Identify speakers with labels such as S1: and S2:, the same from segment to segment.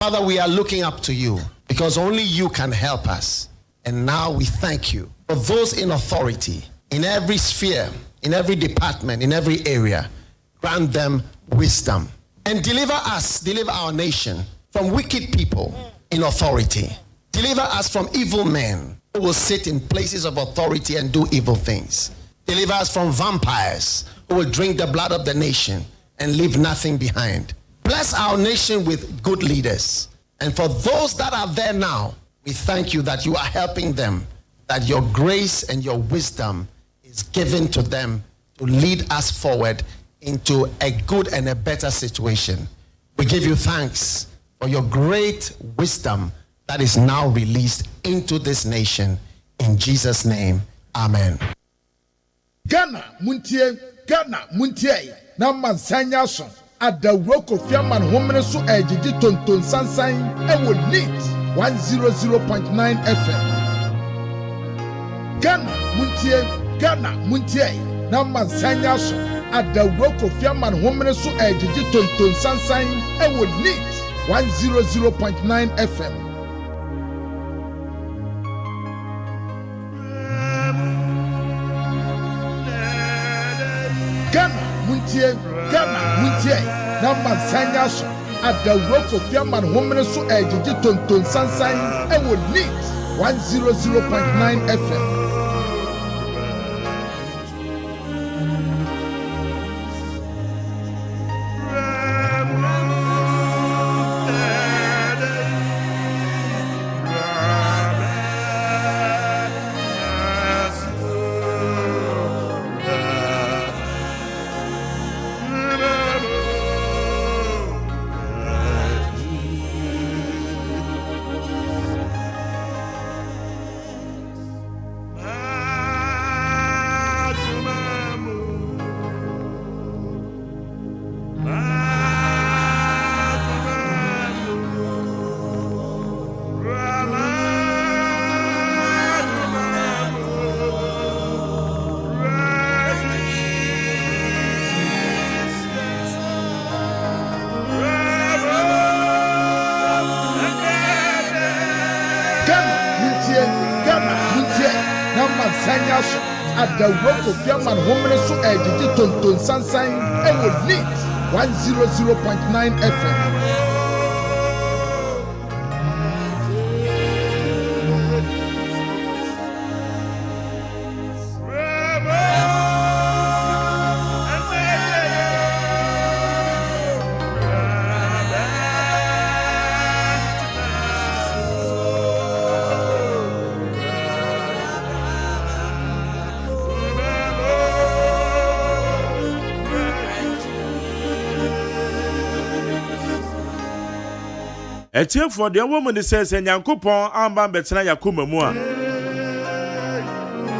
S1: Father, we are looking up to you because only you can help us. And now we thank you for those in authority, in every sphere, in every department, in every area. Grant them wisdom and deliver our nation from wicked people in authority. Deliver us from evil men who will sit in places of authority and do evil things. Deliver us from vampires who will drink the blood of the nation and leave nothing behind. Bless our nation with good leaders. And for those that are there now, we thank you that you are helping them, that your grace and your wisdom is given to them to lead us forward into a good and a better situation. We give you thanks for your great wisdom that is now released into this nation. In Jesus' name, amen.
S2: Ghana, Montie, Naman Sanyason, at the Roko Fiaman Homenesu Ejiji Tonton Sansain, and would need 100.9 FM. Ghana, Montie, Naman Sanyason, at the Roko Fiaman Homenesu Ejiji Tonton Sansain, and would need 100.9 FM. Ghana, Montie, Naman Sanyason, at the Roko Fiaman Homenesu Ejiji Tonton Sansain, and would need 100.9 FM. At the Rock of Yaman Homenesu Ejiji Tonton Sansain, and would need 100.9 FM.
S3: Etienne for the woman says, and Yankopon Amba Betana Yakuma Mua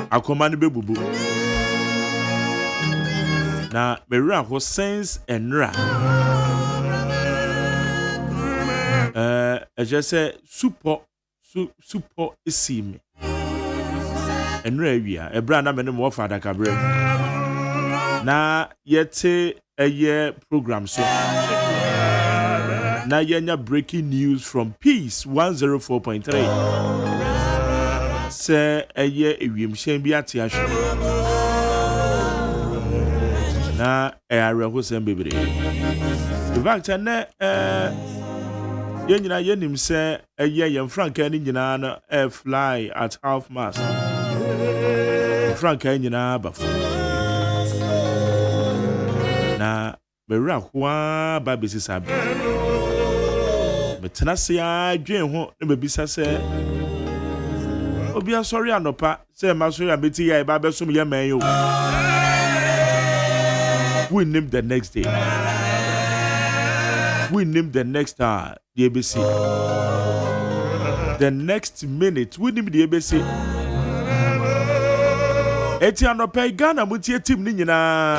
S3: Akomani Bebubu. Na Mera who sense and ra. I just say super isi me. And Ravia, a brand I'm in more father cabaret. Na yete a year program so. Na yenya breaking news from Peace 104.3. Say a year ewim shen bi ati ahwe. Na area ho sem bebre. The fact na yenyina yenim say a year yem franka ni nyina na air fly at half mast. Franka nyina bafo. Na Mera kwa babisi sabi. Metanasia dwen ho na bebisa se obi sorry anopa se ma sorry abeti ya ba besom ye man yo. We name the next day. We name the next hour the ABC. The next minute we name the ABC. Eti anopa Ghana mutie team ni nyina.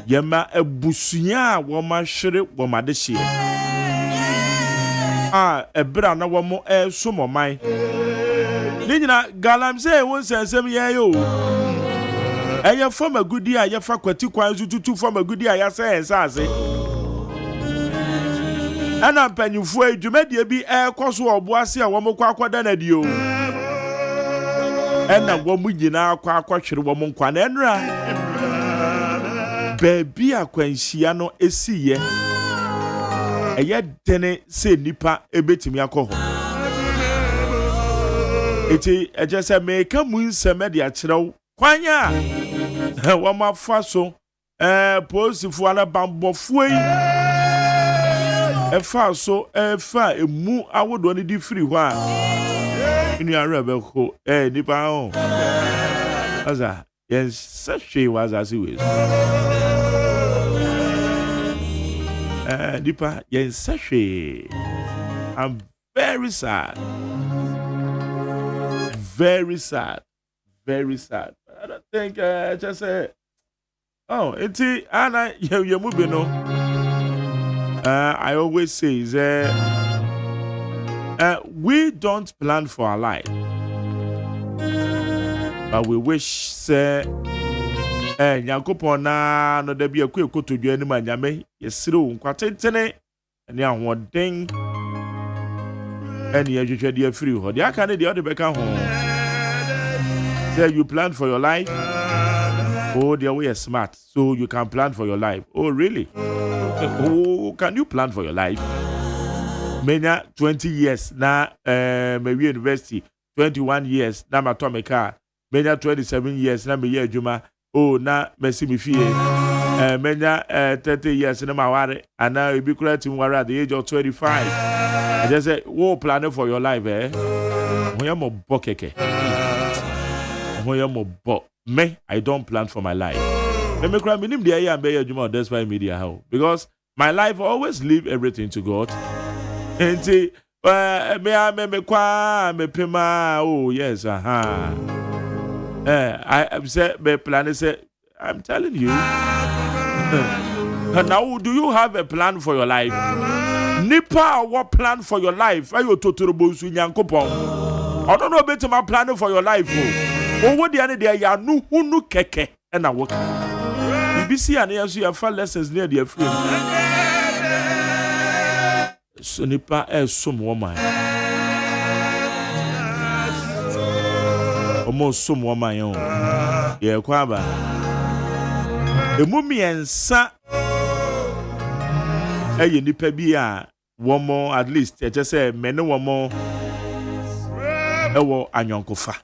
S3: Yema ebusunya woma hwere woma de hye ebra na womo somoman ni nyina galam say won sensem ye yo eye fama gudi a ye fa kwati kwan zututu fama gudi a ya say ensase ana mpanyimfo adwumadie bi ɛkɔ so ɔboase a wɔn kɔ akɔda na dio ɛna wɔn nyinaa kɔ akɔhwere wɔn nkwa na ɛnura baabi akwanhyia no esiye ɛyɛ dene sɛ nipa ebetimi akɔ hɔ eti ɛkyɛ sɛ meka mu nsɛm de akyerɛw kwanya wɔn afa so polisifoɔ ala bambɔfoɔ yi ɛfa so ɛfa emu awodoɔ ne di firi hɔ a inu ara bɛko nipa ho asa yɛn sɛhwee wɔ asase wei nipa yɛn sɛhwee. I'm very sad. Very sad. Very sad. I don't think just say it's Anna Yamubino. I always say we don't plan for our life, but we wish say Yakupona no there be a quick to do any man yame yesiro nkwatentene and ya hoden and you dear free ho dia kan the other beka ho say you plan for your life. Oh, they are smart, so you can plan for your life. Oh, really? Oh, can you plan for your life? Many 20 years now, maybe university, 21 years now, my car. Many 27 years now, me Juma. Oh, now me see me fear. Many 30 years now, my worry, and now you be creating worry at the age of 25. I just say, oh, planning for your life, eh? When you're more bokeke, when you're more bok. Me, I don't plan for my life. Me cry minim the aya be Juma that's why media how because my life always leave everything to God. And say me kwa me pema oh yes I said me plan say I'm telling you. Now do you have a plan for your life? Nipa what plan for your life? Ayo totorobo su nyankopon. I don't know about my plan for your life. What the other day, ya no hunu keke and a work. You be see, and you have far lessons near the free. So, nipa is some woman. Almost some woman, own. Yeah, Quaba. The mummy and sa. Hey, nipa be a one more at least. I just say, men one more. Ewo anyonkofa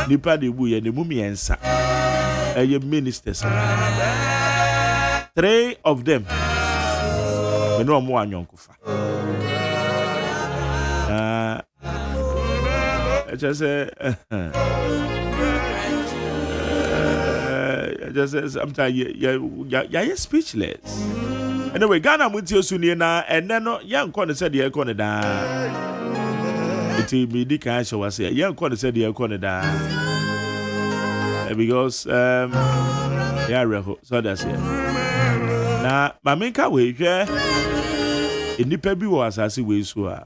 S3: nipa de bu ye ne mumi ensa ministers 3 of them me no mo anyonkofa just say sometimes you speechless anyway Ghana muti osuni na enne no yanko ne se de yanko ne da iti me di kan show was here call said you call da because reho so that's here na maminka we hwe enipa bi wo asase we so a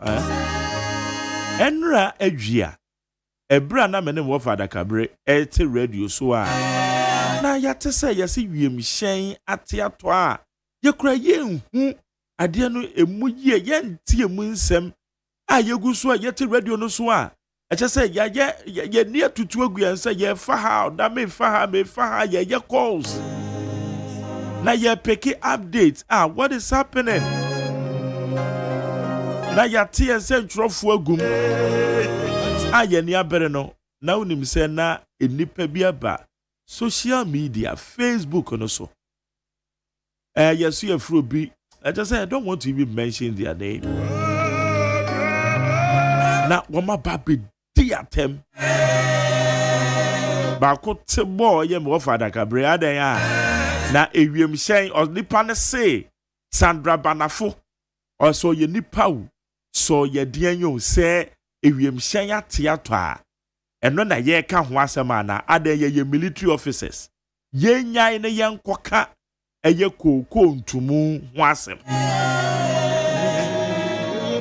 S3: enra adwia ebra na mene wo fada kabre ete radio so a na yate se yesi wiem hyen ate ato a yekura yenhu ade no emu ye yentie mu nsem a yegu so a yete radio no so a eche say ye near tutu agu and say ye fa ha da me fa ha ye calls na ye peki updates what is happening na ya tie say ntrofo agum ye ne abere no na unim say na enipa bi aba social media Facebook no so yes you afro bi I just say I don't want to even mention their name. Na wama baby diatem ba ko te boy ye mo fada kabre adan ya na ewiem hyen o nipa ne se Sandra Banafo o so ye nipa wo so ye den yo se ewiem hyen ate ato a eno na ye ka ho asema na adan ye military officers ye nyan ne ye nkoka eye kokko ntumu ho asem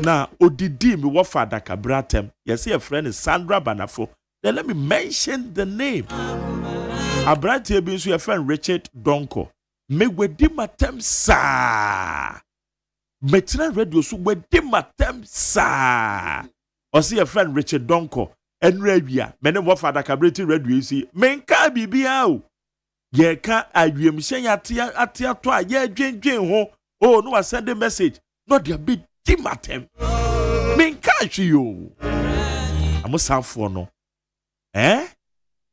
S3: na odidi mi wo fada kabratem yes your friend is Sandra Banafo. Then let me mention the name abrante bi nso your friend Richard Donko me wedi matem sa Metna radio so we di matem sa. Osi a friend Richard Donko and Rabia. Mene mo father cabreti radio si. Menka bibia o. Ye ka awyem hyen atia to a ye dwendwen ho. Oh no I send a message. No dia be di matem. Menka hwe yo. Amosanfo no.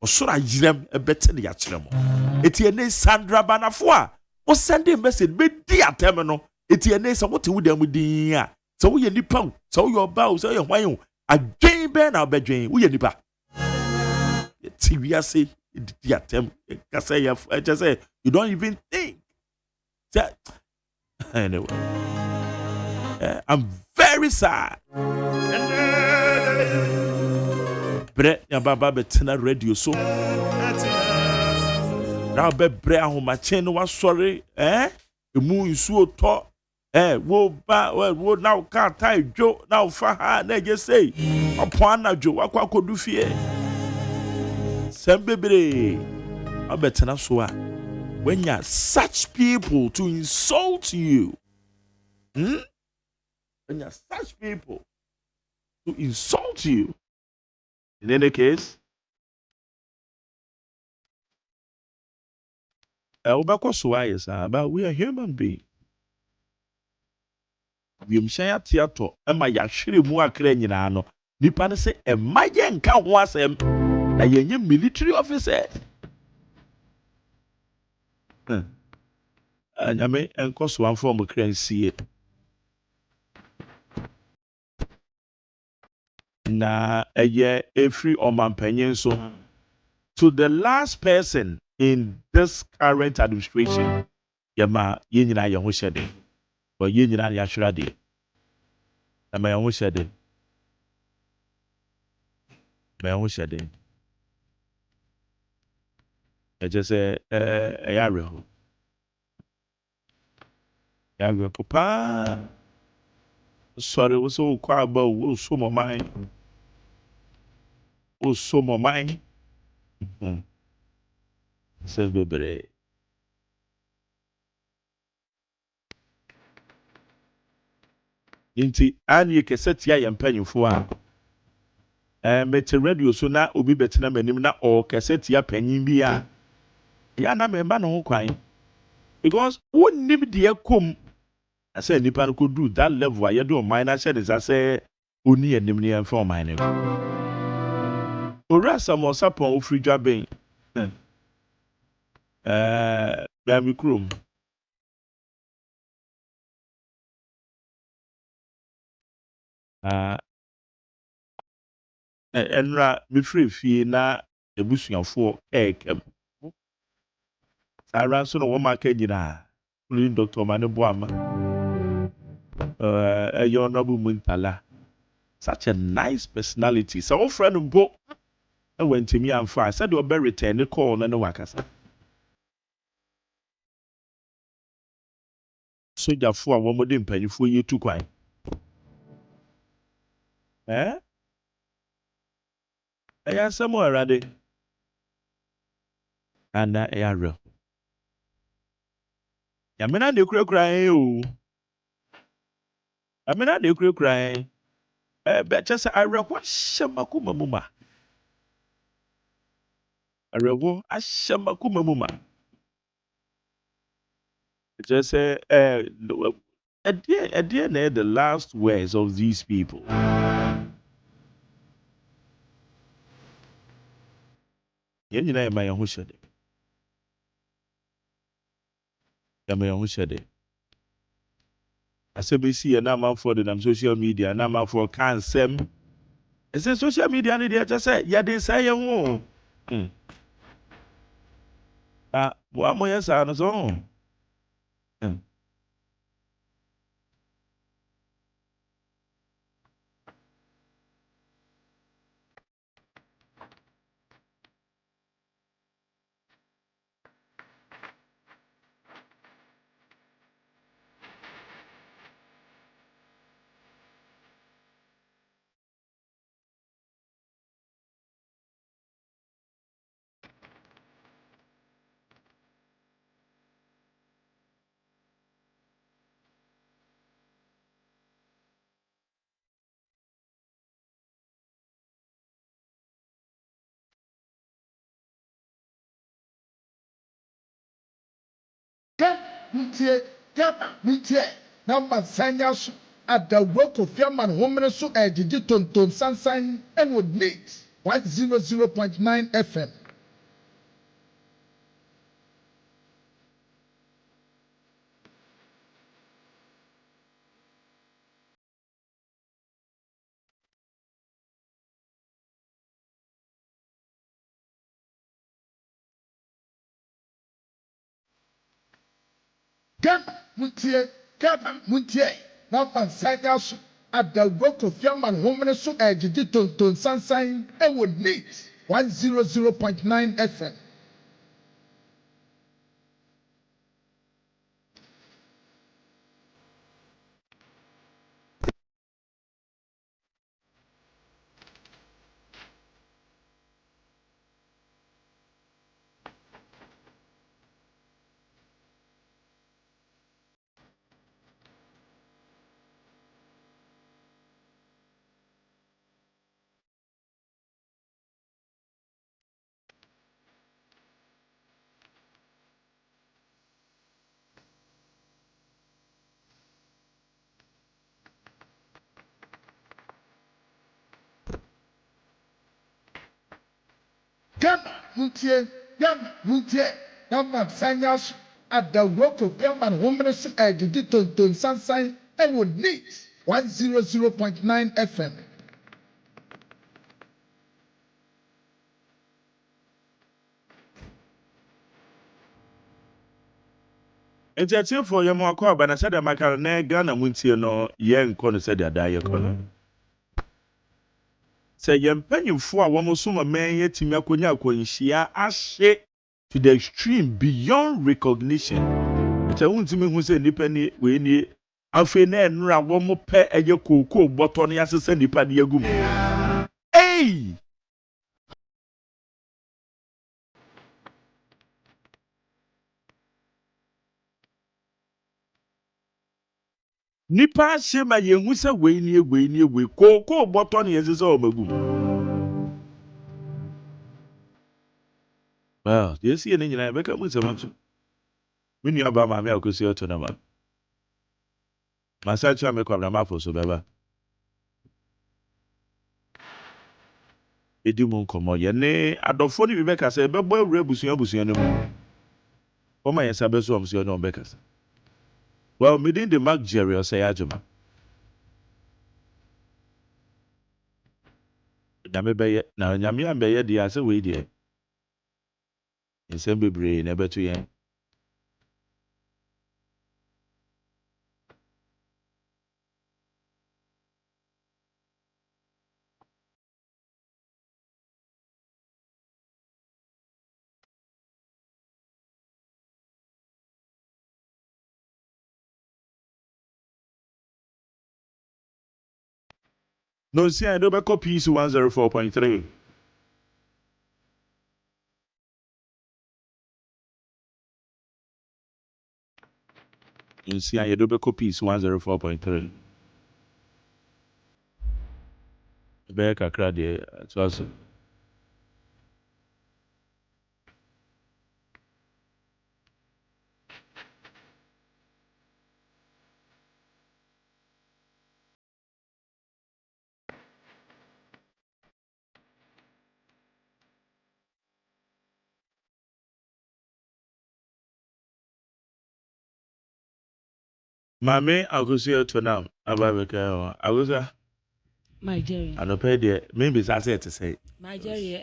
S3: Osura yirem ebete ne ya kire mo. Eti ene Sandra Banafo a o send a message be di atem no. Eti ene se wote wudam din a. Se wo ye nipa o, se wo ye oba o, se wo ye hwan o. Adwen be na obedwen, wo ye nipa. Eti wi ase di atem ka say ya just say you don't even think. Anyway. I'm very sad. Bre ya baba betena radio so. Now be bre ahomache no wa sorry emu nsuo to wo ba wo now ka tai dwo now fa ha na je say opon na dwo akwa kodu fie sembebre abetena so a when you such people to insult you when you such people to insult you, in any case but we are human beings. We mshaya theater ema ya hwere mu akra nyina no nipa ne se ema ye nka ho asem na yenye military officer anyame enko so anfo mo kra nsie na eye every omampanyin so to the last person in this current administration yema ye nyina ye ho hyede but ye nyina ya hwere de na ma ye ho hyede just say ayare ya papa sorry we so kwa about we so my mind o so my mind se bebre inti ani kesetia ya mpanyimfo a mete radio so na obi betena manim na o kesetia panyin bi a ya na memba no ho kwan because wonnim de akom asa nipa no ko do that level a ye do mind na shede say oni anim ne en for mind no ora samosapon ofridwa ben ba mi krom enra mi free fie na ebusuafo ekam ara so no wo maka nyina uli Dr. Manebo ama Honorable Muntala, such a nice personality. So our friend Mbo went to me and I said we'll be return the call and the wakasa. So therefore one more din penny for you to quite. I am somewhere ready. And I am real. Yamina de crying you. Amina de crying. But just I request Shamakuma Muma. I revo Ashamakuma Muma. Just say at the end, the last words of these people. Yen nyina ma yan ho hyede. Ya ma yan ho hyede. Asebesi na manfo de nam social media na manfo kan sem. Ese social media ne dey just say ya dey say yan ho. Wa mo yesa no so.
S2: Muntie. Number Sanya so at the work of Yaman woman so Ejiji Ton Sansan and would need 100.9 FM. Muntie. Number Sanya so at the work of Yaman woman so Ejiji Ton Sansan and would need 100.9 FM. Muntie. Number Sanya at the work of Yaman woman so Ejiji Ton Sansan and would need 100.9 FM.
S3: Entertain for your more car, but I said, I can't Ghana Muntie no young corner said that I say, young penny for one more summer man yet to Maconia Coinshia ashe to the extreme beyond recognition. It's a woman to me who said, Nippany, we need Alfine and Ra one more pair at your cocoa, but on the assassin, Nippany Gum. Hey! Nipa shema ye hu se we nie koko botton ye se o magum. Well, you see any nyina beka mu se manso. Me nua ba ma me akosi oto na ma. Masa cha me kwabra ma fo so beba. Edi mu nkomo ye ne adofo ni bi beka se bebo awura busuan no mu. O ma ye sabe so om se no beka se. Well, within the Mark Jerry OSEI AGYEMAN. Nyame beye na nyame ambeye dia ase we die. Nsem bebre na beto yen. No see I do be copy 104.3. You see I do be copy 104.3. Be kakra de to aso. Mame akosi to now ababeka agosa
S4: Nigeria.
S3: I no pay there maybe say to say
S4: Nigeria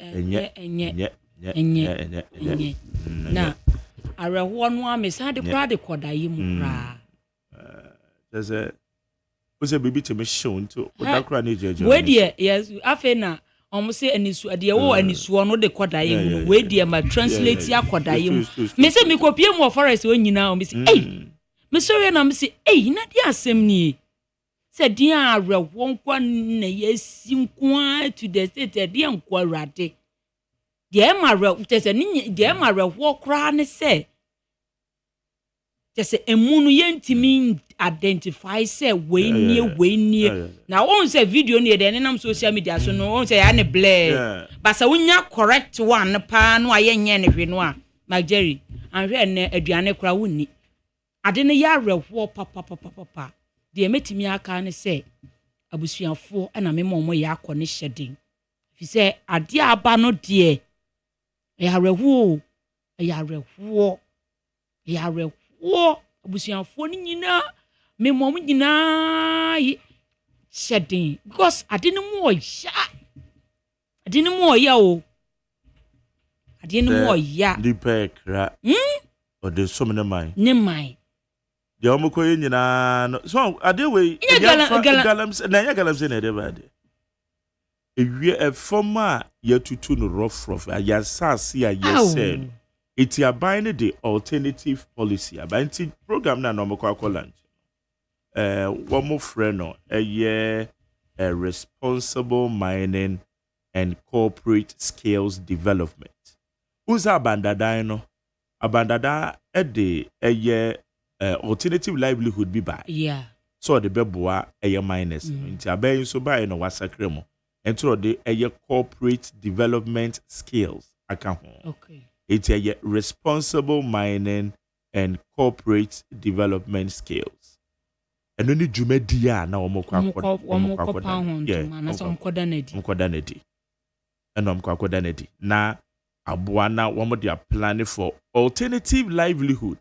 S3: enye
S4: na areho no amesa de kra de kodaye mu kra
S3: there's a was a baby to me show to that kra na jeje
S4: we de yes afa na omo se anisu de wo anisu no de kodaye mu we de ma translate ya kodaye mu me se me kopie mu forest o nyina o me se me sorry na me se na dia asem ni se dia areho nkwa na yesi nkwa to the state dia nkwa rade de ma re tese ni de ma reho kra ne se tese emunu yentimi identify se we nie na won say video ne de nenam social media so no won say ya ne blur but say wonya correct one pa no aye nye ne hwe no a Nigeria anhwe ne aduane kra wonni ade ne ya rewo papa de metimi aka ne se abusuafo na me momo ya akọ ne hyeden fi se ade aba no de ya rewo abusuafo ni nyina me momo nyina hyeden because ade ne mo ya o ade ne mo ya
S3: dipe kra o de so me ne man de o mo koye nyina no so ade we galam na ya galam se na de ba de ewie efoma ya tutu no rough ya sase ya yesel iti aban the alternative policy abanti program na no mo kwa lunch one more friend no responsible mining and corporate skills development uza abandadan no abandada the alternative livelihood be by so the beboa miners nti aban so by no wasakre mo ento the corporate development skills aka ho
S4: okay
S3: it's responsible mining and corporate development skills eno ni dwumadi a na omokoda na aboa na womo plan for alternative livelihood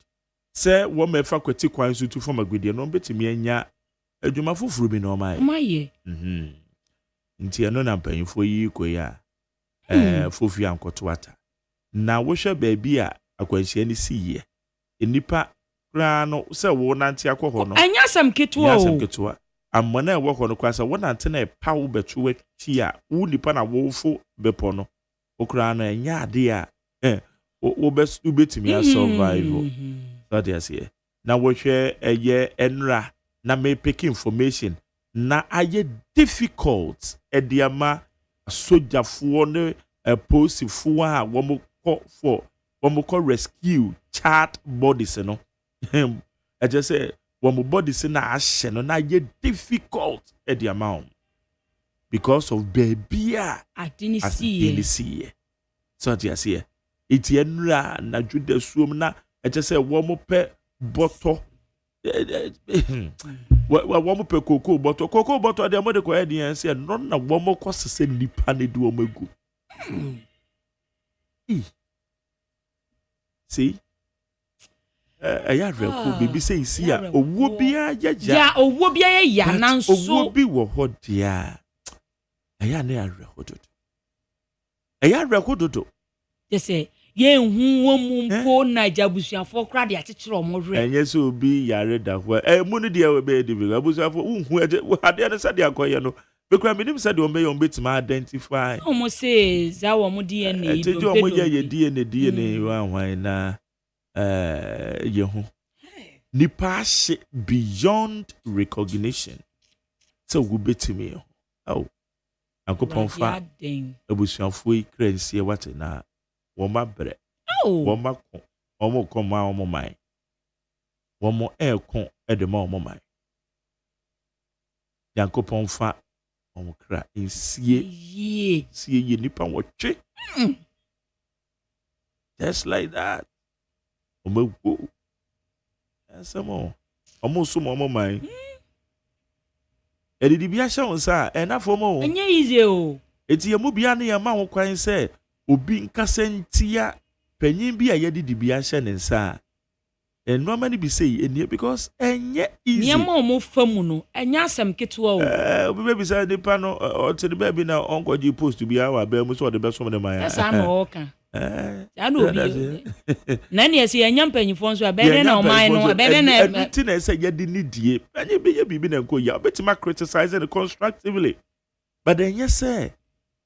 S3: say wo mefa kwati kwan so tu from agudie no betimi anya adwuma foforo bi na omaye nti eno na mpanyifo yi koya fofi ankoto ata na wo hwe baabi a akwanhia ni siye enipa kra no se wo nante akọ no
S4: anya sam ketuwa
S3: amana wo ho no kwasa wo nante na pa wo betu wati a wo nipa na wo fo bepo no okra no enya ade a wo betimi survive so dey say na wo hwe enra na me pick information na aye difficult ediama sojafo ne posifo a wo mo rescue chat bodies no I just say wo mo bodies na ahye no na aye difficult ediama because of baby
S4: adini see
S3: so dey say etienra na juda suom na I just say wo mo pe boto wo mo pe koko boto de mo de ko edi say no na wo mo ko sese nipa ne di wo magu see ya reku bibi say isi a owo bia ya
S4: nanso
S3: owo bi wo ho dia ya na ya rekododo
S4: say ye hu wo mu mpo na jabusuafo kra de akekere omorre
S3: enye so obi yare da ho mu no de we be de bi abusuafo hu ade na sade akoye no bekura minim sade ombe yo betima identify
S4: omo say za wo mu DNA
S3: do bedo omo ye DNA wa hwan na ye hu nipa she beyond recognition so wo betimi akopon fa abusuafo ikransie wate na woma bre woma ko omo koma omo mai womo ekon edema omo mai yankopon fa omo kra ensie ye nipa wotwe just like that omo go asamo omo so omo mai edidi bia hye wonsa enafo mo
S4: enye easy o
S3: eti emu bia na yema ho kwan se obi nkasentia panyin bi a yedidi bia hye ne nsa enoma ni bi sei enie because enye easy
S4: niema omo famu no enya asem ketewa o
S3: obi be say nipa no o te be bi na onkoji post bi awa ba mu so de be so me ma ya
S4: esa na oka ya no obi na ne ese enya mpanyifo nso abere na oman no abere na
S3: everything na ese yedi ni die panyin bi ye bibi na nko ya obetima criticize it constructively but enye say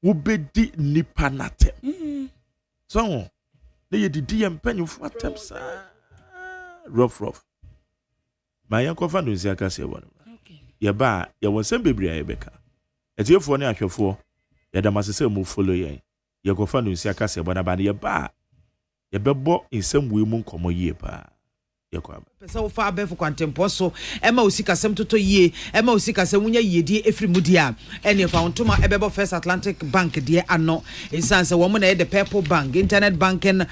S3: wo bedi nipa natem so na ye didi ye mpanyifo atem sa rough ma yankofa no nsi aka se wona
S4: okay
S3: ye ba ye wonsem bebre aye beka etiefo ne ahwefo ye da masese mu follow yen ye kofa no nsi aka se wona ba ye ba ye bebo nsem we mu nkomo yie pa yekwa
S5: pesa wo fa abefo kwantempo so ema osikasem toto yie ema osikasem munya yiedie efri mudia ene fa ontoma ebebo First Atlantic Bank de ano insan se wo mo na the Purple Bank internet banking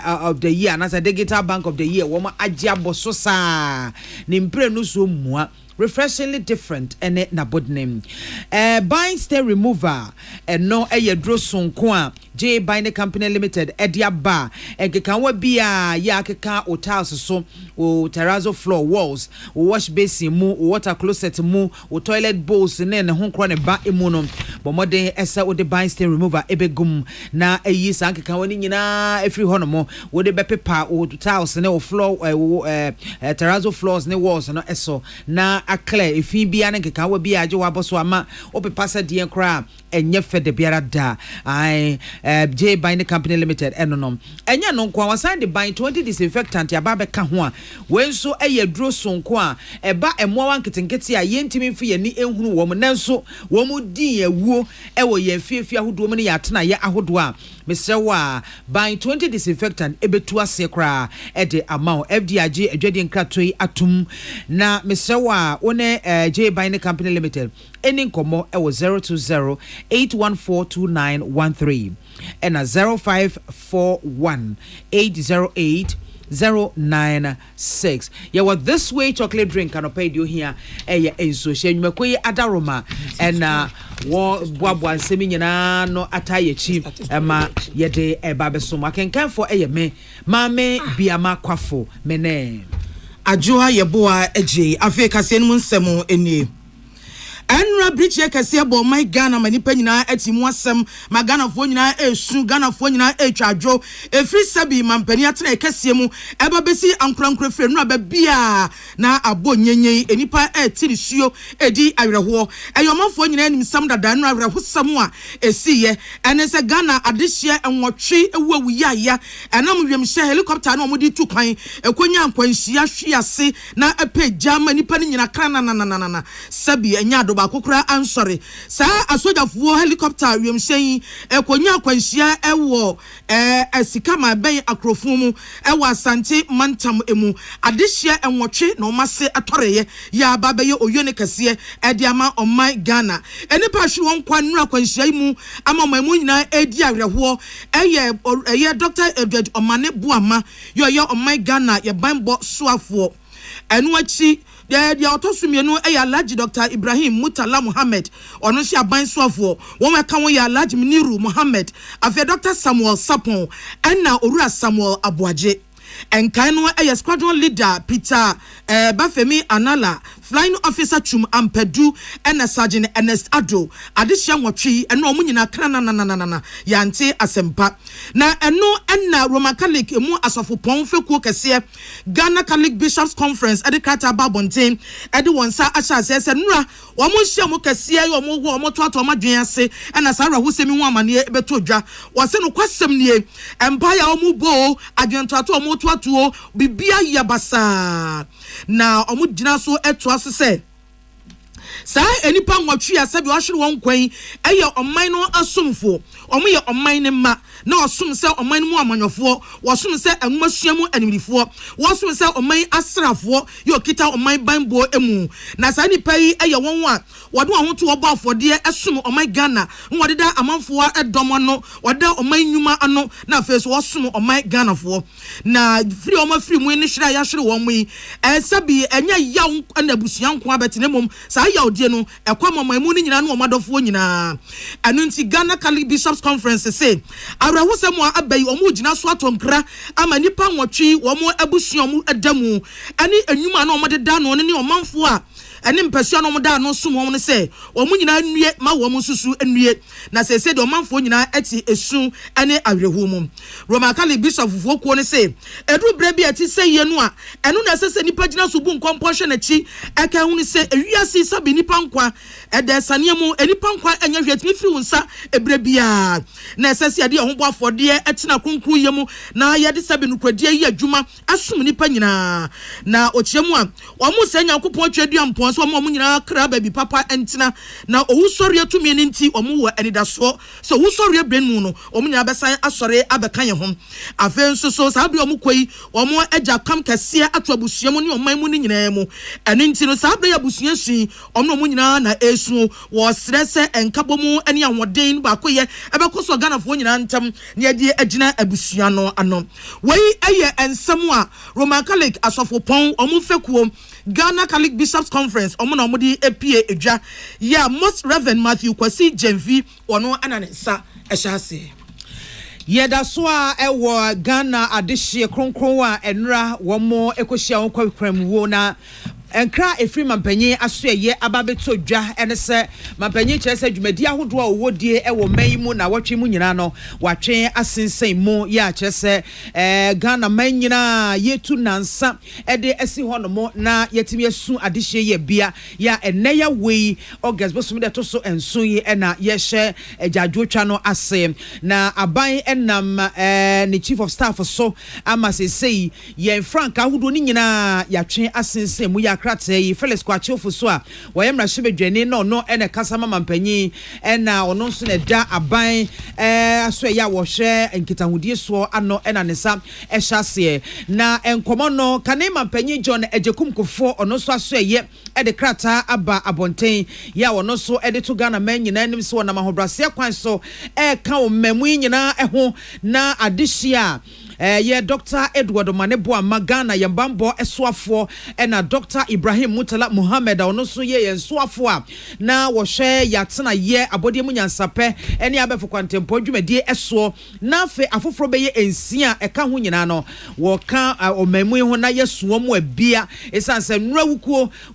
S5: of the year and as a digital bank of the year wo mo agye aboso saa ne mpre no so mua refreshingly different ene na bodnem buying stay remover no dro sonko a J Bine Company Limited edia ba ekeka wa bia ya akeka o tiles so o terrazzo floor walls o wash basin mu o water closet mu o toilet bowls ne ho kro ne ba emu no bomode esa o de buying stay remover ebegum na eyi san akeka wa ni nyina efri ho no mo wo de bepepa o tiles ne o floor terrazzo floors ne walls no eso na akle efi bia ne keka wa bia age wa boso ama o pepa sa de kra enye fede biara da ai J Bine Company Limited enonom enya no kwa wasan de bine 20 disinfectant ya ba be ka ho a wenso dro sonko a eba emo wan ketenkete a yentimi mfi ye ni ehunu wo mo nanso wo mo din ewuo wo ye fiefia ahodo mo ne ya tena ye ahodo a mesewa bine 20 disinfectant ebetu ase kra de amount FDAG adwade nkratoi atum na mesewa one J Bine Company Limited eni nkomo 020 8142913 and 0541 808 096. Yeah, what this way chocolate drink can pay you here. So she me adaroma and wabwa seminyana no ataye chief ma yede babesoma can for me mame biama kwafo mene
S6: ajoa yeboa eje afi kase nmu nsemo enie Enra bridge ye kase bo my Ghana manipa nyina atimu asem ma Ghana fo nyina esu Ghana fo nyina etwadwo efri sabi mampani atena ekase mu eba besi ankorankora fre no aba bia na abo nyenyen enipa etiri suo edi awerho eyomafo nyina anim sam dada no awerho sam a esiye ene se Ghana adehye enwotwe ewu yaya enam wiemhye helicopter na omudi tu kwan ekonya ankwanhia hwiase na epeja manipa nyina kana na sabi enya ba kokora ansori sa asojafuo helicopter wiemhyen ekonya kwanhia ewo asika ma ben akrofo mu ewo asante mantam emu adehye enwotwe na omase atoreye ya babeye oyone kase ediama omai Ghana enipa hwe won kwanura kwanhia mu ama mamu nyina edi awerho eye Dr. Edward Omane Buama yo omai Ghana ye banbo soafo enu achi dia otosumienu Alhaji Dr. Ibrahim Mutala Muhammad ono hia ban soafo won aka won ya Alhaji Miniru Muhammad afi Dr. Samuel Sapon enna Owura Samuel Abuaje enkan no squadron leader Peter Bafemi Anala flying officer Chum Ampedu and Sergeant Ernest Ado adehye nwotwe eno omunyina kana na yante asempa na eno enna Roman Catholic emu asofo pon fekuo kese Ghana Catholic Bishops Conference edikata babonten ede wonsa acha sese nura wo mo hye mo kese ye wo mo toato madwen ase ena sa rahu semi ho amane beto dwa wo se no kwasem nie empire wo mo bo adwen toato mo toato bibia yabasa na omu dina so eto asese sa enipa nwatwe asabi wo hwere won kwan eye oman no asomfo omu ye oman ne ma na osom se oman mu amanyofo wosom se enwasuamu animrifo wosom se oman asrafo ye okita oman banbo emu na sa nipa yi eye won a wode ho to obo afode esom oman Ghana wode da amanfo edomo no wode oman nyuma ano na afeso wosom oman Ghana fo na firi omo firi mu ni hwere ya hwere won mu yi sabi enya yaw na busuan ko abetene mom sa yaw die no ekwama mamu ni nyina no omadofo nyina anu nti Ghana Catholic Bishops Conference say awrawosem a abai omo gina so atonkra ama nipa nwotwe omo abusuan mu adamu ani enwuma na omo de da no ne omanfo a ene mpasua no da no som won se omo nyina nue ma wo mo susu enue na se de omanfo nyina ati esu ene awrehu mu Roman Catholic Bishop fufuo ne se edu bre bi ati se ye no a eno na se nipa gina so bu nkompo hwe na chi eka hu ne se ewiase sabi nipa nkwa ede sane mu enipa nkwa enya hwetimi firi wonsa ebre bia na se se de ho bo afode etina kronkron ye mu na ye de sabi nukwade yi adwuma asom nipa nyina na okyeremu a wo mu se nyankopon twadua mpon so omo nyina kra baby papa entina na owusori atumi nti omo wo anidaso so owusori abren mu no omo nyina besan asori abeka ye ho afen so sabe omo koi omo agya kam kase ato abusua mu ne oman mu nyina mu eno nti no sabe abusua sui omo nyina na esu wo srese enkabomu ene ahoden ba koye ebekoso Ghana nyina ntam ne ade agina abusua no ano wei eye ensem a Roman Catholic asofo pon omo fekuo Ghana Catholic Bishops Conference omo na omodi epie edwa ya Most Reverend Matthew Kwasi Jenvi ono anansa ehase
S5: Yeda so a ewo Ghana adehye kronkron a enra womo ekohia won kwakwam wo na enkra efri mampanyin asoeye ababeto dwa ene se mampanyin kire se dwumadi ahodo a owodie ewo man mu na watwe mu nyina no watwe asensen mu ya kire se Ghana man nyina yetu nansa ede esi honomo na yetimi asu adehye ye bia ya ene ya wei August bosum de to so enso yi ena ye hye agyaadwotwa no ase na aban enam ne chief of staff so amase sei ye frank ahodo ni nyina yatwe asensen mu ya kratai Felix Kwachiofo so a woyemra hyebedwane no ene kasama mampanyin ena ono nso ne da aban aso ya wo hwe nkitahudie so ano ena nesa ehase na enkomo no kane mampanyin John Ejekum Kofo ono so aso ye ede krata aba abonten ya ono so ede to Ghana man nyina nim so na mahobrase kwan so ka o mamu nyina eho na adehia ye Dr. Edward Manebo Magana yambambo esoafo ena Dr. Ibrahim Mutala Muhammad ono so ye ensoafo a na wo hwe yatena ye abode mu nyansape ene abefo kwantempo dwumadi eso na fe afoforo beye ensia eka ho nyina no wo ka omamu ho na yesuo mu abia esanse nura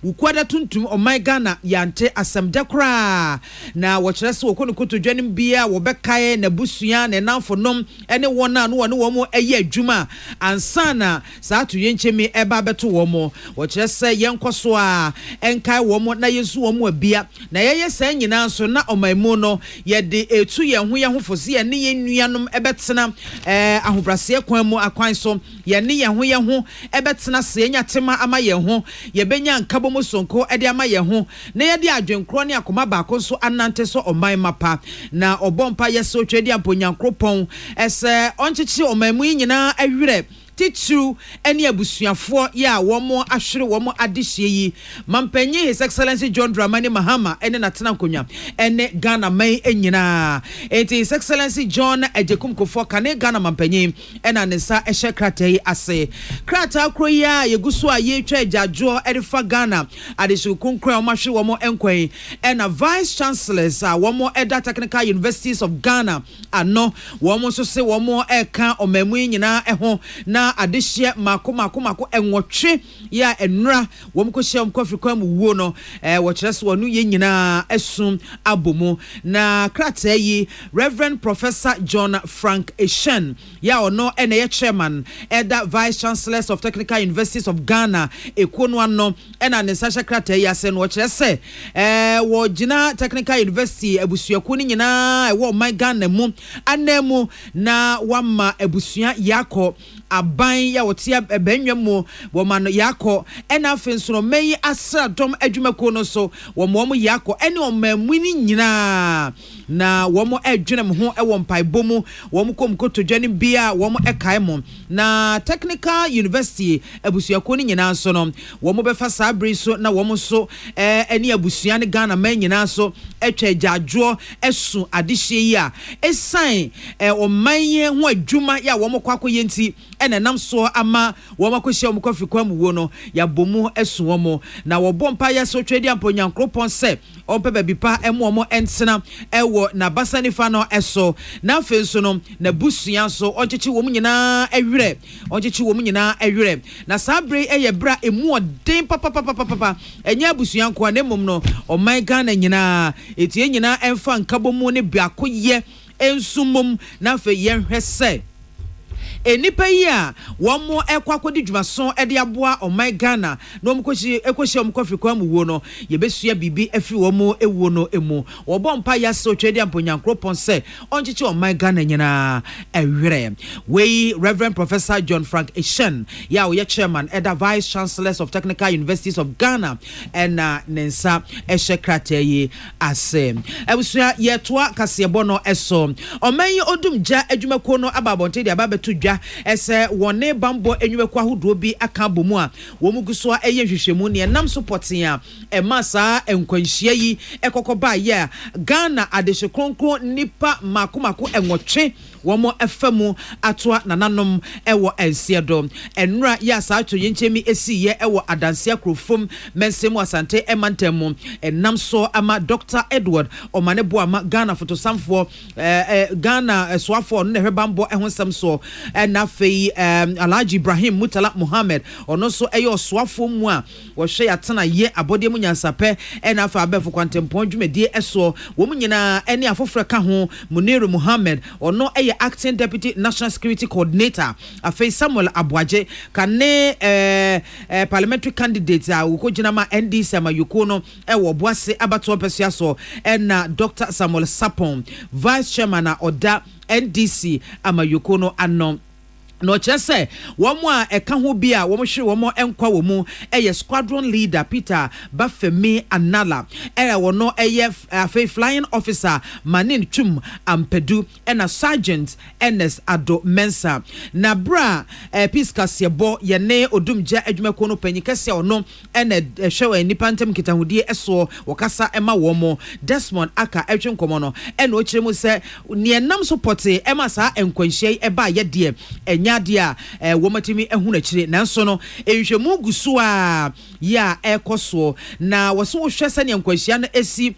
S5: wukwada tuntum oman Ghana yante asamda kra na wo kire se wo konukoto dwanim bia wo bekae na busua na nanfonom ene wona no wo mu adwuma ansana saatu yenchemi eba beto womo wo kire se yenkoso a enkai womo na yesu womo abia na yeye san nyina so na omamu no ye de etu ye ho fosi ye ne ye nuanom ebetena ahobrase kwan mu akwan so ye ne ye ho ebetena se nyatema ama ye ho ye benya nkabomo sonko ede ama ye ho na ye de adwenkro ne akoma ba ko so anante so oman mapa na obompa ye so twedi amponyankropon ese onchichi omamu nyina awire titu eni abusuafo ya womo ahwere womo adehye yi mampanyi His Excellency John Dramani Mahama ene natena nkonya ene Ghana man enyina enti His Excellency John Ejekum Kofo kane Ghana mampanyi ena nesa ehye kratai ase krata kroya yeguso a yetwa agyajo erifa Ghana adehye konkro womo ahwere womo enkwan ena Vice Chancellors a womo Eda Technical Universities of Ghana ano womo so se womo eka omamu nyina eho na adehye mako enwotwe ya enra womkohye mkofrikwa mu wo no wo kire so wonu ye nyina esum abomu na krata yi Reverend Professor John Frank Eshen ya ono ene ye chairman Eda Vice Chancellors of Technical Universities of Ghana ekono ano ena ne sasha krata yi ase no kire se wo gina Technical University abusuaku ni nyina wo my Ghana mu anemu na wama abusua yako aban ya wotia benwam wo man yako ena afenso meyi asradom adwumako no so wo mo yako ene o mamuni nyina na wo mo adwenem ho e wo mpaibomu wo mo komkoto dwane bia wo mo ekae mo na Technical University abusuako ni nyina so no wo mo befa sabri so na wo mo so eni abusua ne Ghana man nyina so etwa agyaadwo esu adehye ya esan o manye ho adwuma ya wo mo kwakoye nti ene nam so ama wo makohye wo mkofrikwa mu wo no ya bomu esu wo mo na wo bompa ya so twedi amponyankropon se ompe babipa emo mo entena ewo na basani fa no eso na afenso no na busua so onchechi wo mu nyina awire onchechi wo mu nyina awire na sabre eye bra emu odin papa enya busua nko na mom no o my Ghana nyina etie nyina emfa nkabomu ne biakoye ensumum na fe yenhwese enipa yi a wɔn mo ɛkɔ akɔdi dwumaso ɛde aboa ɔman Ghana na wɔn kɔhyi wɔn kɔfiri kwan mu wuo no yɛbɛsua bibi afiri wɔn mo ewuo no emu wɔbɔ mpa yasɛ otwa de amponyankropɔn sɛ ɔnkyekye ɔman Ghana nyinaa ɛwerɛ wei Reverend Professor John Frank Eshen ya ɔyɛ chairman ɛda Vice Chancellors of Technical Universities of Ghana ɛna ne nsa ɛhyɛ krataa yi ase ɛbusua yɛtoa kaseɛbɔ no ɛso ɔman yi odum gya adwumakuo no aba abɔnten de aba bɛto dwa ɛsɛ wɔne bambɔ adwumakuo ahodoɔ bi aka bɔ mu a wɔn mu gu so ɛyɛ hwehwɛmu ne ɛnam so pɔten a ɛma saa nkwanhyia yi ɛkɔkɔba yɛ Ghana adehye kronkron nipa mako ɛnwɔtwe wɔn ɛfɛ mu atoa nananom ɛwɔ ɛnseɛ do ɛnura yɛ asaato yɛnkyɛmi esi yɛ ɛwɔ adanseɛ kurofom mɛnsɛm asante ɛmantam mu ɛnam so ama Dr. Edward ɔmane boama Ghana fotosamfoɔ Ghana ɛsoafoɔ no na ɛhwɛ bambɔ ɛho nsɛm so ɛna afei Alhaji Ibrahim Mutala Muhammad ɔno so ɛyɛ ɔsoafoɔ mu a wɔhwɛ yɛatena yɛ abɔdeɛ mu nyansapɛ ɛna afei abɛfo kwantempɔn dwumadie ɛsoɔ wɔn nyinaa ɛne afoforɔ ka ho Muniru Muhammad ɔno ɛyɛ acting deputy national security coordinator afei Samuel Abuaje kane parliamentary candidate a wokɔgyina ma NDC amayoko no ɛwɔ boase abato pɛsua so ɛna Dr. Samuel Sapon vice chairman a ɔda NDC amayoko no ano no kyerɛ wɔn a ɛka ho bi a wɔn hwe wɔn ɛnkwa wɔ mu ɛyɛ squadron leader Peter Bafemi Anala wɔn ɛyɛ afei flying officer Manin Chum Ampedu ɛna sergeant Ernest Ado Mensa na bra peace kasebo yɛne odumgya adwumakuo no panyi kɛse ɔno ɛna ɛhwɛ wɔ nipa ntem kitahudie ɛso wɔkasa ɛma wɔn Desmond Aka ɛtwe nkɔmɔ no ɛna ɔkyerɛ mu sɛ neɛnam so pɔte ɛma saa nkwanhyia yi ɛba yɛ deɛ ɛnya dia womatimi ehunu akyire nanso no ehwehwemu gusu a ya ekoso na woso hwɛ sɛ ne nkwanhyia no esi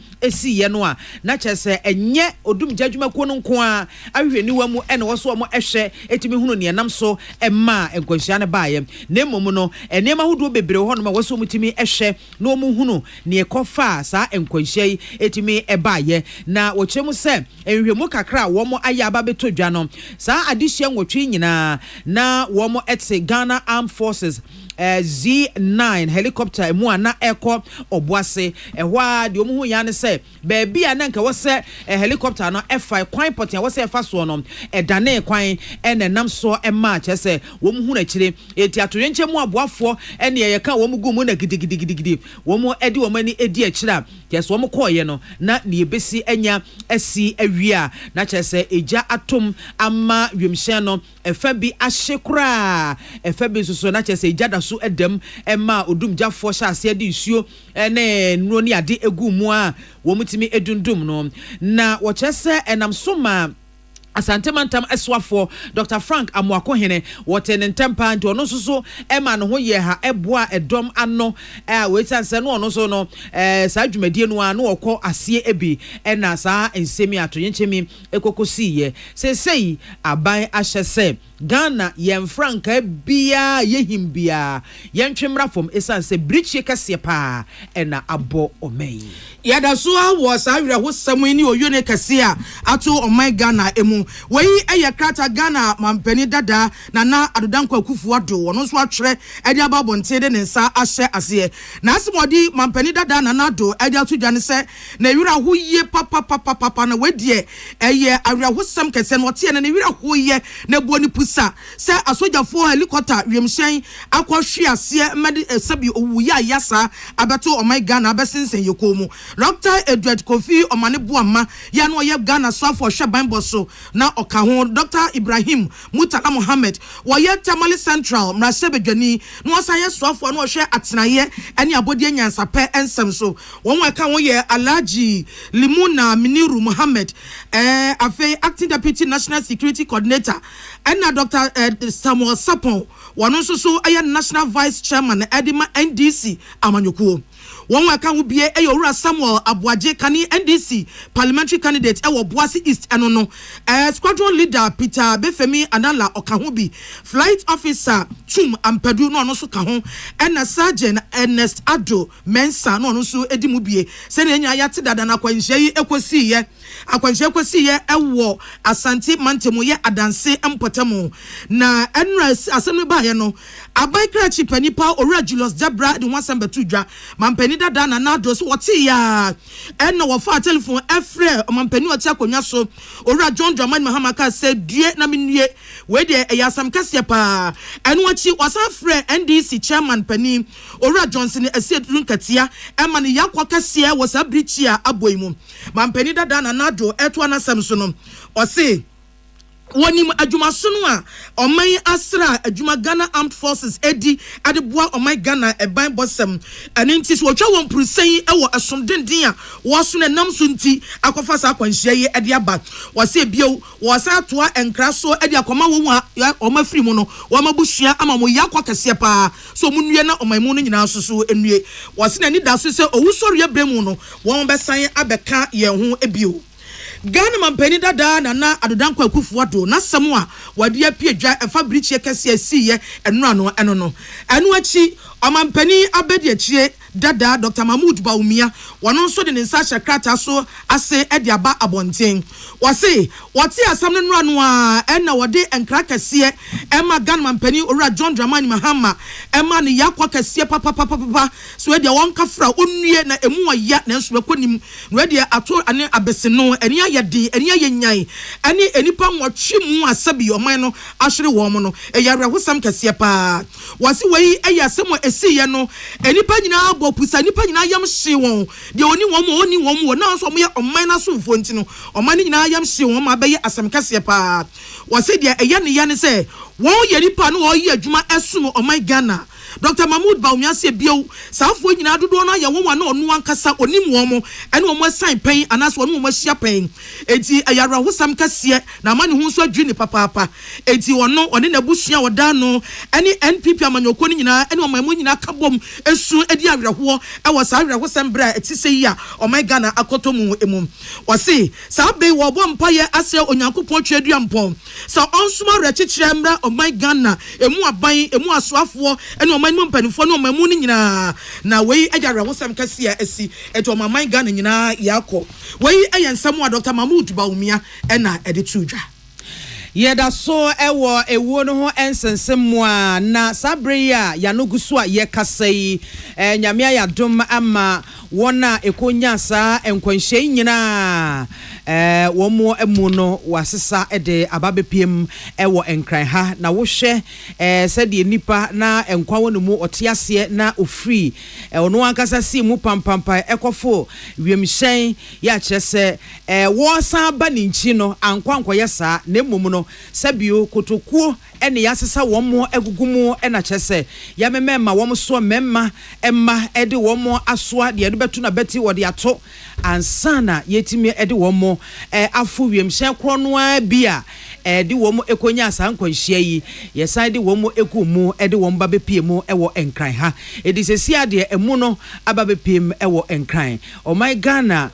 S5: ye no a na kyerɛ enye odum jadwumakuo no nko a ahwehwɛ niwa mu ɛna woso mo ɛhwɛ etimi hunu ne nam so ɛma nkwanhyia no baaye na mmom no enema hodo bebre hɔ no ma woso mutimi ɛhwɛ na omu hunu ne ekofa saa nkwanhyia yi etimi ɛbaaye na wɔkyerɛ mu sɛ ehwehwemu kakra wo mo aya aba beto dwa no saa adehye nwotwe nyinaa na womo etse Ghana Armed Forces Z9 helicopter emu ana eko oboase ehwa de omu hu ya ne se baabi a na nka wo se helicopter no F5 kwan poten wo se fa so no edane kwan ene nam so ema che se wo mu hu na kire eti atoyenche mu aboafo ene ye ka wo mu gu mu na gidigidi wo mu edi wo mani edi akira che se wo mu koye no na ne ebesi enya asi awia na che se eja atom ama wemhye no efa bi ahyekura efa bi soso na che se eja da so edem ema odumgyafo hye ase de nsuo ene nuro ni ade egu mu a wo mutimi edundum no na wo kyese enam so ma Asante mantam eswafo Dr. Frank Amuakohene wote ne ntempa nti ono so ema no ho ye ha eboa edom ano wetanse no ono so no saa dwumadie no a no okọ ase ebi ena saa ensemi atoyenchemi ekokosi ye sesei aban ahyese Ghana yen franka bia yehim bia yen twemra fom esanse bridge kase pa ena abo omei
S6: yada so wo saa wira ho samu ni oyone kase a ato omai Ghana emu wei eye krata Ghana mampani dada na adodankwa akufu ado wono so atwere edi ababonte de nsa ahye ase na asemodi mampani dada na ado edi atodwane se na wira ho ye papa na wedie eye awira ho sam kase no te na wira ho ye na buoni pusa se asojafo helicopter wiemhyen akwahwe ase medi sabi owuya yasa abeto omai Ghana abesensen yekomu Dr. Edward Kofi omane boama ya no ye Ghana so afo hwe banbo so na oka ho Dr. Ibrahim Mutala Muhammad wo ye Tamale Central mrasebedwani no osaye so afo no hwe atenaye ene abodie nyansape ensem so won aka ho ye Alhaji Limuna Miniru Muhammad afei acting deputy national security coordinator ena Dr. Samuel Sapon wono so aye national vice chairman edima NDC amanyoko won aka ho bie e owura Samuel Abuaje kani NDC parliamentary candidate e wo Boase East eno no squadron leader Peter Befemi Anala Okahobi flight officer Chum Ampadu no no so ka ho and sergeant Ernest Ado Mensa no no so edi mu bie se na nya yate dada na kwanhye yi ekosi ye akwanhye ekosi ye ewo Asante Mantemu ye adanse empotemu na enras asem ba ye no abai krachi panipa ora Julius Jabra de wasam betudwa mampani dada na nado so wote ya enna wo fa telephone efre mampani wote akonwa so ora John Dramani Mahamaka se due na menue we de eyasam kase pa enu achi wasafre NDC chairman pani ora Johnson esedun katia ema ne yakwa kase was abrichi a aboimu mampani dada na nado eto anasam so no ose woni adwuma so no a oman asra adwuma Ghana Armed Forces edi adeboa oman Ghana eban bosem ene nti so twa won prusen ewo asomdenden a wo so na nam so nti akofa sa kwanhia ye edi aba wose bio wosa toa enkra so edi akoma wo a oma firi mu no wo mabusua ama mo yakwa kase pa so munue na oman mu no nyina so enue wose na ni da so se owusori abremu no wo besan abeka ye ho ebio Ghana mampani dada na adodankwa akufuado na samwa wade apie dwa efa brichi kese asiye enura no enu achi amampani abedi achie dada Dr. Mahmoud Baumia wono so de nsa shakrata so ase edi aba abonten wase wati asam no no a enna wode enkra kese ema Ghana mampani ora John Dramani Mahama ema ne yakwa kese papa so edi won kafra onue na emu aya na nso bekonim no edi ato ane abese no eni ayede eni ayenyan ane enipa nwotwemu asabi oman no ahwere wo mo no eyare hosam kese pa wase wei eya asem esi ye no enipa nyina abopusa nipa nyina yam hye won de oni won na so mo ye oman na so mfo ntino oman nyina yam hye won ma beye asem kese pa wase de eya ne ya ne se won ye nipa no wo ye adwuma esum oman Ghana Dr. Mahmoud Baumia se bio safo nyina dodo na ye won na onu ankasa onim wo mo ene wo mo sign pen anaso wo mo hia pen enti ayara hosam kase na mane hu so adwini papa enti wono one na busua woda no ene NPP amanyoko ni nyina ene wo mamu nyina kabom esu edi awerho e wo sa awerho sem bra etise yi a o my Ghana akotomu emum wose sa be wo bo mpaye ase onyankopon twedua mpon sa onsuma rechichire mra o my Ghana emu aban emu asoafo ene man mpanifo no mamu ni nyina na wei agara hosam kase a esi eto maman Ghana nyina yakọ wei ayensam wa Dr. Mahmoud Baumia ena editudwa
S5: yeda so ewo ewo no ho ensensem a na sabre ya yanogusu a ye kasai nyame ya dom ama wona ekonya sa enkwanhye nyina womo emu no wasesa ede ababepiem ewo enkran ha na wo hwe sede nipa na enkwa wono mu otease na ofri ono ankasa si mu pampampa ekofo wiemhyen ya kyerese wo san ba ni nchi no ankwankwa yesa na emum no sabio kotokuo ene yasesa womo egugumu ena kyerese ya memema womo so memma emma ede womo asoa de betu na beti wode ato ansana yetimi ede womo afu wiemhyen kronoa bia de womo ekonya asankwanhia yi yesan de womo ekumu ede womo babepiem ewo enkran ha edisesi ade emu no ababepiem ewo enkran o my Ghana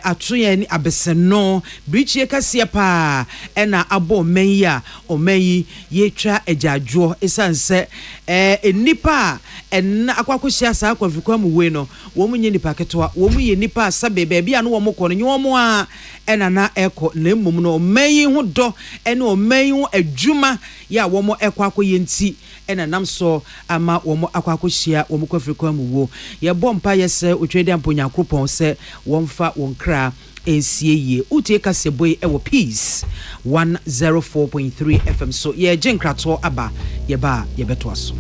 S5: atoye ni abeseno brichie kase pa ena abo menya o menyi yetwa agyajo esanse enipa enna akwakohia sa akwafikwa mu we no womo nye nipa ketwa womo ye nipa sabe baabi anu womo kɔ no nyomo a ena na eko na emum no menyi ho do ene o menyi ho adwuma ya womo ekwa akoye nti ena nam so ama womo akwakohia womo kwafrikwa mu wo ye bompa yese otwede amponya kropon se womfa wonkra ensieye utie kaseboy ewo peace 104.3 FM so ye jenkrato aba ye ba ye beto aso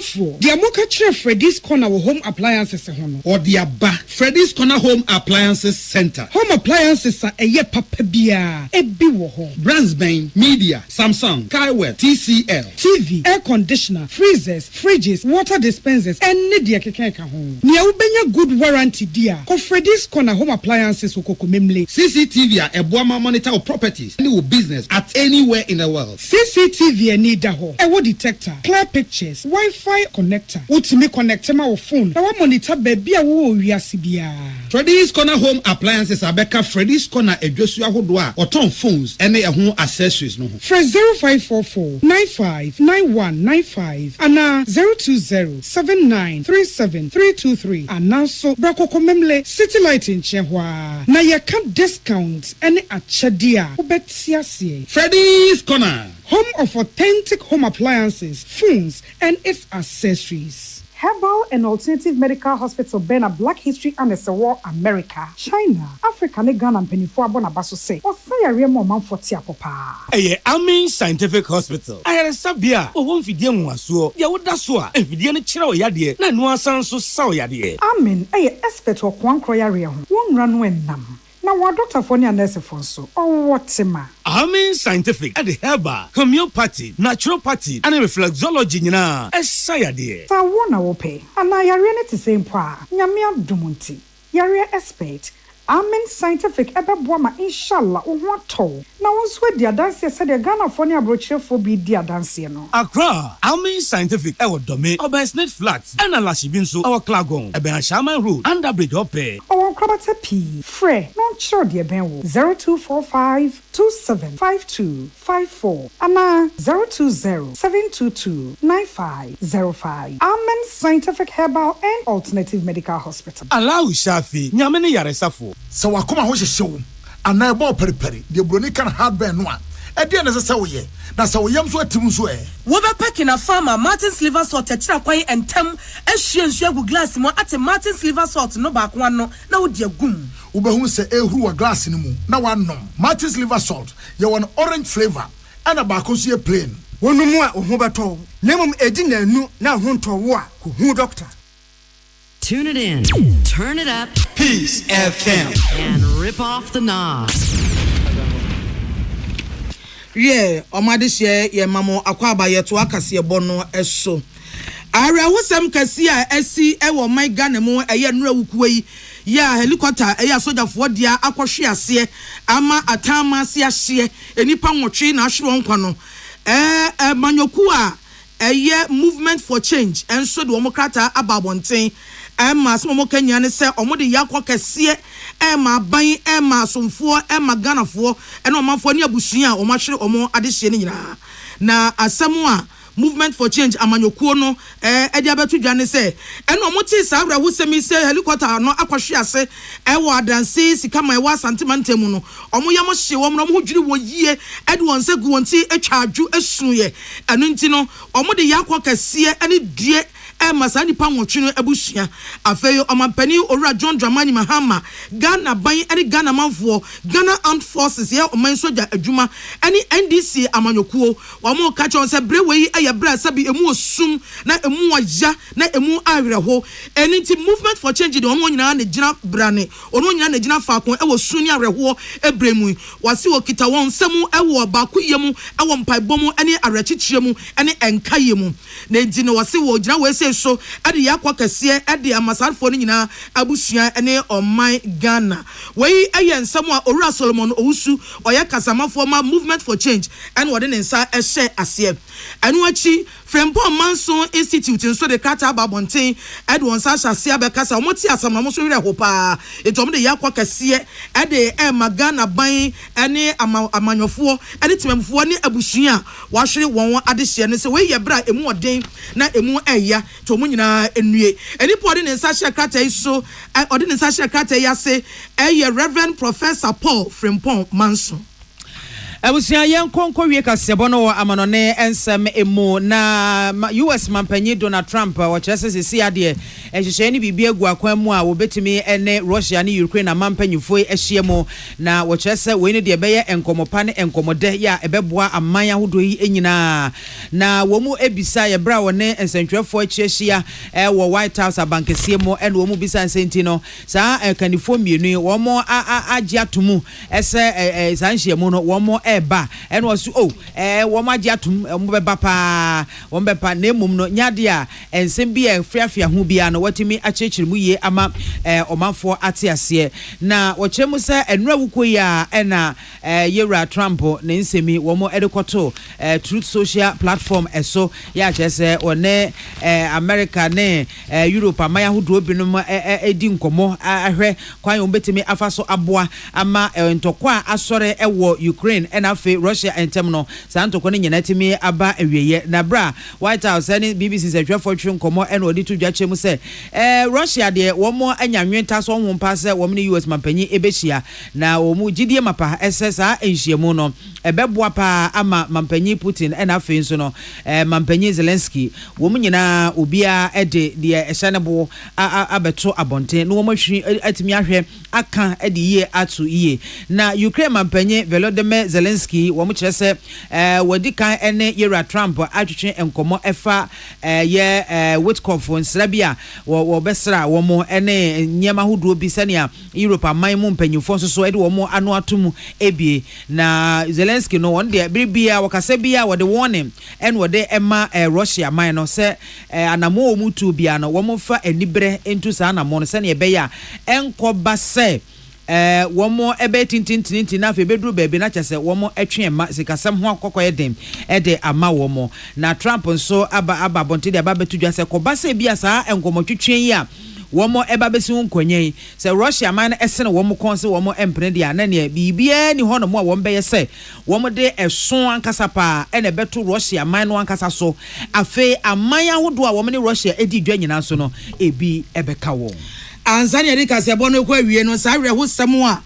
S6: Atiefoɔ, deɛ moka kyerɛ Freddy's Corner wɔ home appliances ho no.
S7: Or the Abba Freddy's Corner Home Appliances Center.
S6: Home appliances a ɛyɛ papa biara ebi wɔ hɔ.
S7: Brands Bain, Media, Samsung, Kaiwell, TCL,
S6: TV, air conditioner, freezers, fridges, water dispensers, ɛne deɛ keka ka ho. Nea wobɛnya good warranty dia. Kɔ Freddy's Corner Home Appliances wɔ Kokomemle.
S7: CCTV a ɛboa monitor of properties and your business at anywhere in the world.
S6: CCTV ani da hɔ. Ɛwɔ detector, clear pictures, Wi-Fi connector. Wotumi connect ma wɔ phone. Na wa monitor baabi a wo wiase biara.
S7: Freddy's Corner Home Appliances abɛka Freddy's Corner adwasu ahodoɔ a ɔtɔn phones ɛne ɛho accessories no ho.
S6: Fresh 0544 959195 ana 02079373323 ananso Brakokomemle City Light in Chehwa. Na yɛka discount ɛne akyɛde a wobɛte aseɛ.
S7: Freddy's Corner,
S6: home of authentic home appliances, phones, and its accessories. Herbal and Alternative Medical Hospital Bena Black History and War America, China, Africa, ne Ghana and Penifo Abonabaso say, or say a real moment for Tiapopa.
S8: Amin Scientific Hospital. I had a sabia, or one Fidian was so, Yawudasua, and Fidian Chiro Yadi, Nanuasan so Sao Yadi.
S6: Amin, expert or Kwan Croyaria, one run when nam. Now, what Dr. Fonia Nurse Fonso, or what ma?
S8: Amin Scientific at the Herbal, Homeopathy, Naturopathy, and Reflexology, na, as Sayadi.
S6: So I want to pay, and I are to same pa, Yamia Dumunti, Yaria expert. Amen Scientific Ebabwama inshallah uwato. Na wonswe dia dance said the Ghana phone abroche for be dia dance no.
S8: Accra, Amin Scientific ewo dome, Obersnet Flats, and Alashibinso, our Klagon, Eben Shaman Road, under Bridge Hope.
S6: Our Krabata P. Fre, non sure dear Benwo 0245275254. Ana 020-722-9505. Amen Scientific Herbal and Alternative Medical Hospital.
S8: Allow Shafi, Nyamene Yaresafo.
S2: So wakoma ho hyehyew ana ebo periperi de broni kan hardware no a e de na sese wo ye na se wo yam so atim so e
S9: wo be pack na farmer Martin's liver salt akira kwan entem ahwie nsu agu glass mo ate Martin's liver salt no ba ko no na wo de agum
S2: wo be hu se ehuru wa glass ni mu na wanom Martin's liver salt ye won orange flavor ana ba ko so ye plain
S10: wonumu a ho beto nemum edi na anu na ho ntowo a ko hu doctor.
S11: Tune it in, turn it up,
S7: Peace FM,
S11: and rip off the knob.
S6: Yeah, omadisye ye mamo akwaba yeto akase bono eso. Are wosem kase a esi ewo my Ghana mu eye nura wukuwe ya helicopter eya sojafo dia akwhwe ase ama atama ase ahye enipa nwotwe na ahwe nkwa no manyoku a eye movement for change enso de omokrata ababonten Emma Smo Kenya ne se omode yakwa kese Emma ban Emma somfo Emma Ganafo ene omanfo ne abusua omahwere omo adehye ne nyina na asemu a movement for change amanyokuo no edi abetu dwane se ene omoti sa awra wusemi se helicopter no akwahwe ase ewo adanse sika ma ewa santimantemu no omo yamo hye wo no omo hudwiri wo yie edi won se gu wonti atwa adwu esuye eno nti no omode yakwa kese ene die Masani Pangwachino Ebusia, Afeyo Omampeni Ora John Dramani Mahama, Ghana Bain, any Ghana Manfo, Ghana Armed Forces, here, Oman Soja Ejuma, any NDC Amanyokuo, Wamo catch on Sabrewe, a bra sabi emu sum, na emu aja, na emu aviraho, and into movement for changing the Omonia and the Jina Brane, Omonia and the Jina Falcon, I was Sunia Reho, Ebremu, Wasiwo Kitawon, Samu, Ewa Bakuyemu, Awam Paibomu, any Arachichemu, any Enkayemu, Nedino Wasiwo, Jina so ade yakwa kase ade amasarfo ni nyina abusua ene omai Ghana wey aye nsam a Owura Solomon Owusu oya kasamafo ma movement for change and wode ne nsa ehye ase anu achi Frempo Manson Institute nso de krata babonten ade wonsa hyase abekasa omoti asamna mo so hire hopa etom de yakwa kase ade Magana ban ene amanyofo ade timamfo ne abusua wahwere won adehye ne se wey ye bra emu oden na emu eya to mu nyina enue eni pode ne nsa hye krata iso ode ne nsa hye krata yase Reverend Professor Paul Frempong Manson
S5: Abusia yen konko wie kasebo no amanone ensem emu na US mampanyi Donald Trump wɔkyerɛ sɛ ade ɛhyehyɛ ne bibia gu akwan mu a wobetimi ene Russia ne Ukraine na mampanyufo ahyia mu na wɔkyerɛ sɛ we ne de bɛyɛ enkomopa ne enkomode ya ɛbɛboa aman ahodo yi enyina na wo mu ebisa ye bra wone ensentwefo akyiahyia wɔ White House abankesie mu ene wo mu bisa nsenti no saa kanifo mienu wo mo agye atomu ɛsɛ sanhye mu no wo mo eba ene wo so wo mo agye atom mo bɛba pa wo bɛpa na emum no nyade a ensem bi e fiafia ho bia no watimi akyekire mu ye ama omanfo ate ase na wo kyerɛ mu sɛ enura wukoyi a ɛna yewra Trump ne nsemi wo mo edekoto Truth Social platform eso ya kyerɛ sɛ one America ne Europe amaya hodo binom edi nkomo ahwɛ kwan wo betimi afa so aboa ama ntokwa asɔre ɛwɔ Ukraine ɛna afi Russia entem no santoko ne nyina timi aba awieye na bra White House ne BBC se hwefo twe nkomo ɛna odi to dwa kyem sɛ Russia de wo mo anyanwenta so ho mpa sɛ wo ne US mampanyi ebehia na wo mu gidie mapa ɛsɛ saa enhyiemu no ɛbɛboa pa ama mampanyi Putin ɛna afi nso no mampanyi Zelensky wo mu nyina obia ɛde de ɛhyɛ ne bo abeto abonten no wo mo hwi atimi ahwɛ aka ɛde yie ato yie na Ukraine mampanyi Volodymyr Zelensky wo mo kyerɛ sɛ wadi kan ene yewra Trump atwetwe enkomo ɛfa ye Witkoff nsra bia wo besra wo mo ene nyema hodo bi sɛnea Europe aman mu mpanyimfo so ɛde wo mo ano atom ebie na Zelensky no won de bibia wakasa bia wo de warning ene wo de ema Russia man no sɛ anamo mu tu bia no wo mo fa anibre entu sa anamo no sɛnea ɛbɛya enkoba sɛ womo ebe tintintintin na fe bedru baabi na kyese womo etwe ma sikasam ho akokɔ edem ede ama womo na Trump nso aba bonte de aba betudwa se koba se bia saa enkomotwetwen yi a womo eba besi nkonyen se Russia man esene womo konse womo empene de ana ne bibia ni hono mo a womo beye se womo de ɛso ankasa pa ene beto Russia man no ankasa so afe aman ahodo a womo ne Russia edi dwa nyina so no ebi ebeka wo
S6: Anzania de kasebo no kwa wie no sa arehusem a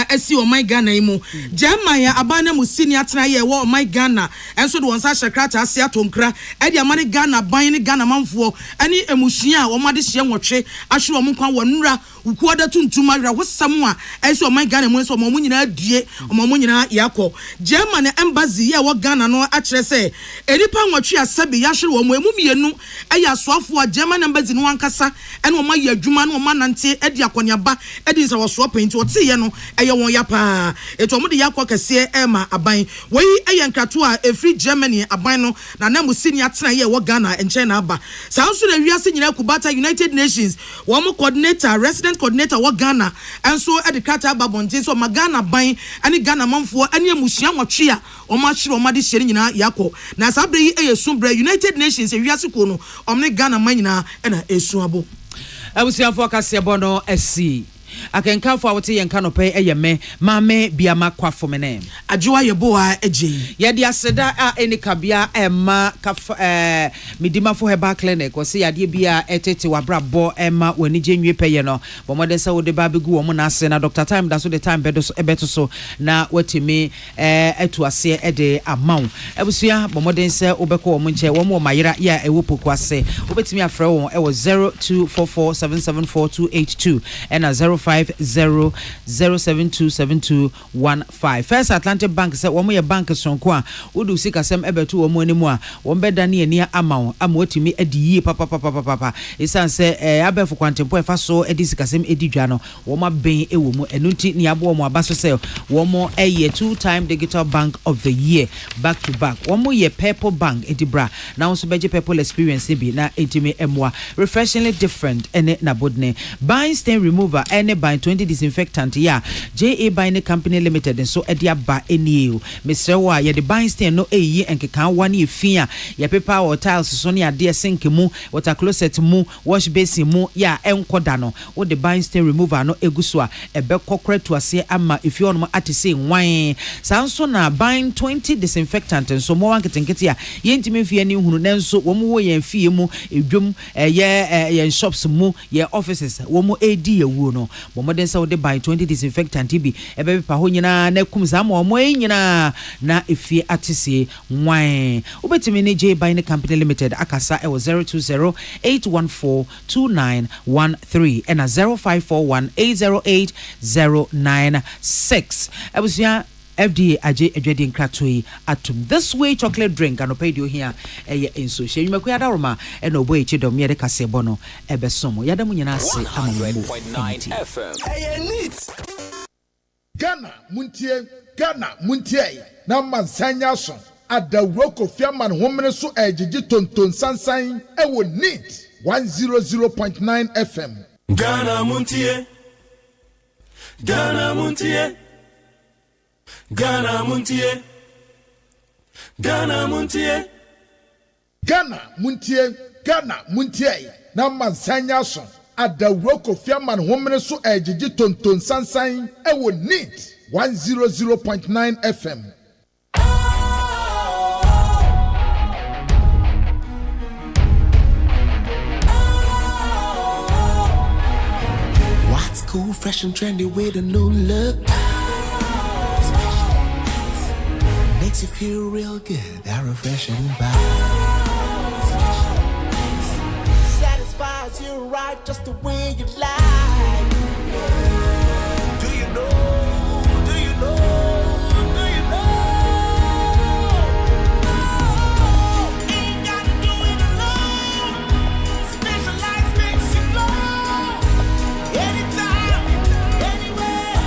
S6: asi o my Ghana imu German ya abana musini atena ye wo my Ghana enso de wonsa hyekrata ase atonkra e de amane Ghana ban ne Ghana manfo ani emusua wo made hye nwotwe ahwe wo nkwa wonura ukuo da tuntum arehusem a asi o my Ghana mu enso mo nyina adue mo nyina yakɔ German embassy ye wo Ghana no a kyerɛ sɛ edipa nwotwe asabe ya hwe wo mo emumienu aya soafo a German embassy no ankasa ene wo maye adwuma no ma nante edi akɔneaba edi nsa wo so paint wo tie no eye won ya pa eto mo de yakɔ kase ema aban wei eye nkrato a efri Germany aban no na namu sini atena ye wo Ghana enche na aba sa nso na wiase nyina kubata United Nations wo mo coordinator resident coordinator wo Ghana enso edi krata aba bonte so ma Ghana ban ani Ghana manfo ani emusua nwotwe a o ma hye o ma de hye nyina yakɔ na sabre yi eye sumbra United Nations wiase ko no omne Ghana man nyina na esu abo
S5: abusiafo kasebo no asi akenkanfo a wote yenka no pɛ eyeme maame biama kwafo mene
S6: adwoa yeboa agye
S5: yede aseda a enikabia ema midimafo heba clinic o se yade bia etete wabrabo ema wani gyenwe pɛye no bomode se wo de ba begu wo na ase na Dr. Time da so the time beto so na watimi etu ase ede amaw abusua bomode se obekɔ wo nche wo mo mayira ya ewo poku ase obetimi afrɛ wo e wo 0244774282 ena 0500727215 First Atlantic Bank say wo mo ye bank sonko a wodu sika sem ebeto wo mo animu a wo mbeda ne ani amawo amotimi adiyi papa esan say abefo kwantempo efa so edi sika sem edi dwa no wo ma ben ewo mu enunti ne abo mo abaso say wo mo eye 2-time digital bank of the year back to back wo mo ye Purple Bank edibra na wo so beje Purple experience bi na etimi emwa refreshingly different ene na bodne buying stain remover ene by 20 disinfectant ya JA Buying Company Limited and so edia ba eni Mr. Wa ye the buying stain no eyi enkeka wani efia ya paper or tiles so ne ade sink mu water closet mu wash basin mu ya enkoda no wo the buying stain remover no eguso a ebe kokore to ase ama efi ono atise nwan sanso na buying 20 disinfectant and so mo wanketenkete ya ye ntime fie ni hunu nenso wo mo wo ye fie mu edwom ye shops mu ye offices wo mo edi ewu no bomoden sa wode by 20 disinfectant bi ebe pa ho nyina na kum za ma omo nyina na efie atise wan obetimi ne J by ne company limited akasa e 020-814-2913 and 0541-808-096 ebusia FDA agyemadin kratoi atum this way chocolate drink and opedio here enso hye nwumaku ada roma e na obo echi dom ye de kasebo no ebesom yada mu nyina ase amambo
S12: 100.9 FM
S2: Ghana muntie na mansanya so adawro kofiaman homene so ejiji tonton sansan e wo neat 100.9 FM
S12: Ghana muntie Ghana muntie Ghana muntie Ghana muntie
S2: Ghana muntie na mansanya so adawro kofiaman homene so ejiji tonton sansan e wo neat 100.9 FM
S13: What's cool, fresh and trendy with a new look? Makes you feel real good, that refreshing vibe. Satisfies you right just the way you like. Do you know? Do you know? Do you know? Ain't gotta do it alone. Specialized makes you glow. Anytime, anywhere.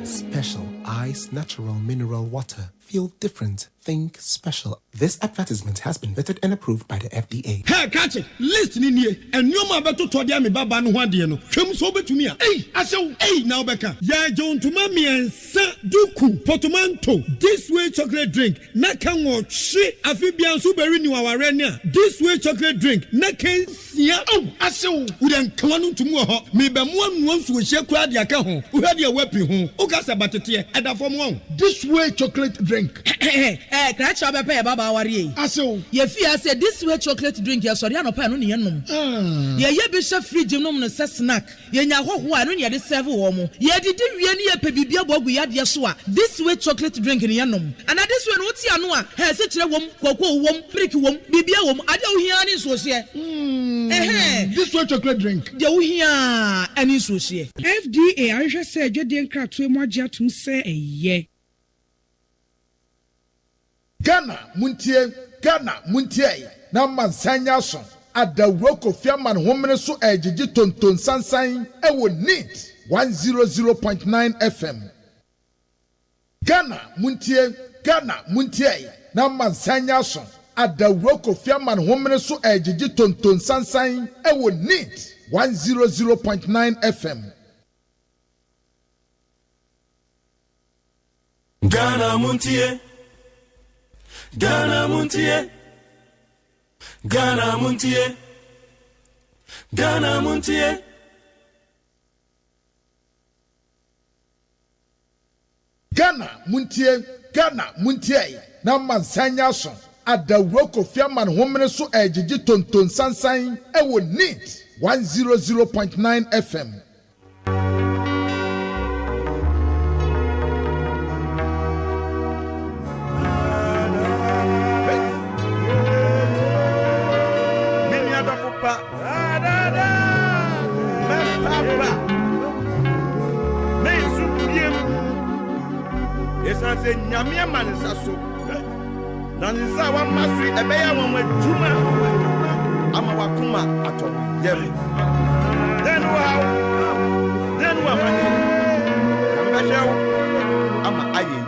S13: Special Ice Natural Mineral Water. Feel different. Think special. This advertisement has been vetted and approved by the FDA.
S7: Hey, catch it. Listen in here. And you ma beto to dia me baba no hwade no. Hwem so betumi a. Hey, asew. Hey, now beka. Ya John tuma me ensa duku portmanteau. This way chocolate drink. Na kan wo hwe afi bia so beri ni waware ne a. This way chocolate drink. Na kan sia. Oh, asew. Wo den kan no tumu ho. Me be mo anu nsu wo hye kura dia ka ho. Wo hwade a wapi ho. O ka sa batete e da fom ho.
S2: This way chocolate drink.
S6: Cratch up a baba worry.
S2: Aso,
S6: ye fear said this way chocolate drink, yes, or no pan on yenum. Ye bishop free gymnum and snack. Ye nya ho no ye de serve womo. Ye did really a pebibia bob we had yasua. This way chocolate drink in yenum. And at this one, what's yanua? Has such a wom, cocoa wom, brick wom, bibia wom, I don't hear any social.
S2: This way chocolate drink.
S6: You hear any social.
S14: FDA, I just said you didn't crack to more jet to say a ye.
S2: Ghana muntie na mansanya so adawro kofiaman homene so ejiji tonton sansan e wo neat 100.9 FM Ghana muntie na mansanya so adawro kofiaman homene so ejiji tonton sansan e wo neat 100.9 FM
S12: Ghana muntie Ghana muntie Ghana muntie Ghana muntie
S2: Ghana muntie na mansanya so adawro kofiaman homene so ejiji tonton sansan e wo neat 100.9 FM
S15: Esanse nyamia manisa so na nisa wa masri ebeya wa madwuma ama wakuma ato yem then wa mani ambashaw ama aye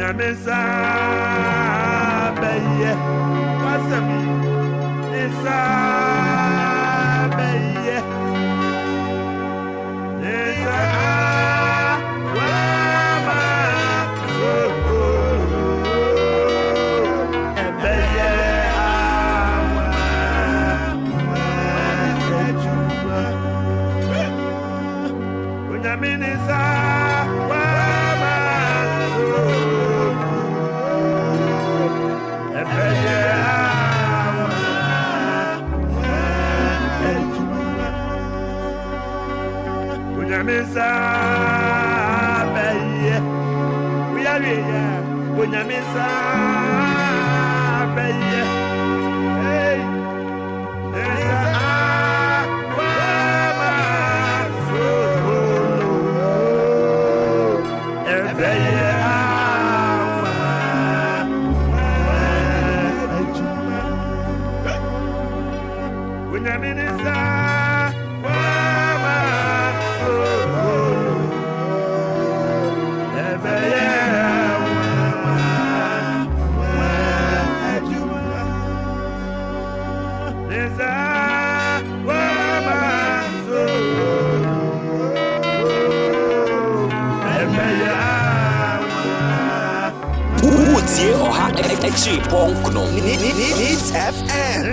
S15: Unyamesa beye wasabi isa beye isa wama so ebeye awa ejuwa unyamesa Unyamesa beye, we are here. Unyamesa beye, hey, esa wama so ebeye awa Unyamesa.
S16: Tie oha echi ponkno Needs FM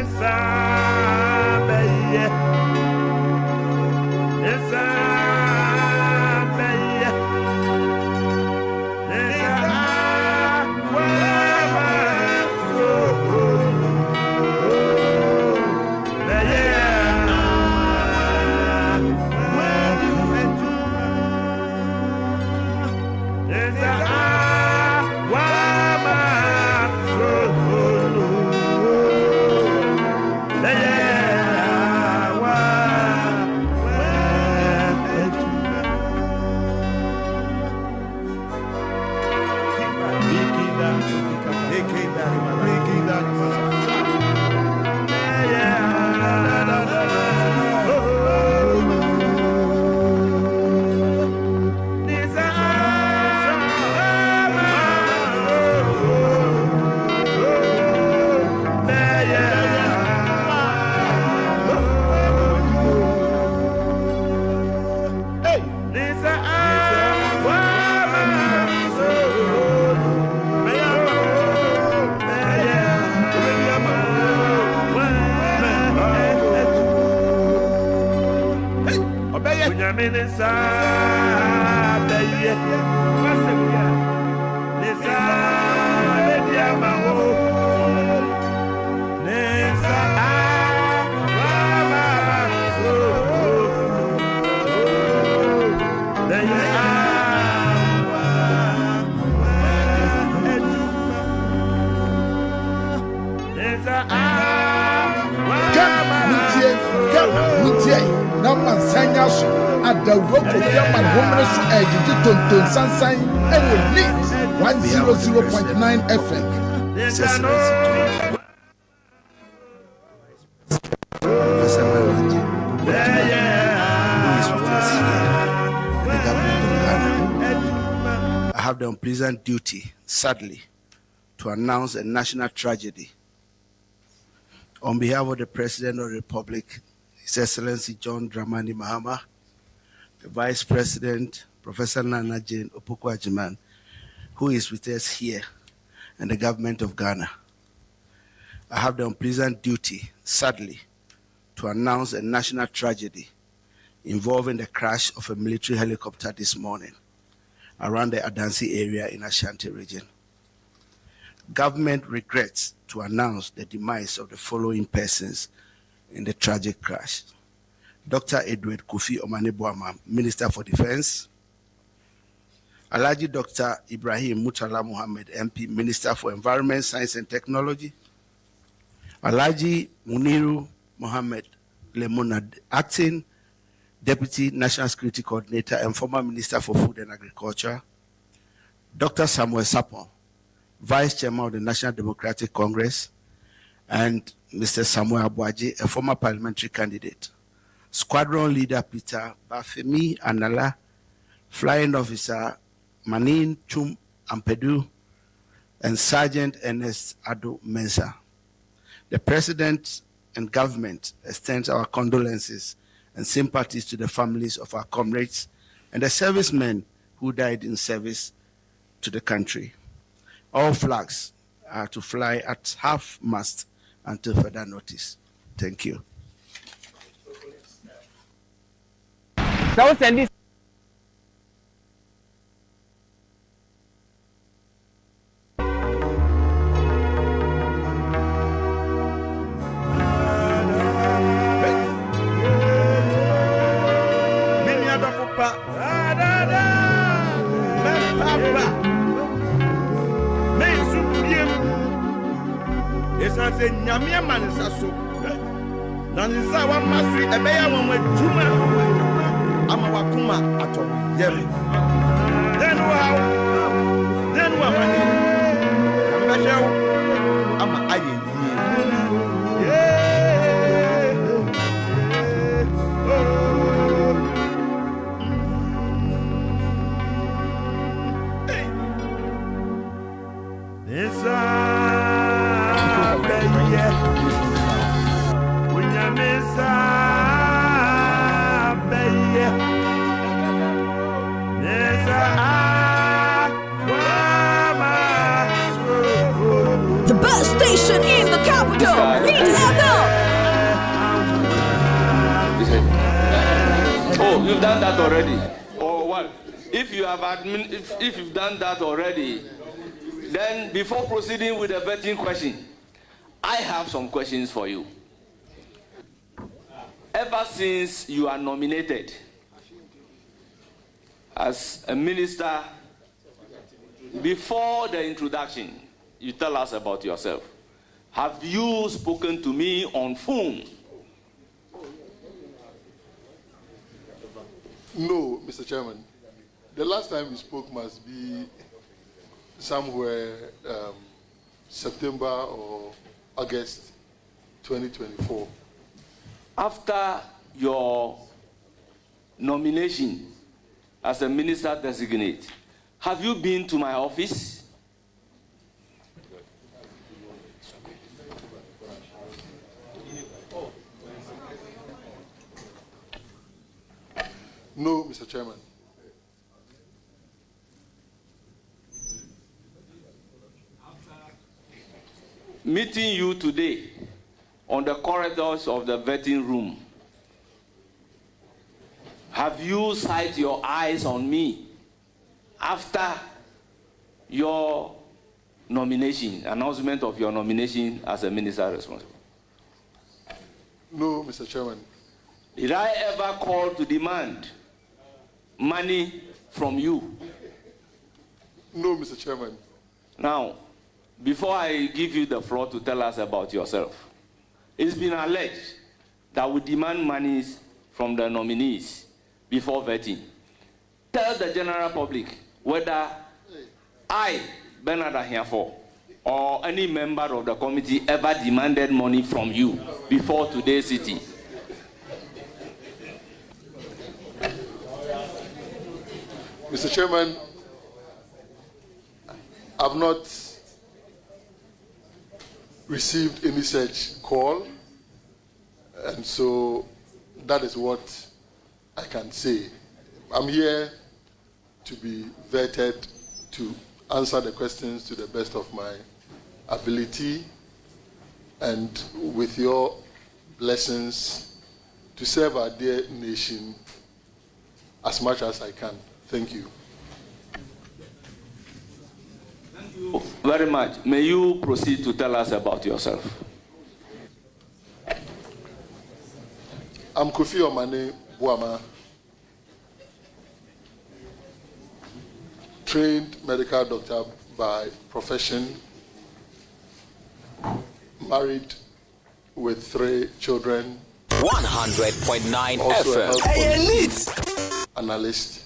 S2: The rope of Yaman woman so aged Tonton Sansan and will need 100.9 FM.
S17: I have the unpleasant duty, sadly, to announce a national tragedy. On behalf of the President of the Republic, His Excellency John Dramani Mahama, the Vice President, Professor Nana Jane Agyeman, who is with us here, and the government of Ghana. I have the unpleasant duty, sadly, to announce a national tragedy involving the crash of a military helicopter this morning around the Adansi area in Ashanti region. Government regrets to announce the demise of the following persons in the tragic crash. Dr. Edward Kofi Omane-Boamah, Minister for Defense. Alhaji Dr. Ibrahim Murtala Muhammad, MP, Minister for Environment, Science and Technology. Alhaji Muniru Muhammad Lemonad, Acting Deputy National Security Coordinator and former Minister for Food and Agriculture. Dr. Samuel Sapon, Vice Chairman of the National Democratic Congress. And Mr. Samuel Abuaji, a former parliamentary candidate. Squadron Leader Peter Bafemi Anala, Flying Officer Manin Chum Ampedu, and Sergeant Ernest Ado Mensah. The President and government extends our condolences and sympathies to the families of our comrades and the servicemen who died in service to the country. All flags are to fly at half-mast until further notice. Thank you.
S18: So send this.
S15: Nyamia manisaso na nisa wa masri ebeya wa juma ama wakuma ato yem then wa mani ambashaw ama aye
S19: The best station in the capital, Meet FM.
S20: Oh, you've done that already. Or what? If you have if you've done that already, then before proceeding with the vetting question, I have some questions for you. Ever since you are nominated as a minister, before the introduction, you tell us about yourself. Have you spoken to me on phone?
S21: No, Mr. Chairman. The last time we spoke must be somewhere September or August 2024.
S20: After your nomination as a minister designate, have you been to my office?
S21: No, Mr. Chairman.
S20: Meeting you today on the corridors of the vetting room, have you sight your eyes on me after your nomination, announcement of your nomination as a minister responsible?
S21: No, Mr. Chairman.
S20: Did I ever call to demand money from you?
S21: No, Mr. Chairman.
S20: Now, before I give you the floor to tell us about yourself, it's been alleged that we demand monies from the nominees before vetting. Tell the general public whether I, Bernard Ahiafo, or any member of the committee ever demanded money from you before today's sitting.
S21: Mr. Chairman, I've not received any such call, and so that is what I can say. I'm here to be vetted to answer the questions to the best of my ability, and with your blessings, to serve our dear nation as much as I can. Thank you.
S20: Thank you very much. May you proceed to tell us about yourself.
S21: I'm Kofi Omane Buama, trained medical doctor by profession, married with 3 children,
S16: 100.9
S21: also a
S16: FM.
S21: health analyst,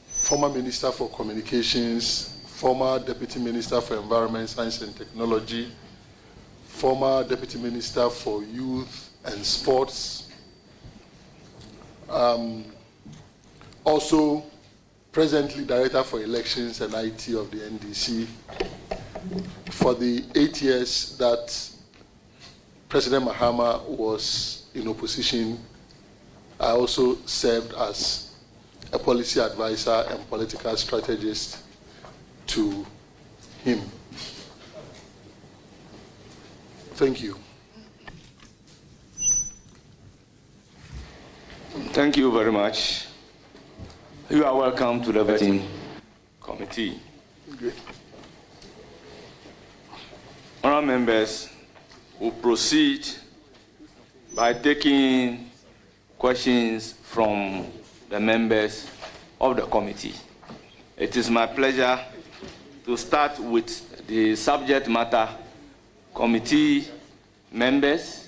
S21: former Minister for Communications, former Deputy Minister for Environment, Science and Technology, former Deputy Minister for Youth and Sports, also presently Director for Elections and IT of the NDC, for the 8 years that President Mahama was in opposition, I also served as a policy advisor and political strategist to him. Thank you.
S20: Thank you very much. You are welcome to the vetting committee.
S21: Great.
S20: Honourable members will proceed by taking questions from the members of the committee. It is my pleasure to start with the subject matter committee members.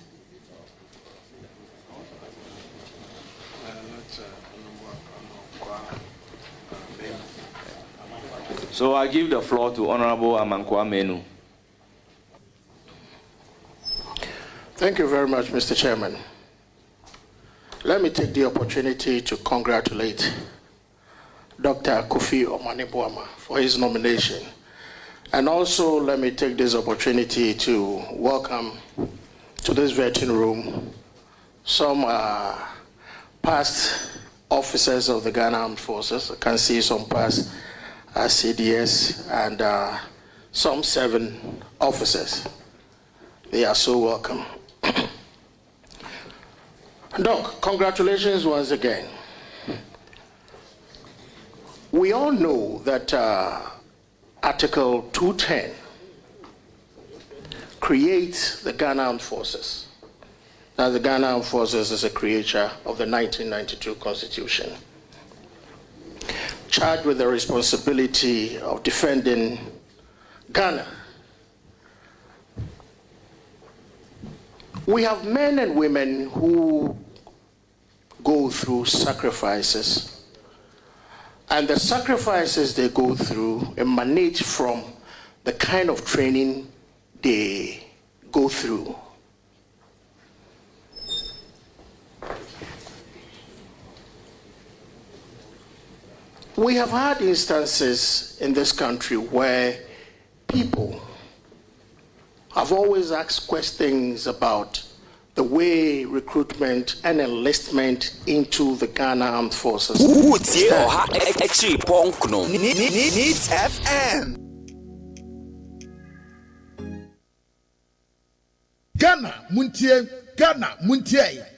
S20: So I give the floor to Honorable Amankwa Menu.
S1: Thank you very much, Mr. Chairman. Let me take the opportunity to congratulate Dr. Kofi Omane-Boamah for his nomination. And also let me take this opportunity to welcome to this vetting room some past officers of the Ghana Armed Forces. I can see some past CDS and some 7 officers. They are so welcome. Doc, congratulations once again. We all know that Article 210 creates the Ghana Armed Forces. Now, the Ghana Armed Forces is a creature of the 1992 Constitution, charged with the responsibility of defending Ghana. We have men and women who go through sacrifices, and the sacrifices they go through emanate from the kind of training they go through. We have had instances in this country where people have always asked questions about the way recruitment and enlistment into the Ghana Armed Forces.
S16: Needs FM.
S2: Ghana Muntie,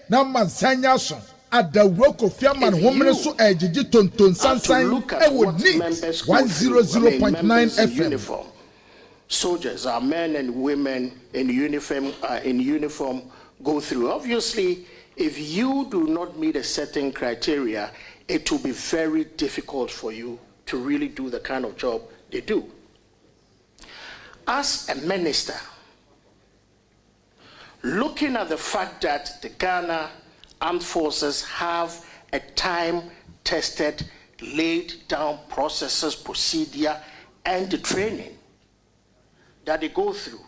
S2: na mansanya so. Adawroko Fiaman Women so ejiji tonton sansan ewo need 100.9 FM.
S1: Uniform. Soldiers, our men and women in uniform go through. Obviously, if you do not meet a certain criteria, it will be very difficult for you to really do the kind of job they do. As a minister, looking at the fact that the Ghana Armed Forces have a time-tested, laid-down processes, procedure, and the training that they go through.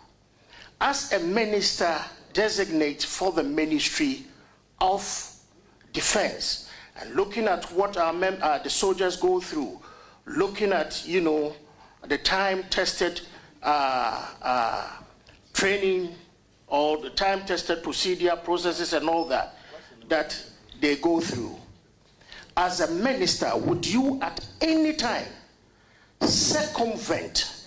S1: As a minister designate for the Ministry of Defense, and looking at what the soldiers go through, looking at, the time-tested training or the time-tested procedure, processes, and all that they go through. As a minister, would you at any time circumvent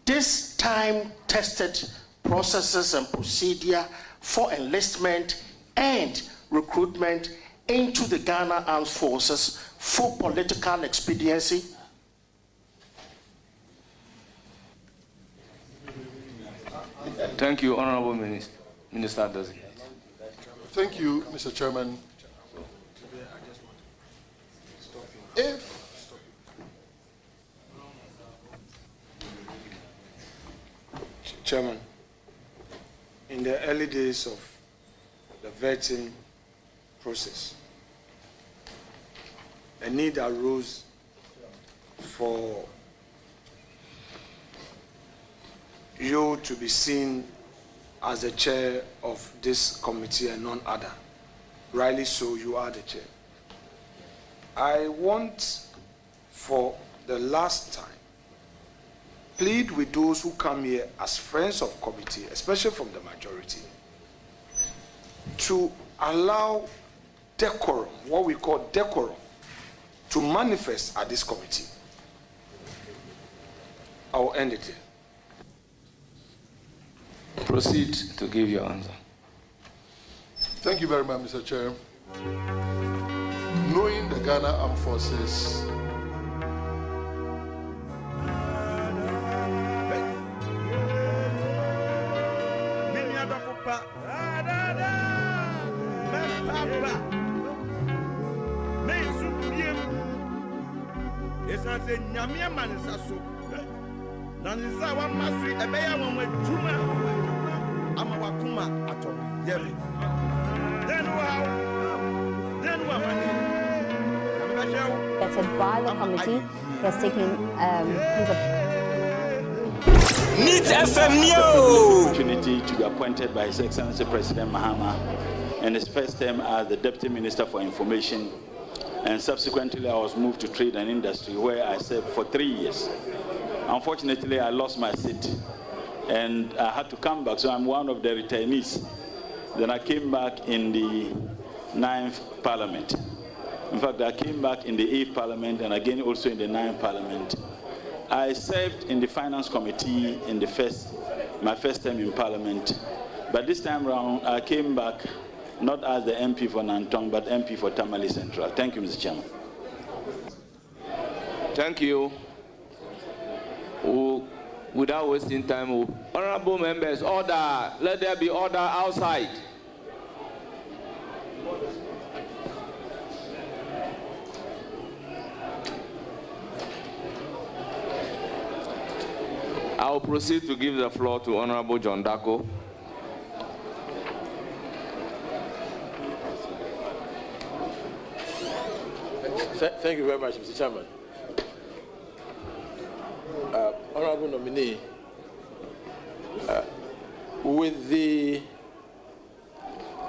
S1: this time-tested processes and procedure for enlistment and recruitment into the Ghana Armed Forces for political expediency?
S20: Thank you, Honorable Minister Designate.
S21: Thank you, Mr. Chairman.
S22: Chairman, in the early days of the vetting process, a need arose for you to be seen as the chair of this committee and none other. Rightly so, you are the chair. I want for the last time plead with those who come here as friends of committee, especially from the majority, to allow decorum, what we call decorum, to manifest at this committee. I will end it here.
S20: Proceed to give your answer.
S21: Thank you very much, Mr. Chair. Knowing the Ghana Armed Forces
S3: by the committee. He has taken
S12: Meet FM
S4: opportunity to be appointed by His Excellency President Mahama in his first term as the Deputy Minister for Information, and subsequently I was moved to Trade and Industry, where I served for 3 years. Unfortunately, I lost my seat and I had to come back, so I'm one of the returnees. Then I came back in the 9th Parliament. In fact, I came back in the 8th Parliament and again also in the 9th Parliament. I served in the Finance Committee in my first term in Parliament, but this time around I came back not as the MP for Nantong, but MP for Tamale Central. Thank you, Mr. Chairman.
S20: Thank you. Without wasting time, honorable members, order. Let there be order outside. I will proceed to give the floor to Honorable John Dako.
S1: Thank you very much, Mr. Chairman. Honorable nominee, with the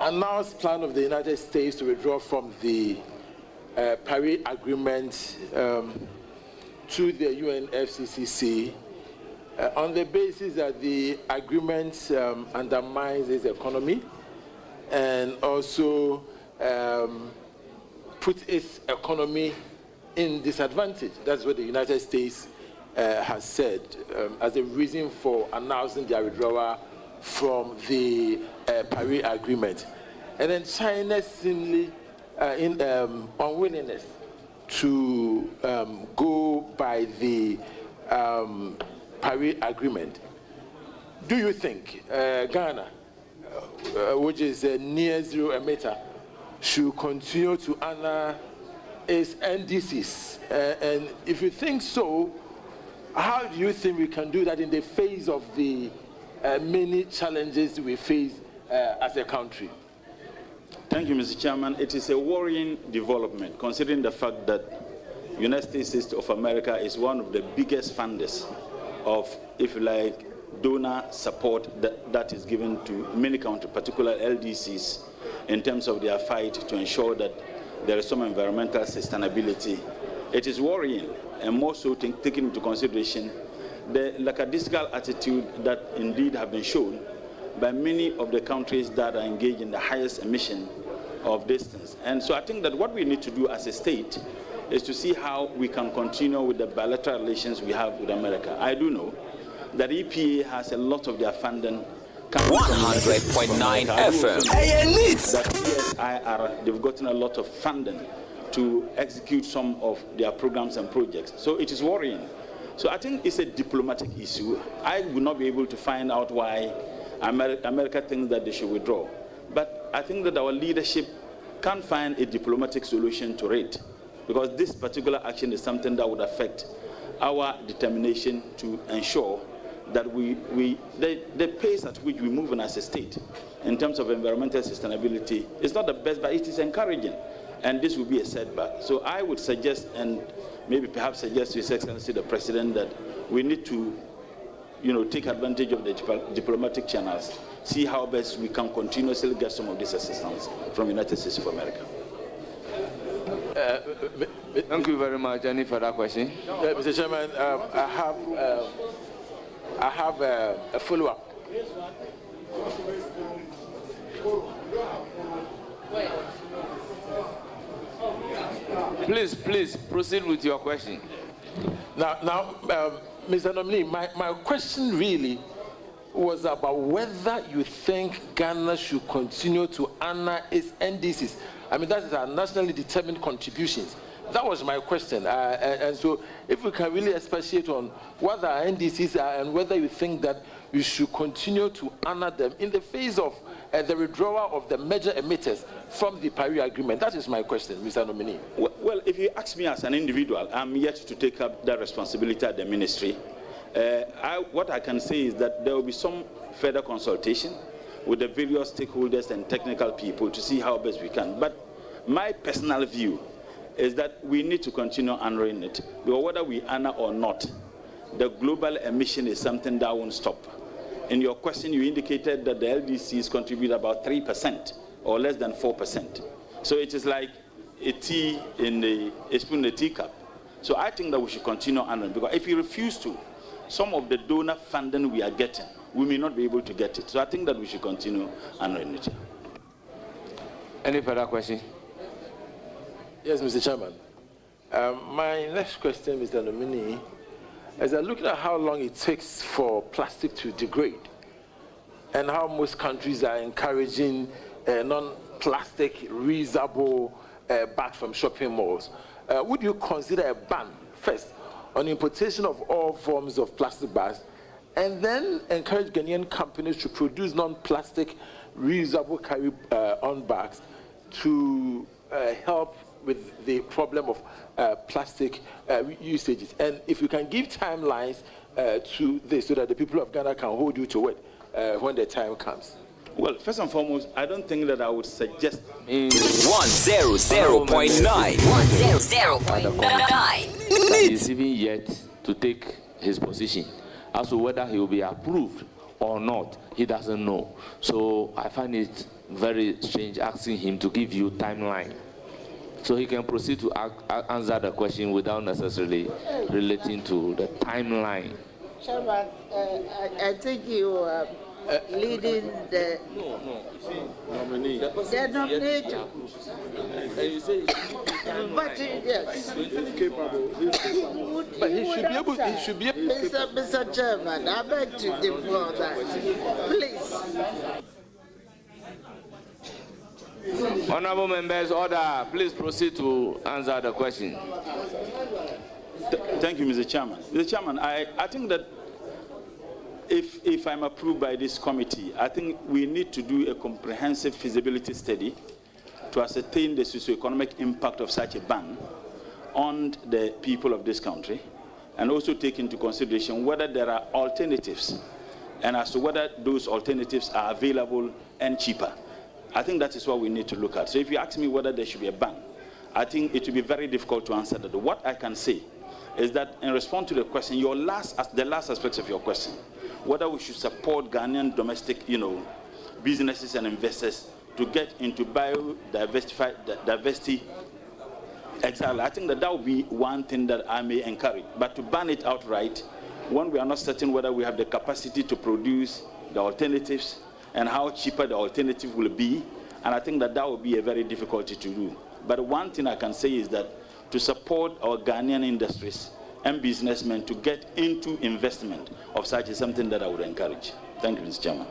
S1: announced plan of the United States to withdraw from the Paris Agreement to the UNFCCC, on the basis that the agreement undermines its economy and also puts its economy in disadvantage. That's what the United States has said as a reason for announcing their withdrawal from the Paris Agreement. And then China's seemingly unwillingness to go by the Paris Agreement. Do you think Ghana, which is near zero emitter, should continue to honor its NDCs? And if you think so, how do you think we can do that in the face of the many challenges we face as a country?
S4: Thank you, Mr. Chairman. It is a worrying development, considering the fact that the United States of America is one of the biggest funders of, if you like, donor support that is given to many countries, particularly LDCs, in terms of their fight to ensure that there is some environmental sustainability. It is worrying, and more so taking into consideration the lackadaisical attitude that indeed have been shown by many of the countries that are engaged in the highest emission of distance. And so I think that what we need to do as a state is to see how we can continue with the bilateral relations we have with America. I do know that EPA has a lot of their funding coming
S12: 100.9 FM. Hey,
S4: CSIR, they've gotten a lot of funding to execute some of their programs and projects. So it is worrying. So I think it's a diplomatic issue. I would not be able to find out why America thinks that they should withdraw. But I think that our leadership can't find a diplomatic solution to it, because this particular action is something that would affect our determination to ensure that the pace at which we move in as a state in terms of environmental sustainability is not the best, but it is encouraging, and this will be a setback. So I would suggest, and maybe perhaps suggest to His Excellency the President, that we need to take advantage of the diplomatic channels, see how best we can continuously get some of this assistance from the United States of America.
S20: Thank you very much. Any further question?
S1: Mr. Chairman, I have
S8: I have a follow-up.
S20: Please proceed with your question.
S8: Now, Mr. Nominee, my question really was about whether you think Ghana should continue to honor its NDCs. I mean, that is our nationally determined contributions. That was my question. And so if we can really expatiate on what our NDCs are and whether you think that we should continue to honor them in the face of the withdrawal of the major emitters from the Paris Agreement. That is my question, Mr. Nominee.
S4: Well, if you ask me as an individual, I'm yet to take up that responsibility at the ministry. What I can say is that there will be some further consultation with the various stakeholders and technical people to see how best we can. But my personal view is that we need to continue honoring it. Because whether we honor or not, the global emission is something that won't stop. In your question, you indicated that the LDCs contribute about 3% or less than 4%. So it is like a tea in a spoon in a teacup. So I think that we should continue honoring, because if we refuse to, some of the donor funding we are getting, we may not be able to get it. So I think that we should continue honoring it.
S20: Any further question?
S8: Yes, Mr. Chairman. My next question, Mr. Nominee, is that looking at how long it takes for plastic to degrade and how most countries are encouraging non-plastic reusable bags from shopping malls, would you consider a ban first on importation of all forms of plastic bags and then encourage Ghanaian companies to produce non-plastic reusable carry-on bags to help with the problem of plastic usages? And if you can give timelines to this so that the people of Ghana can hold you to it when the time comes.
S4: Well, first and foremost, I don't think that I would suggest
S12: 100.9.
S20: 100.9. He is even yet to take his position. As to whether he will be approved or not, he doesn't know. So I find it very strange asking him to give you timeline, so he can proceed to answer the question without necessarily relating to the timeline.
S9: Chairman, I think you leading the...
S8: No, you see, nominee.
S9: The nominator.
S8: And you say
S9: but yes.
S8: He's capable. But he should be able to...
S9: Mr. Chairman, I beg to deplore that. Please.
S20: Honorable members, order. Please proceed to answer the question.
S4: Thank you, Mr. Chairman. Mr. Chairman, I think that if I'm approved by this committee, I think we need to do a comprehensive feasibility study to ascertain the socio-economic impact of such a ban on the people of this country, and also take into consideration whether there are alternatives, and as to whether those alternatives are available and cheaper. I think that is what we need to look at. So if you ask me whether there should be a ban, I think it will be very difficult to answer that. What I can say is that in response to the question, the last aspect of your question, whether we should support Ghanaian domestic, businesses and investors to get into biodiversity, exactly. I think that would be one thing that I may encourage. But to ban it outright, when we are not certain whether we have the capacity to produce the alternatives and how cheaper the alternative will be, and I think that would be a very difficult to do. But one thing I can say is that to support our Ghanaian industries and businessmen to get into investment of such is something that I would encourage. Thank you, Mr. Chairman.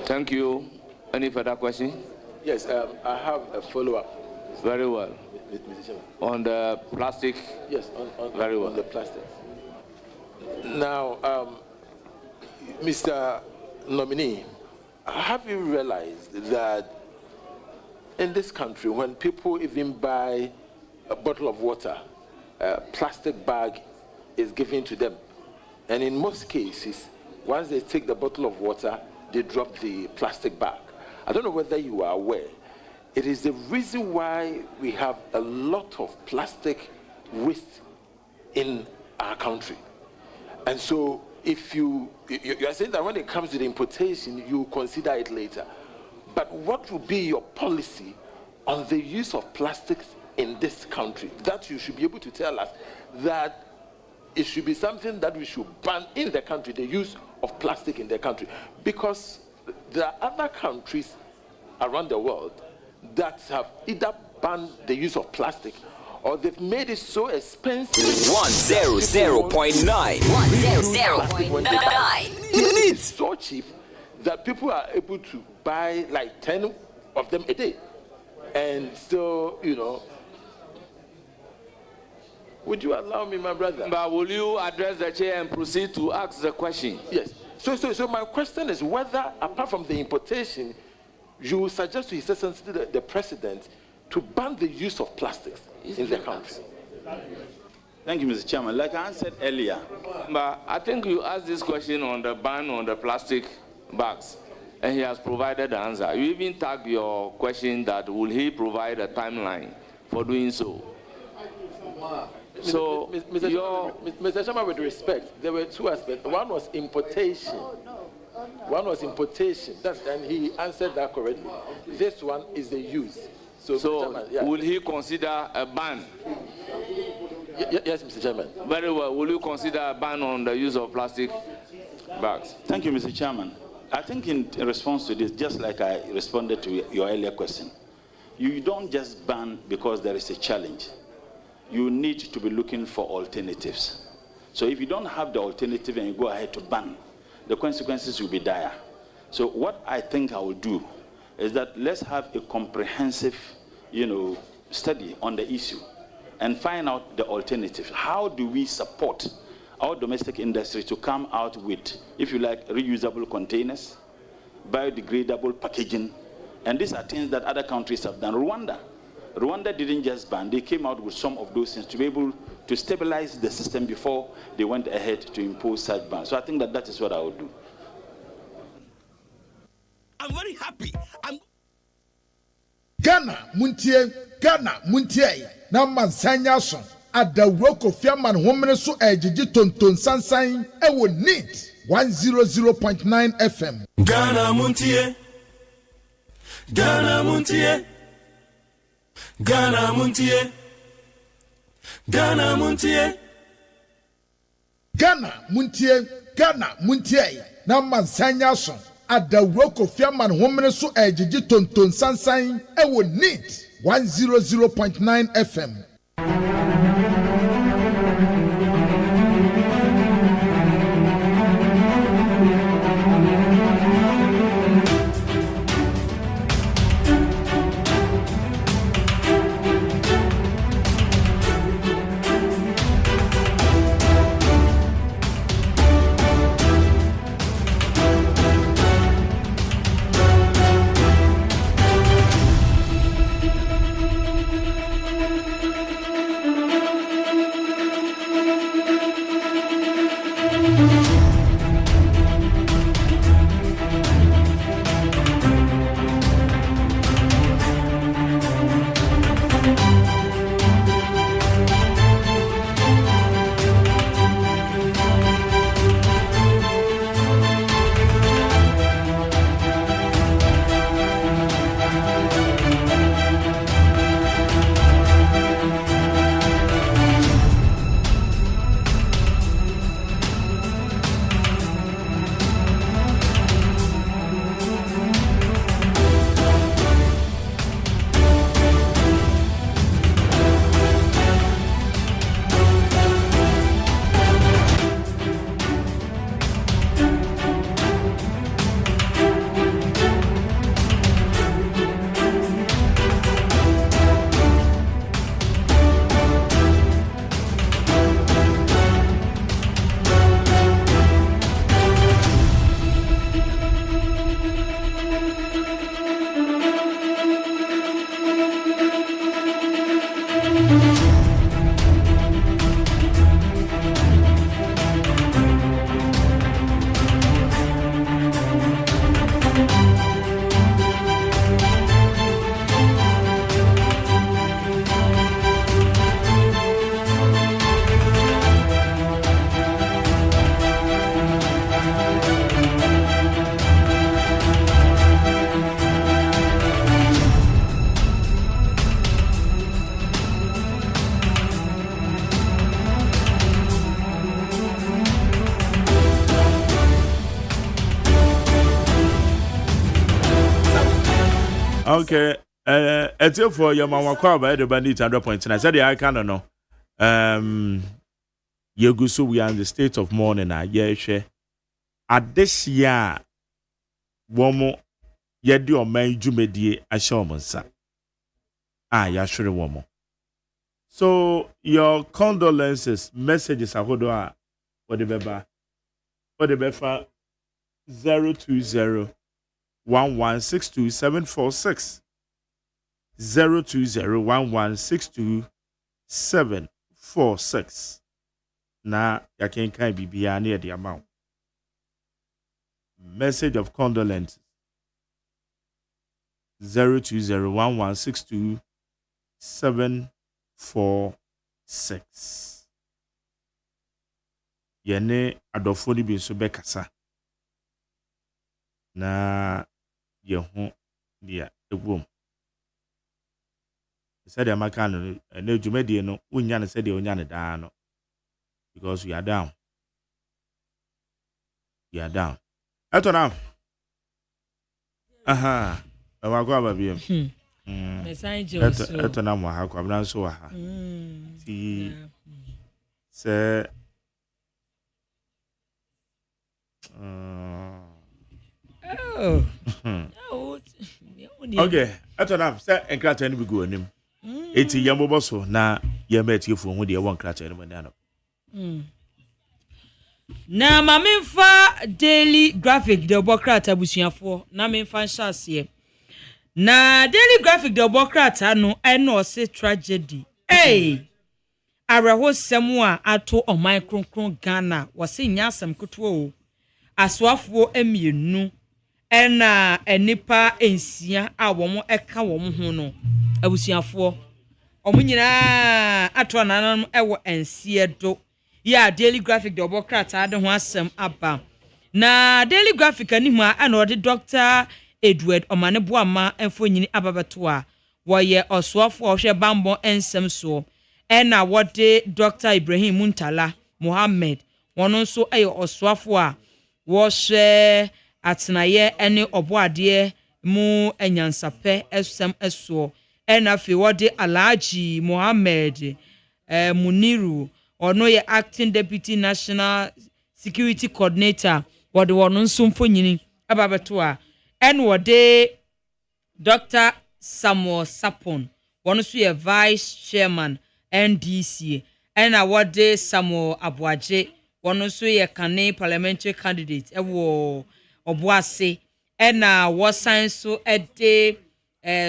S20: Thank you. Any further question?
S8: Yes, I have a follow-up.
S20: Very well.
S8: Mr. Chairman.
S20: On the plastic?
S8: Yes,
S20: very well.
S8: On the plastic. Now, Mr. Nominee, have you realized that in this country, when people even buy a bottle of water, a plastic bag is given to them, and in most cases, once they take the bottle of water, they drop the plastic bag. I don't know whether you are aware. It is the reason why we have a lot of plastic waste in our country. And so if you are saying that when it comes to the importation, you consider it later. But what will be your policy on the use of plastics in this country? That you should be able to tell us that it should be something that we should ban in the country, the use of plastic in the country, because there are other countries around the world that have either banned the use of plastic or they've made it so expensive.
S12: 100.9. 100.9.
S8: It's so cheap that people are able to buy like 10 of them a day. And so, would you allow me, my brother?
S20: But will you address the chair and proceed to ask the question?
S8: Yes. So my question is whether, apart from the importation, you will suggest to His Excellency the President to ban the use of plastics in the country.
S4: Thank you, Mr. Chairman. Like I said earlier,
S20: but I think you asked this question on the ban on the plastic bags, and he has provided the answer. You even tagged your question that will he provide a timeline for doing so. So,
S8: Mr. Chairman, with respect, there were two aspects. One was importation. And he answered that correctly. This one is the use. So Chairman,
S20: will he consider a ban?
S8: Yes, Mr. Chairman.
S20: Very well. Will you consider a ban on the use of plastic bags?
S4: Thank you, Mr. Chairman. I think in response to this, just like I responded to your earlier question, you don't just ban because there is a challenge. You need to be looking for alternatives. So if you don't have the alternative and you go ahead to ban, the consequences will be dire. So what I think I will do is that let's have a comprehensive, study on the issue and find out the alternatives. How do we support our domestic industry to come out with, if you like, reusable containers, biodegradable packaging, and these are things that other countries have done. Rwanda didn't just ban, they came out with some of those things to be able to stabilize the system before they went ahead to impose such bans. So I think that is what I would do.
S13: I'm very happy.
S2: Ghana Muntie, na mansanya so adawro kofiaman homene so ejiji tonton sansan ewo neat 100.9 FM.
S13: Ghana Muntie. Ghana Muntie. Ghana Muntie. Ghana Muntie.
S2: Ghana Muntie, na mansanya so adawro kofiaman homene so ejiji tonton sansan ewo neat 100.9 FM.
S10: Okay. Until for your mama call by the bandit 100.9. I said I can't know. Yegusu, we are in the state of mourning. Yeah, at this year, woman, yedi o man jumedie ashomonsa. Ya sure woman. So your condolences, messages are hodo for the beba. For the befa 020 1162746. 020 1162746. Na yakenkan bibia na the amount. Message of condolence 020 1162746. Yene adofo ni bi so bekasa. Na yehu dia egwom. Said the American no jumedi no unya said the unya da no. Because we are down. We are down. Eto now. Aha. Wa kwa ba biem. Eto na mo ha kwa bran so ha. Ti se Okay, eto na se enkrata ni bi go anim. Eti yambo so na yamba etiefo hu de won krata ni mo na no.
S11: Na mamemfa daily graphic de obokrata busuafo na memfa nhyase na daily graphic de obokrata no eno se tragedy areho semu a ato oman kronkron Ghana wose nyasem kuto o aswafo emienu ena enipa ensia a womo eka womo ho no abusuafo omunyina ato nanan ewo ensie do ya daily graphic de obokrata de ho asem aba na daily graphic ani mu a na ode Dr. Edward Omaneboama enfonyini ababeto a woye oswafo ohwe bambo ensem so ena wode Dr. Ibrahim Muntala Mohammed wono nso ayo oswafo a wo hwe atenaye ene oboade mu enyansape esem eso ena fi wode Alhaji Mohammed Muniru ono ye acting deputy national security coordinator wode wono nso mfonyini ababeto a en wode Dr. Samuel Sapon wono so ye vice chairman NDC en wode Samuel Abuaje wono so ye Kane parliamentary candidate ewo Obuase en wosan so ede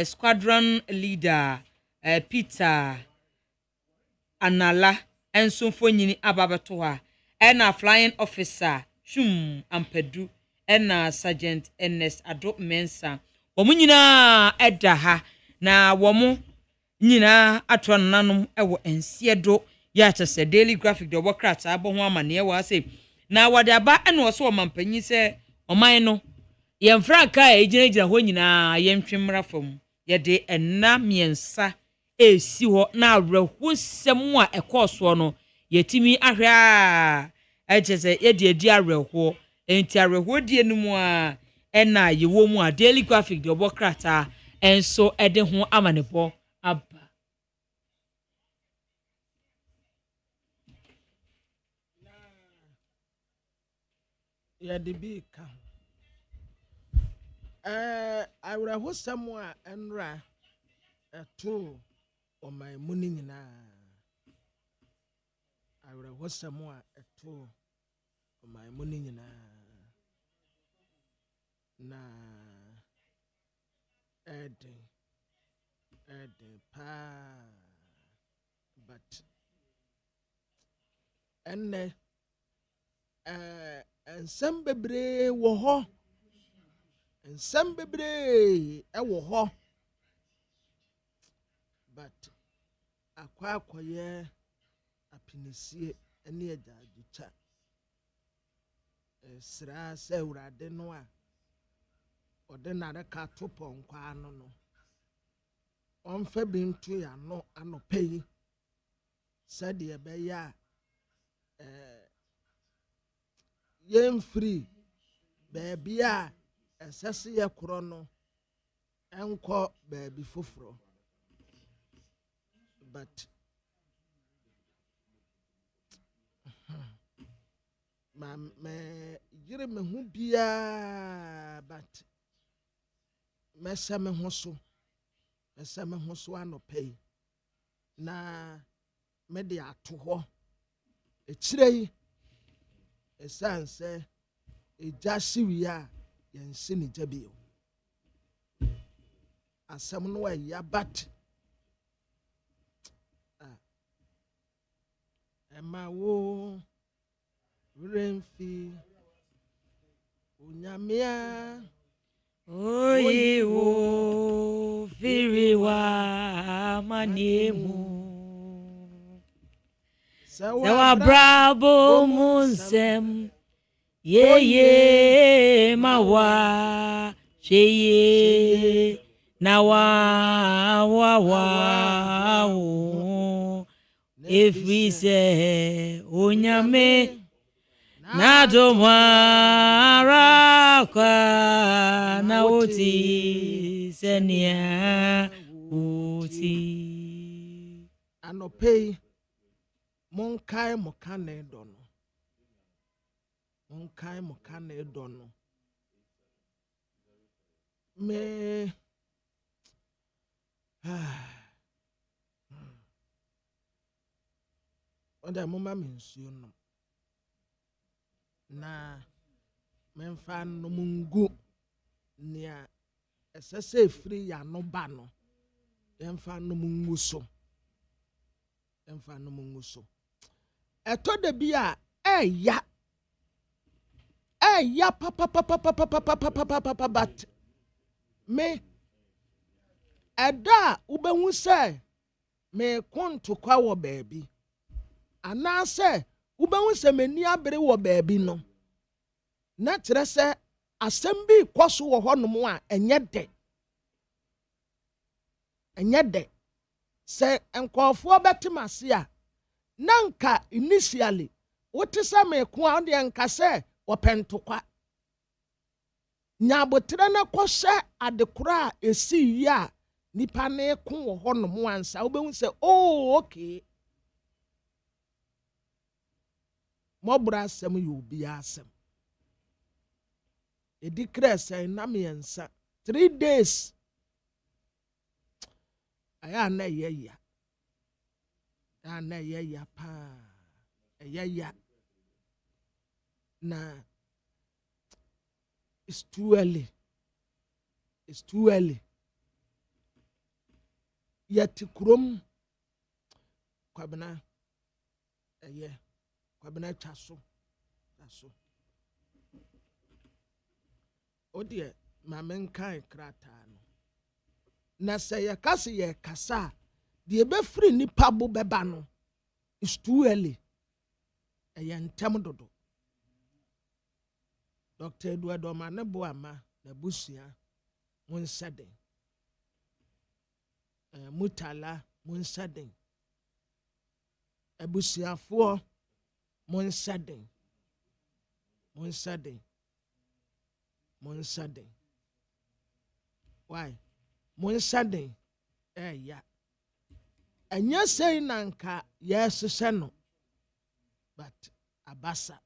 S11: squadron leader Peter Anala enso mfonyini ababeto ha ena flying officer Ampedu ena sergeant Ernest Ado Mensa womu nyina eda ha na womu nyina atwa nanom ewo ensie do ya chese daily graphic de obokrata abo ho amane wa se na wade aba ena wo so mampanyi se oman no ye mfranka ejina ho nyina ye ntwemra fam ye de enna miensa esi ho na awreho sem a ekoso no yetimi ahwe a ejese ye de edi awreho enti awreho die no mu a ena yewo mu a daily graphic de obokrata enso ede ho amanebo aba
S2: ya de bi ka awreho sem a enra eto oman muni nyina awreho sem a eto oman muni nyina na ede pa but enne ensem bebre wo ho ensem bebre wo ho but akwakoye apinisie ene ajajucha sra se urade no a ode na de ka topon kwa no no onfa bintu ya no anopai sade ebe ya yem free baby a esese ye kro no ɛnkɔ baabi foforɔ but me yire me ho biara but mɛsɛ me ho so anɔpɛ na mede ato hɔ ekyire yi ɛsiane sɛ ɛgya hyewie a yɛnsi ne gya bio asɛm no ɛya but ɛma wo remfi onyamea
S11: oyi wo firiwa maniemu Sewa bravo munsem ye mawa sheye na wa if we say onyame na domara kwa na oti senia oti
S2: anopei monkai mokane dono me onda mama mensuo no na memfa no mungu nia esese free ya no ba no emfa no mungu so eto de bia eya papa but me eda ubehu se me konto kwa wo baabi ana se ubehu se mani abere wo baabi no na kire se asem bi kwaso wo honom a enye de se enkofo betemase a nanka initially wote se me ko a de enka se opentokwa nyabotre na kwose adekora a esi yi a nipa na ko wo honom ansa ubehu se oh okay mobra asem yu bi asem edikra say na me ensa 3 days aya na yeya pa yeya na it's too early yet krom kwabena chaso odie mamenkan krata no na say yakase ye kasa de be free nipa bo beba no it's too early ntem dodo Dr. Eduardo Manebo ama na busia monsaden mutala monsaden abusiafo monsaden why monsaden ya anya say nanka yes no but abasa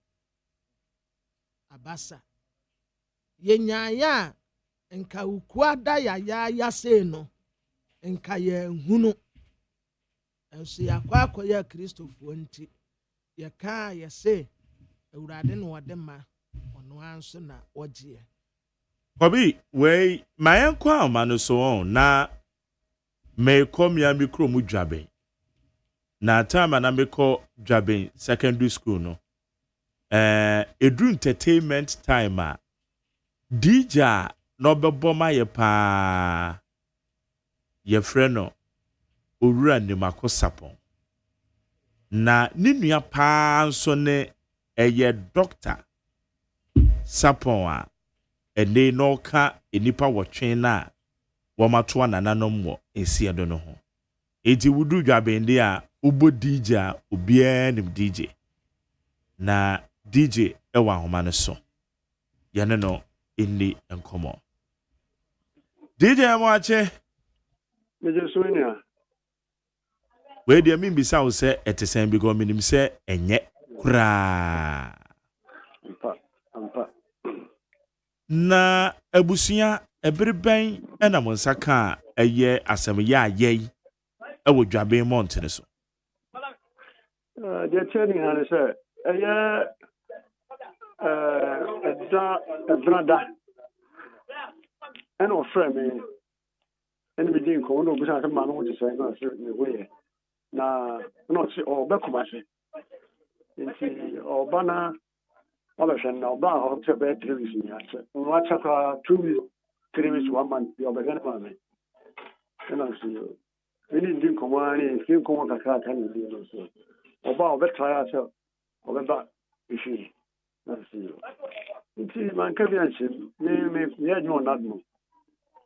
S2: yenyaya nka ukua da ya say no nka ye hunu enso yakwa ya Kristofo nti ye ka ye say ewurade no wode ma ono anso na ogie
S10: Kobi we mayenkwa amano so on na me kom ya mikro mu dwaben na time na me ko dwaben secondary school no edru entertainment time a DJ no bebo ma ye pa ye frɛ no owura ni makosapon na ninua pa nso ne eye doctor sapon a ene no ka enipa wotwen na wo mato anananom wo esiedo no ho eti wudu dwabende a ubo DJ a obia nim DJ na DJ ewa homa no so yane no inni enkomo DJ Mwache.
S5: Major Sonia.
S10: Where do you mean beside say at the same because minim say enye kra. Na abusia ebireben ena monsaka eye asem ya ye ewo dwabe mountain so.
S5: The training has said brother and our friend and we didn't call no business man what to say no certain way. Na not or Bekumasi. Or Bana Ocean or Bar to bed television. Watch up 2 3 weeks 1 month. You're beginning man. And I see you. We didn't come on in, few come on the car can do so. About better ourselves, or better if you see you. It's my cabinet, me had no not more.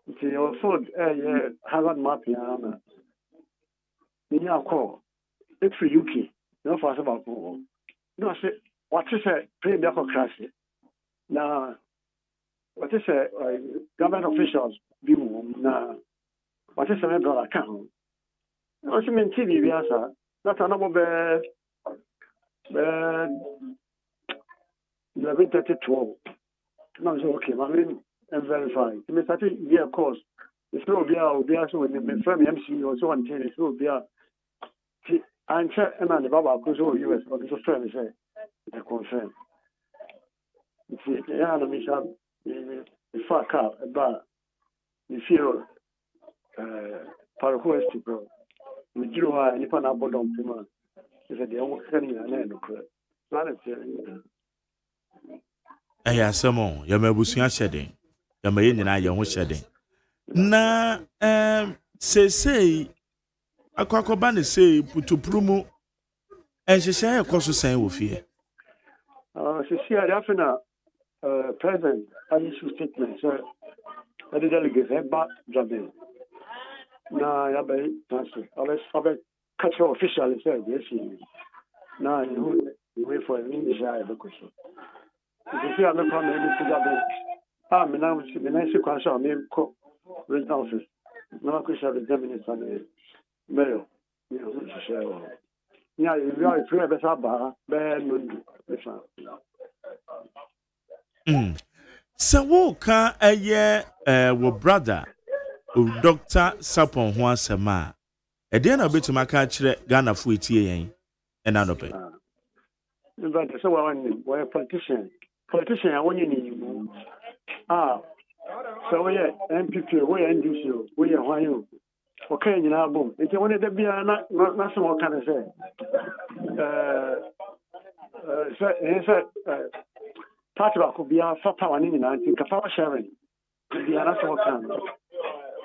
S5: It's your food, Harvard Mapia. In your call, it's for UK, no fuss about more. No, say, what is a pre-deco class? Now, what is a government officials view? Now, what is a member account? I mean, TV, that's another 11:32. No, it's okay. I mean, I'm verified. I mean, I think, yeah, of course. It's no be so when the firm MC or so on, it's no be I'm sure the Baba goes over US or the firm is a concern. It's yeah, let me say, the far car about the fear paraquest, bro. We drew a Nippon Abodom Pima. Is that the only thing I know? Not a feeling.
S10: Eya samo ya mabusua hyeden ya maye nyina ya ho hyeden na sesei akwakoba ne sei putuprumu enhyehyɛ ekoso san wo fie
S5: Sisi Adafina president issue statement so the delegates ba jabe na ya be transfer abe catch official say yes na you wait for me to say the question. If you are not coming to Jabe, me now see me nice question me co regional office. No question the minister and mayor. You know share. Yeah, you are free be saba be no.
S10: So wo ka eye wo brother o Dr. Sapon ho asema e de na obetuma ka kire Ghana fo etie yen e na no pe.
S5: But so we're politician I want you so we MPP we NDC we are why okay you know boom it's one of the be na some kind of say so part of could be a for power in power sharing be a some kind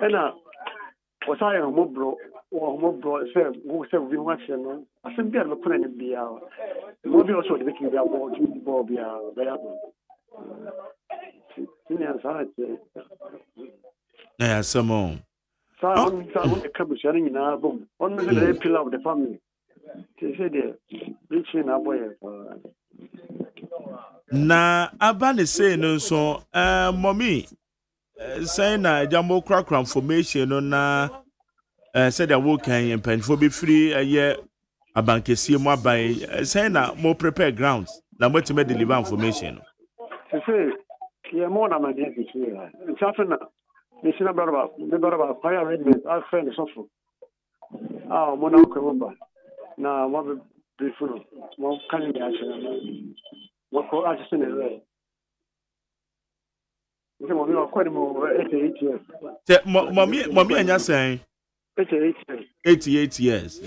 S5: and was I a mobro or mobro say who say we watch no I think be a look at be a movie also the making the award Bob be
S10: Yeah, some
S5: so on the cabbage in our boom. On the pillar of the family. They say they're reaching our boy.
S10: Na abane say no so mommy say na jambo krakra information no na said that wo kan yen for be free abankesie mo aban say na mo prepare grounds na mo time deliver information.
S5: Say yeah more than my dear here. It's often the about fire arrangement our friend is awful. Mo na ko ba. Na mo be full. Mo kan be action. Mo ko action is right. Mo mi ko mo 88 years.
S10: Say mommy anya say 88 years.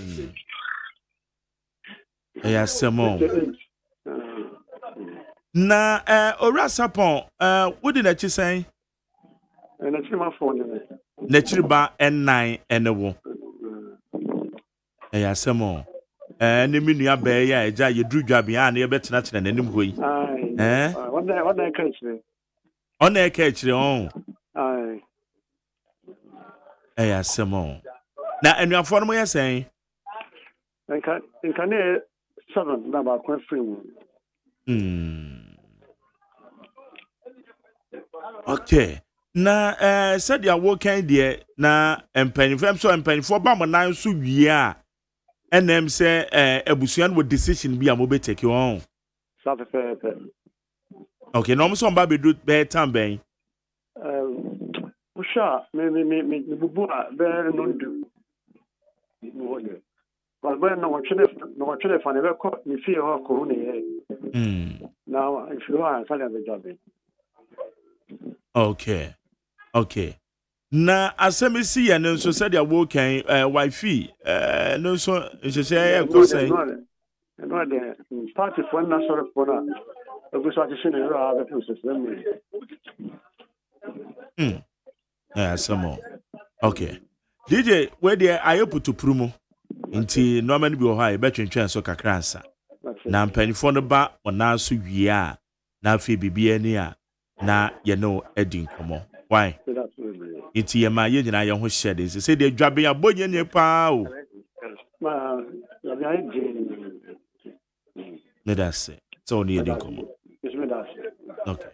S10: Yes, Simon. Na Ora Sapon what did you say?
S5: And that's my phone.
S10: Natural N9 enewo. Yes, Simon. Ni nua be ya eja ye dru dwabia na ye betena tena nanim hoyi.
S5: What I catch me.
S10: On e catch on.
S5: Aye.
S10: Yes, Simon. Na enuafo no mo ye sen.
S5: In can 7 na ba kwa free.
S10: Okay. Na said ya wo kan de na empanifo so empanifo ba mo nan so wie a enem say abusuan wo decision bi a mo be take on. Okay, no mo so ba be do be time ben.
S5: Usha me bubu a be no do. But when no watch the fan ever caught me fear or corona. Now if you are telling the job.
S10: Okay. Na asemisi ya nso said ya wo kan wifi no so nhyehyɛ ko say.
S5: No the party for na sort of for na. Ogu so atishine ro a be process them.
S10: Yeah, some more. Okay. DJ, where there I put to prumo. Inti normally be high, between so kakransa. Na mpanifo no ba ona so wie a na afi bibia ni a na ye no edi nkomo. Why? Inti ye ma ye nyina ye ho hye de say de dwabe ya bonye ne pa o. Me da say. So ni edi nkomo. Okay.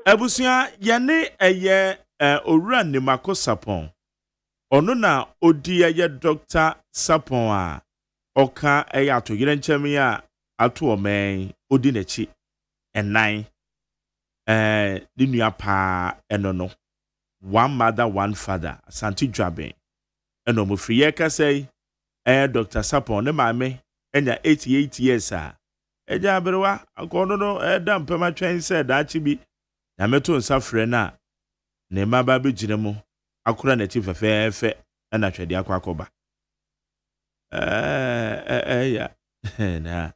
S10: Ebusia ye ne eye owura ne makosapon. Ono na odi eye Dr. Sapon a oka eye atoyire nchemi a ato omen odi nechi enan di nua pa eno no one mother one father Asante Dwaben eno mo friye ka say Dr. Sapon ne maame enya 88 years a eja aberewa akono no da mpema twen say da chi bi na meto nsa frɛ na ne maba be gine mu akura na ti fefefe na twede akwakoba ya na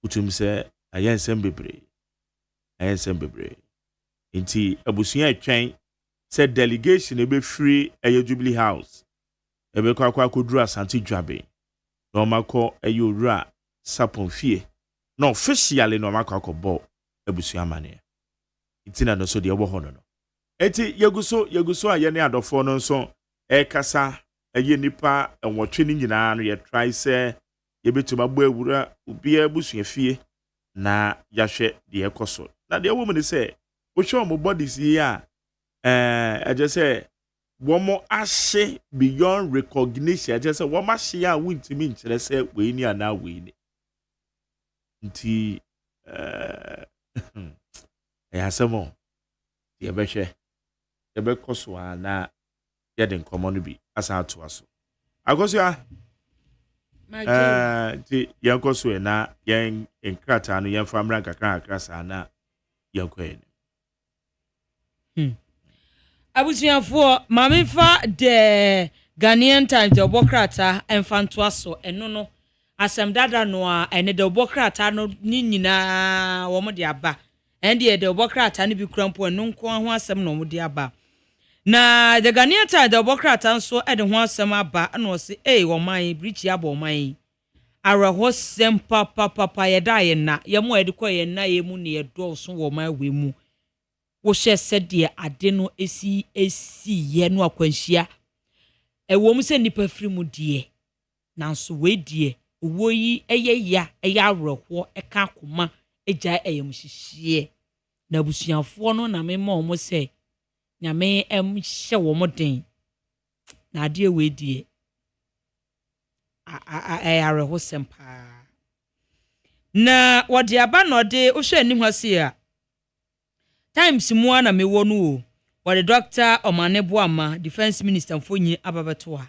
S10: utum se ayensem bebre nti abusuan atwan se delegation e be free Jubilee House e be kwakoduru Asante Dwabe no makọ owura Sapon fie no officially no makọ akọbọ abusuan mane itina no so de obo hono no eti yeguso aye ne adofo no nso kasa aye nipa enwotwe ni nyina no ye try say ye betuma gbo awura obi abusua fie na yahwe de ekoso na de wo mu ni say wo hwe mo bodies yi a eje say wo mo ahye beyond recognition eje say wo ma hye a wuntimi nkire say we ni ana we ni nti asemo ye behwe ebe koso na ye den komo no bi asa ato aso akoso ti ye koso na ye enkrata no ye famra kakra sa na ye kwen
S11: abusuafo mamifa de Ghanaian Times de obokrata enfanto aso eno no asem dada no a ene de obokrata no ni nyina wo mo de aba ende de obokrata ne bi krampo eno nko ho asem no mo de aba na the Ghanaian Times de obokrata nso e de ho asem aba na o se wo man brichi aba man araho sem papa ye da ye na ye mo edi ko ye na ye mu ne ye do so wo man we mu wo hye sede ade no esi ye no akwanhia wo mu se nipa firi mu de nanso we de wo yi eye araho eka akoma eja eyem hihie na abusuafo no na me ma omo se nyame hye wo mo den na ade we de araho sempa na wode aba no de wo hwe ani hwase a times mu na me wo no o wode Dr. Omaneboama defense minister mfonyi ababeto ha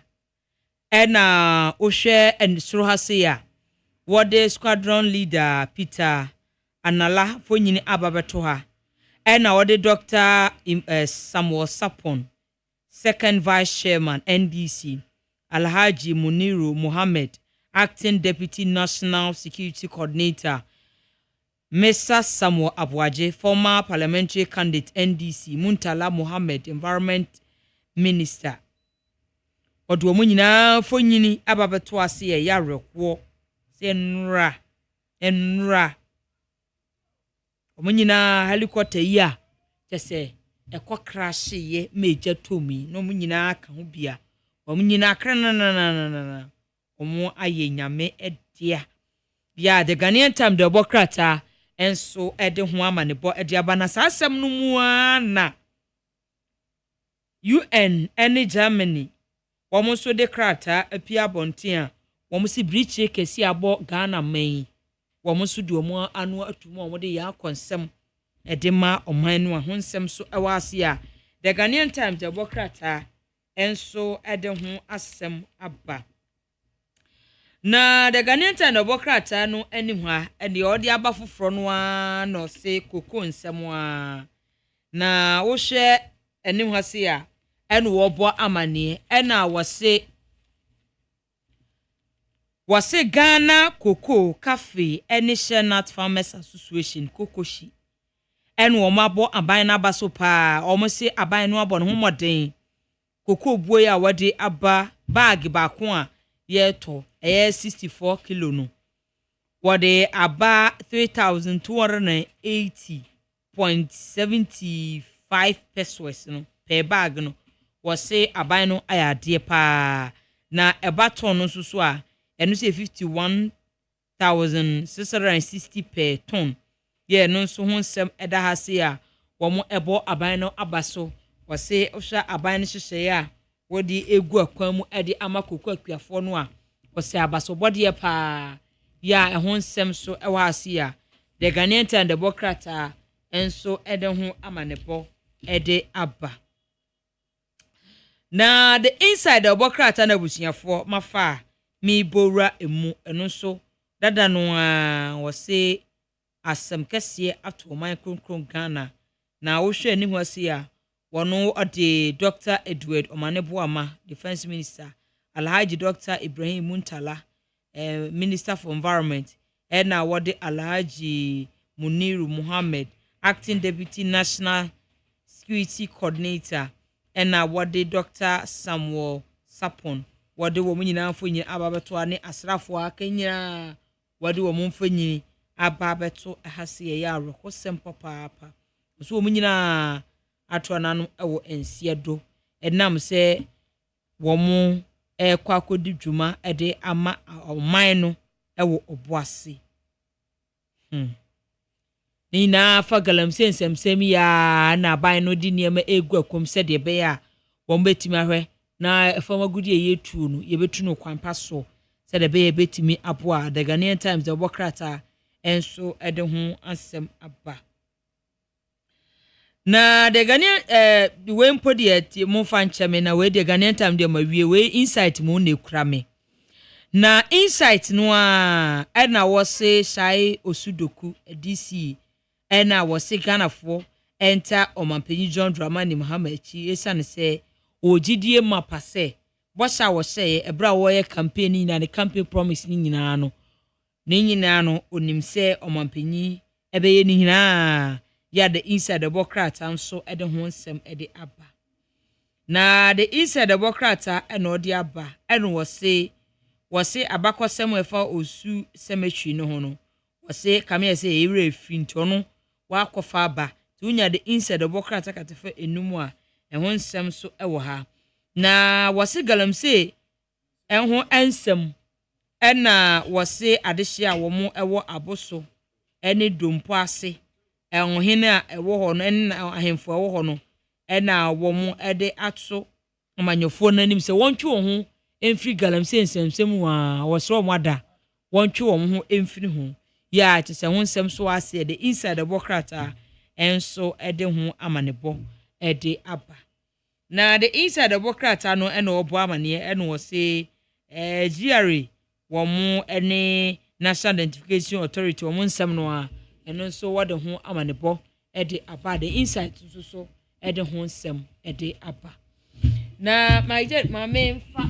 S11: na wo hwe ensoro hase a wode squadron leader Peter Anala fonyini ababeto ha na wode Dr. Samuel Sapon second vice chairman NDC Alhaji Muniru Mohammed acting deputy national security coordinator Mr. Samuel Abuaje former parliamentary candidate NDC Muntala Mohammed environment minister odo mo nyina fonyini ababeto ase ye yarekwo se enra omo nyina helicopter yi a kese ekọ crash ye meja tomi no mo nyina ka ho bia omo nyina kranana omo aye nyame edia bia the Ghanaian Times de bokrata enso ede ho ama ne bo ede aba na sasem no mu na UN ene Germany wɔn so de krata apia bonten a wɔn si briche kesi abo Ghana man wɔn so de wɔn anu atum wɔn de ya konsem ede ma ɔman no a ho nsɛm so ɛwɔ ase a the Ghanaian Times de bɔ krata enso ede ho asɛm aba na the Ghanaian Times de bɔ krata no anim ha ede ɔde aba foforo no a na ɔse koko nsɛm a na wo hwɛ anim ha se a ɛna wɔbɔ amane ɛna wɔse Ghana Cocoa Cafe ɛne Shenat Farmers Association Kokoshi ɛna wɔn abɔ aban na aba so paa wɔn se aban no abɔ ne ho mmɔden cocoa buo yi a wɔde aba bag baako a yɛtɔ ɛyɛ 64 kilo no wɔde aba 3,280.75 pesos no per bag no wɔse aban no ayɛ adeɛ paa na ɛba ton no nso so a ɛno sɛ 51,660 per ton yɛ no nso ho nsɛm ɛda ha se a wɔn ɛbɔ aban no aba so wɔse ɔhwɛ aban no hyehyɛ a wɔde egu akwan mu ɛde ama koko akuafoɔ no a wɔse abasobɔdeɛ paa ya ɛho nsɛm so ɛwɔ ha se a the Ghanaian Times de bɔkrata enso ɛde ho amanebɔ ɛde aba na the inside the bɔkrata na busuafoɔ mafa mi bora emu eno so dada no a wɔse asɛm kɛseɛ ato ɔman kronkron Ghana na wohwɛ ni ho ase a wɔno ɔde Dr. Edward Omaneboama Defense Minister Alhaji Dr. Ibrahim Muntala Minister for Environment ɛna wɔde Alhaji Muniru Muhammad Acting Deputy National Security Coordinator ɛna wɔde Dr. Samuel Sapon wɔde wɔn nyinaa mfonyi ababeto ane asrafo akanya wɔde wɔn mfonyi ababeto ahase yɛ yaro hosem papaapa so wɔn nyinaa ato nanom ɛwɔ ensia do ɛnam sɛ wɔn ɛkɔ akɔdi dwuma ɛde ama ɔman no ɛwɔ ɔboase nina fa galamsɛ nsɛmsɛm ya na aban no di nneɛma egu akom sɛ de bɛyɛ a wɔn betimi ahwɛ na fama gudi yetu no yebetu no kwanpa so sɛ de bɛyɛ betimi aboa the Ghanaian Times de bɔkrata enso ɛde ho asɛm aba na the Ghanaian we mpodi ati mo fa nkyɛme na we the Ghanaian Times de ma wie we insight mo na ekura me na insight no a ɛna wɔse Shai Osudoku DC ɛna wɔse Ghanafoɔ enter ɔmanpanyi John Dramani Mahama akyi esane sɛ ogidie mapase bɔsha wɔhyɛ ɛbra wɔyɛ campaign na ne campaign promise ni nyinaa no onim sɛ ɔmanpanyi ɛbɛyɛ ni nyinaa ya the inside the bɔkrata nso ɛde ho nsɛm ɛde aba na the inside the bɔkrata ɛna ɔde aba ɛna wɔse abakɔsɛm ɛfa osu cemetery no ho no wɔse kamea sɛ ɛwura efi nto no wakɔfa aba tunya the inside the bɔkrata katefa enum a ɛho nsɛm so ɛwɔ ha na wɔse galamse ɛho nsɛm ɛna wɔse adehye a wɔn ɛwɔ aboso ɛne dompo ase ɛhohene a ɛwɔ hɔ no ɛna ahemfo ɛwɔ hɔ no ɛna wɔn ɛde ato amanyofoɔ n'anim sɛ wɔntwe wɔn ho emfiri galamse nsɛmsɛm wa wɔsrɛ wɔn ada wɔntwe wɔn ho emfiri ho ya kyesɛ ho nsɛm so ase de inside the bɔkrata ɛnso ɛde ho amanebɔ ɛde aba na the inside the bɔkrata no ɛna ɔbɔ amaneɛ ɛna wɔse GRA wɔn ɛne National Identification Authority wɔn nsɛm no a ɛno nso wɔde ho amanebɔ ɛde aba the inside nso so ɛde ho nsɛm ɛde aba na maame mfa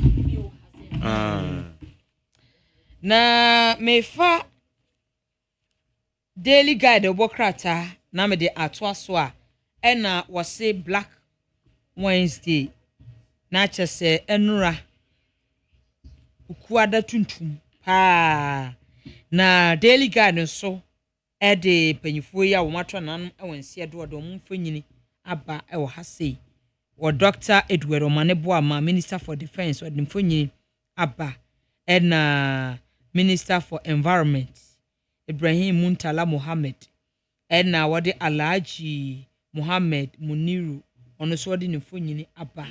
S11: na mefa Daily Guide bɔkrata na me de atoa so a ɛna wɔse Black Wednesday na kyese enura ukuada tuntum pa na Daily Guide so ede panyifo ya wo matwa nan ɛwɔ nsia do ɔdɔ mo mfanyini aba ɛwɔ ha sei wɔ Dr. Edward Omaneboama Minister for Defense ɔde mfanyini aba ɛna Minister for Environment Ibrahim Muntala Mohammed ɛna wɔde Alhaji Muhammad Muniru ono so wode ne mfonyini aba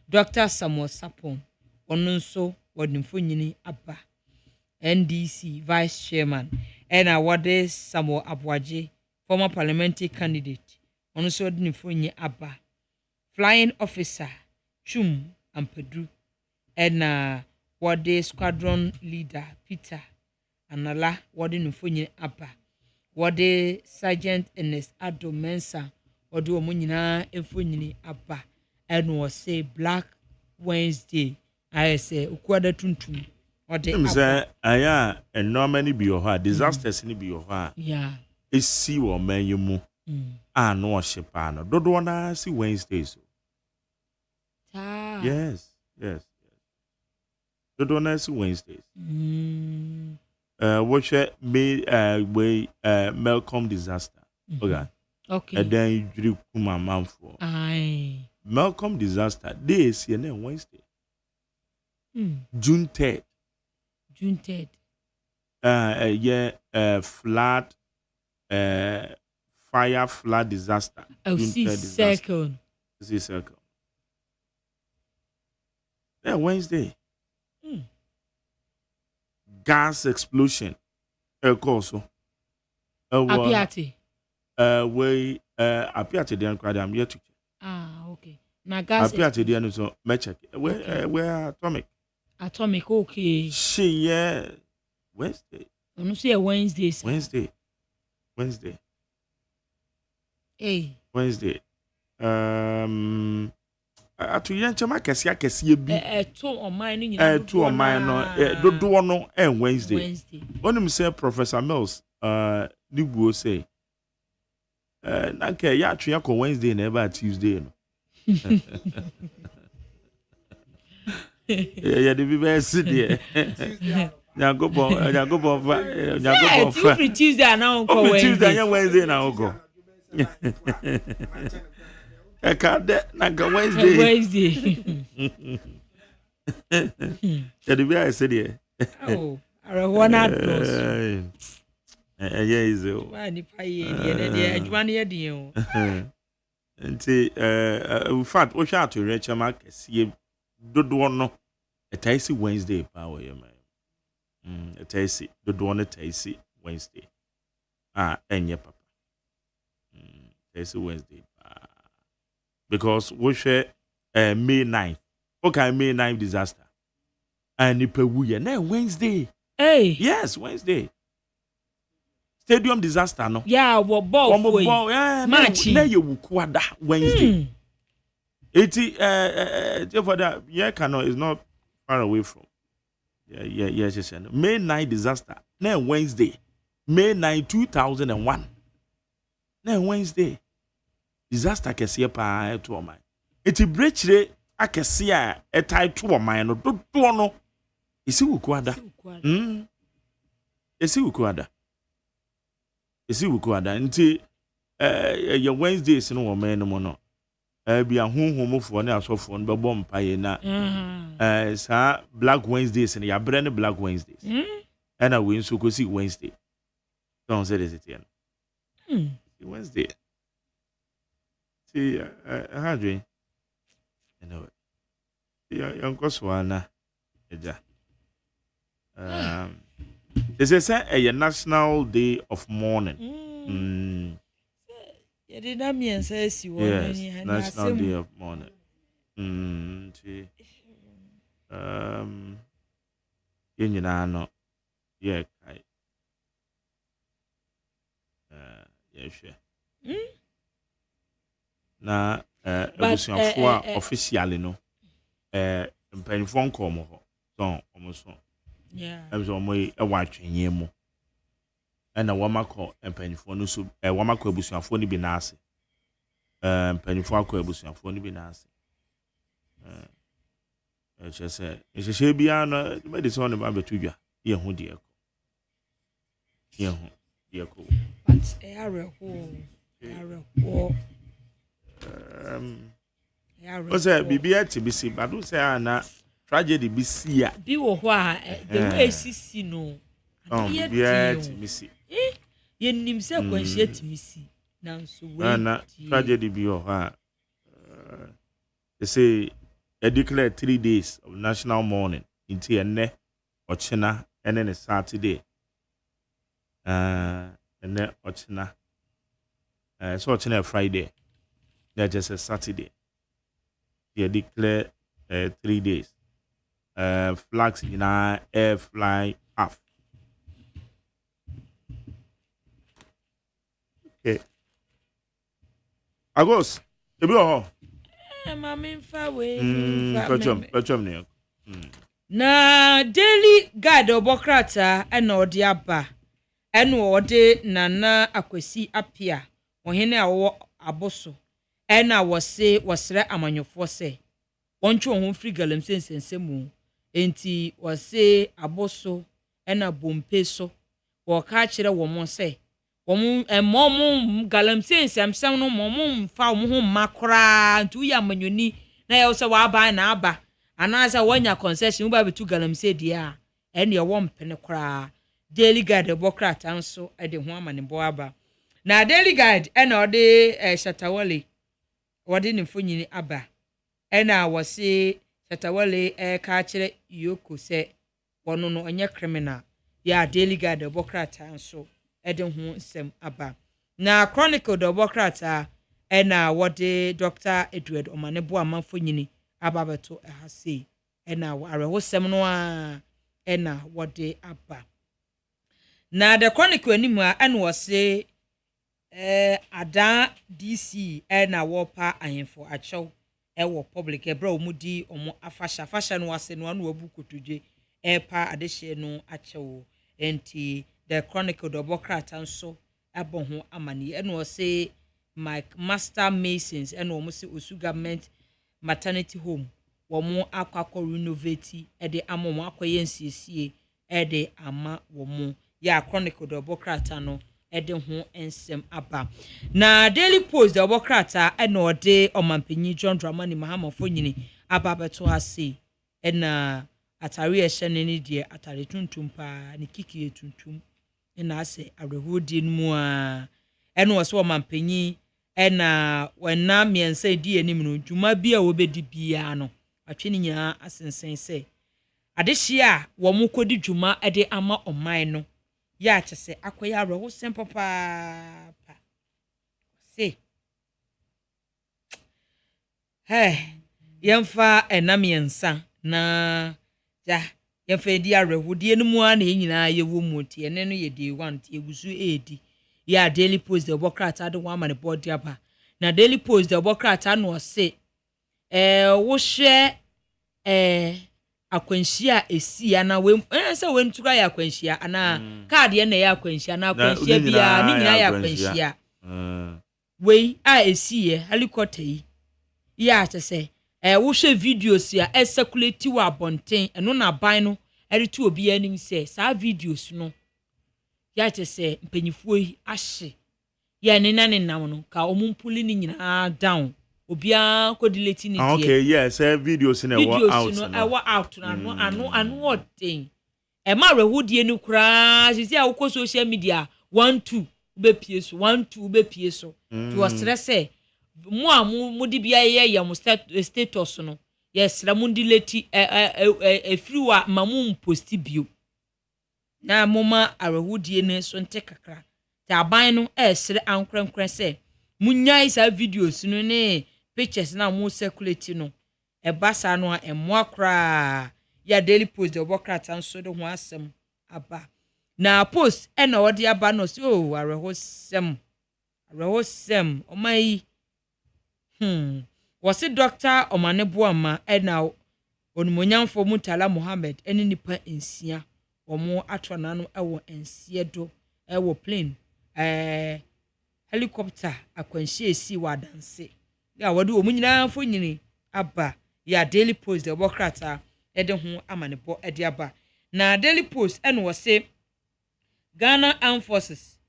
S11: Dr. Samuel Sapon ono so wode ne mfonyini aba NDC Vice Chairman ena wode Samuel Abwaje former parliamentary candidate ono so wode ne mfonyini aba Flying Officer Chum Ampadu ena wode Squadron Leader Peter Anala wode ne mfonyini aba wode Sergeant Ernest Ado Mensa wode wo nyina mfonyini aba eno wo say Black Wednesday I say ukwada tuntum wode
S10: aba aya enormally bi yo ha disasters ni bi yo ha
S11: yeah
S10: esi wo manyemu no ohyepa no dodo na si Wednesdays yes dodo na si Wednesdays what may Malcolm disaster
S11: okay
S10: and then you kuma manfo Malcolm disaster days here na Wednesday June 3rd flood fire flood disaster
S11: circle
S10: yeah Wednesday gas explosion also
S11: Apiati
S10: Apiati dey crowd am here to
S11: okay na gas
S10: Apiati dey no so me check where atomic
S11: okay
S10: she Wednesday
S11: no see Wednesday
S10: Wednesday
S11: hey
S10: Wednesday atu yenchema kese bi
S11: to oman no nyina
S10: to oman no dodo no Wednesday onim say Professor Mills Nigbo say na ke ya atwe ko Wednesday na eba Tuesday no ya de bi be si de Nyagobo
S11: every Tuesday na on ko Wednesday
S10: Tuesday and Wednesday na go Ekade na ga Wednesday ya de bi I say de
S11: oh are wanna dos
S10: is o
S11: wa ni pa ye de adwuma ne de o
S10: nti in fact o sha to rechama kese dodo no etaisi Wednesday pa wo ye man etaisi dodo no etaisi Wednesday enye papa etaisi Wednesday because we share May 9th okay May 9th disaster and ipewu ye na Wednesday
S11: hey
S10: yes Wednesday stadium disaster no
S11: yeah wo ball for match
S10: na ye wukuada Wednesday for that Kano is not far away from yes May 9 disaster na Wednesday May 9 2001 na Wednesday disaster kese pa to oman eti brechire akese a etai to oman no dodo no esi wukuada esi wukuada nti ye Wednesdays no oman no no bi ahunhumufo na asofo no bebo mpaye na sa Black Wednesdays ne ya brand Black Wednesdays and we nso ko see Wednesday don't say this again Wednesday see hadwe you know yanko swana eja they say a national day of mourning
S11: ya de na mi ensa si wo
S10: ni national day of mourning see yenyina no yeah kai yeah na ebusuafo a officially no mpanifo nkomo ho so omoso ebuso omo watwenye mu na wamakọ mpanifo no so wamakọ ebusuafo ni bi na ase mpanifo akọ ebusuafo ni bi na ase ehye bia no medicine no ba betudwa ye ho de ko
S11: but areko
S10: Ose bibia tibisi badu say ana tragedy bisi a
S11: bi wo ho a the way sisi no
S10: bibia tibisi
S11: ye nim se kwanhia timisi nanso we
S10: na tragedy bi ho a they say they declare 3 days of national mourning into a ochina and then a Saturday. And then ochina. So ochina Friday. That's just a Saturday. They declare 3 days. Flags in our air fly off. Okay. Agos, you be on.
S11: Mama fa we. Na daily guide obokrata na ode aba. Eno ode nana akwasi apia. Ohene awo aboso. Ena wose wasre amanyofo se. Woncho ho free galamsen sensemu. Enti wose aboso ena bompe so. Wo ka kire wo mo se. Momum galamsen samsam no momum fa wo ho makra ntu ya manyoni na ye so wa ba na aba anasa wanya concession ba betu galamsen dia ene wo mpene kra daily guide bokrata nso ede ho amane bo aba na daily guide ena ode shatawale wode ne mfonyini aba ena wose shatawale ka kire yoko se wono no onye criminal ya daily guide bokrata nso ede ho nsem aba na chronicle dobokrata ena wode Dr. Edward Omanebo amanfonyini aba beto ahase ena areho sem no a ena wode aba na the chronicle animu ena wose ada DC ena wopa ahemfo achew ewo public ebra omudi omo afasha no wase no anu abu kotuje epa adehye no achew enti the chronicle dobokrata nso abo ho amani eno say Mike Master Masons eno mo se Osu government maternity home wo mo akwakọ renovate ede amomo akoye nsiesie ede ama wo mo ya chronicle dobokrata no ede ho ensem aba na daily post dobokrata eno ode omampanyi John Dramani Mahama fonyini aba beto ase ena atare ehye ne die atare tuntum pa ne kiki tuntum ena ase arehodi nmu a ena wose omampanyi ena wana miensa edi enim no dwuma bia wo bedi bia no atwene nya asensen se adehia wo mo kodi dwuma ede ama oman no ya kyese akoya areho sempo pa se yemfa ena miensa na ja yemfa di arehodi enmu a na nyina yewo mu tie ne no ye day 1 tie gusu edi ya daily post the bokrata do wa mane body aba na daily post the bokrata no se wo hwe akwanhia esia na we se we ntura ya akwanhia ana card ye na ya akwanhia na akwanhia bia ni nyina ya akwanhia we a esie helicopter yi ya tese wo hwe videos ya circulate wa bonten eno na ban no eritu obi anim se sa videos no ya tese mpanyifuo yi ahye ya ne nam no ka omumpuli ni nyina down obia ko delete ni die
S10: okay yes videos na
S11: out no what thing e ma rehudie ni kura sisi a wo social media 1 2 be pie so 1 2 be pie so to stress mu di bia ye mu status no yes la mu delete friwa mamu post bio na moma arehudie ne so nte kakra ta aban no esre ankrenkren se munyai sa videos no ne pictures na mu circulate no ebasa no emo akra ya daily post de bokrata nso de ho asem aba na post na wode aba no so arehosem omai wose Dr. Omanebo ama na onumonyamfo Mutala Mohammed eni nipa ensia omo atwana no ewo ensie do ewo plane helicopter akwanhie esi wadanse ya wode omunyina fo nyini aba ya daily post de bokrata ede ho amanebo ede aba na daily post eno wose Ghana Armed Forces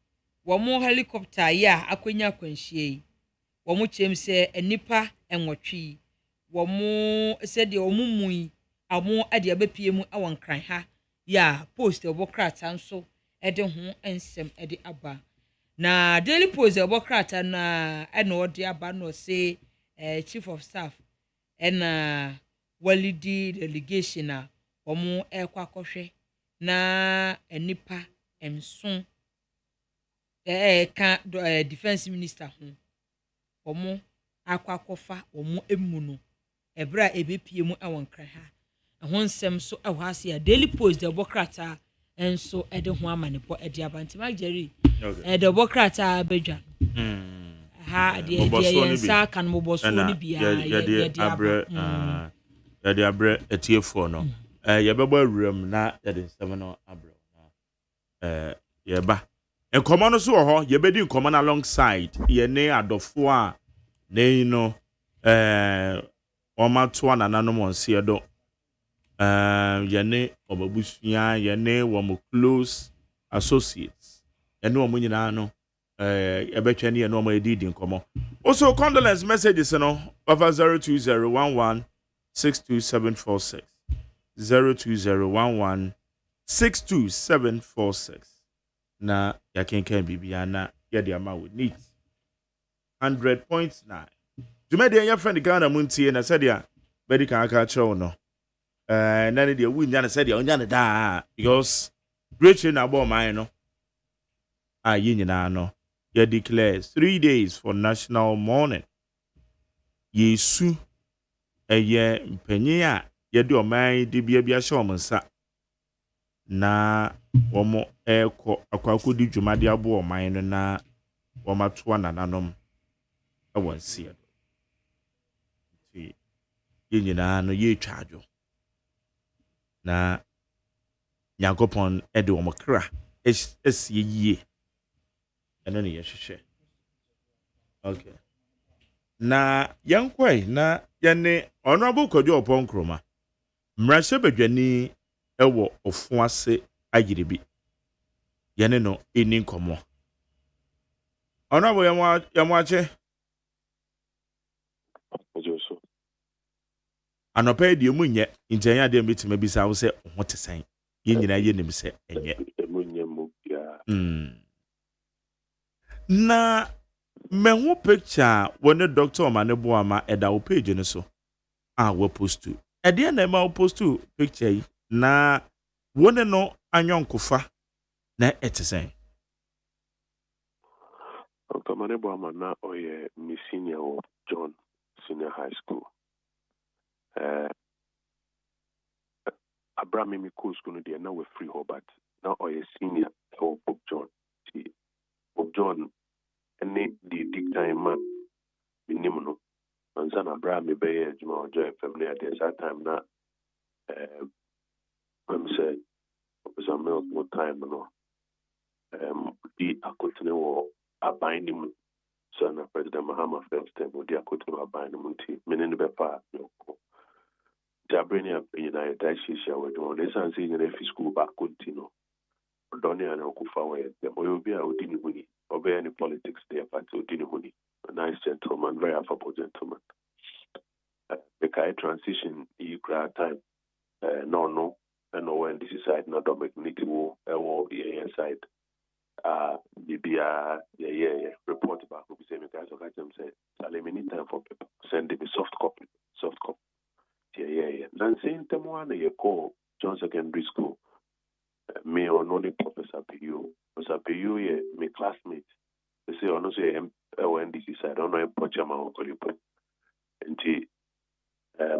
S11: womo helicopter ya akwanya akwanhie womo chemse enipa enwotwe womo sede omumui amo ade abapie mu awonkran ha ya post obokrata nso ede ho ensem ede aba na daily post obokrata na eno ode aba no se chief of staff ɛna walidi delegation a wɔn ɛkɔ akɔhwɛ na nipa nson ka defense minister ho wɔn akɔ akɔfa wɔn emu no ɛbrɛ a ebepie mu ɛwɔ nkran ha ɛho nsɛm so ɛwɔ ha se a daily post de ɔbɔ krataa nso ɛde ho amanepɔ ɛde abantima jerry ɛde ɔbɔ krataa abɛdwa ha de yɛn sa kan mo bɔ so ne bia yɛde
S10: abrɛ etiefo no yɛbɛbɔ awuram na yɛde nsɛm no abrɛ yɛba nkɔmɔ no so wɔ hɔ yɛbɛdi nkɔmɔ no alongside yɛne adɔfo a nei no ɔmato anananom ɔnseɛ do yɛne ɔbabusua yɛne wɔn close associates yɛne wɔn nyinaa no yɛbɛtwa ne yɛne wɔn yɛdi nkɔmɔ also condolence messages no over 02011627746 02011627746 na yakenkan bibia na yɛde ama wo neat 100.9 Jumedi your friend Ghana Montie na said ya bedi kan aka kyerɛw no na ne de wunya na said ya onya ne da because great na abo man no yi nyina no ye declares 3 days for national mourning yesu eye mpanyin a ye de oman de bia bia hye omensa na womo akwaakodi dwumade abo oman no na womato anananom ɛwɔnsie ye nyina no ye twadwo na Nyankopɔn ɛde wɔn kra esie yie ɛno ne yɛhwehwɛ okay na yankɔe na yɛne honorable Kwadwo Ɔpɔnkroma mmarahyɛ badwani ɛwɔ ɔfo ase agyiribi yɛne no ɛni nkɔmmɔ honorable yɛmwaakye anɔpɛ die mu nyɛ nkyɛn ade mbetime bisa wo sɛ ho te sɛn yɛn nyinaa yɛnim sɛ ɛnyɛ na mehu picture wɔne Dr. Omaneboama ɛda wo page no so a wo post ɛdeɛ na ma wo post picture yi na wɔne no anyɔnkofa na ɛte sɛn
S6: Dr. Omaneboama na ɔyɛ me senior wɔ John Senior High School. Abraham me cool school no there now we're free but now I senior for Bob John. See, Bob John and the big time man minimum and son Abraham me be Juma Joy family at that time now I'm said some more time no the continue a binding son of President Mahama first time with the continue a binding monty meaning the bepa Jabrania United Daisha were doing this and seeing if school back continue. Donny and Okufa were the Moyobia Udini Huni, obey any politics there, but Udini Huni, a nice gentleman, very affable gentleman. The Kai transition, you cry time, no, and no when this is side, not domestic war, or side. Yeah, report back, we say, guys, okay, them say, I need time for people, send them a soft copy. Yeah. Then saying them one you call John Secondary School. Me or no Professor PU. Professor PU yeah, my classmate. They say I know say NDC side, I don't know Pochama or Kolipo. And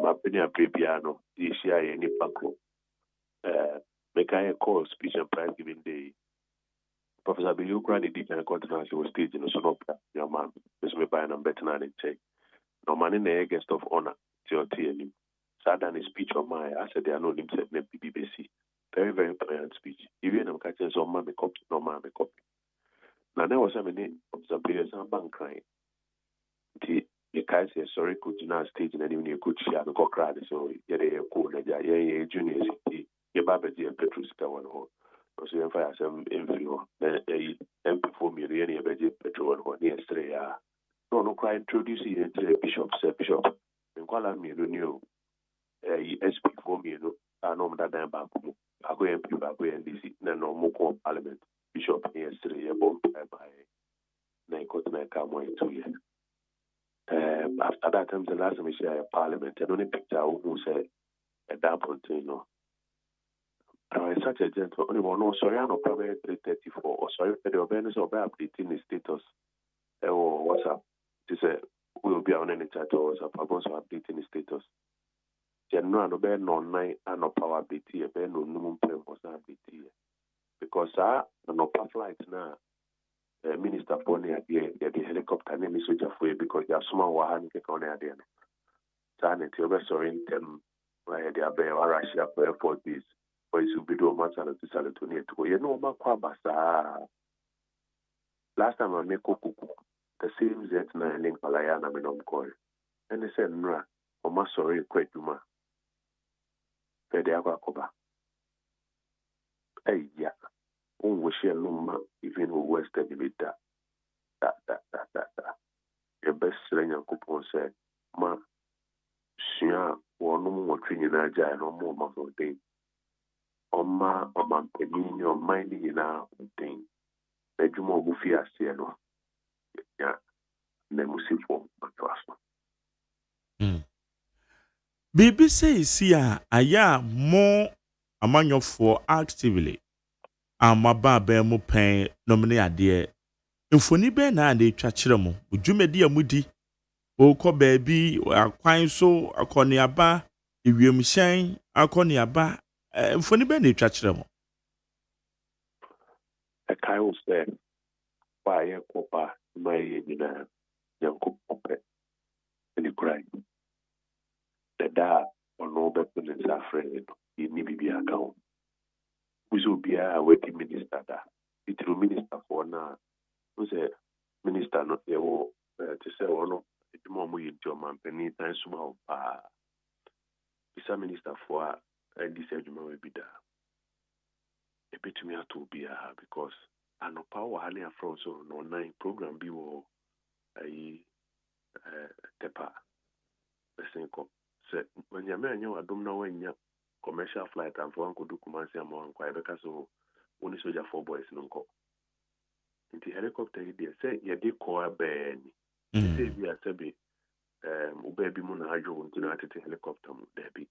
S6: my opinion piano, this year any Paco. Make I call speech and prize giving day. Professor PU granted the different continents was staging a sonopera, your man. This may buy and better than check. No man in the guest of honor, TLT. Sad than a speech of mine, I said they are not himself in BBC. Very, very brilliant speech. Even I'm catching some man copy, no man copy. Now there was a minute of the players and bank crying. The guy said, sorry, could you not stage and even you could share the cock ride, so yeah, cool, yeah, juniors, yeah, Babaji and Petrus Kawan Hall. So if I have some influence, then a MP4 million, a budget petrol one yesterday. No, cry introducing it to the bishop, said Bishop, and call me, you know. SP for me, I know that I'm back. I go MP, I go NDC, no more parliament. Bishop yesterday, about by 9 come 2 years. After that time, the last time we share a parliament, and only picture who said a double thing, such a gentle, only one, no, sorry, I'm not probably 334, or sorry, the awareness of updating the status, or WhatsApp. This we will be on any chat or WhatsApp, I'm also updating the status. General, no, bear no night, and no power BT, a bear no minimum plan was BT. Because, no power flights now. Minister for the helicopter name is for because you have small one on the idea. Sanity over sorry in them where they are bear Russia for airport this or it will be do a match and to sell it to near to you know Makwabasa. Last time I make Kuku, the same Z9 link Palayana Minom call. And they said, Nra, or my sorry, quite Duma. Fediaga Koba. Hey, yeah. We share no even who Western with that. Your best friend and coupon said, Ma, Shia, or no more training Aja, no more muscle thing. Ma, or man, penny your minding in our thing. Bedroom of Buffia, Sieno. Yeah, Nemusi for my trust.
S10: BBC here, aya more among your four actively. Amaba Bemu Pen nominee adeɛ mfoni bɛn na ade twa kyerɛ mo dwumadi amudi okɔ baabi akwan so akɔneaba ewiemhyɛn akɔneaba mfoni bɛn na twa kyerɛ mo
S6: ɛkae wo sɛ waayɛ kɔpa ma yɛ nyinaa nyankopɔn ne kura dada ɔno bɛpɛ ne nsa afrɛ no yɛnni biribi aka ho Uzo bia weti minister da. Itru minister for na. Uze minister no yewo to say ono edimo mu yinti o mampeni tan suma o pa. Bisa minister for this eduma we bi da. Ebetumi ato bia because anopa wa hali afro so no nine program bi wo ayi tepa. Besenko se wanyame anya wadom na wanya commercial flight and for uncle do Kumasi among Quebec, so only soldier 4 boys no go. In the helicopter, they say, you did call a ben. They say, we are Sebi, baby Mona Hydro, into the helicopter, there be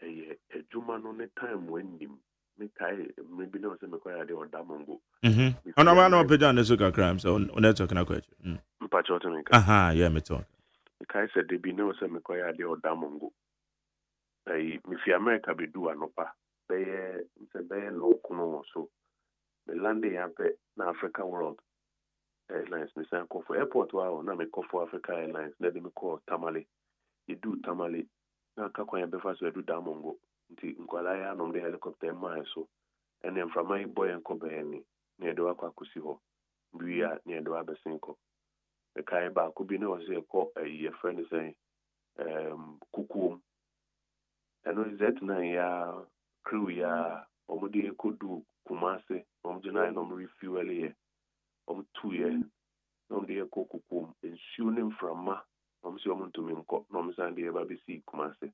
S6: a Juman on the time when him, maybe no, some required or Damongo.
S10: On a man of the sugar crimes on that talking question. Aha, yeah, me talk.
S6: The Kai said, there be no some required or Damongo. If America be do anopa, they no kuno so the landing up na Africa World Airlines. Me say call for airport wa na me call for Africa Airlines. Let me call Tamale. You do Tamale. Na kakwa ya befa so do Damongo. Nti nkwala ya no the helicopter man so. And then from my boy and kobe ni near do akwa kusi ho. Bia near do abesinko. The kai ba ko bi na was say call a friend say kuku. And Z9 ya crew ya omudi ekodu Kumasi omjina no refuel ye 2 years omdi ekokukum ensuing from ma omsi omuntu minko no msandi eba bisi Kumasi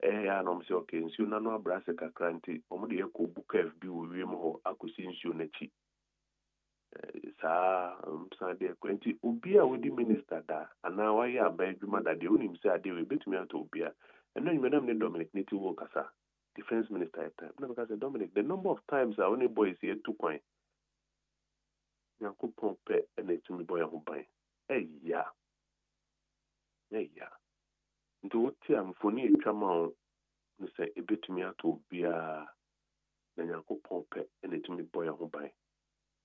S6: ya no msi okay ensu na no abrase kakranti omudi ekobuka FB wo wiem ho akosi ensu nachi saa msandi ekwenti obi a wodi minister da ana wa ya abadwuma da de onim se ade we betumi ato obi a. And then you madam Dominic need to work as a defense minister at time. No, because Dominic, the number of times our only boys here 2 coin. Yanko pompe and it's me boy who buy. Hey yeah. Into what time for me come on say a bit me to be a Yanko pompe and it's me boy who buy.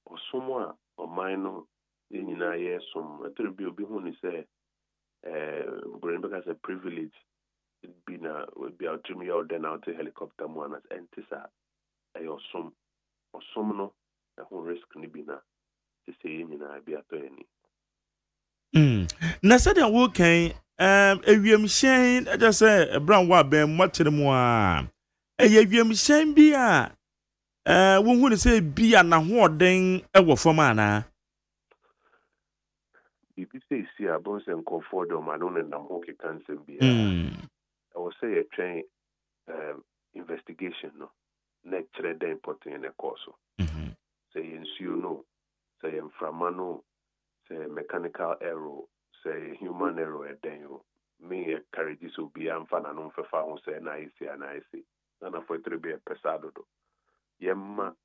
S6: Or someone or minor in a some attribute be who say because a privilege. Be na would be out to me out then out to helicopter one as entisa or some no a whole risk ni bina to say in I be at any.
S10: Na said ya wokan ewiem hyen just say a brown wa ben motere mu a ewiem hyen bi a wo hu ne say bi na hoden e wo fam ana
S6: If you say see about and comfort them I don't know how can be I will say a train investigation no lecture the important in the course. Say ensure no, say inframano, say mechanical error, say human error at then you me carry this will be am fan and on for found say na I see and for to be a pesado yemma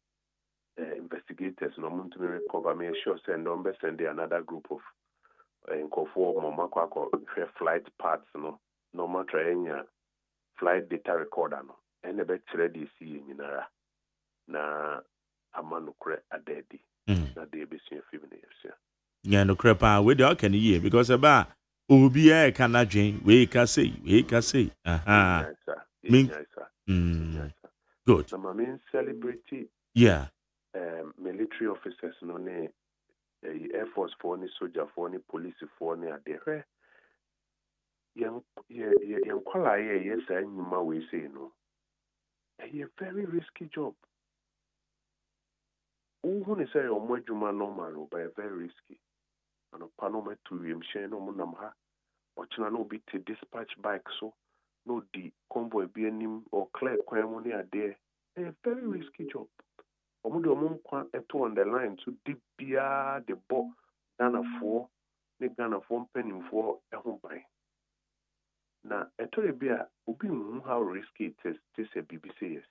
S6: investigators no want to recover me sure send on be send another group of nkofo mama kwako flight parts no matter any flight data recorder no and be tire dey see nyinara na amanu kre adedi na dey be see film na yes
S10: yeah no crepa we dey can hear because about obi e can adwen we ka say aha good
S6: na main celebrity
S10: yeah
S6: military officers no ne air force for ni soldier for ni police for ni ade yan kwala yes anyuma we say no a very risky job who ne say omo adwuma normal but very risky and panoma to him share no munam ha ochina no be to dispatch bike so no the convoy be anim or clear kwan mu ne ade a very risky job omudo kwa eto on the line to deep bia the bo Ghana for penny-for ehun ban na eto e bia obi hu how risky it is to say BBC yes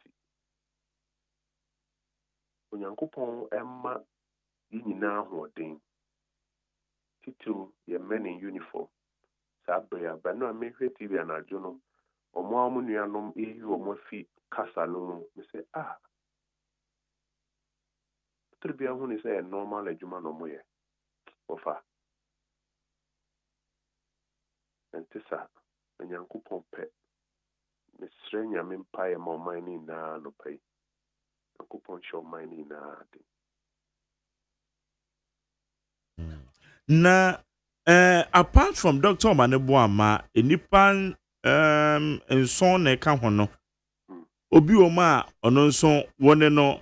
S6: onyankopon emma yinina hoden titu ye men in uniform sabria ba no amehwe TV anajo no omo amunuanom eyi omo fi kasa no me say tribia hu ni say normal adwuma no moye ofa entisa onyankopon pe mesre nyame mpae ma mani na no pai onyankopon show mani na de
S10: na apart from Dr. Omaneboama enipan enson na ka ho no obi o ma ono nson wone no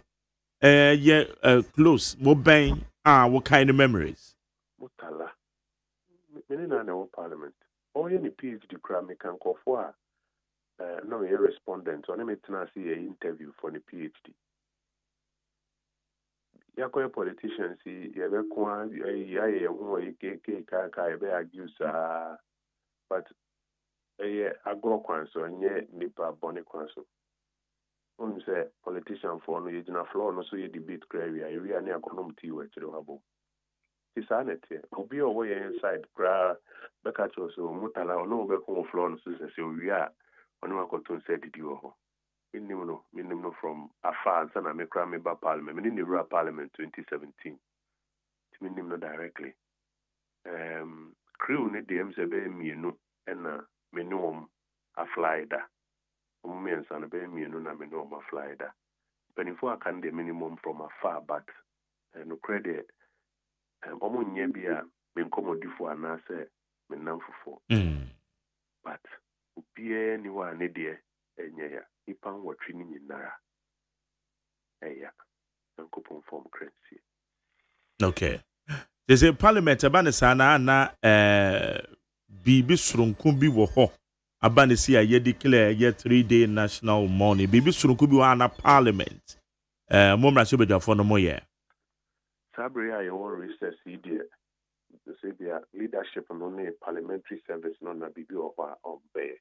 S10: close mo ben what kind of memories
S6: mutala many na no parliament or any PhD cram can call for no a respondent on me tena see a interview for the PhD yakoye politicians ye be kwa ya hu ke ka be argue but agro kwan so nye nipa boni kwan so say politician for no yina floor no so ye debate area ne akonom ti we chiro habo tisanete obi owo ye inside kra be ka cho so mutala no be ko floor no so say we are onu akoton say didi wo ho minimum from afar and me kra me ba parliament me ni rural parliament 2017 minimum directly crew ne dem se be mienu na minimum a flyda men san be mienu na minimum a flyda penifo akan the minimum from afar but no credit omo nya bia me nkomodifo ana se me namfofo but obie ni wa ne de enye ya ipan watri ni nyinara eya nkopon form currency
S10: okay there's a parliament abanisa na bibi surunku bi wo ho abanisi aye declare ye 3-day national mourning bibi surunku bi wo na parliament momra so bedwafo no moye
S6: sabre aye won research idea to say their leadership no na parliamentary service no na bibi o ba obey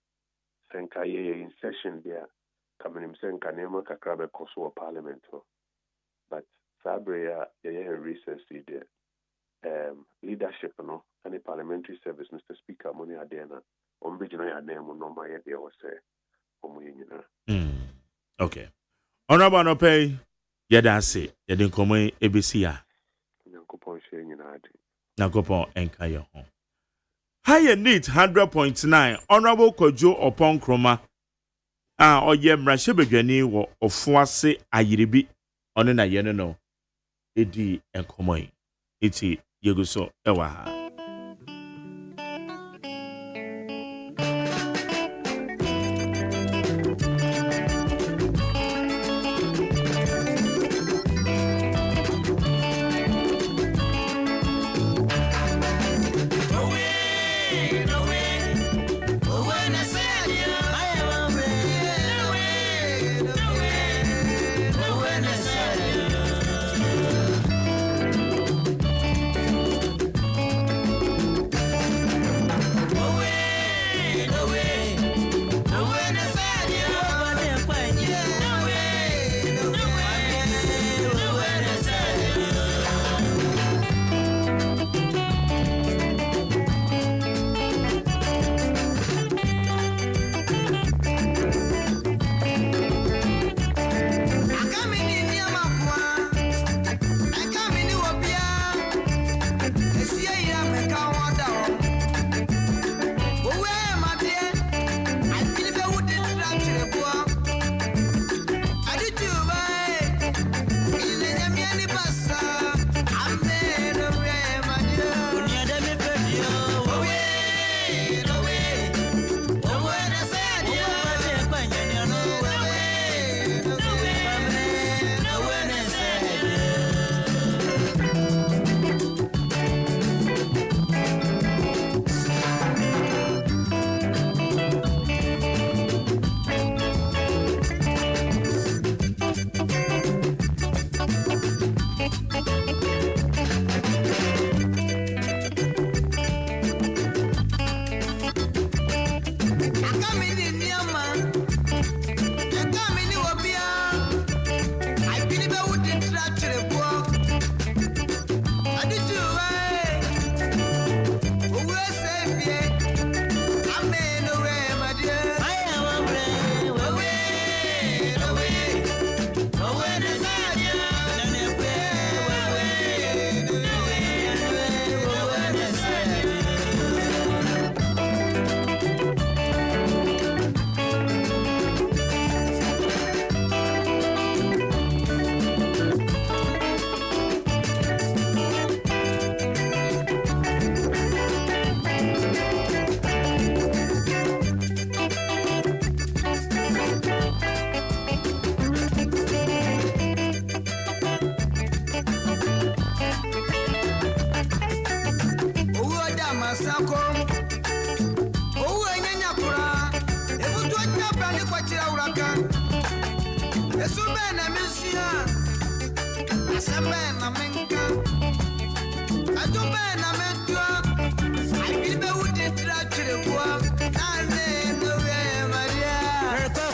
S6: senka ye in session there coming senka nema kakra be koso parliament but sabre ye research idea leadership no any parliamentary service Mr. Speaker money adena ombejina ya name no ma ye dey say omuyinyina
S10: okay honorable no pay yeda say yedin komon ebesia
S6: yankopon hye nyina ade
S10: nakopon enka ye ho high neat 100.9 honorable Kojo Opon Kroma oye mrahye bedwani wo ofuase ayiribi ono na ye no edi enkomon iti yeguso ewa ha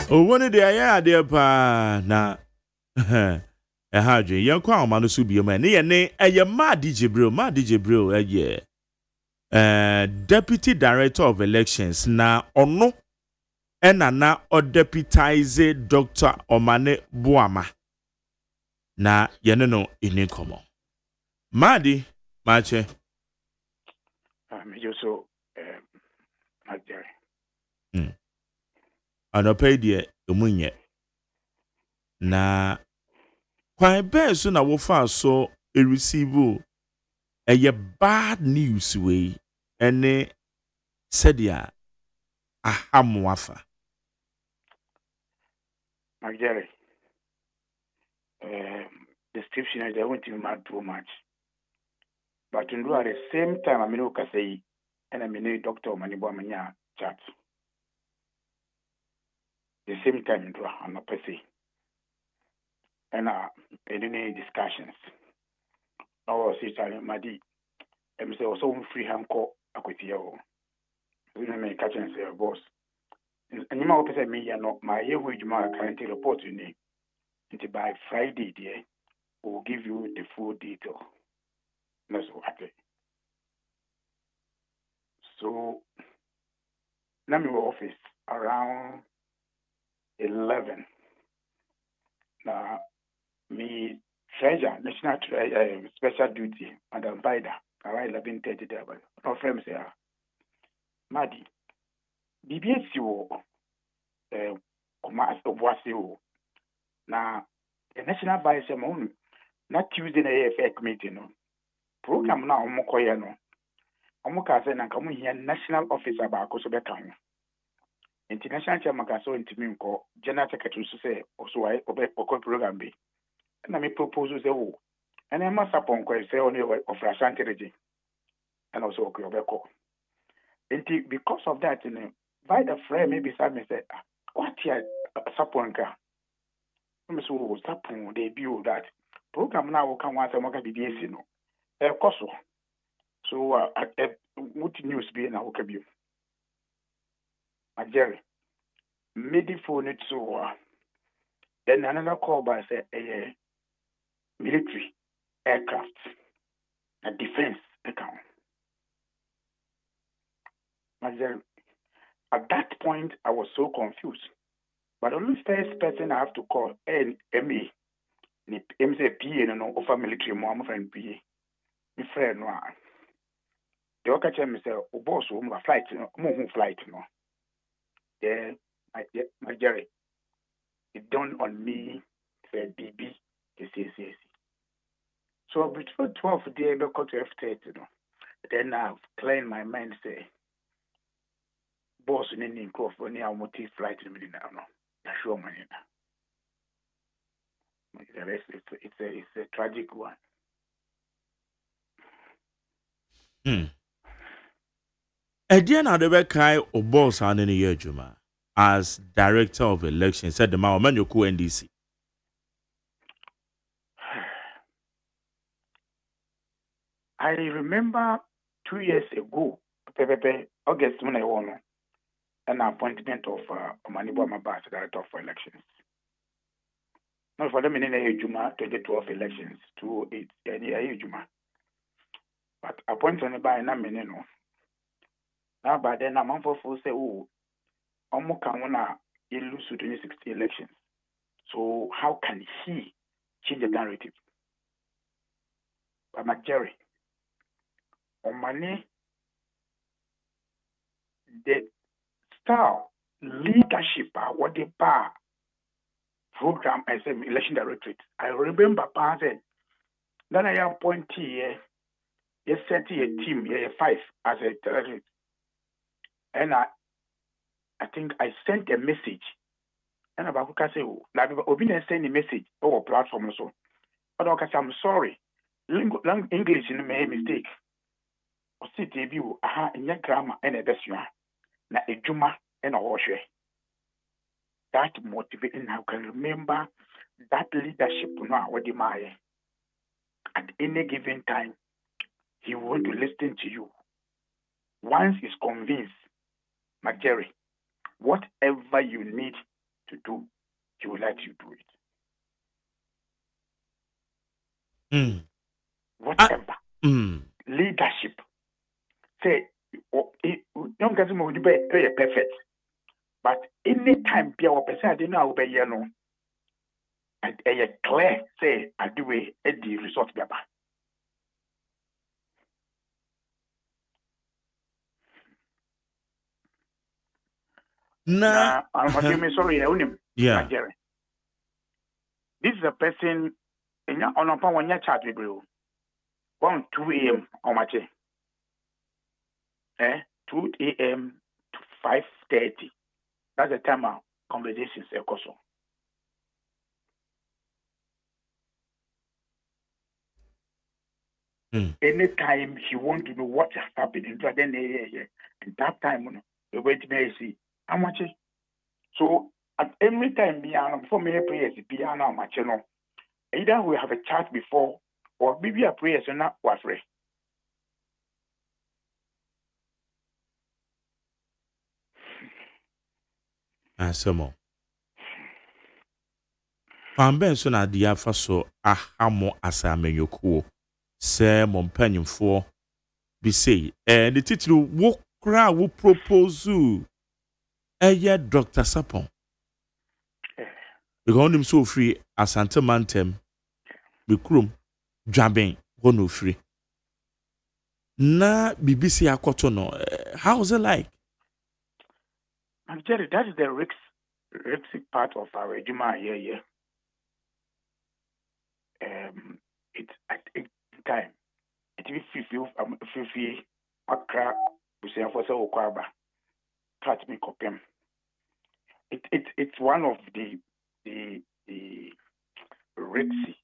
S10: Oh, one day I had there pa na hadwe yankwa omano so bi ma ne ne ma DJ Bro Deputy Director of Elections na ono na o deputize Dr. Omane Boama na yene no ini komo Madi mache
S7: me so Nigeria
S10: anope die emunye na kwan be so na wo fa so e receive bad news we ene sedia ahamwafa
S7: Nigeria description is they won't even matter too much, but to do at the same time I mean say and I mean Dr. Manibwamanya chat the same time do I'm not per se and any discussions our sister Madi and say also free hand call akwetio we no me catch and say boss and you know person me no my year wage my currently report you need until by Friday there we'll give you the full detail. That's what I so now my office around 11. Now me treasure national special duty and Bida around 11:30 there, but no friends there. Madi, BBS wo kuma obwase wo na the national vice chairman na Tuesday na AFA committee no program na omokoye no omoka say na nka mo hia national officer ba ko so beka ho international chairman ka so ntimi nko general secretary so say also why obekọ program be na me propose say wo and I must support ko say only of Ashanti region and also obekọ because of that by the frame maybe some say what ya support nka so support they build that program now will come once and what can be BBS no koso so what news be na what can be Jerry midi phone it so then another call by say military aircraft a defense account Jerry at that point I was so confused but the only first person I have to call NMA ni PA no offer military mo am friend PA mi friend no the okache me say o boss o mo flight no mo hu flight no then my Jerry it dawned on me said BB KCCC so between 12 day be cut to F30 no then I've cleared my mind say boss ni ni ko for ni a motive flight ni now no na show money na it's a tragic one.
S10: Edian Adebekai or boss and in a Juma as director of elections said the man you NDC.
S7: I remember 2 years ago, August when I won an appointment of Manibwama as director of elections. Not for them in a Juma 2012 elections, 2008, any Juma. But appointed by a minute. Now, by then, I'm for say, oh, Omokamona, he lose to 2016 elections. So, how can he change the narrative? But Jerry, on money, the style leadership, what they bar program as an election directorate. I remember said, then I appoint you set a team, 5 as a directorate. And I think I sent a message. And about say, Obina send a message over platform so. But I'm sorry. English in my mistake. ɔsi bi wo aha nyɛ grammar ɛna ɛbɛsua na edwuma ɛna ɔhwɛ. That motivating now can remember that leadership no what the at any given time he want to listen to you. Once he's convinced, Jerry, whatever you need to do, he will let you do it. Whatever. Leadership. Say, don't get me perfect. But anytime Pia or person I didn't know obey no. And clear say I do it at the result baba.
S10: Nah,
S7: I'm sorry,
S10: yeah.
S7: Jerry. This is a person on a power one chat with you. 1 2 a.m. on my chair. 2 a.m. to 5:30. That's the time our conversations are also. Anytime he want to know what has happened, and that time, the way to see how much. So at every time, before many prayers, piano, my channel. Either we have a chat before, or maybe a prayer so not was free.
S10: Asemo. Kwamben so na dia fa so ahamo asamenyokuo. Se mo mpanyimfo bi say the title wo kra wo propose Dr. Sapon. Because him so free Asante Mantem be krum dwaben wono free. Na BBC akoto no how is it like?
S7: I'm telling you, that is the risky part of our Juma here. It's at a time. It will feel Accra, we say for so Okwaba. Catch me copy. It's one of the risky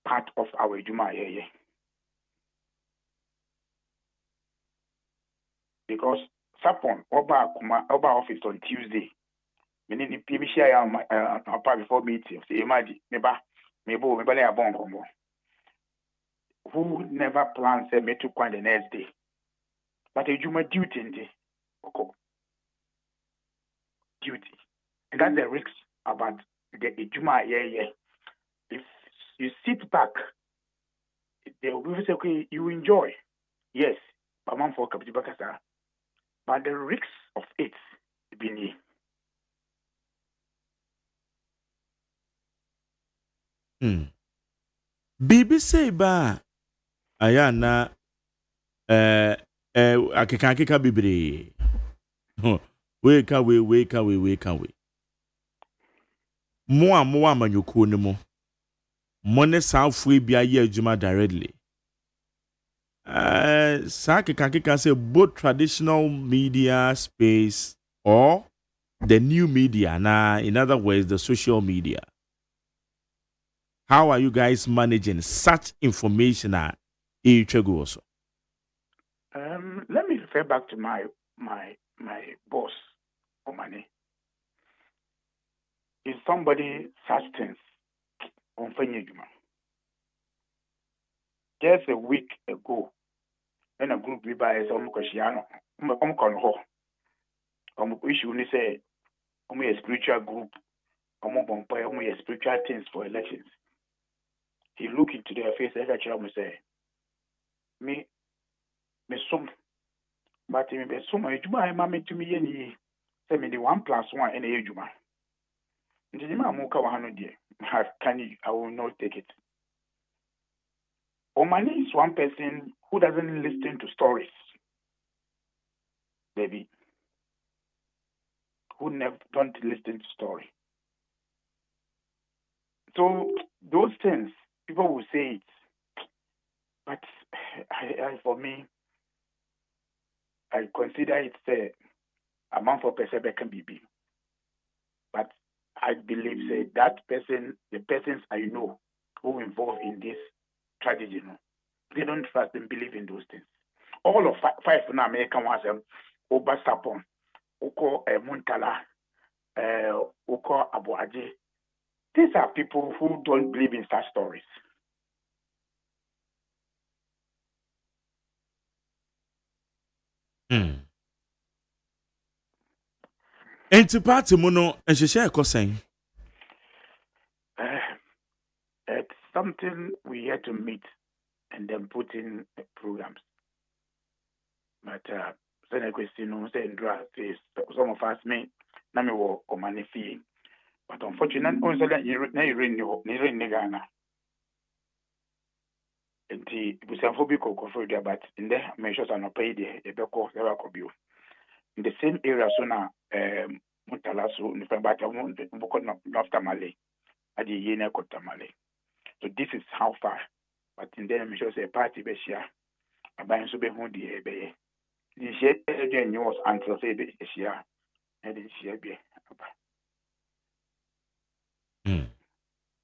S7: part of our Juma here. Because Sapon Oba office on Tuesday. Meaning the PBC before meeting. Say imagine who never plans me to go the next day. But a Juma duty in duty. And that's the risk about the Juma If you sit back, they will say, okay, you enjoy. Yes, but the risks of it being
S10: BBC ba ayana akeka bibiri. Wake away. Mo amanyoko ne mo. Mo ne saafo bi aye adwuma directly. Keka say both traditional media space or the new media, in other words, the social media. How are you guys managing such information at also?
S7: Let me refer back to my boss, Omani. If somebody such things on Fenyejuma, just a week ago, when a group we buy some Koshiano, issue say, a spiritual group, a spiritual things for elections. He look into their face and say, me some, but me be some ejuma I mama to me any say me the 1+1 any ejuma. Ndima muka 100 I will not take it. Omani is one person who doesn't listen to stories. Baby. Who never don't listen to story. So those things people will say it, but for me, I consider it a amount for person can be big. But I believe that person, the persons I know who involved in this tragedy, they don't trust and believe in those things. all of five na American was Obasapon, Oko Muntala, Oko Abuaji. These are people who don't believe in such stories.
S10: Enti party mu no nhyehyɛ ekosen.
S7: It's something we had to meet and then put in programs. But then I question say some of us may na me wo komane fee. But unfortunately, also that you in Ghana. And the Busaphobic or for there, but in there measures are not paid the Beko Bill. In the same area, so now Mutalasu, but I won't not Tamale at the Yena Kotamale. So this is how far. But in there, measures a party Bessia, a buying so be who the Ebe. The shed again was until Sabe Asia, and it's Yabe.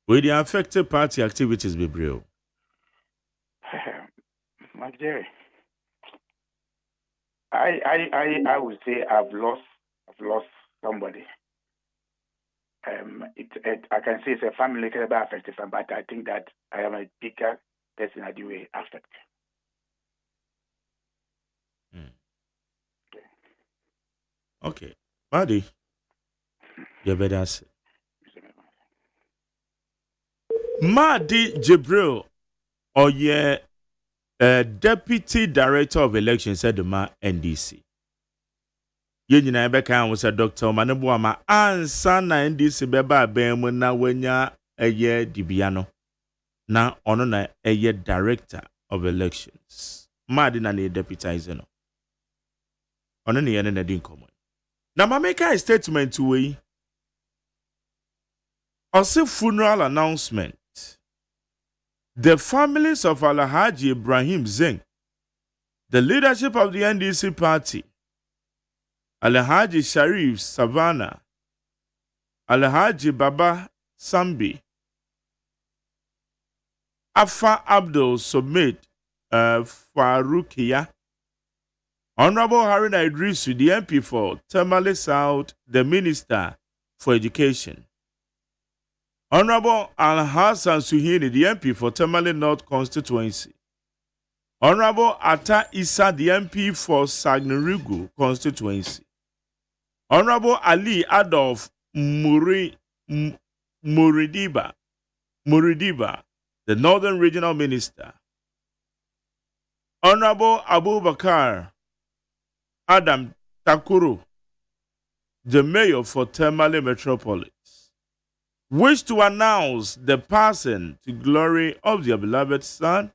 S10: Will the affected party activities be real?
S7: Mark Jerry, I would say I've lost somebody. I can say it's a family can be affected, but I think that I am a bigger person at the way affected.
S10: Okay, buddy, you better say. Madi Jibril, or Deputy Director of Elections at the NDC. Yenina Ebeka was a Dr. Manebuama ansa na NDC beba bemu na wenya eye dibiano. Na ono na eye Director of Elections. Madi na ne deputize no. Ono ne yene na din komo. Na mameka a statement to we. Ose funeral announcement. The families of Alhaji Ibrahim Zeng, the leadership of the NDC party, Alhaji Sharif Savannah, Alhaji Baba Sambi, Afa Abdul Somit Farukiya, Honorable Haruna Idrisu, the MP for Tamale South, the Minister for Education, Honorable Al-Hassan Suhini, the MP for Tamale North Constituency. Honorable Atta Issa, the MP for Sagnarigu Constituency. Honorable Ali Adolf Muridiba, the Northern Regional Minister. Honorable Abubakar Adam Takuru, the Mayor for Tamale Metropolis, wish to announce the passing to glory of their beloved son,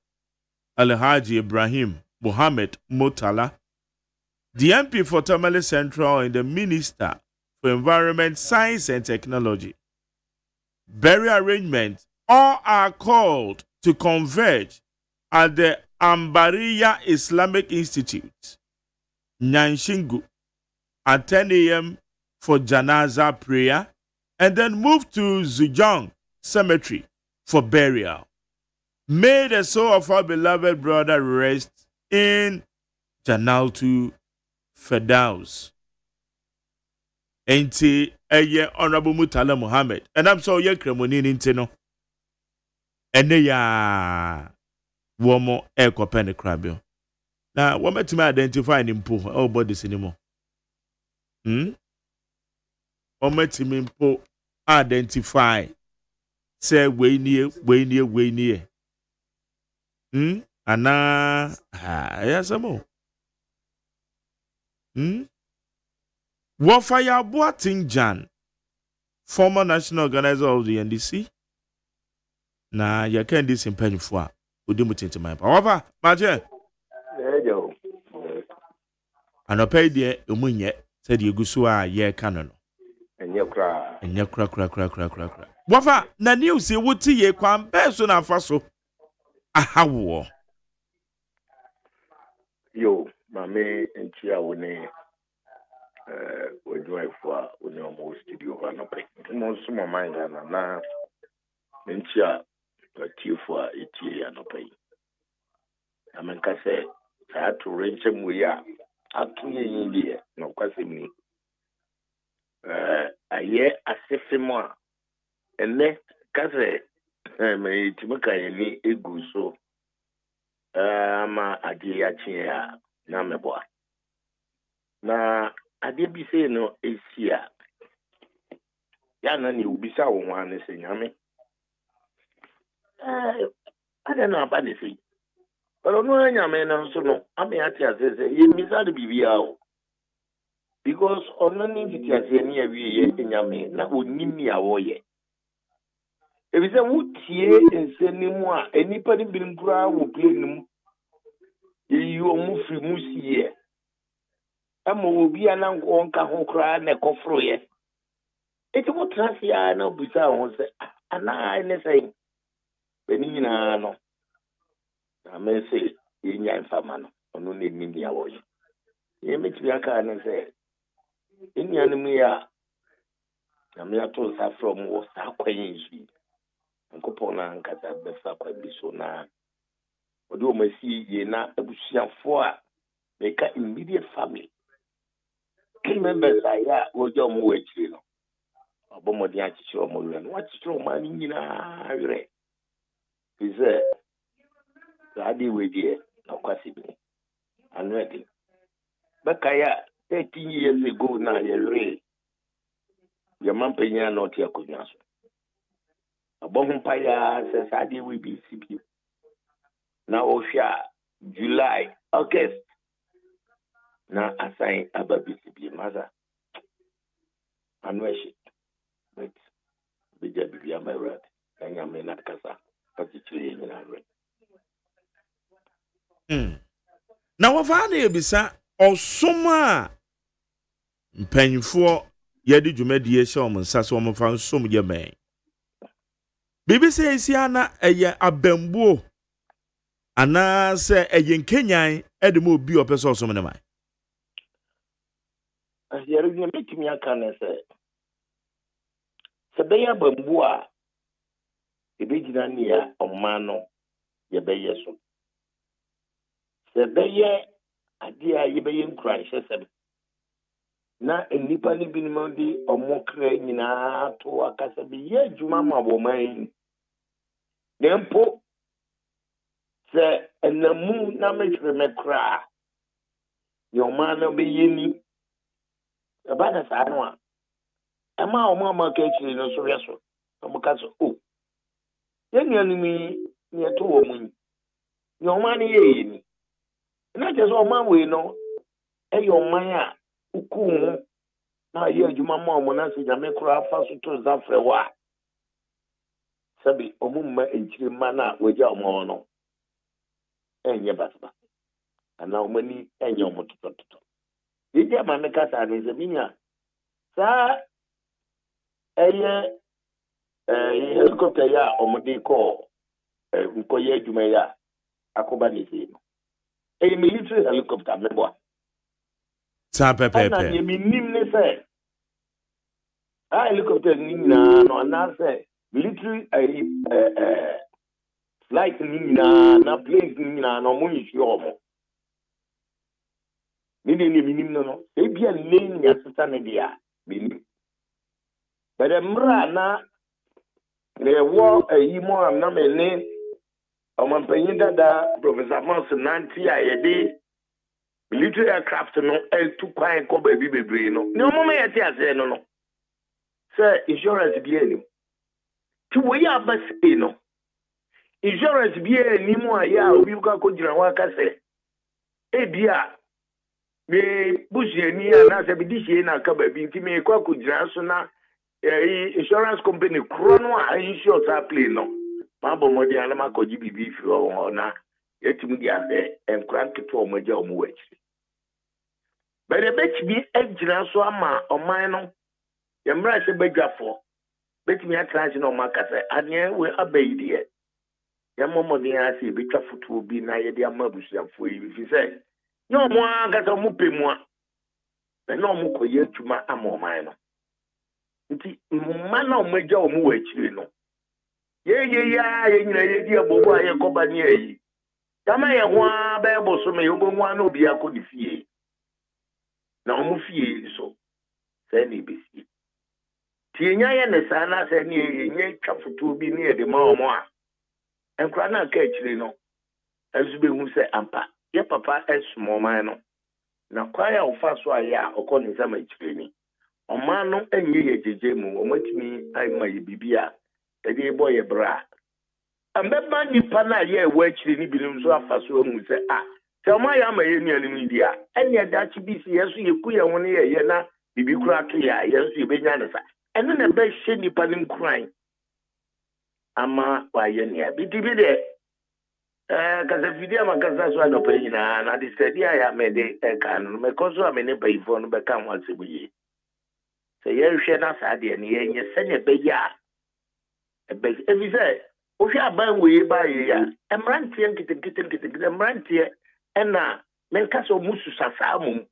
S10: Alhaji Ibrahim Muhammad Mutala, the MP for Tamale Central and the Minister for Environment, Science and Technology. Burial arrangements all are called to converge at the Ambariya Islamic Institute, Nyanshingu, at 10 a.m. for Janaza prayer, and then move to Zujang Cemetery for burial. May the soul of our beloved brother rest in Janaltu Fedaus. Enti eye Honorable Mutala Muhammad. And I'm so ye kremoni nintino. Ene ya womo eko pene krabio. Na wame to identify nimpo all bodies anymore. Wame to mimpo identify say we near. Ana yes amo. Wafaya Boating Jan, former national organizer of the NDC. Na ya can this in Penfua. Udimutin to my power. Maje.
S14: Yo.
S10: And I paid the Umunye, said you gusua ye canon.
S14: And your cry.
S10: And your crack. Wafa, na news ye would see ye quam beso na faso. Aha war.
S14: Yo, my man and Chia Wone were drive for almost studio van up. Most of my mind and now and Chia a tear for a tear and a pay. I mean, I say, saa to renkyɛm wei a ato yɛn deɛ na ɔkwasɛm ni ayɛ asefe mu a ɛnɛ ka sɛ mɛyɛtumi ka yɛni egu so ama adeɛ yɛakyeɛ a na mɛboa na adeɛ bi sei no ɛsi a yɛana ne wobisa wo ho a ne sɛ nyame adɛ na aba ne sei pero no anyame na nso no ame ate ase sɛ yɛmmisa de biribiaa o because ɔno ne mfitiaseɛ ne awie yɛ nyame na ɔnim ni a wɔyɛ ebisɛ wotie nsɛm mu a enipa ne binom koraa wɔ plane mu yi ɔmo firi mu sie ama obi a na nka ho koraa na ɛkɔforoyɛ eti mo trase a na obusa ho sɛ anaa ne sɛ bɛni nyinaa no na mɛsɛ yɛnya mfama no ɔno ne nim ni a wɔyɛ yɛmɛtumi aka ne sɛ nnuanom yi a na me ato nsa frɛ mo wɔ saa kwan yi nso nkɔpɔ na nkata bɛfa kwa bi so na ɔde ɔmo asi yie na abusuafoɔ a meka immediate family key members a yɛ a wɔgya ɔmo wɔ akyire no ɔbɔ mmɔden akyekyere ɔmo werɛ no wakyekyere ɔmo ano nyinaa werɛ fi sɛ saa de wei deɛ na ɔkwasi bi ano ɛde bɛkae a 13 years ago na yɛwerɛ yɛma mpanyin na ɔte akonnwa so abɔ ho mpaeɛ a sɛ saa de wei bi si bi na ɔhwɛ a July August na asan aba bi si bi masa ano ɛhye but bɛgya bibi ama awurade na nyame na kasa akyekyere yɛ nyinaa werɛ
S10: na wɔfaa na yɛbisa ɔsom a mpanyinfoɔ yɛde dwumadie hyɛ wɔn nsa so wɔn fa nsom yɛ mɛn bibi sɛ esi ana ɛyɛ abambuo anaasɛ ɛyɛ nkenyan ɛde mu obi ɔpɛ sɛ ɔsom ne ma
S14: yɛre bi metumi aka ne sɛ bɛyɛ abambuo a ɛbɛgyina nea ɔma no yɛbɛyɛ so sɛ bɛyɛ adeɛ a yɛbɛyɛ nkuranhyɛsɛm na nnipa no binom de ɔmo kra nyinaa to akasa bi yɛ adwuma ma wɔman yi na mpo sɛ ɛnamu na mehwere me koraa ne ɔma no bɛyɛ ni ɛba da saa no a ɛma ɔmo ama ka akyiri no so hwɛ so ɔmo ka so o yɛn nuanom yi ne ɛto wɔ mu yi ne ɔma no yɛyɛ ni na kyerɛ sɛ ɔma wei no ɛyɛ ɔman a ukuu ho na ayɛ adwuma ma ɔmo na sɛ nyame koraa fa so to nsa frɛ wɔ a sɛbi ɔmo mma nkyiri mma no a wɔagya ɔmo no ɛnyɛ basaba anaa ɔmo ani ɛnyɛ ɔmo totɔtotɔ yɛgye ama me kasa ne sɛ minya saa ɛyɛ helicopter yɛ a ɔmo de kɔɔ nkɔyɛ adwuma yɛ a akɔba ne sei no ɛyɛ military helicopter meboa
S10: saa pɛpɛɛpɛ
S14: ɛna deɛ menim ne sɛ a helicopter ni nyinaa no anaasɛ military flight ni nyinaa na planes ni nyinaa na ɔmo nhyia ɔmo ne deɛ ne menim no ebia lane ne asesa ne deɛ a menim bɛdɛ mmerɛ a na ɛwɔ ayi mu a na mene ɔmampanyin dada Professor Mons Nanti a yɛde military aircraft no ɛtu kwan kɔ baabi bebree no ne ɔmo ma yɛte asɛ no no sɛ insurance bi anim ti wɔyɛ aba sei no insurance bi anim a yɛ a obi kɔ akɔgyina hɔ aka sɛ ebi a me busuani a na sɛ bidi hyie na aka baabi nti me kɔ akɔgyina so na insurance company koro no a insure saa plane no ma bɔ mmɔden a na makɔgye biribi firi hɔ na yɛtumi de asɛ nkora nketewa ɔmo agya ɔmo wɔ akyiri bɛdɛ bɛtumi agyina so ama ɔman no yɛmmra sɛ badwafoɔ bɛtumi atena ase na ɔmo aka sɛ adeɛ wɔ aba yi deɛ yɛmmɔ mmɔden a sɛ yɛbɛtwa fotoɔ bi na yɛde ama abusuafoɔ yi fi sɛ nyɛ ɔmo ankasa ɔmo pɛ mu a na ɔmo kɔyɛ adwuma ama ɔman no nti mma na ɔmo agya ɔmo wɔ akyiri no yɛyɛ yɛnyina yɛdi abɔbɔ a yɛkɔba ne ayi dama yɛ ho a be bo so me obo mu ana obi akọ fie na omo fie so say na ibesi tie nya ye ne sa na say ne nya twafoto bi ne de ma omo a enkura na ka akire no azu be hu say ampa ye papa esmo man no na kwaya ofa so aye a okọ ne sama akire ni ọma no enye ye jeje mu omatimi ai ma ye bibia ede boy ye bra ambeba nipa na ye ewa akire ni binom so afa so hu se se ọma ya ma ye nuanim dia ene da chi bi si yeso ye ku ye won ye na bibi kura to ya yeso ye benya ne sa ene na be hye nipa nim kran ama wa ye ne bi dibi de kaza video ma kaza so no pe nyina na de study ya me de kan no me ko so amene bai fo no be kan wa se buye se ye hwe na sa de ne ye nye se ne be ya be ebi se o hwe aban we ba ye ya emrantie nkite emrantie ena men kaso musu sasa mum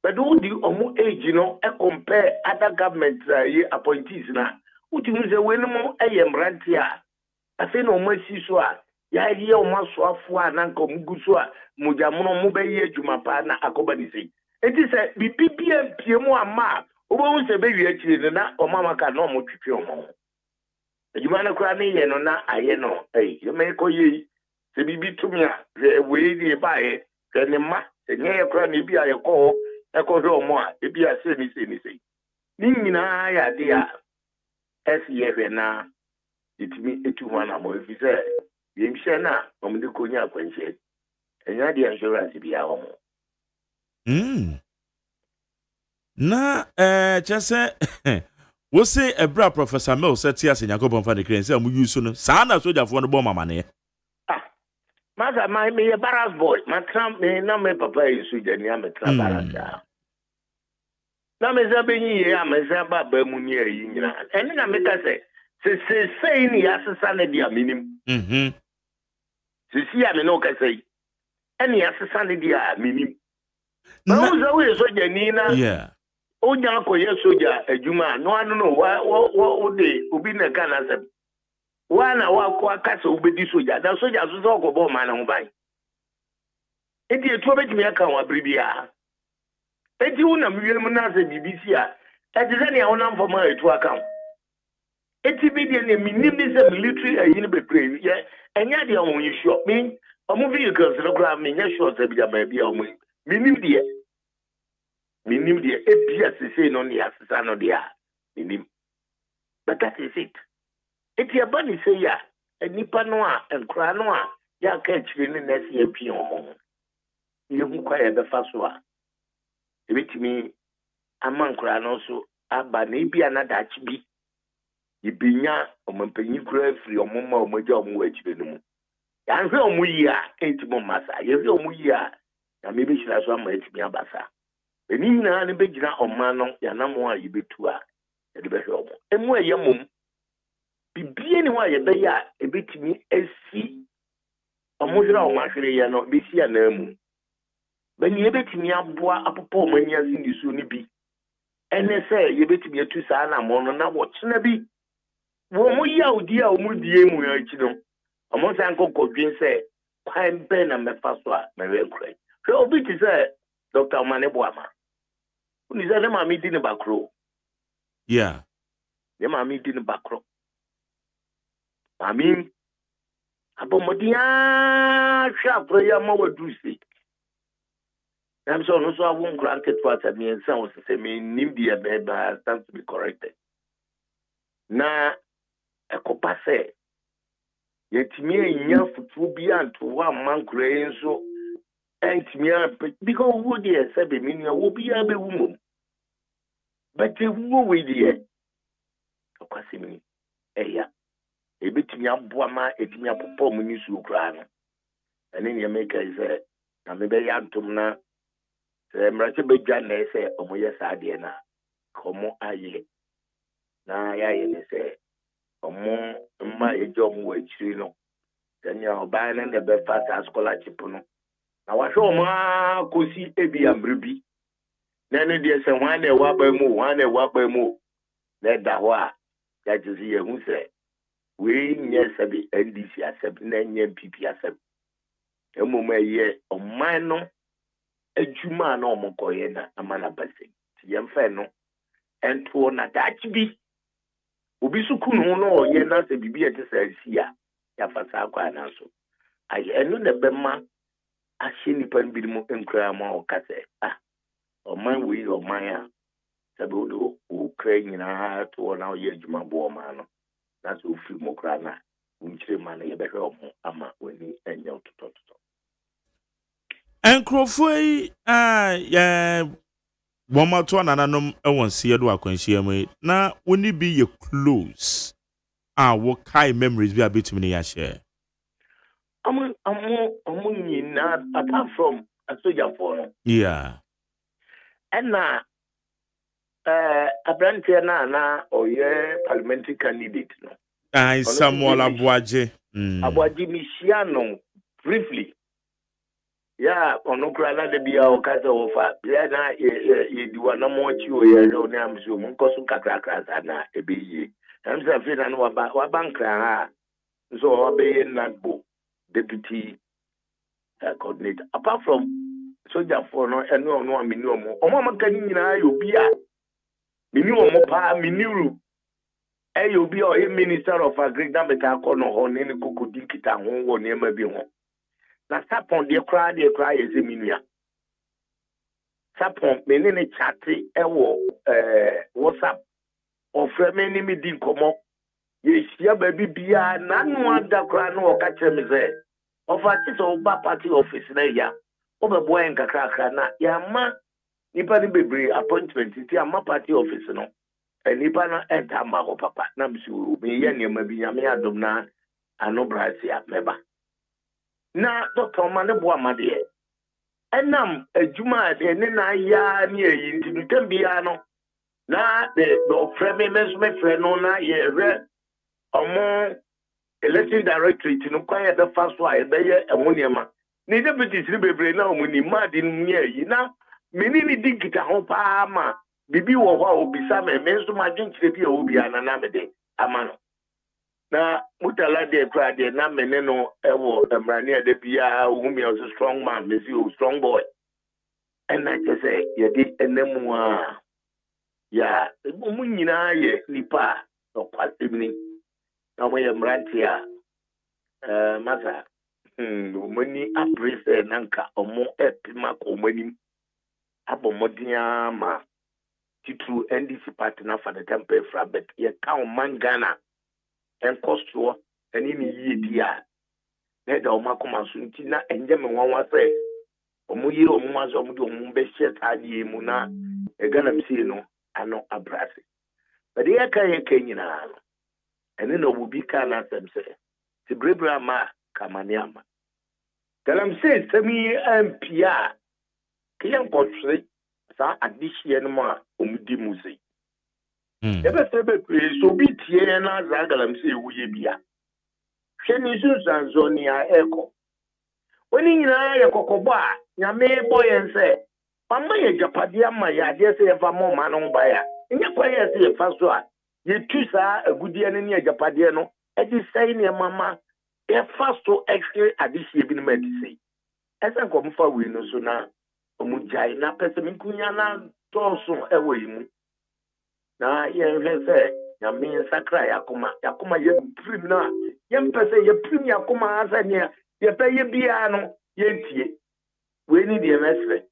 S14: but who di omu age no e compare other government ye appointees na uti mu se we no mo e ye emrantie a afi no mo si so a ya ye o maso afo a na nka mugu so a mujamono mu be ye adwuma pa na akoba ni sei enti se bibia mpie mu ama obo se be wi akire na o mama ka no mo twetwe o mo adwuma na kura ne ye no na aye no ye me ko ye se bibi tumi a we di ba ye ne ma se nye ye kura ne bi a ye ko e ko do mo a e bi a se ni sei ni nyina ya de a esi ye hwe na itimi etu ho na mo fi se ye mhye na o mo de ko nya akwanche enya de insurance bi a ho
S10: na chese wo say ebra Professor Mel said tia se Yakobon fa de kren say amu use no sa na sojafo no bo mama ne
S14: Mother, my me a barras boy. My tramp me no me papa is Sudan, I'm a tramp barras. Now, Miss Abini, I'm a Zaba Bermunia, and then I make us say, in the assassin, dear minim. See, I'm no say, any assassin, dear minim. No, always so Janina.
S10: Yeah.
S14: Oh, Yanko, yes, soldier, a Juma. No, I don't know what they will be in the canasem. One hour castle will be soldier. Now, soldiers will talk about man on by. It is 12 me account of Bribia. It is one of Wilmana BBC. That is any honor for my to account. It is median minimum military and union, yeah, and yet the only shot me. A movie girls program me, yes, short a baby on me. Minim dear. Minim dear, APS say no, the assassin of the minim. But that is it. If your bunny say ya, and Nipa noa and Cranoa, ya catch in the next year pion. You inquire the first one. It me among Cranoso, Abba maybe another chibi. You be ya, or my penny grave free or mumma or my job wage the moon. And film we are 8 more massa, you film we are, and maybe she has one way to be a bassa. The Nina and the Bejina or Manon, Yanamwa, you be two are, and the best of them. And where your mum. Bibi anyway ye be ya e betimi asi omodra o mahwere ye no be si anamu bani ye betimi aboa apopo omani asi ni so ni bi ene se ye betimi atu sa na mo no na wo chena bi wo mo ya odi a mo die mu ya chi no omo san kokodwen se kwan be na mefa so a me we krai so obi ti se Dr. Omanebo ama uni se na ma mi di ne bakro
S10: yeah
S14: ne ma mi di ne bakro I mean, Abomodia sharp prayer more do see. I'm so no so I won't grant it what I mean sounds to say me nim the bed but stand to be corrected. Na a copase yet me enough to be and to one man crying so and me because would ye say be meaning will be a woman. But the woman dear. Okasimi eya ebetimi aboa ma etimi apopo mu ni su kra no ene ne make say na me be yantum na se mrache be dwa na say omoye saade na komo aye na ya ye ne say omo mma ejom wa chiri no tanya oba na be fast scholarship no na wa hwe omo kosi ebi amribi na ne de se wan na wa ba mu na da ho a ya jizi ye hu say we nye sabi NDC asem na nye MPP asem Ye ɔman no adwuma na ɔmokɔyɛ na amana basi yɛmfa no ɛnto na daakye bi obi so kunu no ɔyɛ na sɛ bibi ɛte sɛ asi a yɛafa saa kwa na so ayɛ ɛno na bɛma ahyɛ nipa no bi mu nkura ma ɔka sɛ ɔman wei ɔman a sɛ bɛ wode wokra nyinaa to na ɔyɛ adwuma boɔ ɔman no na sɛ ofiri mu kora na wonkyerɛ ma no yɛbɛhwɛ ɔmo ama w'ani ɛnyɛ wototɔtotɔ
S10: Nkrofo yi Woma to nananom ewon se do akwanhyia mu na woni bi ye close wo kai memories bi abetumi ne ya share
S14: Among nyina apart from a soldier for no.
S10: Yeah.
S14: And na Abrante na parliamentary candidate no.
S10: Samuel Abuaje.
S14: Abuaje Michiano briefly. Yeah, onokra na de bia o kasa wo fa. Ya na ye diwa na mo chi o ye no na amso mo nkoso kakra na ebeyi. Amsa fe na no wa bankra ha. So wa be na go deputy coordinator. Apart from soldier for no eno amini omo. Omo maka ni nyina yo bia. Mini omo pa miniru. Yo bia o minister of agriculture beta ko no ho ne kokodi kita ho wo ne ma bi ho. Na sapon de kra ese minua. Sapon menene chate ewo WhatsApp ofre me mi di nkomo. Ye sia ba bibia na no ada kra no o ka kire me ze. Ofa ti so ba party office na ya. Obebo en kakra na ya ma nipa ni bebre appointment ti ama party office no. Nipa na enta ma ko papa na msu me ye ne ma bi nyame adom na ano brasia meba. Na Dr. Mane Boamade enam adwuma de ne na ya ne yi ntinutam bia no na de ofreme mesme frɛ no na ye re omo election directorate no kwa ye be fa so a ye be ye emoniema ne deputies ni bebre na omuni madi ne yi na meni ni digita ho pa ma bibi wo ho a obisa me nso ma dwenkyere bi a obi anana me de amano na mutala de kra de na mene no ewo emrani ade bia ohumi o strong man mesi o strong boy and I just say ye di enemu a ya mu nyina ye nipa no kwasebni na mo ye mranti a masa omani appreciate nanka omo epima ko omani abomodian ma titru NDC party na for the temple frabet ye ka mangana en kosto eni ni yidia na da o makoma so nti na enje me wanwa se omuyi omumazo omudi omumbe shetani mu na egana msi no ano abrase but ye ka nyina eni no bubi ka na semse ti brebra ma kamani ama galam se sami ampia kiyan kotre sa adishie no ma omudi muzi ebe sebe so bitie na za galam se wuye bia hwani sunsanzo ni a eko woni nyina ye kokobo a nyame boye nse mama ye japade ama ya de se ye fa mo ma no ba ya nye kwa ye se ye fa so a ye tu sa agudie ne ne japade no e di sei ne mama e fa so extra adishie bi no ma di sei ese ko mfa wi no so na omujai na pese minkunya na toso ewo yi mu na ye hwese nyame sakra yakoma ye prim na ye mpese ye prim yakoma asa ne ye pe ye bia no ye tie we ni de mesre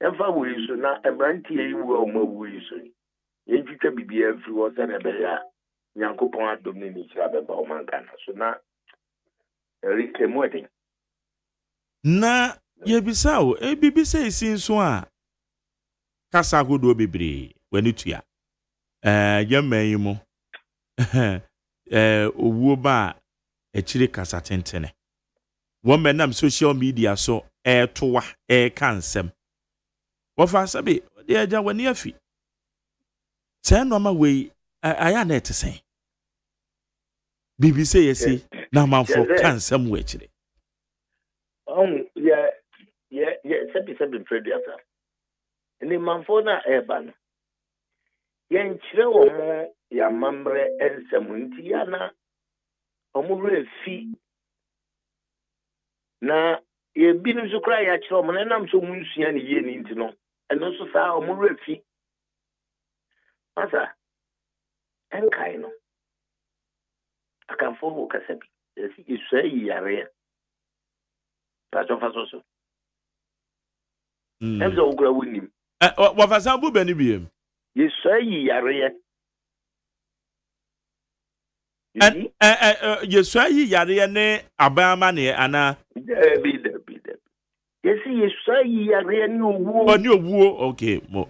S14: emfa we so na ebranti yi wo ma we so ye twitwa bibia mfiri wo se na be ya nyankopon adom ne ni kira be ba o man kana so na rike modin
S10: na ye bisao bibisa isi nso a kasa godo bebre wani tua yaman yi mu owuo ba echire kasa tentene wo menam social media so towa kansem wo fa sabe de aja wani afi say no ma we aya na etesen bibi say yesi na manfo kansem we echire
S14: sebi prediata ni manfo na eba yenkyere omo ya mamre ensem nti ya na omo refi na ye binu so kra ya kyerɛ mo na nam so mu nsua ne yie ni nti no ɛno so saa ɔmo refi masa enkai no akamfo ho kasa bi yesi isua yi yare pa so fa so emzo ogura wonim
S10: wa fa san bu bani biem
S14: isua yi yare
S10: yesua yi yare ne abama ne ana
S14: bi yesi yesua yi yare ne owuo
S10: oni owuo okay mo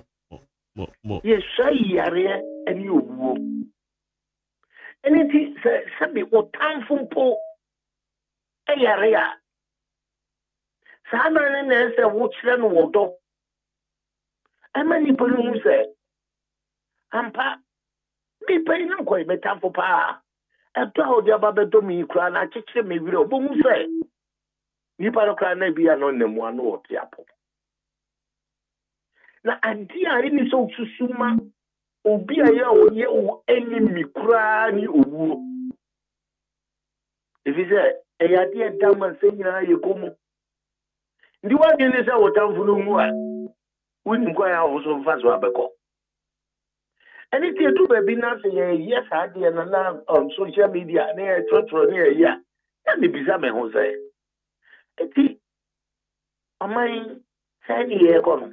S14: yesua yi yare ne owuo eni se bi otamfo mpo yare a saa na ne se wo kyerɛ no wodo ama ni polu mu se ampa bi pe na ko metamfo pa eto a odi ababedo mi kura na kyekye me wire obomu se ni pa no kura na bia no nemu ano ote apo na adi a ni so susuma obi a ya oye o enemy kura ni owu efize eyade edama se nyina ye komu ndi wa ni se wotamfu no mu a woni kwa ya wo so mfaso abekọ any thing to be na say yes I dey na on social media na trotro na ya na me bisa me ho say eti amai say ni e ko no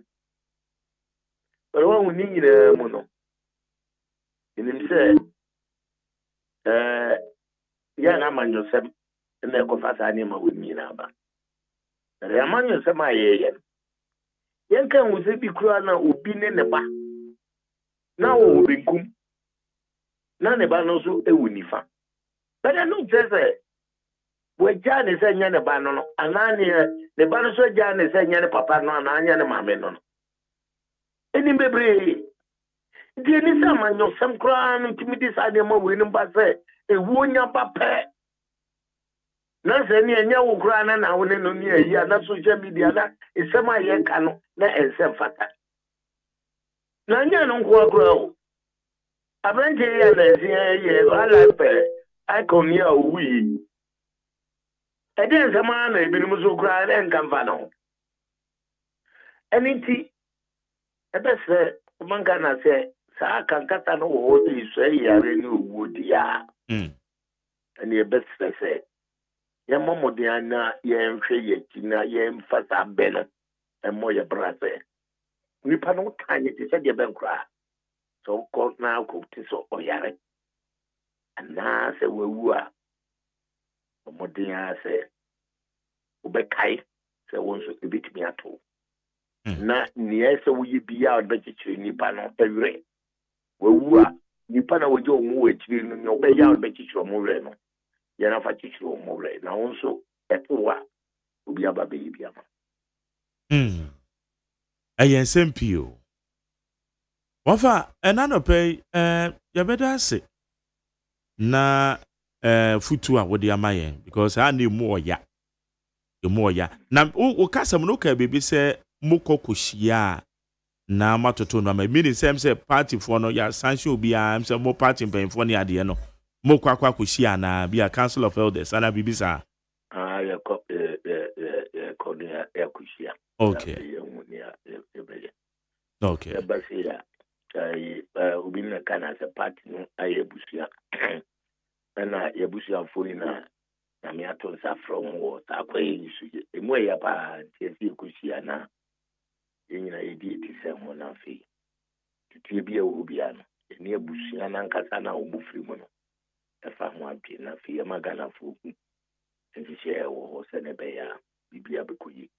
S14: pero wa ni nyina mu no ni say ya na manjo sem na ko fa sa ni ma woni na ba ya manjo sem aye yen kan wo se bi kura na obi ne ba na wo benkum na ne ba no so ewu nifa but I no just we ja ne se nya ne ba no anani ne ba no so ja ne se nya ne papa no ananya ne mame no eni bebre di ni sa manyo sam kra no timidi sa de ma we ni ba se ewu nya papa na se ni enya wo kra na wo ne no ni ayi na social media na isema ye ka no na ensem fata na nya no nko kra o abante ya na ye ala pe icon ya owi eden sama na ebi no so kra na nkan fa no eniti ebese manga na se sa kan kata no wo ti so yare ni owu dia ani ebese se ya momodian na ye nhwe ye kina ye mfasa beno emo ye brase nipa no tanye ti se de benkra so ko na ko ti so oyare ana se wewu a momodian se obekai se wonso ebitimi ato na niye se wuyi bia obechichiri nipa no ewre wewu a nipa na woje omu wechiri no nyo be ya obechichiri omu wre no ya na fa chichiri omu wre na wonso epowa obi ababe yibia ma
S10: ayen sempio wafa enanope yabeda ase na futu a wodi amayen because ha na mu oya na o kasam no ka bebe se mokokoshia na matoto no ma mini se party for no ya sanction obi am se mo party penfo ne ade no mokwakwa koshia na bia council of elders ana bibisa
S14: ya ko ya kushia
S10: okay okay
S14: basi ya ubina kana se party no ayebusia na yebusia foni na mi ato sa from wo ta kwa yisu emu ya pa tesi kushia na yenyina yedi ti se mo na fi tutie bia wo bia no eni ebusia na nkasa na obufri mo no efa ho apie na fi magana fu nti she wo se ne be ya bibia bekoyi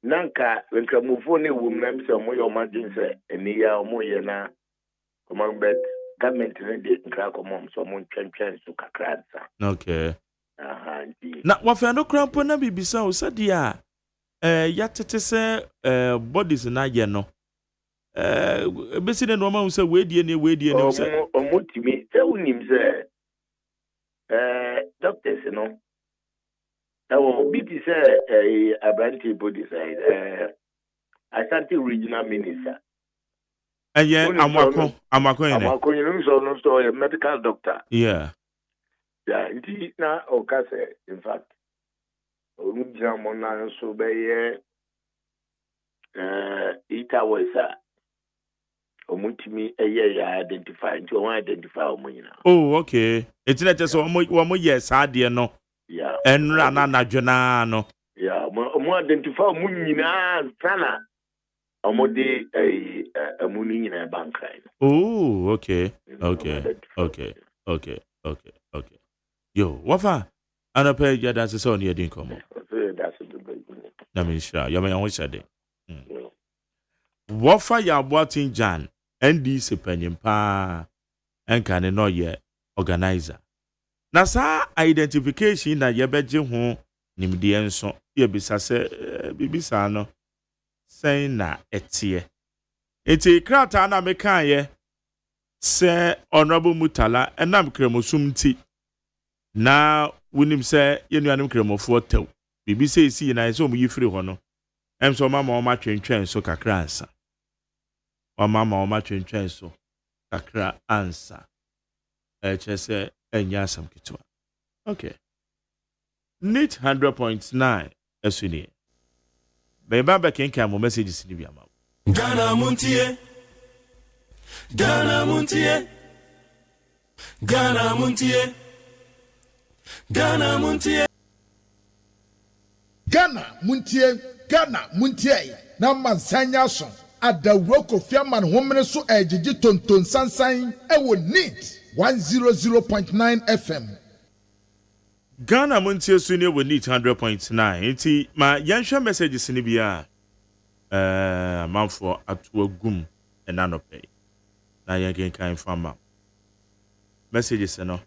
S14: nanka nkramofo ne wum na mse mo yo magin se eni ya mo ye na command bet government ne de nkra komom so mo ntwentwen so kakransa
S10: okay
S14: aha nti
S10: na wafa no krampo na bibisa o sadia ya tete se bodies na ye no besi ne no ma se wedie ne se
S14: omotimi se unim se doctors no biti se abranti bodies Asante regional minister
S10: amwako
S14: you know so a medical doctor
S10: yeah
S14: nti na okase in fact Olugya mo na nso bɛyɛ 8 hours a omutimi identify nti o identify omunyina.
S10: Oh, okay. It's not just one yes, idea no.
S14: Yeah.
S10: And rana na jona no.
S14: Yeah, mo identify omunyina sana. Omode amuni nyina bankai.
S10: Oh, okay. Okay. Yo, wafa anapɛ ya dance sɛ ɔne yɛdi nkɔmmɔ. Na menhyira yɛma yɛn ho hyɛde. Wafa yɛ aboaten Jan NDC panyin paa ɛnka ne no yɛ organizer. Na saa identification na yɛbɛgye ho nimdeɛ nso yɛbisa sɛ bibisa no sɛn na ɛteɛ. Enti krataa na mekaeɛ sɛ Honorable Mutala ɛnam kremosum ti na wonim sɛ yɛnuanom kremofoɔ taw bibi sɛ esi na ɛsɛ ɔmo yifiri hɔ no ɛmso ɔma ɔma twentwɛn so kakra ansa ɔma twentwɛn so kakra ansa ɛkyɛ sɛ ɛnyɛ asam ketewa. Okay, NIT 100.9 ɛsunie bɛba bɛkenkan mo messages ni bi ama
S13: Ghana Montie Ghana Montie Ghana Montie Ghana Montie
S2: Ghana Montie na mansanya so adawro Kofi Aman homene so ejiji tonton sansan ewo NIT 100.9 FM.
S10: Ghana Montie sunie wo NIT 100.9 enti ma yɛnhwɛ messages ni bi a manfo atoa gum enanopɛ na yɛnkenkan fama messages no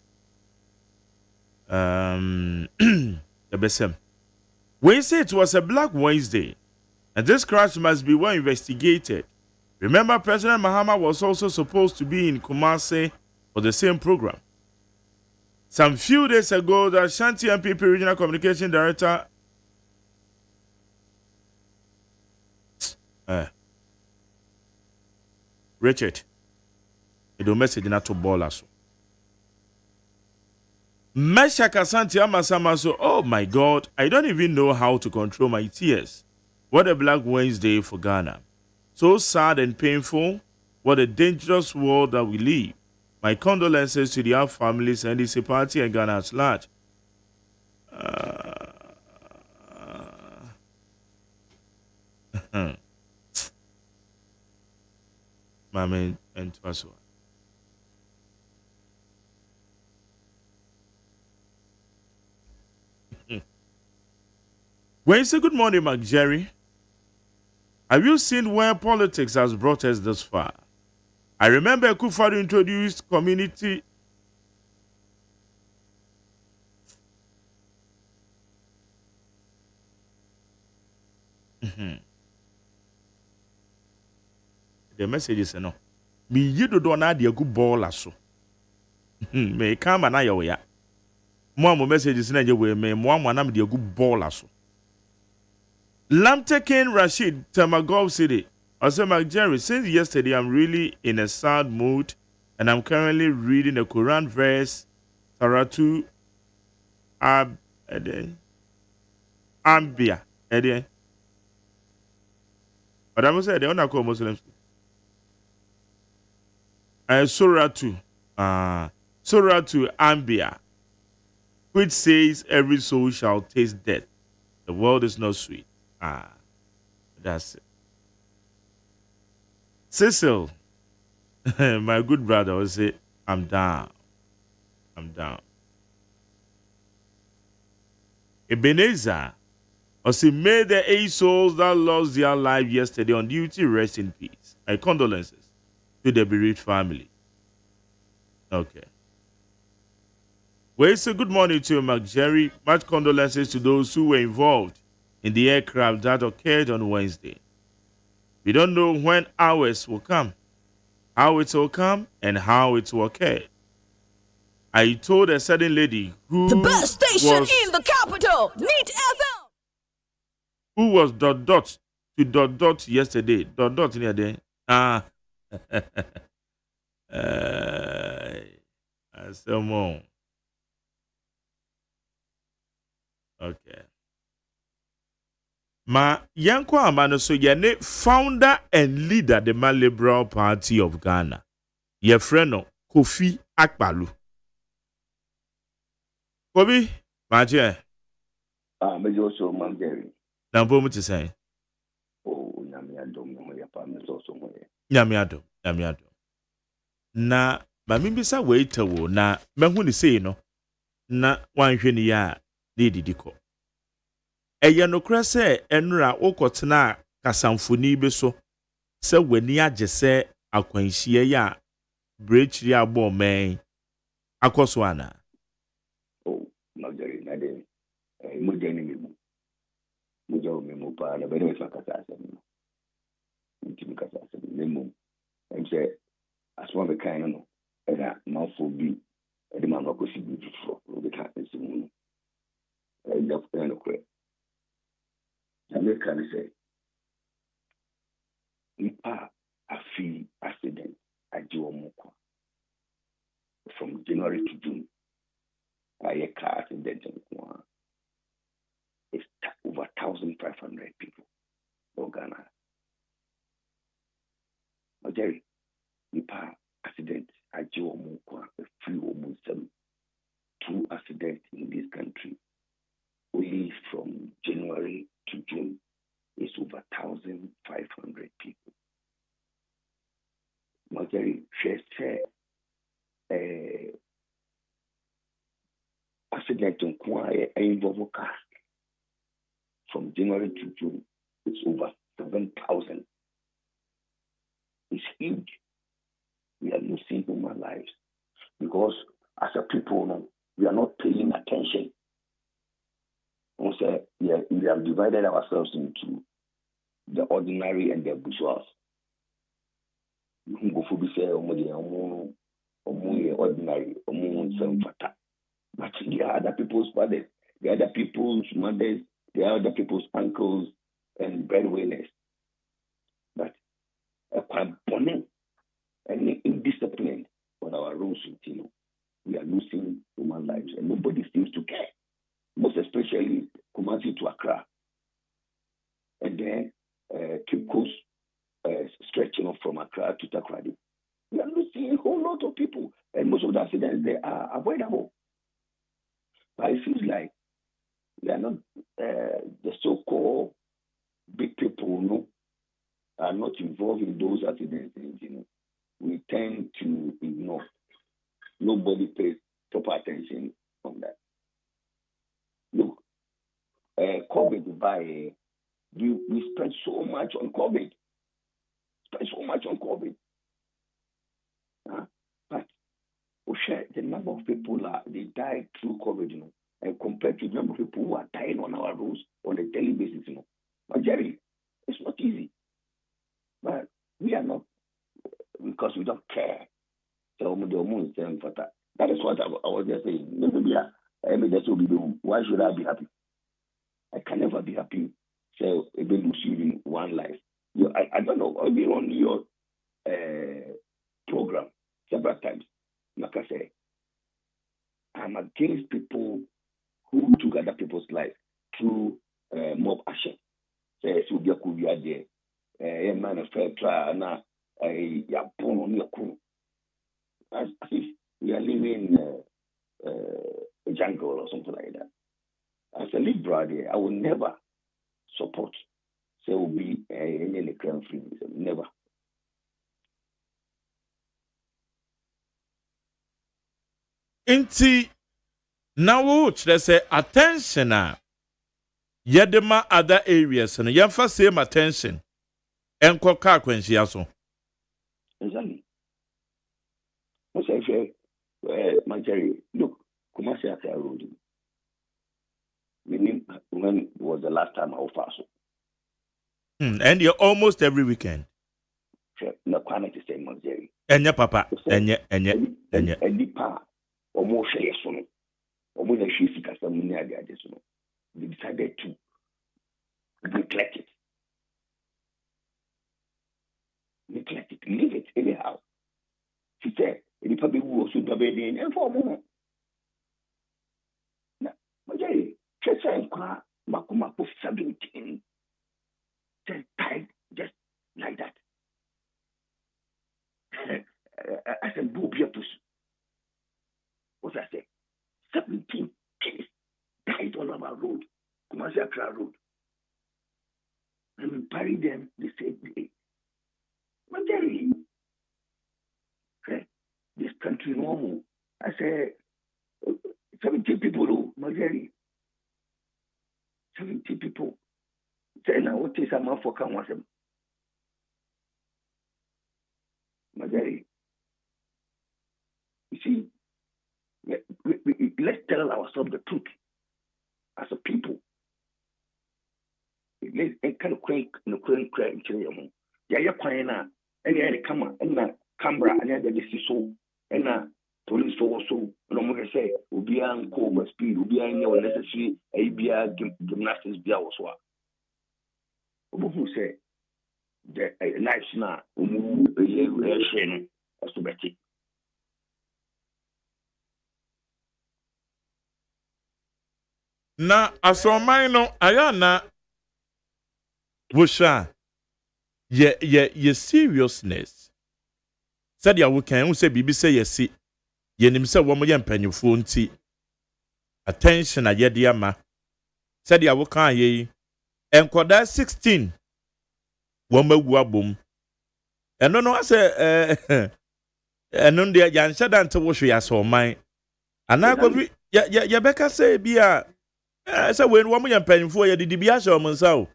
S10: the besem. We say it was a Black Wednesday, and this crash must be well investigated. Remember, President Mahama was also supposed to be in Kumasi for the same program. Some few days ago, the Ashanti MPP Regional Communication Director Richard, he do message not to ball us. Mesha Kasanti Amasamaso, oh my God, I don't even know how to control my tears. What a Black Wednesday for Ghana. So sad and painful. What a dangerous world that we live. My condolences to the families and the party and Ghana at large. Mame and Twaso. When you say good morning, Mark Jerry, have you seen where politics has brought us this far? I remember Akufo-Addo introduced community. The message is no. Me yido do na de good ball aso. Me come na ya ya. Mo messages na je we me mo na me de good ball aso. Lamtekin Rashid Tamagov City. I said, Mark Jerry, since yesterday I'm really in a sad mood and I'm currently reading the Quran verse Saratu Ambia. But I must say, they don't call Muslims. Suratu Ambia, which says every soul shall taste death. The world is not sweet. That's it. Cecil, my good brother, will say, I'm down. Ebenezer, will say, may the 8 souls that lost their life yesterday on duty rest in peace. My condolences to the bereaved family. Okay. Well, say good morning to you, Mark Jerry. Much condolences to those who were involved in the aircraft that occurred on Wednesday. We don't know when ours will come, how it will come, and how it will occur. I told a certain lady who
S19: the best station in the capital, NIT FM,
S10: who was ... to ... yesterday. ... near there. Someone. Okay. Ma yanko amano so yene founder and leader the Man Liberal Party of Ghana. Ye friend no Kofi Akpalu. Kobi, Maje.
S17: Me also man Jerry.
S10: Na mbo mu say.
S17: Oh, nyame adom no ya pa me so mo ye.
S10: Nyame adom. Na ma mimbisa waita wo na mehu ni sei no. Na wanhwe ni ya de didiko. Eye no kra se enura okotena kasamfoni bi so se wani agye se akwanhie ya brechiri abo men akoso ana.
S17: Oh, no Jerry na de. Mo jeni mi mu. Mo jaw mi mu pa na be de fa kasa asem. Ntimi kasa asem ne mu. Em se aswa be kan no. Era ma fo bi. E de ma no ko si bi fo. O be ka asem mu. E da fa no kre. America say, Nipa afi accident ajiwomukwa from January to June. A car accident it's over 1,500 people in Ghana. Jerry, Nipa accident ajiwomukwa a few almost 2 accidents in this country. Only from January to June is over 1,500 people. Majority share accident in Kwaya involve car from January to June. It's over 7,000. It's huge. We are losing human lives because as a people, we are not paying attention. Also, we have divided ourselves into the ordinary and the bourgeois. You can go for the say, ordinary, but there are other people's fathers, there are other people's mothers, there are other people's uncles and breadwinners. But a component and indiscipline on our roads, we are losing human lives and nobody seems to care. Most especially Kumasi to Accra, and then Cape Coast stretching from Accra to Takoradi. We are losing a whole lot of people, and most of the accidents they are avoidable. But it feels like we are not the so-called big people, are not involved in those accidents. We tend to ignore. Nobody pays proper attention on that. Look, COVID we spent so much on COVID. But the number of people they died through COVID, and compared to the number of people who are dying on our roads on a daily basis, But Jerry, it's not easy. But we are not, because we don't care. So that is what I was just saying. Why should I be happy? I can never be happy. So even receiving one life. I don't know. I've been on your program several times. Like I say, I'm against people who took other people's life through mob action. Say, so be a cool idea. A man of fair trial now. You're born on your cool. As if we are living a jungle or something like that. As a liberal, I will never support. Say, will be any crime free. Never.
S10: Inti now let's say attention yedema other areas and yamfa same attention enko ka kwanhia so.
S17: Exactly. What's say my Jerry, look, Kumasi Accra Road. When was the last time I was fast?
S10: And you're almost every weekend.
S17: No quantity same my Jerry.
S10: Enya papa, enya.
S17: Edipa or more share sono. Or more than she seek some near the additional. They decided to neglect it. Leave it anyhow. She said, the public will also be in and for a moment. Now, Majay, Chesa and Kwa, Makuma 17 just died just like that. I said, go be a push. What I say? 17 kids died on our road, Kumasi Accra Road. And we buried them the same day. Majority, this country normal. I say 70 people, majority. 70 people. Say now what is a man for come with them? Majority. You see, let's tell ourselves the truth as a people. Let's kind of quick in the current crime. Yeah, you're crying now. And yeah, the camera and the camera and yeah, the so and police also. No more say, will be on cover speed, will be on your necessary ABR gymnastics. Be also. Who say the lives now, move a year, as to Betty.
S10: Na asọmman no ayana wosha ye seriousness said ya wo kan say bibi say yesi yenim say wo mo ye mpanyufo nti attention ayede ama said ya wo kan ye enkoda 16 wo magu abom eno no ase eno de ya nhyada nte wo hwe asọmman anakobi ya beka say bia say when wo mo ye mpanyufo ye didi bia hye o nsa o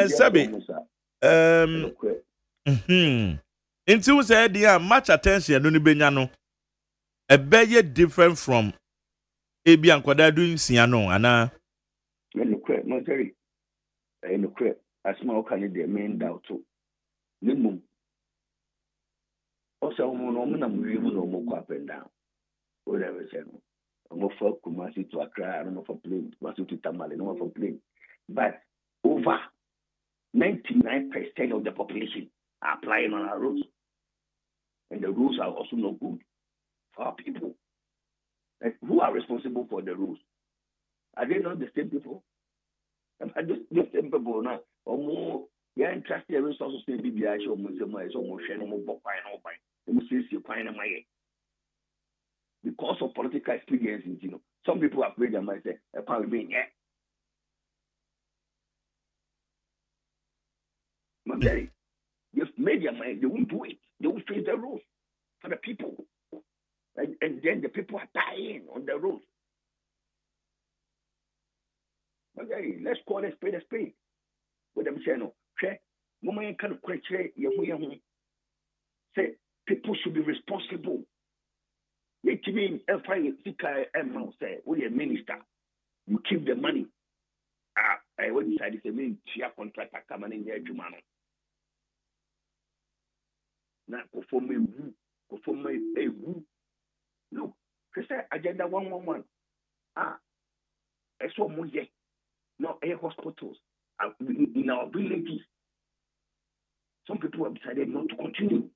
S10: sabi Inti we say there much attention no ni benya no ebeye different from ebi ankwada doing siano ana
S17: no very no crap as my can the main doubt to nimum also no na mwi mu no mo up and down whatever say no for Kumasi to Accra no for plane Kumasi to Tamale no for plane but over 99% of the population are applying on our roads. And the rules are also not good for our people. Like, who are responsible for the rules? Are they not the same people? Are they the same people now? Or more, yeah, entrusted the resources to be the actual museum, because of political experiences, you know. Some people have made their mind say, I can't be here. They've made their mind, they won't do it. They will face the rules for the people. And then the people are dying on the road. Okay, let's call a spade a spade. What them say no. Moment kind of question say people should be responsible. It means if I say, we a minister, you keep the money. I would decide it's a mean share contractor coming in there, Jumano. Now, perform a woo. Look, agenda 111. I saw more yet. No air hospitals in our villages. Some people have decided not to continue.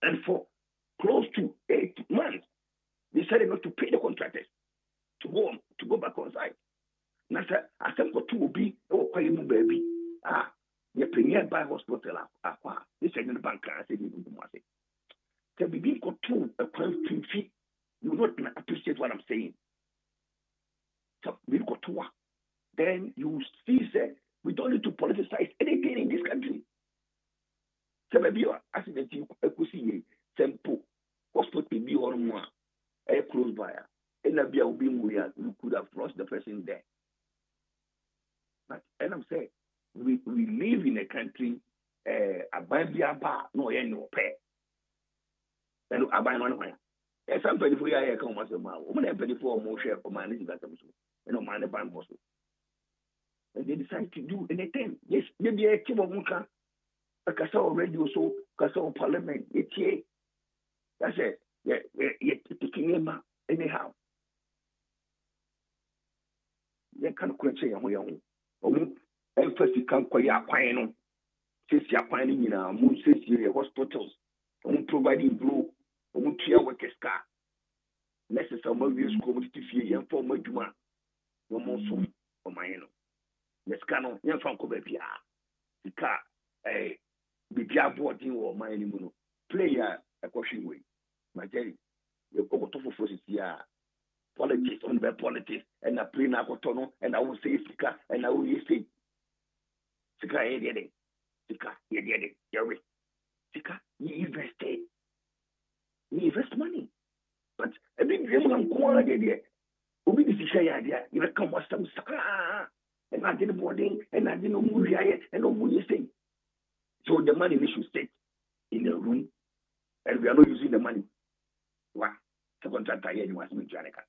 S17: And for close to 8 months, they decided not to pay the contractors to go back on site. Now, I said, for 2 will be, oh, quite a baby. The nearby hospital, this is the bank. I said, you begin to a question, you will not appreciate what I'm saying. So, we go to work. Then you see, say, we don't need to politicize anything in this country. So, maybe you accident, you could see simple hospital be on one, a close by, and a beer being where you could have lost the person there. But, and I'm saying, we live in a country, a Bambia bar, no pay. And I buy one way. There's somebody for you, come once a mile. Woman, everybody for more share for managing that, you know, man, the bank was. And they decide to do anything. Yes, maybe a team of Munka, a Castle radio, so Castle Parliament, it's here. That's it. Yeah, taking anyhow. They can't quit saying we own. Emphasis can't quite acquire. Since you're finding in our moon, says you hospitals, providing blue, tier workers car. Necessary obvious community fee and former Juma. No more soon for my own. the scanner, young from Cobepia, the car, a Bibia boarding or my animal. Player a caution way. My Jerry, you go to forces here. Politics on the politics, and I play Nakotono, and I will say Sika, and I will say Sika, Sika, Jerry. Sika, you invest money. But I think you have one idea. Obi di sisi idea. You become what some Saka, and I did boarding, and I did no movie, and no movie thing. So the money we should stay in a room, and we are not using the money. Wow. Second time you must be Janica.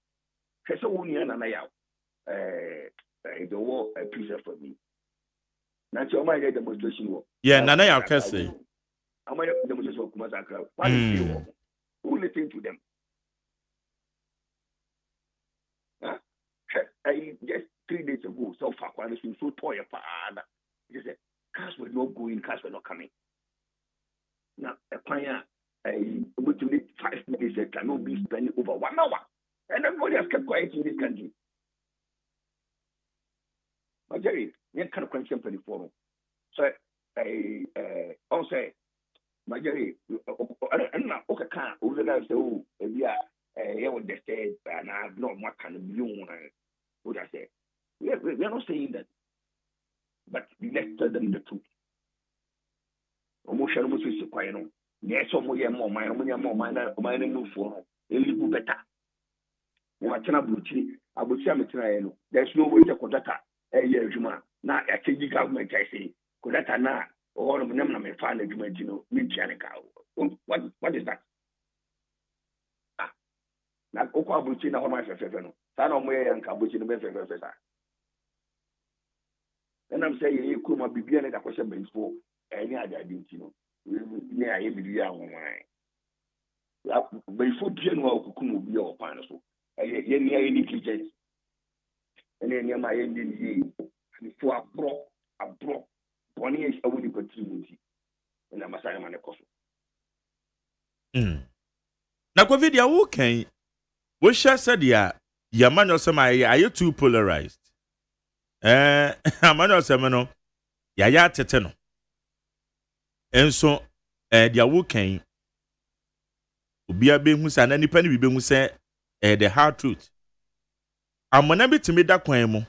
S17: So when you and I the war a piece for me. Now, so my demonstration war.
S10: Yeah, Nana Yakase.
S17: I might have demonstration of Kumasaka. What is you? Who listen to them? Huh? I just 3 days ago, so far, I was so toy of father. He said, cars were not going, cars were not coming. Now, a pioneer, I would need 5 minutes, I cannot be spending over 1 hour. And everybody has kept quiet in this country. But Jerry, you can't question for the forum. So I also say, my Jerry, and now, okay, can't over there say, oh, we are here with the state, and I have not what kind of view. What I say, we are not saying that, but let's tell them the truth. Emotional must be quiet. Yes, some more my move for a little better. There's no way to contact a year Juma. Now, I think the government, I say, Kodata na, or of them, may find a Juma, what is that? Now, Oka Buchina, how much I said, San way and Kabuchin, and I'm saying, you could be beginning a question before any other duty. May I be young? Before General Kukumu be your partner. Any negligence, and then my ending for a bro, 1 year I will continue, and I'm a Simon Apostle.
S10: Now, COVID, you okay? We shall say, yeah, your man or some are you too polarized? A man or some, ya tetano. And so, the okay, be a being who said any penny be being said. The hard truth. Amana bi timi da kwan mu.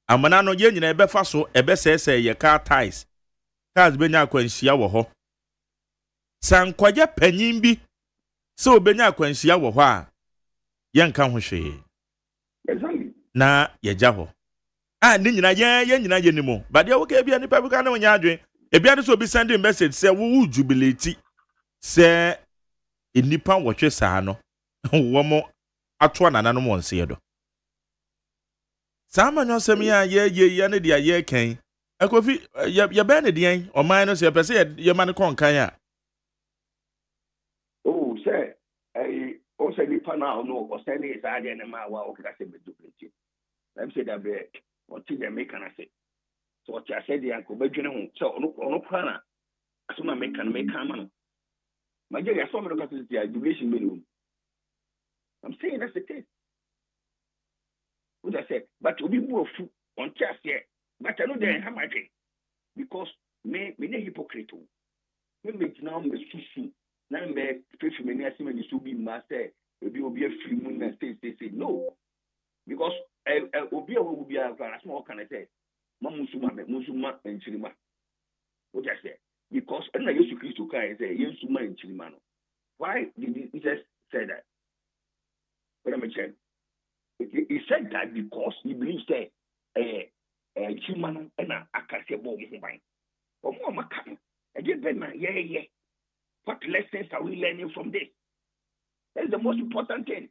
S10: Amana no ye nyina ebe fa so ebe sese ye car ties. Cars benya akwanhia wo ho. Sankwaje panyin bi se obenya akwanhia wo ho a ye nka ho hwe. Na ye ja ho. Ni nyina ye nyina ye nimu. Ba de wo ka bia ni pabuka na wonya adwen. Ebia de so bi send message say wo jubilate. Say enipa wo hwe saa no. Womo atwa nananom wonse do sama no sem ya ye ne dia ye kan akofi ye be ne dian o man no se pese ye man kon kan a
S17: oh say o say ni pana no o say ni sa de ne ma wa o ka se be duplicate let me say that be o ti de make na say so o ti say de anko be dwene ho so ono pana asoma make kan make kan man ma je ya so me do ka se dia duration be. I'm saying that's the case. What I said, but to be more food on chest here, but I know they have my drink because me hypocrite. Me now me susu. Now me face me near me to be master. Be a free moon and say no because obi will be a small can I say, Musuma and Chilima. What I said because I used to Christ to say Yensuma and Chilimano. Why did he just say that? He said that because he believes that human and a accessible mind. Or more Macan. Again, yeah. What lessons are we learning from this? That's the most important thing.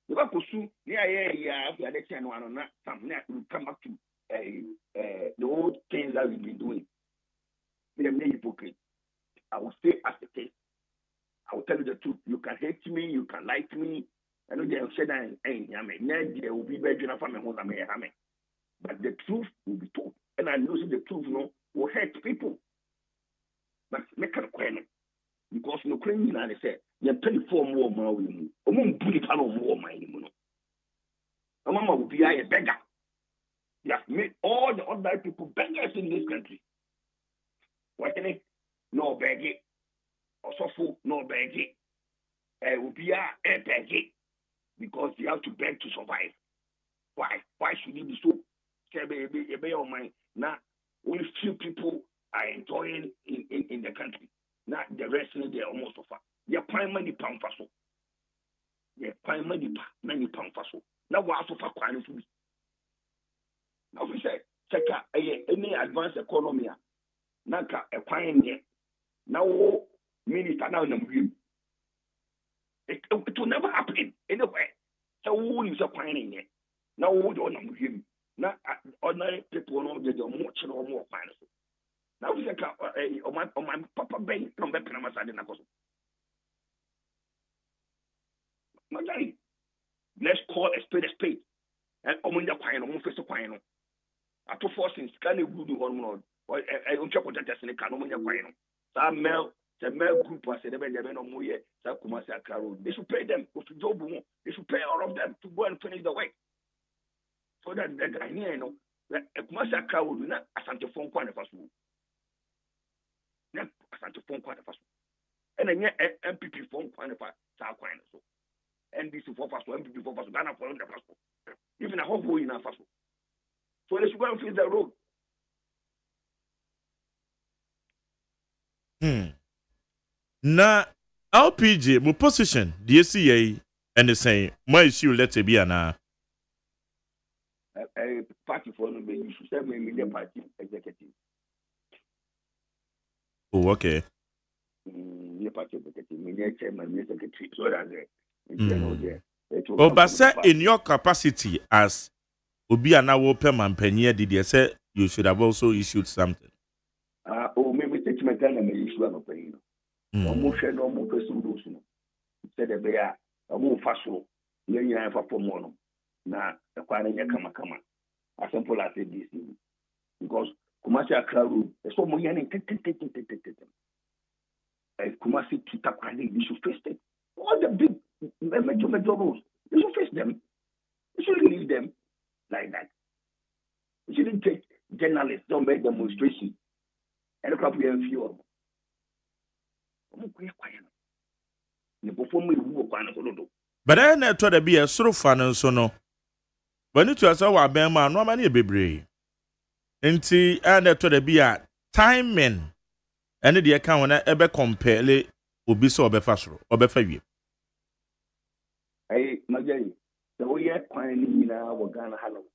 S17: You have to sue, yeah, after election one or not, we come back to the old things that we've been doing. We are not hypocrite. I will say as it is. I will tell you the truth. You can hate me, you can like me. I know they have said that there will be very but the truth will be told. And I know the truth will hurt people. But make a question. Because no Ukrainian they said, you're 24 more money. Bully more money. A mama will be a beggar. You have made all the ordinary people, beggars in this country. What can it? No begging. Also, no begging. Begging. Because you have to beg to survive. Why? Why should it be so? Now, only few people are enjoying in the country. Now, the rest of them are almost over. They're primary pound for so. They're primary many pound for so. Now, we're also for quite food. Now, we say, check out any advanced economy. Now, a quine here. Now, minister now in the it will never happen anyway. So, who is a quine here? Now, who don't know him? Now, ordinary people know that they're much more fine. Now, we say, my papa bank from the Panama side in Akoso. Let's call a spade. And Omunya Quine, Mufesa Quine. After forcing scanning voodoo on or I don't check what that's in the Canonia Quine. Some the male group was said, they should pay them. They should pay all of them to go and finish the work. So that the Ghanaian, that a commercial crowd will not asante phone quite of us. Not asante phone quite of us. And then MPP phone quite of us, so. NDC for us, MPP for us, Ghana for the passport. Even a whole boy in our passport. So they should go and fill the road.
S10: Na LPG, my position, the ACA, and the same, my issue, let it be an
S17: a party for them, you should say, maybe party executive.
S10: Oh, okay.
S17: Party executive, maybe chairman, secretary, so that
S10: oh, but sir, in your capacity as Obiana Wope Mampenier, did you say you should have also issued something?
S17: Maybe statement and may issue an opinion. No more person said a bear, a more fashionable, you have for mono. Now, acquiring a kama. As simple as this, because commercial crowd is so many Kumasi to Takwani, you should face it. All the big major roles, you should face them. You shouldn't leave them like that. You shouldn't take journalists, don't make demonstrations. And the crowd will few of them.
S10: But I never thought to be a sort of fan and so no. When it was our Bema, no money be brave. And see, I never thought to be a timing. And the account when I ever compare it will be so befastro or befavi.
S17: Hey, Majay, the way you're finding now, we're Ghana Hallow.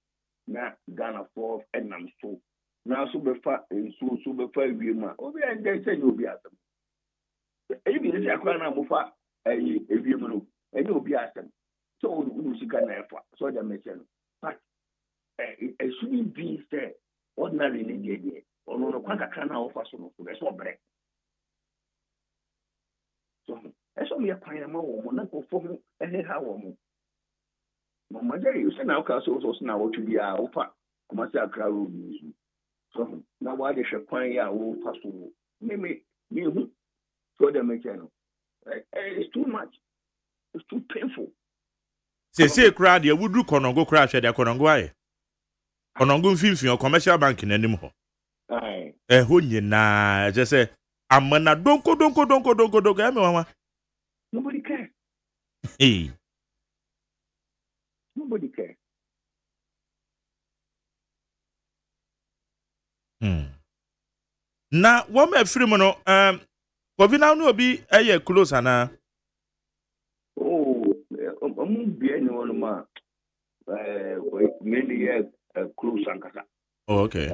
S17: Now, Ghana 4 and I'm so. Now, super fat and so super 5 years. Oh, yeah, they say you'll be at them. Even if I can't move far, a year, and you'll be at them. So, we should get effort. So, that makes sense. But it shouldn't be said ordinarily, or no, I can't offer some food. That's what bread. So, that's what we are finding more. We're not performing anyhow. Major, you say now, Castle also now to be our offer. Commercial crowd. So, now why they should find our own possible. Maybe you. So they make it's too much. It's too painful.
S10: Say crowd, you would do Conongo crash at the Conongo. Conongo film or commercial bank in anymore.
S17: Aye.
S10: Who you na just say, I'm gonna don't go.
S17: Nobody cares.
S10: Hey.
S17: Nobody cares.
S10: Now, what my free mono, what we now know be a close ana.
S17: Oh, be anyone, ma. Many years close and kasa.
S10: Oh, okay.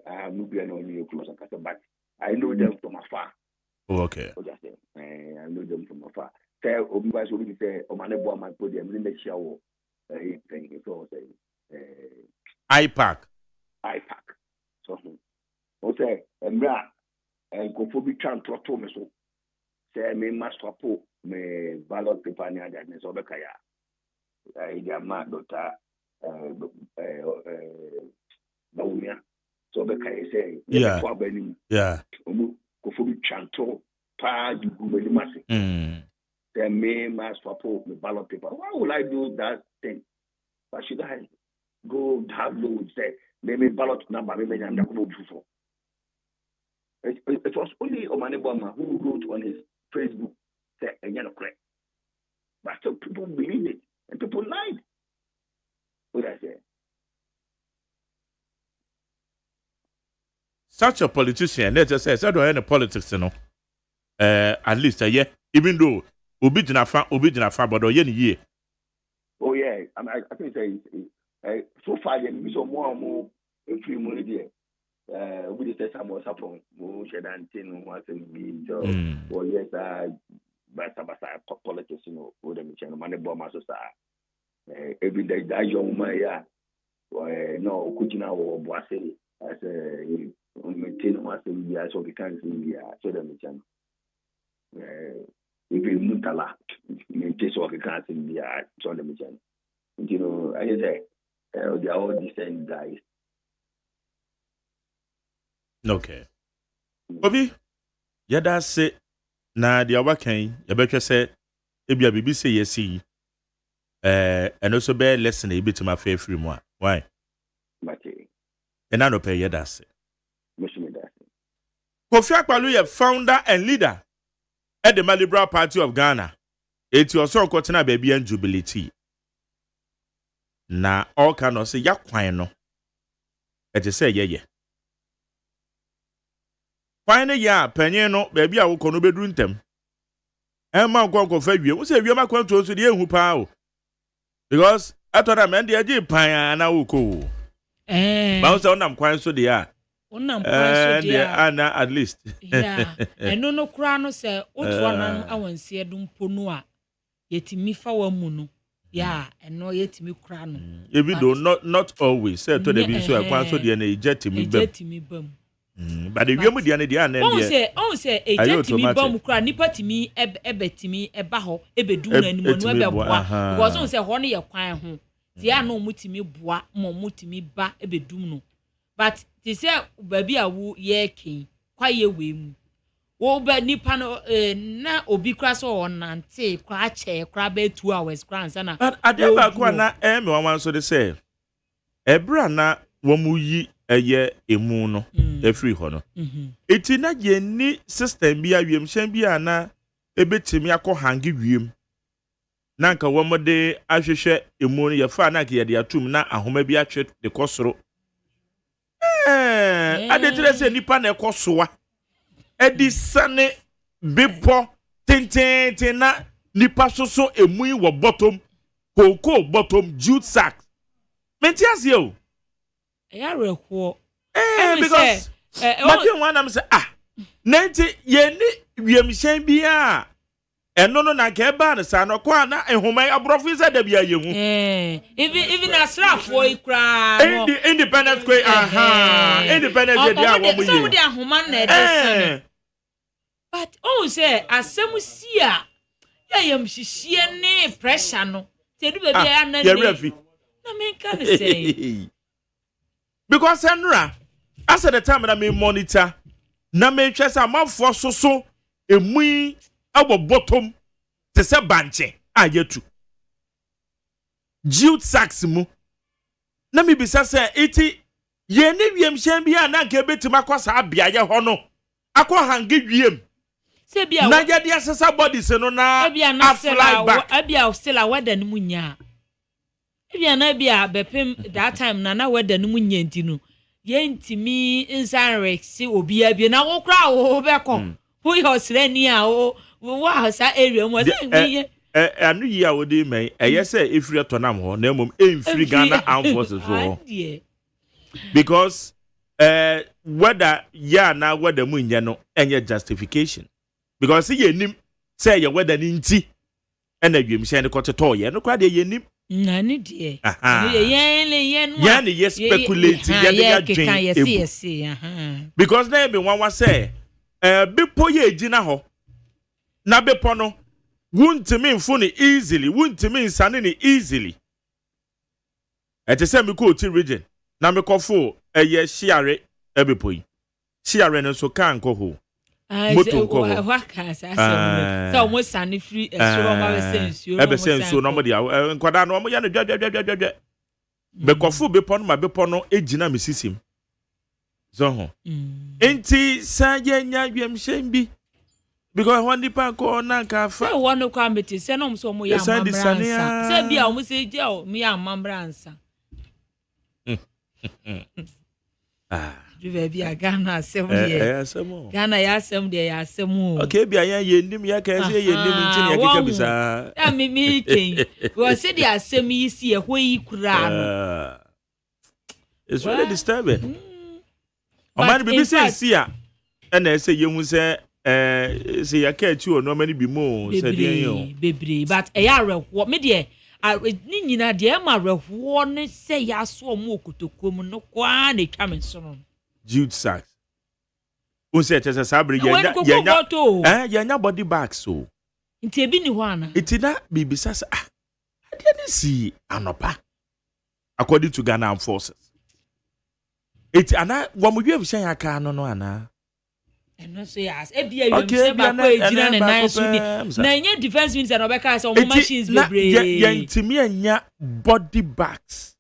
S17: I have no be anyone close and kasa, but I know them from afar.
S10: Oh, okay.
S17: I know them from afar. Say, Obiwas will say, Omanebo, my podium in the show. Thank you for saying.
S10: IPAC.
S17: So, okay, and that, and go for be trying to talk me so. Say, me must support me ballot paper near that, so Bekaya. I am not daughter, Baumia. So Bekaya say,
S10: yeah.
S17: Go for be trying to pa you go very much. Say, me must support me ballot paper. Why would I do that thing? Why should I go download, say, maybe ballot number, maybe I'm not going to. It was only Omanebama who wrote on his Facebook, said, correct. But so people believe it, and people lied. What I say?
S10: Such a politician, let's just say, so do any politics, you know. At least a year, even though Obidina fa, but ye.
S17: Oh yeah, I think so far there is more and more a few more there. We just some was upon more than 10 once and be so. Well, yes, but politics, you know, for them channel money bomb as every day that young Maya, no, could you now or Boise as a maintain once and be so we can't see so them channel. Even Mutala, maintain so we can't see so them channel. You know, I say, they are all the same guys.
S10: Okay. Obi, yada say na the awaken, you better say, ebia bibi say yes, and also be lesson a bit to my favorite one. Why?
S17: Mate.
S10: And I don't pay yada say. Kofi Akpalu, founder and leader at the Liberal Party of Ghana. It's your son Kotena baby and jubility. Na all cannot say yakwano. It is say yeah. Fine ya penye no baby a wo kono bedru ntem. E ma nko fa wie. Wo say wie ma kwanto so de ehu pa o. Because atora men de agi pan na wo ko. Ba wo say onam kwan so de a.
S11: Onam kwan so de a.
S10: Ana at least.
S11: Yeah. Eno no kura no say otu anan awansi edum ponu a yetimi fa wa mu no. Yeah, eno yetimi kura no.
S10: Even though not always say to the be so kwan so de na ejetimi bam.
S11: Ejetimi bam.
S10: But the woman the and
S11: on say ejetimi bam kura nipa timi ebetimi eba ho ebedu na nimu no ebeboa because on say ho no ye kwan ho ti ya no mutimi boa mo mutimi ba ebedum no but ti say baby awu ye ken kwa ye we mu wo ba nipa no na obi kura so onante kwa che kura be 2 hours kura ansa na
S10: adeba kwa na me wan so de say ebra na wo mu yi eye emu no free ho no eti na ye ni system bia wiem hyan bia na ebetimi akọ hangi wiem na nka wo mode ahwehwe emu no ye fa na ka ye de atum na ahoma bi atwe de kosoro adetire se nipa na ekosoa edi sane bipo tintin na nipa soso emu yi wo bottom koko bottom jute sack mentias yo because but one am say nanti ye ni wiemhyan bia eno no na ka ba na sa no kwa na ehoma abrofo se da bia ye hu
S11: even asraf boy kra
S10: independent square independent dey a wo mu ye
S11: so dey ahoma na edese but say asem si a yam hihie ne pressure no te du ba bia na ni na me kan say
S10: because Enra, as at the time that me monitor, na me chesa amafo so emu abo bottom te se banche ayetu. Jute sacks mu. Na me bisa se eti ye ne wiem hyan bia na ka betima kwasa abia ye ho no. Akọ hangi wiem.
S11: Se bia
S10: na ye dia sesa body se no na fly back.
S11: Abia still a weda no munya. Ebia na bia bepem that time na weda no munya ntinu. Ye ntimi insanrex si obi abia na wo kra wo beko. Who your sreni a wo sa area mo say
S10: anu yi a wo dey men say ifri atonam ho na mom emfri Ghana Armed Forces for. Because whether ya na whether munya no enye justification. Because ye nim say ye whether ni nti na dwem hye ne kototo ye no kwa de ye nim
S11: na ni de
S10: ye speculate ye dream
S11: yes
S10: because na be wan say bepo ye gina ho na bepo no wuntimi mfu ni easily wuntimi nsane ni easily ete se me ko ti region na me kofo ye shiare ebepo yi shiare no so kan ko ho moto ko
S11: so almost sane free so ma sense
S10: ebe sense so no mo dia nkwada no mo ya no dwa Bekofu bepo no ma bepo no ejina me sisim. So ho. Enti sa nya wiem shembi. Because one dipa ko na ka fa.
S11: Say one ko ameti say no so mo ya mamransa. Say bia o mo say je o mo ya mamransa. Drive bia Ghana asem de. Ghana ya asem de ya asem.
S10: Okay bia ya ndim ya ka say ndim ntin ya keka bisa.
S11: Ya me ken. We say the asem yi si e ho yi kura no.
S10: It's really disturbing. Man be say sia na say yemu say say ya ka tu no many be mo say dey yo.
S11: Bebre but e ya rewo me de ni nyina de e ma rewo ne say ya so mo kotokom no kwa na twa me so no.
S10: Jude sacks. O say tese sabre ya body bags so.
S11: Nti e bi ni ho ana.
S10: Iti na bibisa say ade ni si anopa according to Ghana Armed Forces. Iti ana wamudwe bishan ya ka no ana.
S11: Eno so ya e bia yem se ba ko ejina na nan so ni. Na nya defense minister no be ka say o machines bebre.
S10: Ya ntimi anya body bags.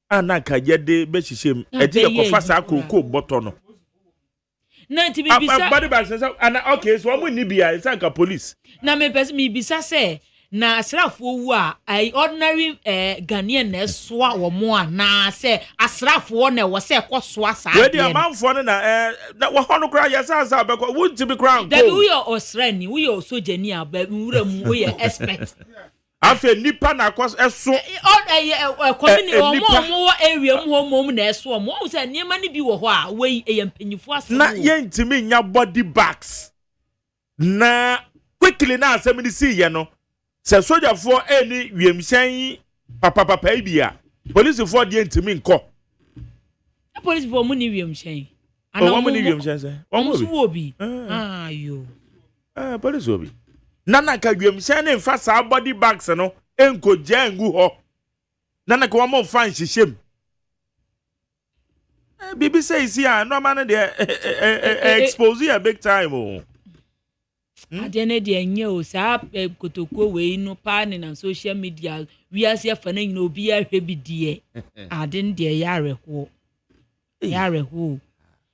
S10: Ana ka yede be hihiem eje yakofa sa akoko boto no.
S11: Na ntimi bisa
S10: body bags say ana okay so omo ni bia say ka police.
S11: Na me pese mi bisa say na asrafo wu a ordinary Ghanaian na soa wo mo na say asrafo na wo say kosoa sa.
S10: We dey amanfo na wo hono kra yesa sa be ko wunti be kra.
S11: That we are Australian, we are sojani aba wura mu we are expert.
S10: Afa nipa na akos eso
S11: community omo area mu na eso mo say niema ni bi wo ho a we empanyifo asem.
S10: Na yentimi nya body bags. Na quickly na asem ni see ye no. Se soldier for any wiemshan papa bia police for the ntimi nko
S11: police for money wiemshan
S10: ana mo ni wiemshan say
S11: wo bi yo
S10: police obi nana ka wiemshan na fa sa body bags no enko jangu ho nana ka wo fan hihiem bibi say see no man dey expose you big time oh.
S11: Adene de enye o sa kotoko we no pa ne na social media we ase afa na nyina obi ahwe bi die aden de yare ho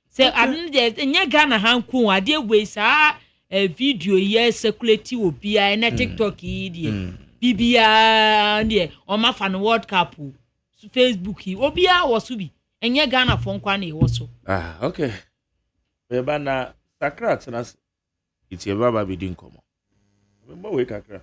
S11: se aden de enye Ghana hanku ade we sa video ye circulate obi a na TikTok yi die bibia de o ma fa no World Cup Facebook yi obi a wo so bi enye Ghana fo nkwa na e wo so
S10: okay we ba na sakrat na it's a baba bidin komo. Remember we kakra.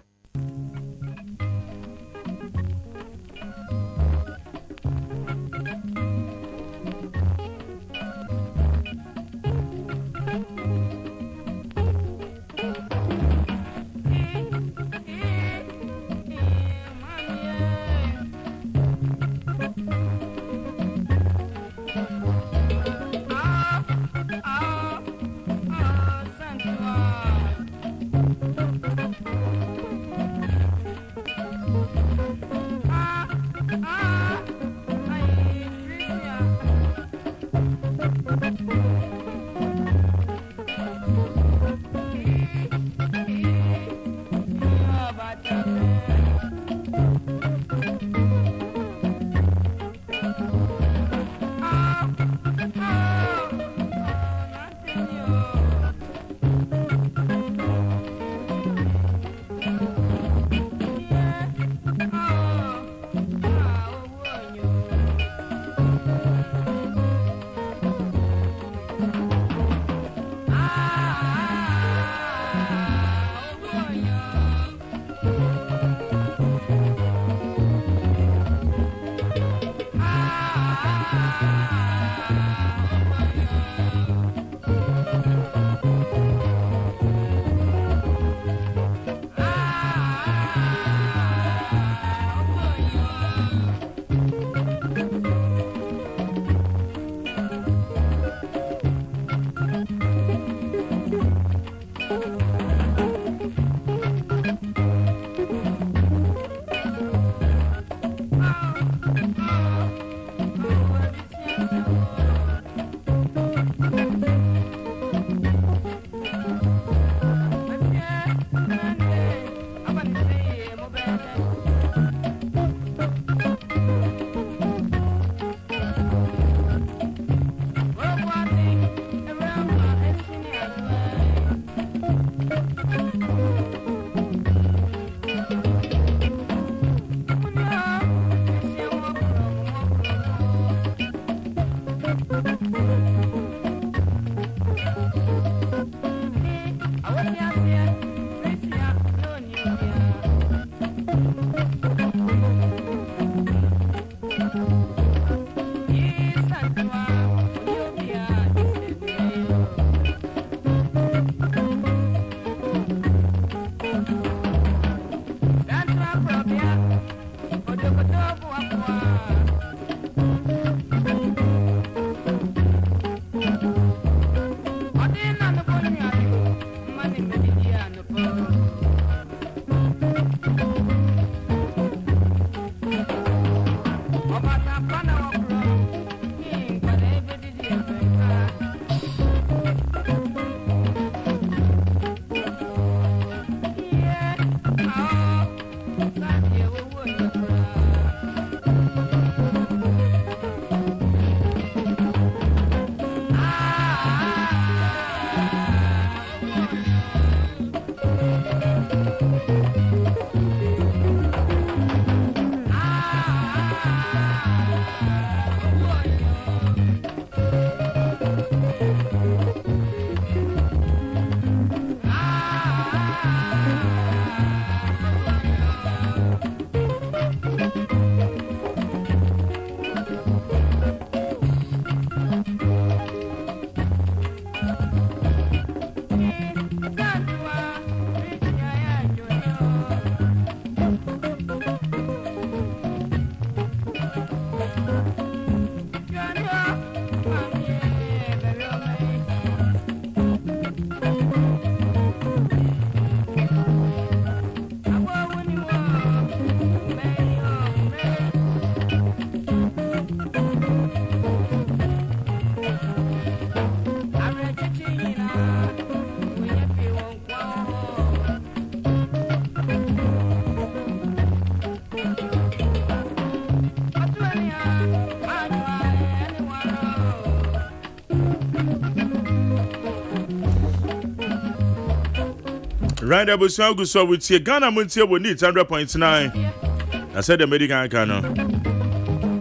S10: Right, I was so good. So with your Ghana Montier will need 100.9. I said the medical cano.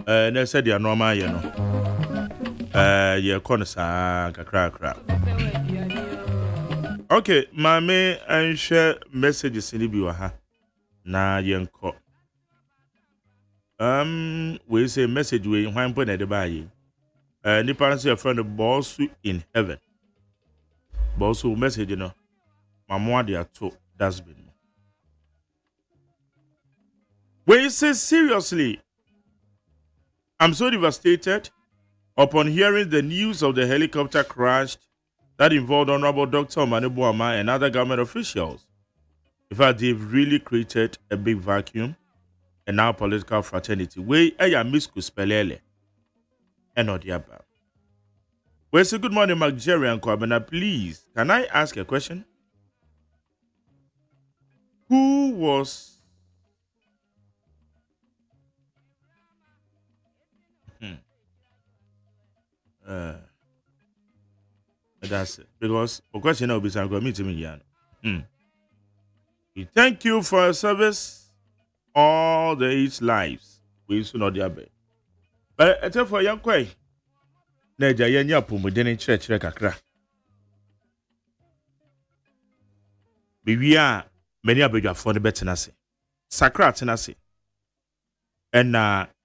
S10: And I said the normal, you know. Yeah, corner, crack. Okay, mammy, and share messages in the biwa. Na yenko. We say message we when put at the bay. Nipa say a friend of boss in heaven. Boss who message, you know. Mamma, they are two. That's been. We say seriously, I'm so devastated upon hearing the news of the helicopter crash that involved Honorable Dr. Omanibuama and other government officials. In fact, they've really created a big vacuum in our political fraternity. We misku spelele and not the other. We say good morning, Mark and Kwabena. Please, can I ask a question? Who was that's it. Because the question will be some committee me. We thank you for your service all the 8 lives. We used to know the other. But I tell for young quay. Neja yenya pumudeni church kakra. Bibia many abegwa for the betenase. Sakra tenase. And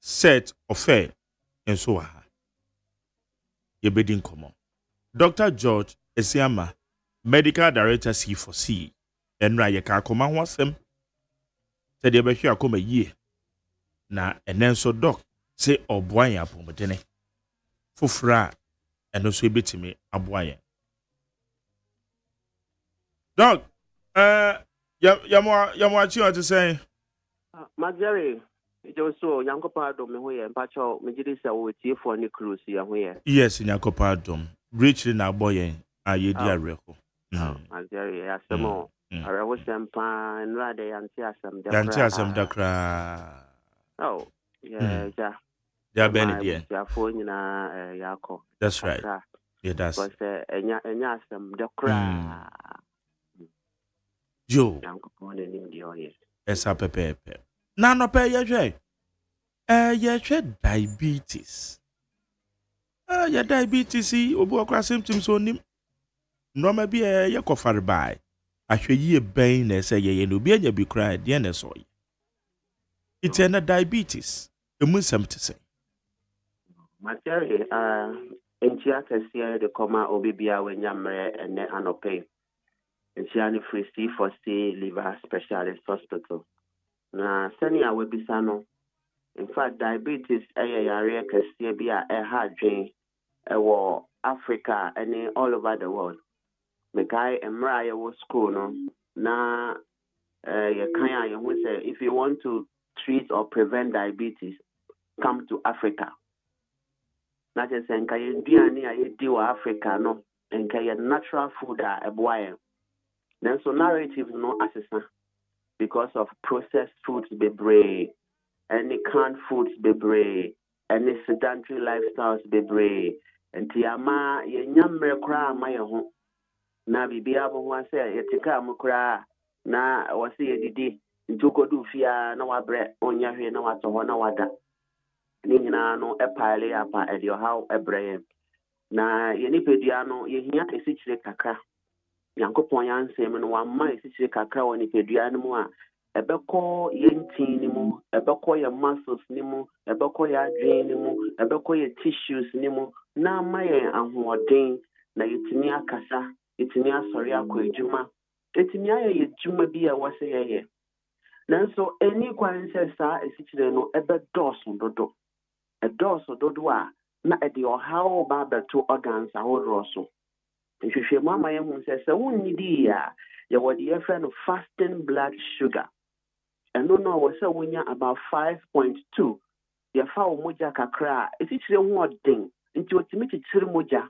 S10: set of fair and so on. Ye bedin common. Dr. George Esiama, Medical Director C4C, and Raya Kakoma wasem. Said ye be here come a year. Na and so doc say obwanya pumudeni. Fufra and also bit me abwaya. Doc, what you want to say?
S15: Magari, it was so young part of me and Pacho, Majidisa with you for any cruise here.
S10: Yes, in Yakopadom. Reaching our boy, are you dear Reco?
S15: Magari, as the more. I was some pan, rather, and some
S10: Dakra.
S15: Oh, yeah.
S10: They are Benny,
S15: dear phone in a Yako.
S10: That's right. Yeah, that's
S15: and some Dakra.
S10: Joe, yes, a pepe. Nano pay your diabetes. Your diabetes, Obuakra symptoms on him. No, maybe a yakofar by. I should ye bane as a ye no be and be cried, the end soy. It's a diabetes. A musam to say.
S15: Materi, in Chiakas here, the comma obibia when yamre and ne anope. In Chiani Free C4C Liver Specialist Hospital. Na Senia Webisano. In fact, diabetes a area Cassia a hard drain war Africa and all over the world. Mekai and Mariah was school no na if you want to treat or prevent diabetes, come to Africa. Not just saying I deal Africa no and natural food a boy. Then so narrative no assessment because of processed foods be brave, any canned foods be brave, any sedentary lifestyles be brave, and tiama ye nyamre kra ma ye ho na bibia bo ho ase ye tika mu kra na wase ye didi ntukodu fia na wabre onya hwe na wato ho na wada ni nyina no epile apa edio how ebre na ye nipedua no ye hia esichire kakra yankopon yansem no wamma esichire kakra woni pedua no mu a ebeko ye ntin ni mu ebeko ye muscles ni mu ebeko ye adwen ni mu ebeko ye tissues ni mu na ma ye ahoɔden na yetimi akasa yetimi asɔre akɔ adwuma yetimi ayɛ adwuma bi a wɔsɛ yɛyɛ nanso eni kwan sɛ saa esichire no ebedɔɔso dodo edɔɔso dodo a na ɛde ɔhaw ba bɛto organs ahodoɔ so nhwehwɛ mu ama yɛ hu sɛ sɛ wonnidi a yɛwɔ de yɛfrɛ no fasting blood sugar ɛno no wɔ sɛ wonya about 5.2 yɛfa wo mogya kakra a esichire ho ɔden nti otimi kyikyiri mogya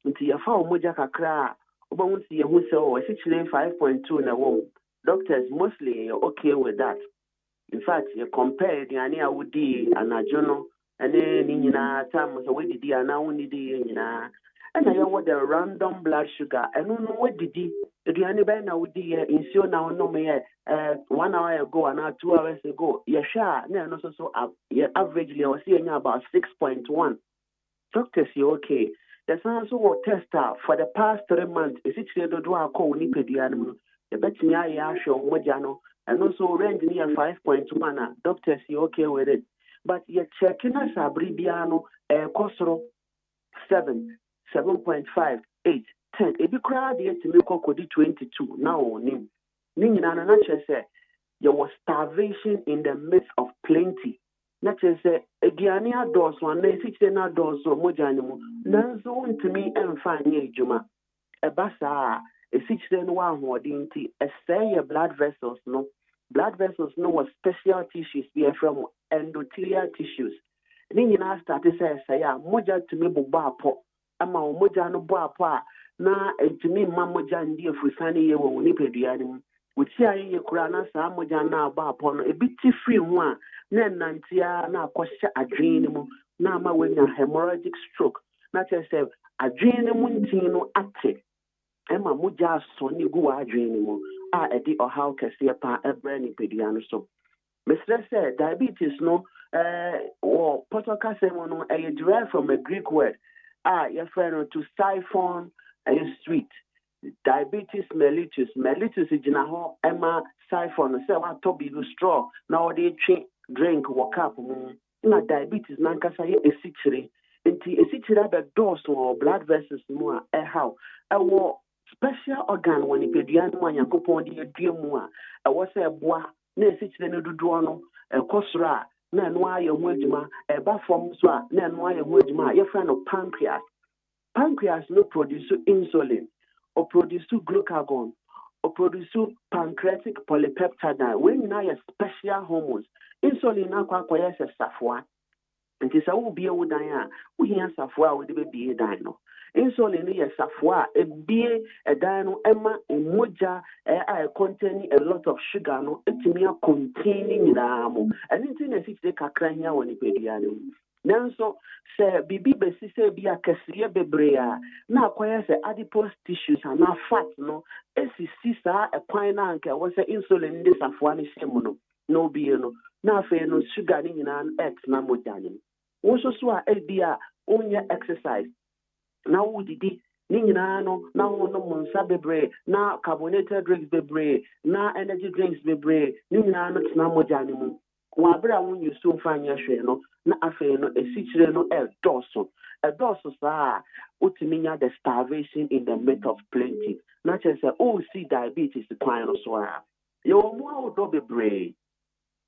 S15: nti yɛfa wo mogya kakra a wobɛhu sɛ yɛhu sɛ esichire 5.2 na wɔ doctors mostly you're okay with that. In fact, you compare the ania wudi anajono and then in time so we did ana woni di nyina And I want the random blood sugar. I don't know what did he. The anybody now would be in so now no me 1 hour ago and now 2 hours ago. Yeah, sure. No, so averagely I was seeing about 6.1. Doctors, you okay? There's also a test for the past 3 months. Is it to do a call Nipedianum? The bet me I show Mojano and also range near 5.1. Doctors, you okay with it? But you're checking us a Bribiano, Costro 7.5, 8, 10. If you cry, the Etimiko could 22. Now, Ning Nana say there was starvation in the midst of plenty. Not just say, Gianni doors one, they 16 doors or Mojanimu. Nanzo to me and find ye Juma. A bassa, a 16 one who didn't say your blood vessels, no. Blood vessels, no, was special tissues be from endothelial tissues. Nina started say, Moja to me bubapo. Ama Moja no boapa. Na to me, Mamoja and dear Fusani, you will nipedianim. Which ye kurana sa Moja na bapo, a bit free one. Nen Nantia na question a dream, na ma when a hemorrhagic stroke. Not just say a dream tino active. Emma Muja Sony Gua dream, Eddie or how can see a pa a brand pediano so. Mr. said diabetes no or potocasemono a derived from a Greek word. Your friend to siphon a sweet. Diabetes mellitus. Mellitus is jinaho Emma siphon. Say what to be the straw. Now they drink walk up. Na diabetes nankasa ye esitiri. Inti esitiri be dose or blood vessels more how. Special organ when you pedian one yakupon the dream one. I was a bois, ne sit the nuduano, a cosra, nan why a wedgema, a bathform swa, nan why a wedgema, your friend of pancreas. Pancreas no produce insulin, or produce glucagon, or produce pancreatic polypeptide. When you know special hormones, insulin acquires a safwa. And this will be a woodaya, we hear safwa with the baby dino. Insulin is safwa, a beer, a dino, emma, a moja, containing a lot of sugar, no, etimia containing the and anything as if they can cry here when you pay the Nanso, say, Bibi Bessie say, be a cassia bebrea, now acquires the adipose tissues and now fat, no, Sisa, a quine anchor, was the insulin, this safwani semono, no beer, no, no sugar in an ex namodani. Also, so a beer, only exercise. Now would it Ninano, now no monsa bebre, now carbonated drinks bebre, now energy drinks bebre, Ninano namojanimu. Wabra when you soon find your sheno, na afeno, a citreno el dorso. A dorso sa utiminia the starvation in the midst of plenty. Not just a OSEI diabetes the kind of swara. Your more dobe brain.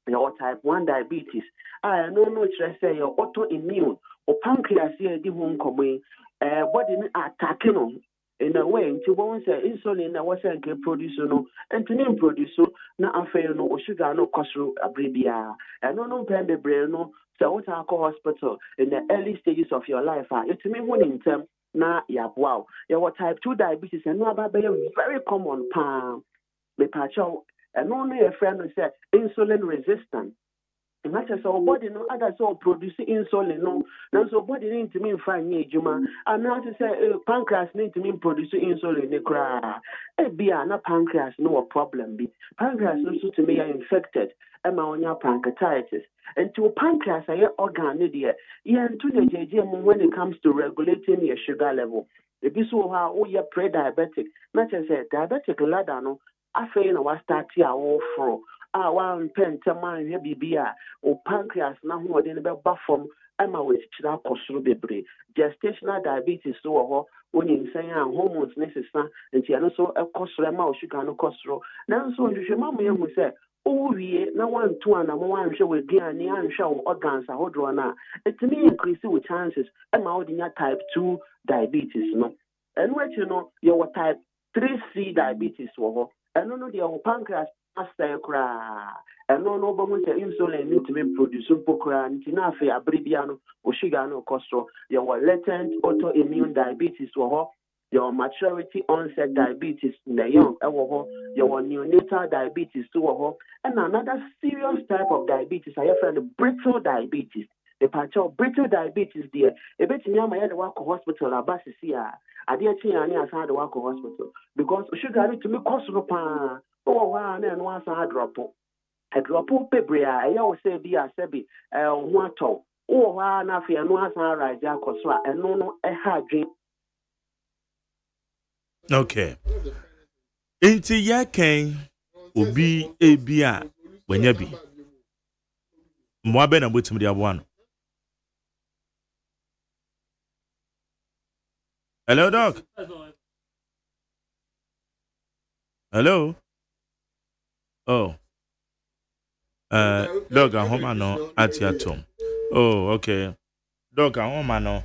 S15: Your type 1 diabetes. I no say your autoimmune or pancreas here the home coming. Body attacking on in a way to one say insulin that was a produce no and to name produce na affair no sugar no costro abribia and no pembe brain no so what I call hospital in the early stages of your life it's me one in term na ya wow your type 2 diabetes and no about very common palm the patch and only a friend who said insulin resistant. And that's our body no other so produce insulin no. Now so body need to mean fine juma. And now to say pancreas need to mean produce insulin ne kra. Be na pancreas no a problem be. Pancreas no so to me are infected. Emma on your pancreatitis. And to pancreas are your organ there. Yeah, to the JJ when it comes to regulating your sugar level. If you saw how you're pre-diabetic, not just a diabetic ladder no. I feel no was start here all for. One pen to mine here be or pancreas now who didn't be buffer. I'm always chila costro bebre. Gestational diabetes so when you say hormones necessary and she also a costro mouse sugar no costro. Now so you should mamma who say, oh, we no 1 2 and 1 show with dear and show organs a hold on. It's me increase with chances. I'm out in your type 2 diabetes no. And what you know, your type 3C diabetes and no the pancreas. And no but insulin need to be produced pokran tinafe abribiano or sugar no costro your latent autoimmune diabetes your maturity onset diabetes in the young your neonatal diabetes and another serious type of diabetes I have the brittle diabetes The patch of brittle diabetes there. A bit in Yama had to work hospital, a basis here. I didn't see any outside the work hospital because sugar to me cost no pan. Oh, one and once I drop. A drop of pebria, I always say, be a sebi, wato. Oh, one after and once I ride Jacosra and no, a hard drink.
S10: Okay. Inti ya ken obi ebia wanya bi. Mwabe na mwetu mdi abuano. Hello, Doc. Hello. Oh. Doc, ahoma no ati atom. Oh, okay. Doc, ahoma no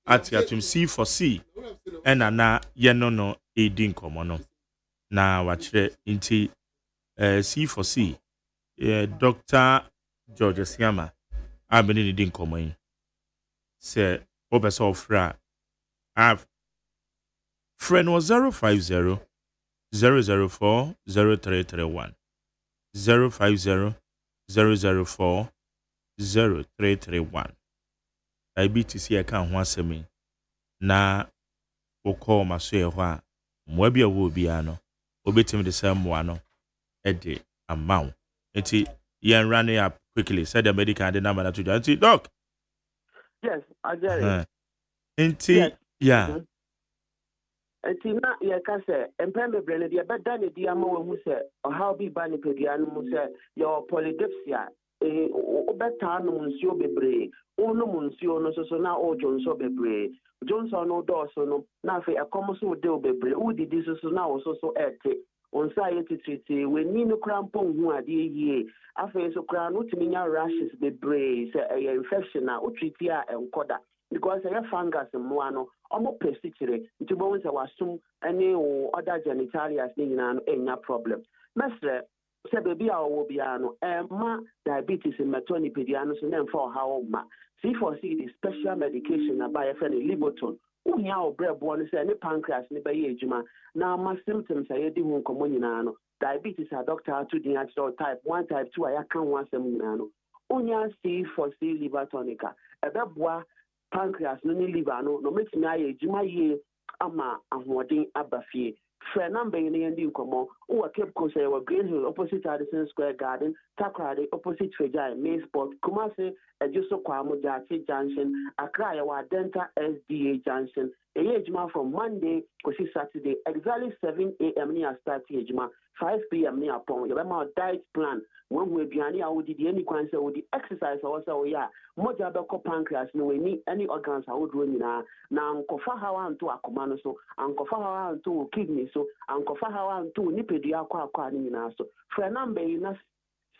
S10: ati atom. C for C. Ena na yeno no edin komono. Na wachre inti C for C. Dr. George Siama. Abeni ni din komono. Se obesa ofra. I've friend was 050 004 0331. 050 004 0331. Diabetes here can one semi. Na oko maso ye ho a moabia wo bia no obetim de same no ede amount. Enti yen run it up quickly. Said the medical and the number to you. Doc.
S15: Yes, I get it.
S10: Enti
S15: yes.
S10: Yeah.
S15: Enti na ye ka se empembe brene de be da ne di ama hu se o how bi ba ne pedia no mu se your polydipsia obeta no nsuo bebre onu nsuo no so na ojo nso bebre Johnson no do so no na fe ekomo de bebre udidi so na wo so ete onsa yetititi we ni no krampo hu ade yie afa so kra no timi nya rashes bebre se infection na utreat a enkoda because a fungus mo ano omo pesticide nti bo won se wasum any other genitalia ni na no enya problem mesre se baby a wo bia no ma diabetes metonipedia no so na mfa how ma C4C the special medication na by friend Liboton unya obrebo no se ne pancreas ne be ye adwuma na ma symptoms ayedi hu nkomo nyina no diabetes a doctor to the actual type 1 type 2 aya kan wasem nyina no unya C4C liver tonica ebeboa pancreas no ni liver no metimi aye adwuma ye ama ahoden abafie Fre number in the ending nkomo o Cape Coast e Green Hill opposite Addison Square Garden Takrade opposite Fejai Main Sport Kumasi Ejuso Kwamo Jati Junction Accra ya Denta SDA Junction ejuma from Monday to Saturday exactly 7 a.m. near start ejuma 5 p.m. near upon your diet plan when we biani awudi any kwanse wudi exercise also ya moja beko pancreas no we any organs awudro nyina na nkofa hawa nto akoma no so ankofa hawa nto kidney so ankofa hawa nto nipedua akwa nyina so for number na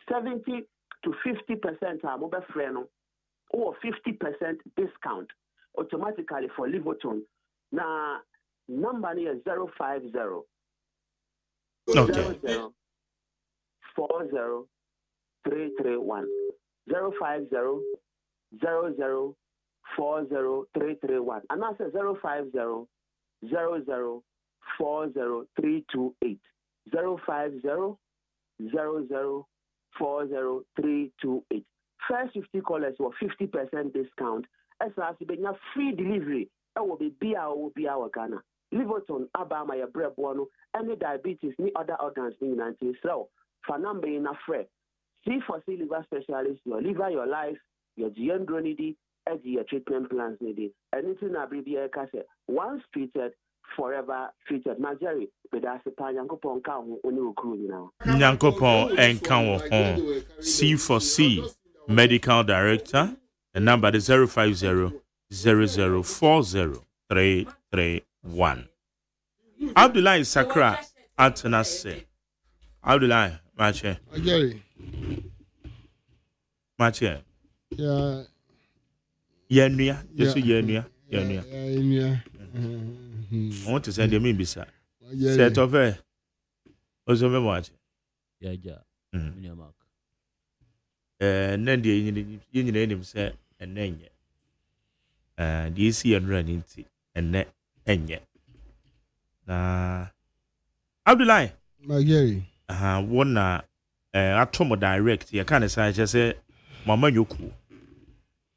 S15: 70 to 50% are mobile friend or 50% discount automatically for Livoton. Now number is 050
S10: okay.
S15: 00 40 331 050 00 40 331 and I say 050 00 40 328 050 00 40 328. First 50 callers were 50% discount. As I say, free delivery. I will be our Ghana. Liverton, Abama, your bread bono, any diabetes, any other organs in Nancy. So, for number in a fret. C4C liver specialist, your liver, your life, your GM dronidi, as your treatment plans needed. Anything I be the cassette. Once treated, forever treated. Majari, but that's a pan Yankopon cow on your crew now.
S10: Yankopon and Kawo C4C Medical Director. The number is 050 0040 331. Abdullah Sakra Atanase. Abdullah, Mache.
S2: Jerry.
S10: Mache.
S2: Yeah.
S10: Yenya. Yes, Yenya. Yenya. I want to send them in Bisa. Set of a. Also, me watch.
S16: Yeah. Mark.
S10: And then the name said, and then yet. The see and running and net and yet. Abdullah.
S2: My Jerry.
S10: One Atomo direct. You can't say, just say, Mama Yoku.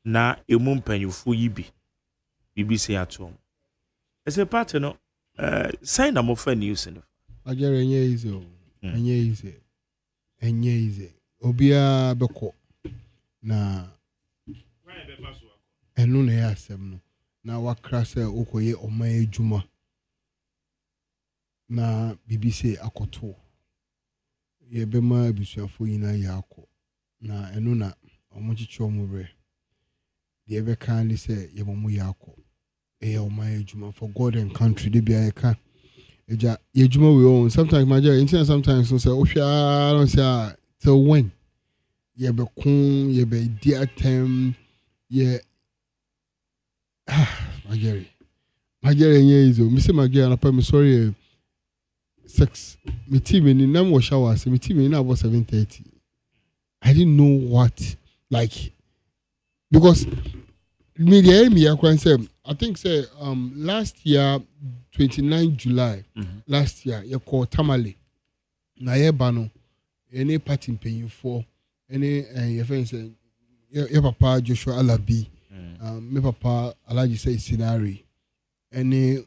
S10: na emu mpanyinfo yi bi bibi say atom as a part no sign am of news no
S18: ajere enye easy obia beko na enu na ya asem no na wakra se okoye oman adwuma na bibi say akoto ye bema abusuafo yina ya akọ na enu na omochichi omure de ebe kan ni say ye momu ya akọ oman adwuma for God and country de bia ye ka eja ye adwuma we own sometimes my dear sometimes so say ohwa don't say till when ye be kun ye be di atem ye Magere nye izo mi se magere na pa me sorry 6 me team ni nam wo shower se me team ni about 7:30 I didn't know what like because me akwan say I think say last year 29 July last year ye call Tamale na ye ba no any party mpanyinfo any ye friend say ye papa Joshua Alabi me papa Alaji say scenario any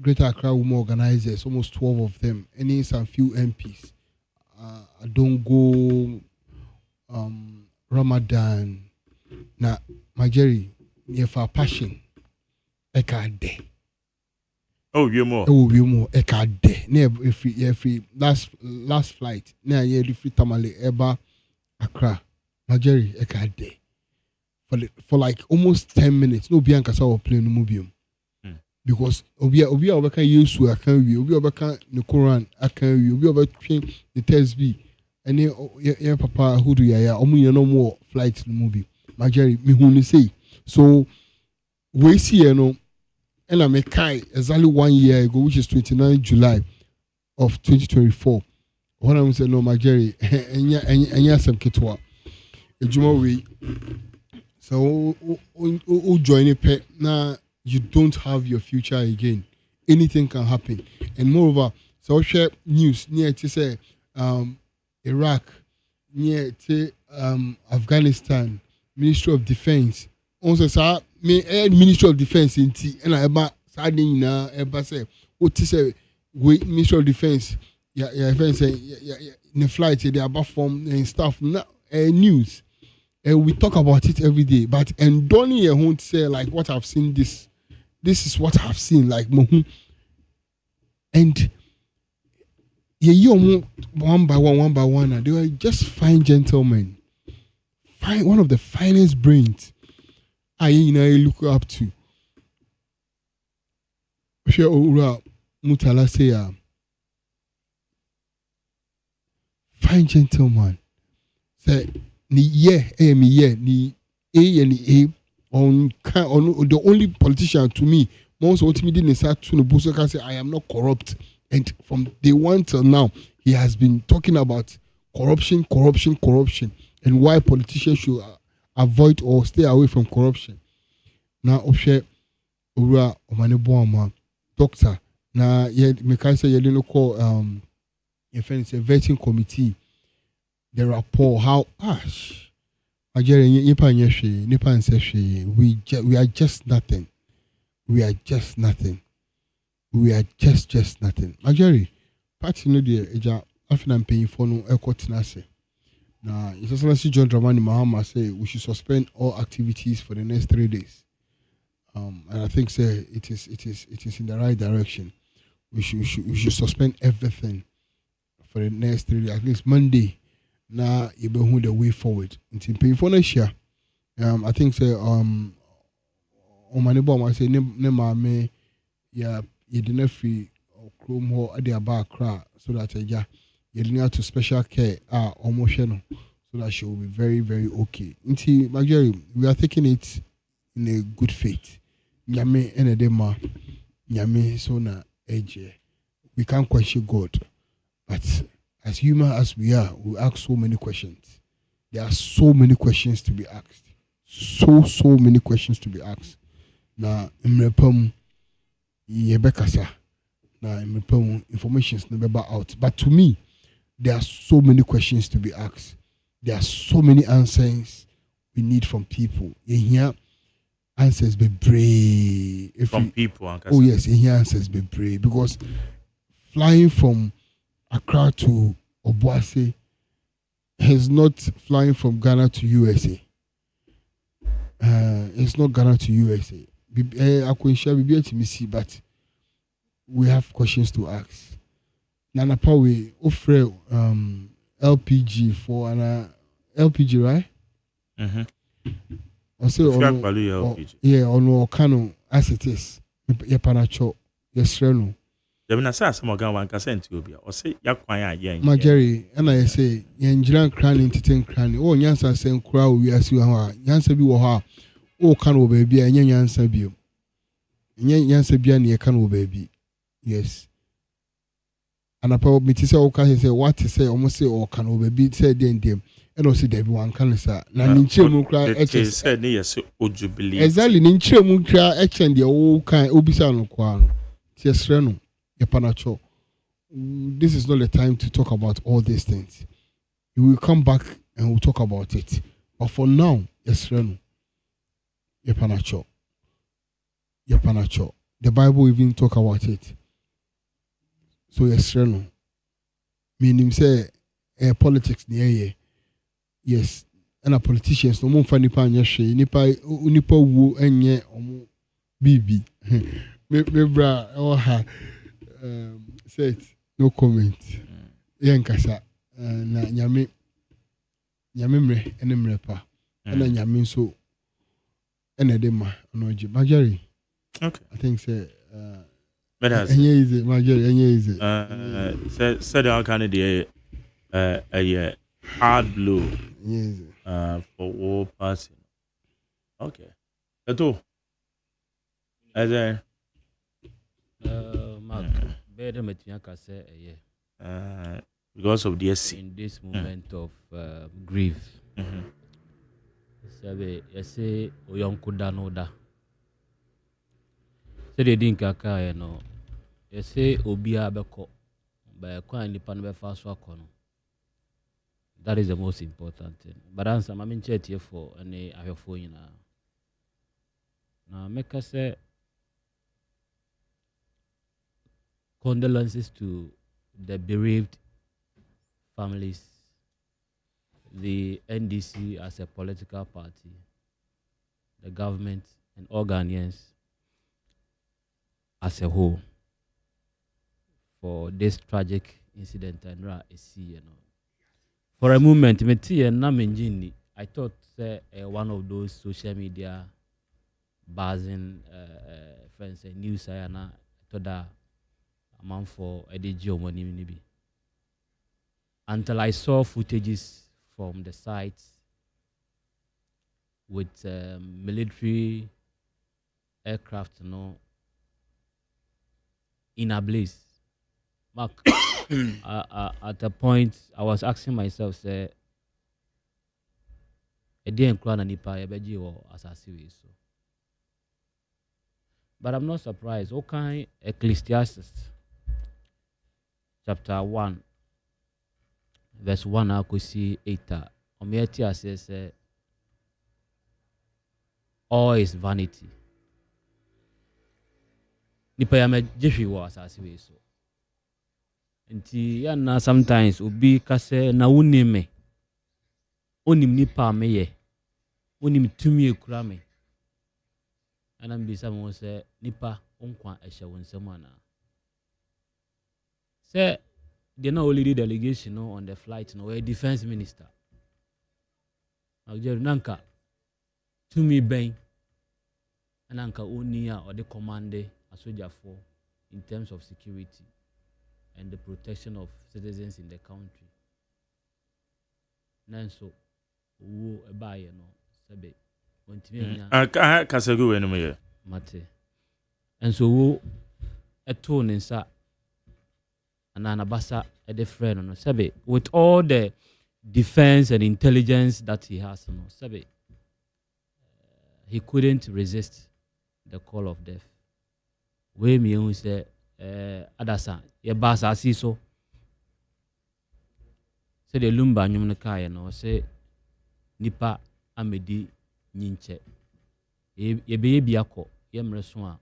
S18: Greater Accra women organizers, almost 12 of them, any some few MPs, Adongo, Ramadan, na Majeri, near for passion, Ekade.
S10: Oh, you more.
S18: Ekade. Near every last flight, near yearly free Tamale, Eba, Accra, Majeri, Ekade. For like almost 10 minutes, no Bianca saw playing the movie. Because obi obeka Yesu akan wi obi obeka the Quran akan wi obi obetwen the tasbih ene ye papa hudu ya omunye no more flight movie Majeri me hu ni say so we see no and I make exactly 1 year ago which is 29 July of 2024 when I'm saying no Majeri enya sem ketwa ejuma we so o join it na you don't have your future again. Anything can happen. And moreover, so share news near to say Iraq, near to Afghanistan, Ministry of Defense. Also, sir, Ministry of Defense in T and I about sadly now ever say what to say Ministry of Defense, defense in the flight they are about form and stuff news. And we talk about it every day. But and Donnie won't say like what I've seen this is what I've seen, like and one by one, and they were just fine gentlemen, one of the finest brains I look up to. Mutala say, fine gentleman. Say ni A on the only politician to me most ultimately didn't start to Buso can say I am not corrupt, and from day one till now he has been talking about corruption and why politicians should avoid or stay away from corruption. Now Oshe Ura Omaneboama doctor na ye me say you didn't call your friends a vetting committee the rapport how we are just nothing. We are just nothing. Majeri, party no dear, eja, I'm paying for no ekotinase. Now, it's also like John Dramani Mahama say we should suspend all activities for the next 3 days. And I think say it is in the right direction. We should suspend everything for the next 3 days, at least Monday. Now you be the way forward. Until pay for next year. I think say on my neighbor I say ne mame ya you didn't free or chrome ho at the Accra so that you didn't to special care almost no so that she will be very, very okay. Until Majeri, we are taking it in a good faith. Nyame enedema nyame so na eje. We can't question God, but as human as we are, we ask so many questions. There are so many questions to be asked. So many questions to be asked. Na imrepam yebekasa. Na imrepam information is never out. But to me, there are so many questions to be asked. There are so many answers we need from people. You hear answers be brave.
S10: From people.
S18: Oh yes, you hear answers be brave because flying from Accra to Obuasi is not flying from Ghana to USA. It's not Ghana to USA. I could share with but we have questions to ask. Nana Pawe offer LPG for an LPG, right? Also, yeah, on Kano as it is. Yapanacho, yes, Reno.
S10: There say some organ one can send to you. Or say Yakwan, yeah.
S18: Majeri, and I say, Yanjiran cranny, entertain cranny. Oh, Yansa send crowd, we as you are. Yansa be or oh, Kano baby, and Yansa be. Yansa be and Yakano baby. Yes. And I probably say, okay, say what to say, almost say, or Kano baby, said them. And also, everyone can say, Naninche cry,
S10: said, yes, would you believe?
S18: Exactly, Ninche Mukra, and the old kind, Obisano Kwan. Yes, Reno. Yapanacho. This is not the time to talk about all these things. We will come back and we'll talk about it. But for now, yes, Reno. Yapanacho. Yapanacho. The Bible even talk about it. So yes, Reno. Meaning say politics near. Yes. And a politicians no more funny pan yeshe. Nipa wu enye omo bibi. Me bra oha. Say it. No comment. Yankasa. Na nyame mre ene mre pa. Ena nyame so ene de ma onoji. Majari.
S10: Okay.
S18: I think say
S10: enye
S18: easy. Majari enye easy.
S10: Said the kind a hard blow.
S18: Yes.
S10: For all passing. Okay. That's all. As a
S16: Mark, better Metiaka say
S10: because of the SC.
S16: In this moment of grief. Sabe, say Oyonkuda no da. Say they didn't kaka, no. Say Obia Beko, by a coin the pan fast work on. That is the most important thing. But answer, I'm in chat here for any I have phone now. Make us say condolences to the bereaved families, the NDC as a political party, the government, and all Ghanaians as a whole for this tragic incident and for a moment, I thought one of those social media buzzing friends and news I thought that amount for EDG money maybe. Until I saw footages from the sites with military aircraft, in a blaze. Mark, at a point, I was asking myself, say, a day and crown and nipa ebeji or asasi so. But I'm not surprised. Okay, Ecclesiastes chapter 1, verse 1, I could see 8. Ometia says, all is vanity. Nipa yame jefi wa asasi so. Nti yana sometimes obi kase na unime onim nipa meye onim tumi ekura me ana mbisa mo se nipa onkwa ehye wonsem ana say they not only delegation no on the flight no we defense minister Nigeria nanka tumi ben ananka oni a or the commander a soldier for in terms of security and the protection of citizens in the country. Nanso, who a buyer no, sabe,
S10: I Casago anyway.
S16: Mate. And so, who a tone in sa, and anabasa a different no, sabe, with all the defense and intelligence that he has, no, sabe, he couldn't resist the call of death. We me say, Adasa. Ye basa si so say the lumba nyum ne kai no say nipa amedi nyinche ye bi akọ ye mreso a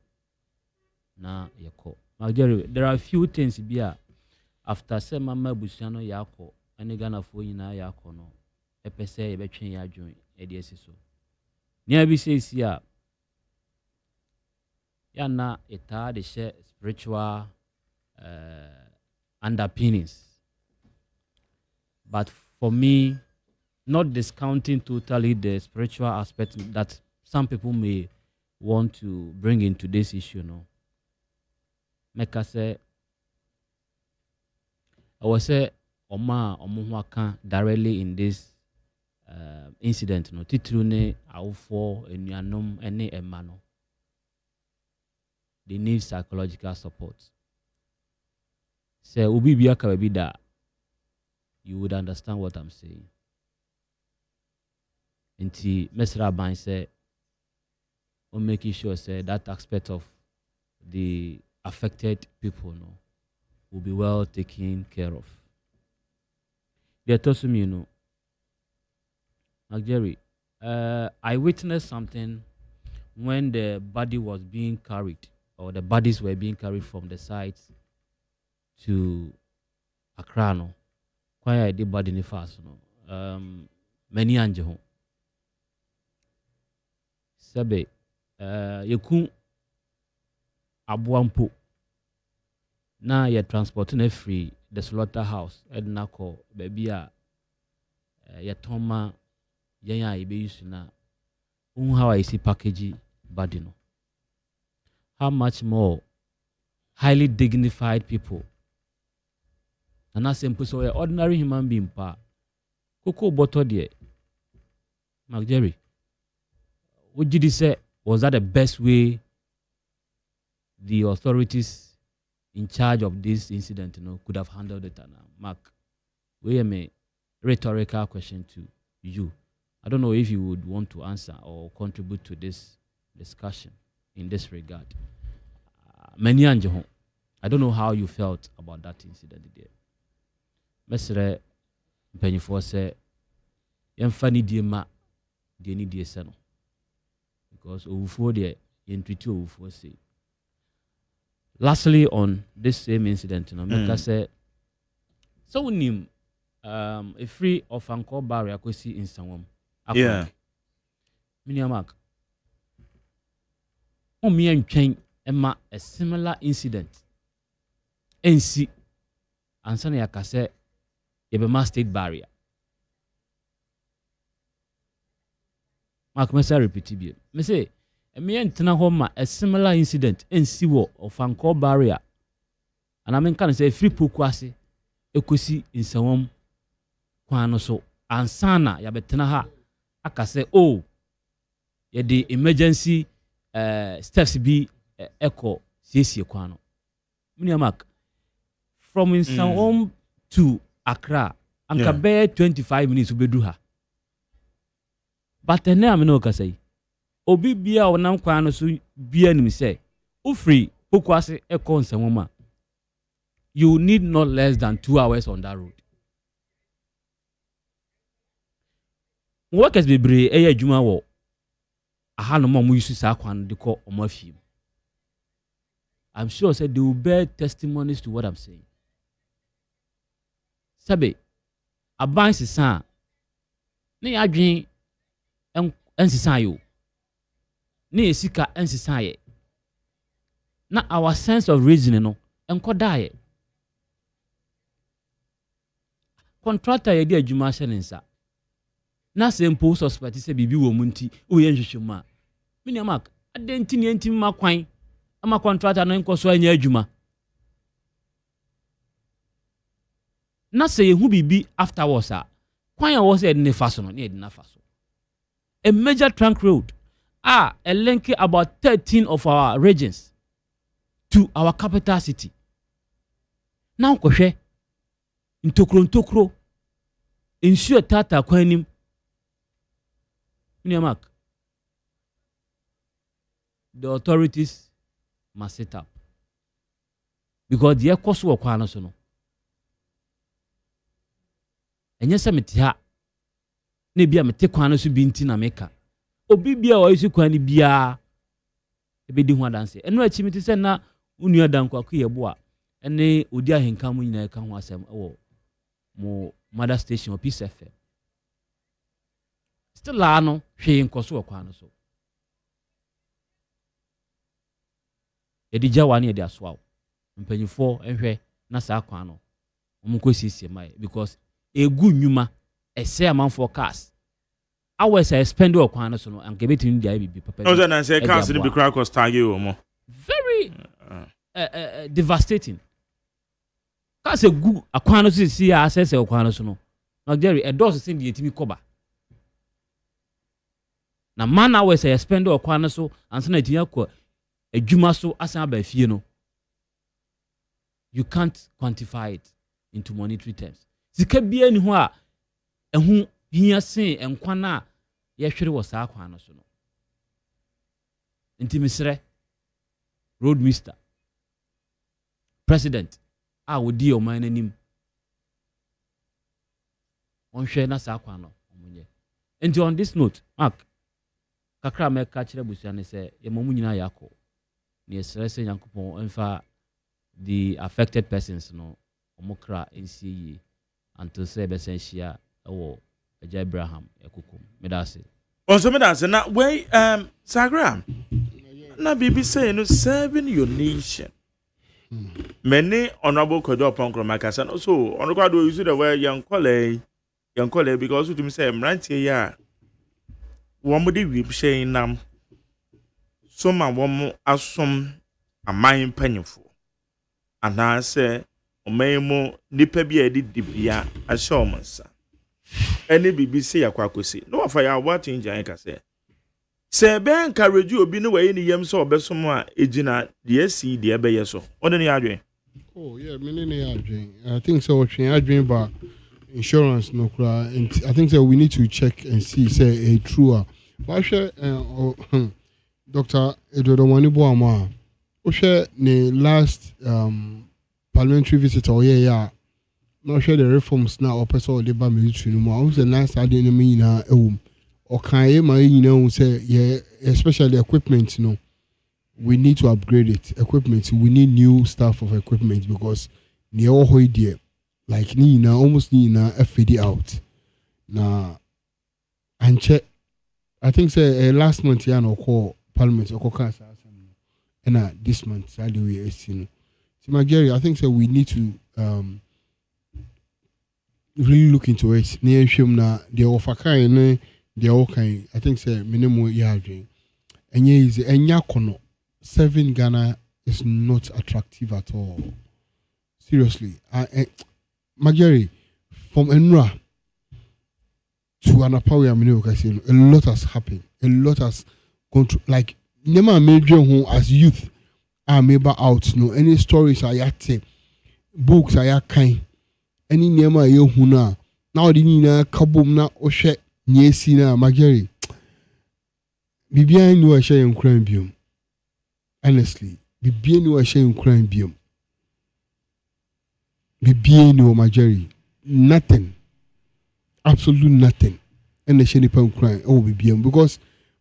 S16: na yekọ Jerry, there are a few things bia after say mama busia no yakọ ene Ghana fo nyina yakọ no epese ye betwen ya adwen e de esi so nia bi say si a ya na eta de share spiritual underpinnings. But for me, not discounting totally the spiritual aspect that some people may want to bring into this issue, no. Make us say, I was say, Oma Omuhaka directly in this incident, no. Titrune awfo enuanom ene emano. They need psychological support. Say ubi biaka bebida, you would understand what I'm saying. Inti Mesra Ban say, on making sure say that aspect of the affected people no will be well taken care of. They told me, you know, Jerry, I witnessed something when the body was being carried, or the bodies were being carried from the site to Accra. No, quite the body in fast. No, many anjo. Sabe, yekun abuampo na ye transport na free the slaughterhouse edna ko baby a ye toma yen a be use na how I see package body no. How much more highly dignified people and as simple so ordinary human being pa koko boto de Mark Jerry, what did you say? Was that the best way the authorities in charge of this incident, could have handled it? Mark, we have a rhetorical question to you. I don't know if you would want to answer or contribute to this discussion in this regard. Many anjo, I don't know how you felt about that incident there. Mesre Pennyfor say, "Yemfani diema, dieni dieseno." Because Owufo there, Yentwiti Owufo say. Lastly, on this same incident, Meka say, so unim a free of Anchor barrier ko si in Sawam.
S10: Yeah.
S16: Miniamak. Me and Chen Emma a similar incident. NC Ansana Yakase Yebema State Barrier. Mark Mesa repeat. Me say, me and Tenahoma a similar incident NC war of Anchor barrier. And I mean can say free pokwasi ekosi in Sawam kwano so ansana yabetenaha akase oh ye the emergency steps be echo siesie kwano. Miniamak from in Sawam to Accra anka be 25 minutes ubedu ha. But then I no ka say obi bia wonam kwano so bia nim say ufree pokwase echo Nsawam you need not less than 2 hours on that road. Workers be bre eya adwuma wo aha no mo use sa kwan de ko omafiem. I'm sure said they will bear testimonies to what I'm saying. Sabe aban sisa ne adwen ensisa yo ne esika ensisa ye na our sense of reasoning no enkoda ye contractor ye di adwuma hye ne nsa na sempo suspect say bibi wo munti o ye nhwehwema mini amak adenti ne enti ma kwan ama contractor no nkoso anya adwuma na say hu bibi afterwards a kwan a wo say ne faso no ne na faso a major trunk road a link about 13 of our regions to our capital city. Now kohwe ntokro ensure tata kwanim Miniamak, the authorities must sit up because the cost work no so no enye semeti ha na bia mete kwan no so bi nti na meka obi bia o isi kwan ni bia ebedi ho adanse eno achi mete se na unu adanko akoye bo a ene odi ahenka mu nyina ka ho asem wo mo mother station o Peace FM still la no hwe nkoso kwan no so edija wani edi asoa mpanyifo ehwe na saa kwan no omko sisi mai because egu nyuma ese amanfo cars hours I spend o kwan no so no anke betini dia bibi papa
S10: no say na say cars ni bi crack cost tag you mo
S16: very devastating cars egu akwan no so si access o kwan no so no na Jerry a does send the etimi koba na man hours I spend o kwan no so ansa na etimi akọ adwuma so asan aba fie no you can't quantify it into monetary terms sika bia ni ho a ehu hia sen enkwana ye hwere wo saa kwan no so no intimisre road mister president a wodi o man anim on hwe na saa kwan no omunye and on this note mark kakra me ka kire busia ne se ye mamu nyina yakọ ne esrese yankopon enfa the affected persons no omokra ncie until say be sensia ewo Eja Abraham ekukum medase
S10: onso medase na we Sagram na bibi say no serving your nation many honorable kodo ponkro makasa no so onokwa do use the way yankole because you say mrantie ya wo mo de wi hye nam so ma wo mo asom aman panyefo ana se omenmo nipa bi a dibia ahye omonsa ene BBC yakwakosi no wafa ya what in janka se be encourage obi no waye ni yam so obesom a ejina de si de ebe yeso one ne adwen
S18: oh yeah me ne adwen I think so what adwen ba insurance no kra and I think so we need to check and see say a true but share Dr. Edodo Manibo ama o share ne last parliamentary visit or yeah no share the reforms now or person or labor military no more. Was the last I didn't mean or can my say yeah, especially equipment, we need to upgrade it. Equipment, we need new stuff of equipment because near all idea like Nina almost Nina FD out. Now and check I think say last month yeah no call parliament or call and this month I do we see no. Gary, I think so we need to really look into it. Near shame na the offer kind, the all kind. I think say minimum yarding. And yeah, is kono 7 Ghana is not attractive at all. Seriously, Magari from Enra to Anapawi Amino Casino, a lot has happened. A lot has gone through. Like never major home as youth are maybe out. No, any stories are yate, books are kind. Any nema ye huna now the nina kabum na oshe nyesi na Magari bibia ni wa share crime biom honestly bibia ni wa share crime biom bibia ni wa Magari nothing absolute nothing and the shany pan crime oh bibia because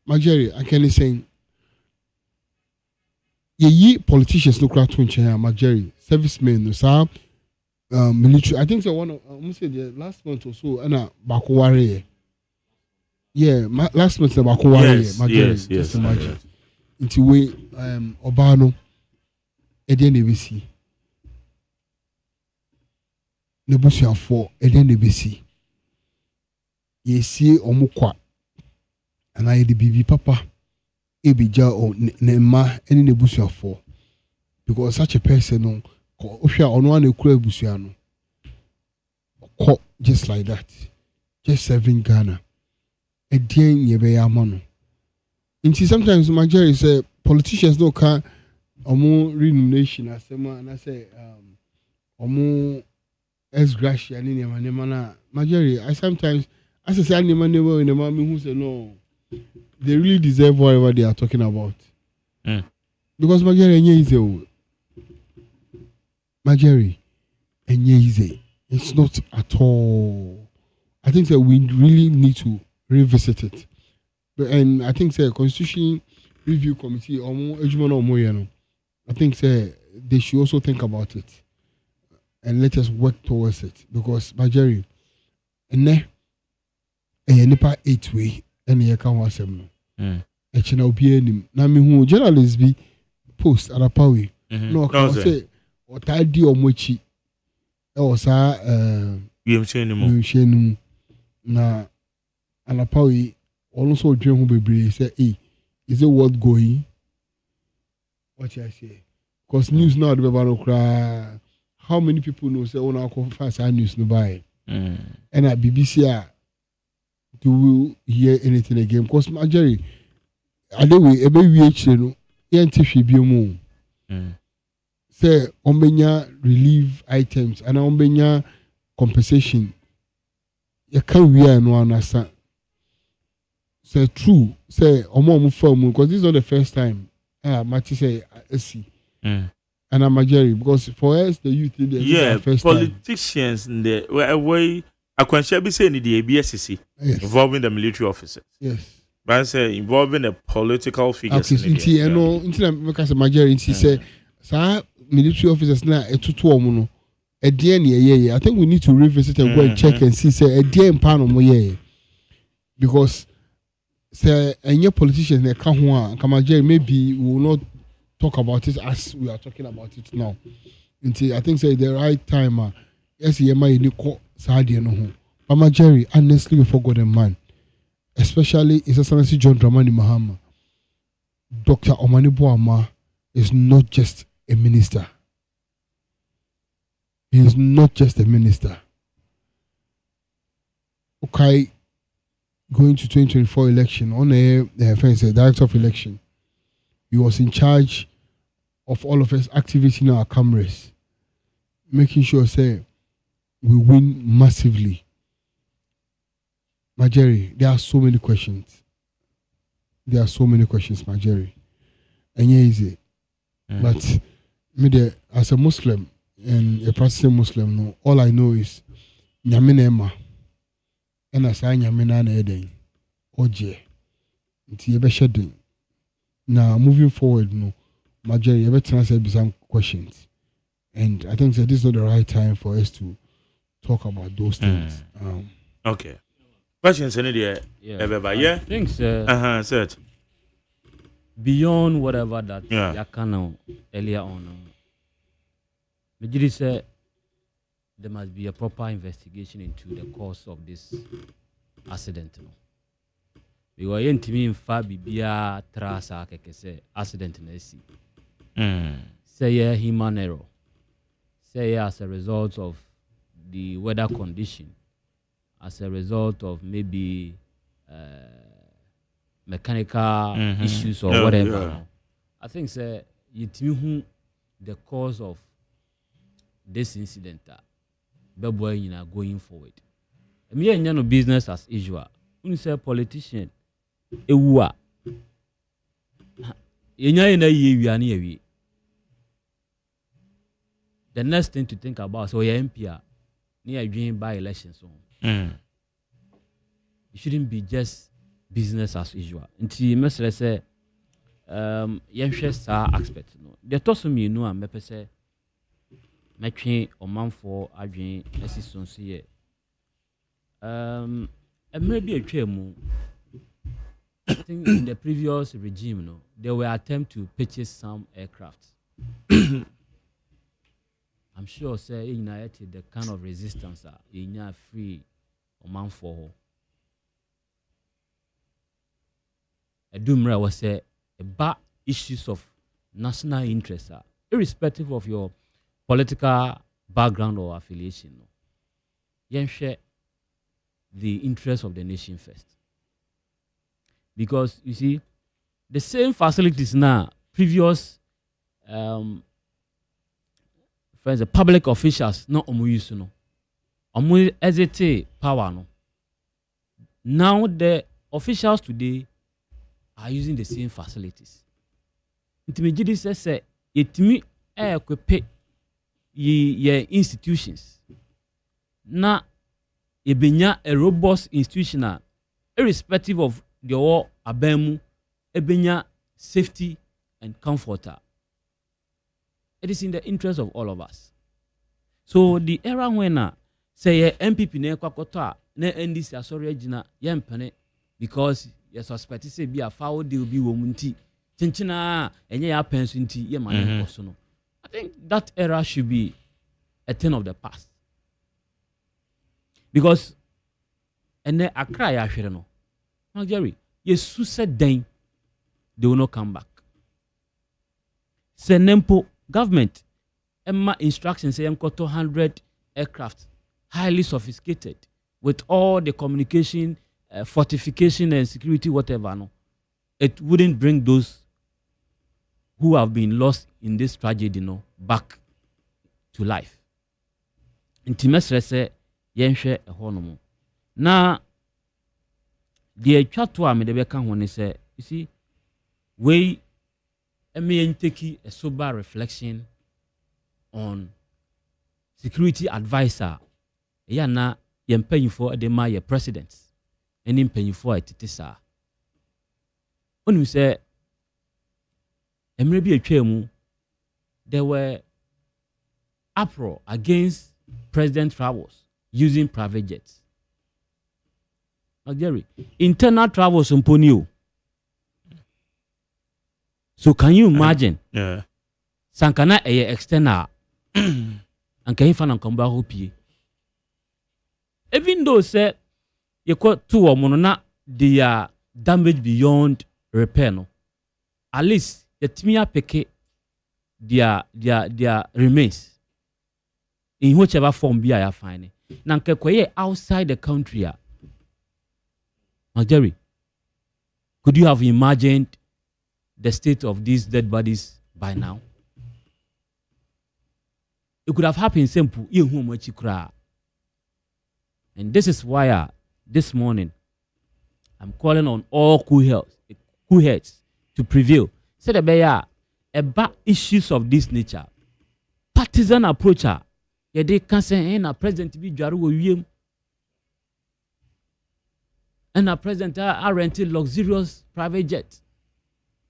S18: Magari I can say ye politicians no crack to Magari servicemen no sa military. I think so. One of almost say the last month or so, and Bakuware. Yeah, last month Bakuware.
S10: Yes.
S18: Just imagine. Into way Obano, Eden ABC. Nebusia 4 Eden ABC. Ye see Omukwa, and I the BB Papa. Ebija or Nema any Nebusia 4 because such a person on one busiano just like that, just serving Ghana. A dear Yebea Mano. And see, sometimes my Jerry say politicians don't care or more remuneration as and I say, or more as gracia and in Manamana. My Jerry, I sometimes, as I say, in the mommy who say no, they really deserve whatever they are talking about. Because my Jerry is a Magari, and easy. It's not at all. I think that we really need to revisit it. And I think the Constitution Review Committee, I think they should also think about it and let us work towards it. Because, Jerry, and nipa 8 way, and you can't watch them. And you know, be any. Now, me who journalists be post at a power. No, I say, or tidy or mochi. Or, sir, you na anapawi also dream who be say hey is it worth going what I say because news now the how many people know say on our fast news no buy and at BBC do we hear anything again because Jerry adewe ebe VH no yentifi bi mu say ombenya relief items and ombenya compensation you can't wear no understand. Say true. Say omo firm because this is not the first time. Mati say see. And I'm a Jerry because for us the youth this is the first
S10: politicians in the way I can share be saying the ABSCC involving the military officers.
S18: Yes.
S10: But I say involving the political figures.
S18: Okay, in no until because my Jerry say sir military officers na etutu omo no. I think we need to revisit and go and check and see say because say any politicians they come maybe we will not talk about it as we are talking about it now. Until I think say the right time yes But Jerry, honestly we forgot a man. Especially His Excellency John Dramani Mahama. Dr. Omani Boama is not just a minister. He is not just a minister. Okay, going to 2024 election, on the director of election, he was in charge of all of us activating our cameras, making sure say we win massively. Majeri, there are so many questions. There are so many questions, Majeri. And yeah, easy. But me as a Muslim, and a practicing Muslim, no, all I know is Nyaminema and as I Nyamina Eden Oje. It's a shedding. Now moving forward, no, Majority ever answer some questions. And I think that this is not the right time for us to talk about those things.
S10: Okay. Questions in the
S16: I think
S10: said
S16: beyond whatever that Yakano earlier on. Majidi said there must be a proper investigation into the cause of this accident. We were in Fabia Trasa say accident in AC. Say human error. Say as a result of the weather condition, as a result of maybe mechanical issues or whatever. I think say you the cause of this incident going forward. Me and no business as usual. When say politician, the next thing to think about so your MPR near dream by elections. It shouldn't be just business as usual. Until Mr. say aspect. The toss me no and me say matching or man for adwin assistance here. And maybe a tremu. I think in the previous regime, no, there were attempts to purchase some aircraft. I'm sure, say, in United, the kind of resistance in free or man for. A doomra was a bad issues of national interest, irrespective of your political background or affiliation. You share the interest of the nation first. Because you see, the same facilities now, previous friends, the public officials, not use no. Hesitate power no. Now the officials today are using the same facilities. Intimidity says it me equip ye institutions. Na ebenya a robust institution irrespective of the war abemu ebenya safety and comfort. It is in the interest of all of us. So the era when say MPP ne kwakoto na NDC asori agina yempene because you suspect say be a foul deal be womunti chinchina enye ya pensu nti ye mane koso no. I think that era should be a thing of the past. Because and then Accra ya hwere no. Now Jerry, yesu said then they will not come back. Senempo government Emma instructions say got 200 aircraft, highly sophisticated, with all the communication, fortification and security, whatever. No, it wouldn't bring those who have been lost in this tragedy, no, back to life. Intimacy say yenhwe ehonomo. Na the chatwa me de beka ho ne say, you see, we take a sober reflection on security advisor. Yana paying for the my president and in paying for it. When we say there were uproar against president travels using private jets. Now, Jerry, internal travels on Ponyo. So can you imagine?
S10: Yeah.
S16: Sankana external and can you find a combat hopi? Even though say you got two or monona they are damaged beyond repair, no. At least the timia peke their remains in whichever form be I find. Nanke kwaye outside the country. Now, Jerry, could you have imagined the state of these dead bodies by now? It could have happened simple. And this is why this morning I'm calling on all cool heads to prevail. Say the bear about issues of this nature. Partisan approach. They can say a president to be Jaru and a president are renting luxurious private jets.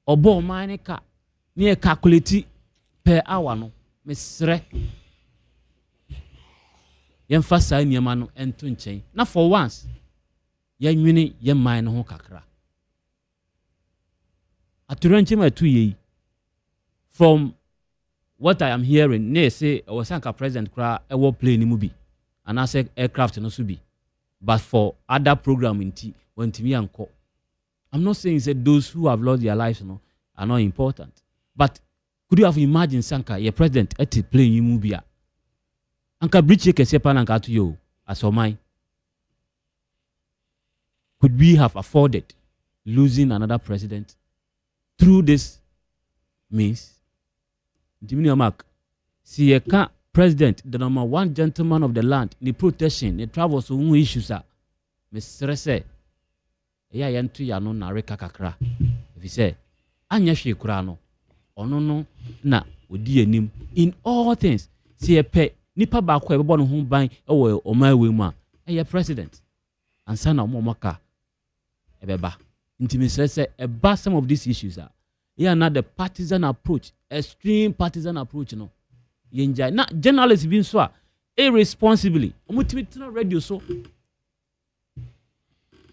S16: Obo mine car near calculate per hour no mesre yemfasa niema no ento nchen na for once yenwini ye mine ho kakra aturanchi ma 2 years from what I am hearing ne say Osanka president kra e wo plane mu bi and I say aircraft no so bi but for other program inti wantimi anko. I'm not saying that those who have lost their lives are not important. But could you have imagined Sanka, your president, at playing movie? Anka breach ke sepan anka to you as for mine. Could we have afforded losing another president through this means? Dimini Mark, see a president, the number one gentleman of the land, the protection, the travels on issues are Mr. Say. Ya yantu ya no na reka kakra if you say anya hwe kura no ono no na odi anim in all things see pe nipa ba kwa bebo no ho ban e wo omawe mu a president ansa na mo maka ebeba intimacy say eba some of these issues are na the partisan approach, extreme partisan approach no yenja na journalists bin so irresponsibly omutimi tena radio so.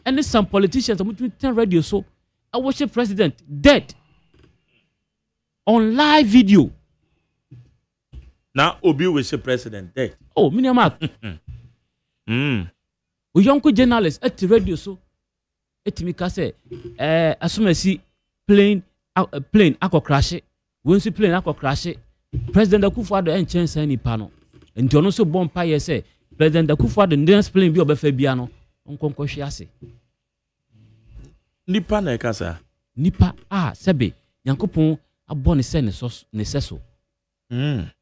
S16: And some politicians are moving radio so I watch a president dead on live video.
S10: Now Obi was the president dead.
S16: Oh, Miniamak. We young journalists at the radio so etimika say asumasi plane akọ crash it. When see plane akọ crash it. President Akufo-Addo en chance any panel. And ono so bomb pa say President Akufo-Addo next plane bi obefa bia no. Onkonko hwe ase
S10: nipa na ekasa
S16: nipa sebe Nyankopon abɔ ne se ne seso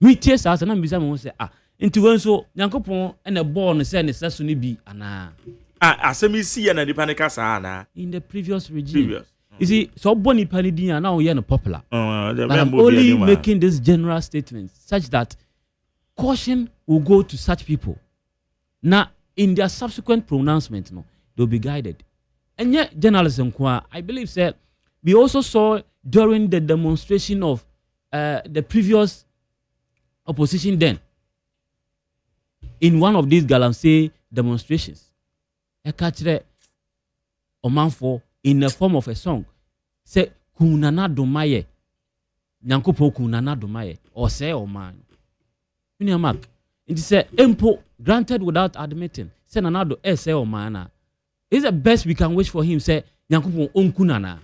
S16: mi tie sa na mbisa me say nti wonso Nyankopon na bɔ ne se ne seso ne bi ana
S10: asemi si ya na nipa ne kasa ana
S16: in the previous regime. You see, so bɔ nipa ne din now you are popular. I'm only making this general statement such that caution will go to such people. Na in their subsequent pronouncement, no, they'll be guided. And yet, journalism, I believe, said we also saw during the demonstration of the previous opposition then, in one of these Galamsey demonstrations, a catcher Omanfo in the form of a song say Kunana Domaye, Nyankopo Kunana Domaye, or say Oman. Mark, it is a empo granted without admitting. Say Nanado say Omana. It's the best we can wish for him. Say Nyankopo Unkunana.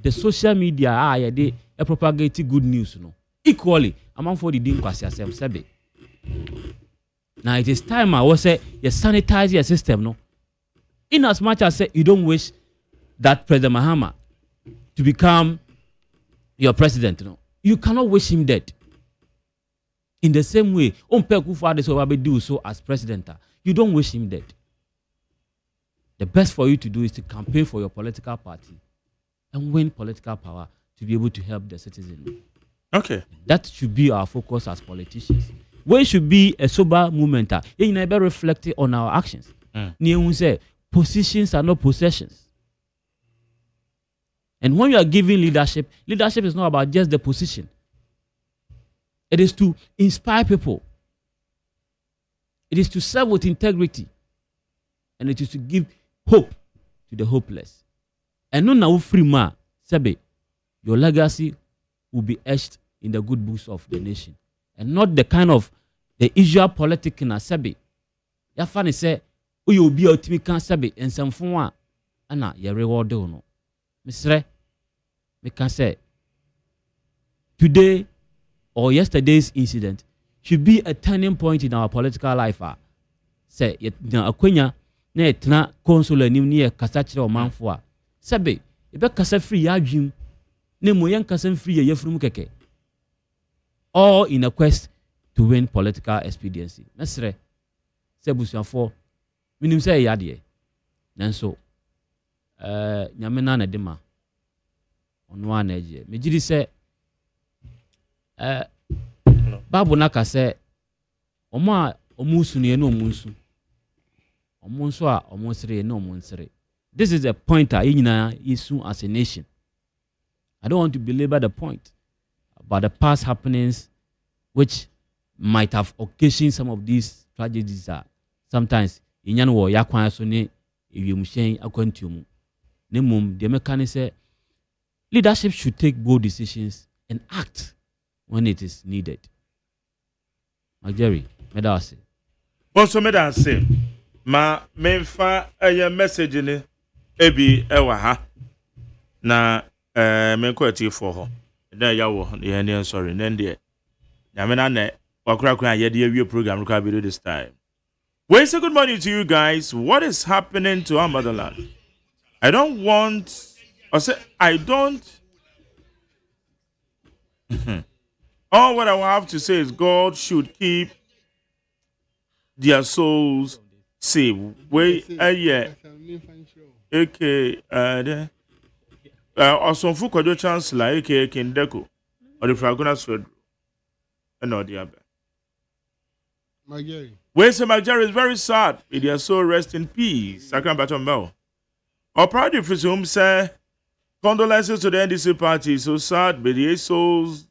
S16: The social media they propagate good news, no. Equally, among for the Dinkwasi Sebe. Now it is time I will say you sanitize your system, no. In as much as say you don't wish that President Mahama to become your president, no, you cannot wish him dead. In the same way, do so as president, you don't wish him dead. The best for you to do is to campaign for your political party and win political power to be able to help the citizen.
S10: Okay.
S16: That should be our focus as politicians. We should be a sober movement. You never reflect on our actions. Say positions are not possessions. And when you are giving leadership, leadership is not about just the position. It is to inspire people. It is to serve with integrity. And it is to give hope to the hopeless. And no now free ma, Sebe, your legacy will be etched in the good books of the nation. And not the kind of the usual politics in Sebe. Ya funny say, you will be a Timmy can Sebe and some fun. Anna, your reward do no. Mr. Me can say, today or yesterday's incident should be a turning point in our political life. Say, na akwenya na etna consul anim ne kasa kire omanfo a sebe ebe kasa free ya adwim ne mo yen kasa free ya yafrum keke, all in a quest to win political expediency. Mesre se busuafo minim se ya de nanso nyame na dema ono anaje megiri se babu naka se omusu ne no omusu omunso a omonsere no omonsere. This is a point issue as a nation. I don't want to belabor the point about the past happenings which might have occasioned some of these tragedies. Sometimes inyan wo yakwan so ne ewiemhyen akwantumu ne mum de mekane say leadership should take bold decisions and act when it is needed. Jerry, medase.
S10: Also medase. Ma memfa a message ni ebi ewa ha na menkwati for ho na ya wo ye ne sorry nende nyame na ne wakura ye de awie program record video this time. Well, say good morning to you guys. What is happening to our motherland? I don't all what I have to say is God should keep their souls safe. Wait, yeah. Okay, also for Kodo Chancellor, aka Kindeko, or the Fragonas Fed, and all the other. Wait, so Jerry is very sad. May their soul rest in peace. I can't baton bell. Our party presume, say, condolences to the NDC party. So sad, but the souls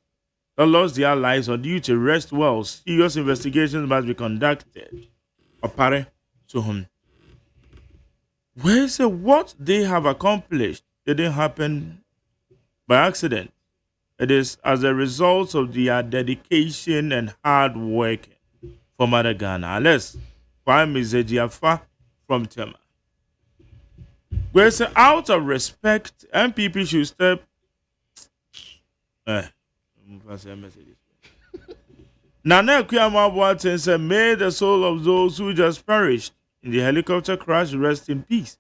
S10: that lost their lives on duty rest well. Serious investigations must be conducted. Apare to whom? Well, say what they have accomplished didn't happen by accident. It is as a result of their dedication and hard work for Mother Ghana. Unless Kwame Zejiafa from Tema. Well, say out of respect, MPP should step. Nana Kuyama Watson said, may the soul of those who just perished in the helicopter crash rest in peace.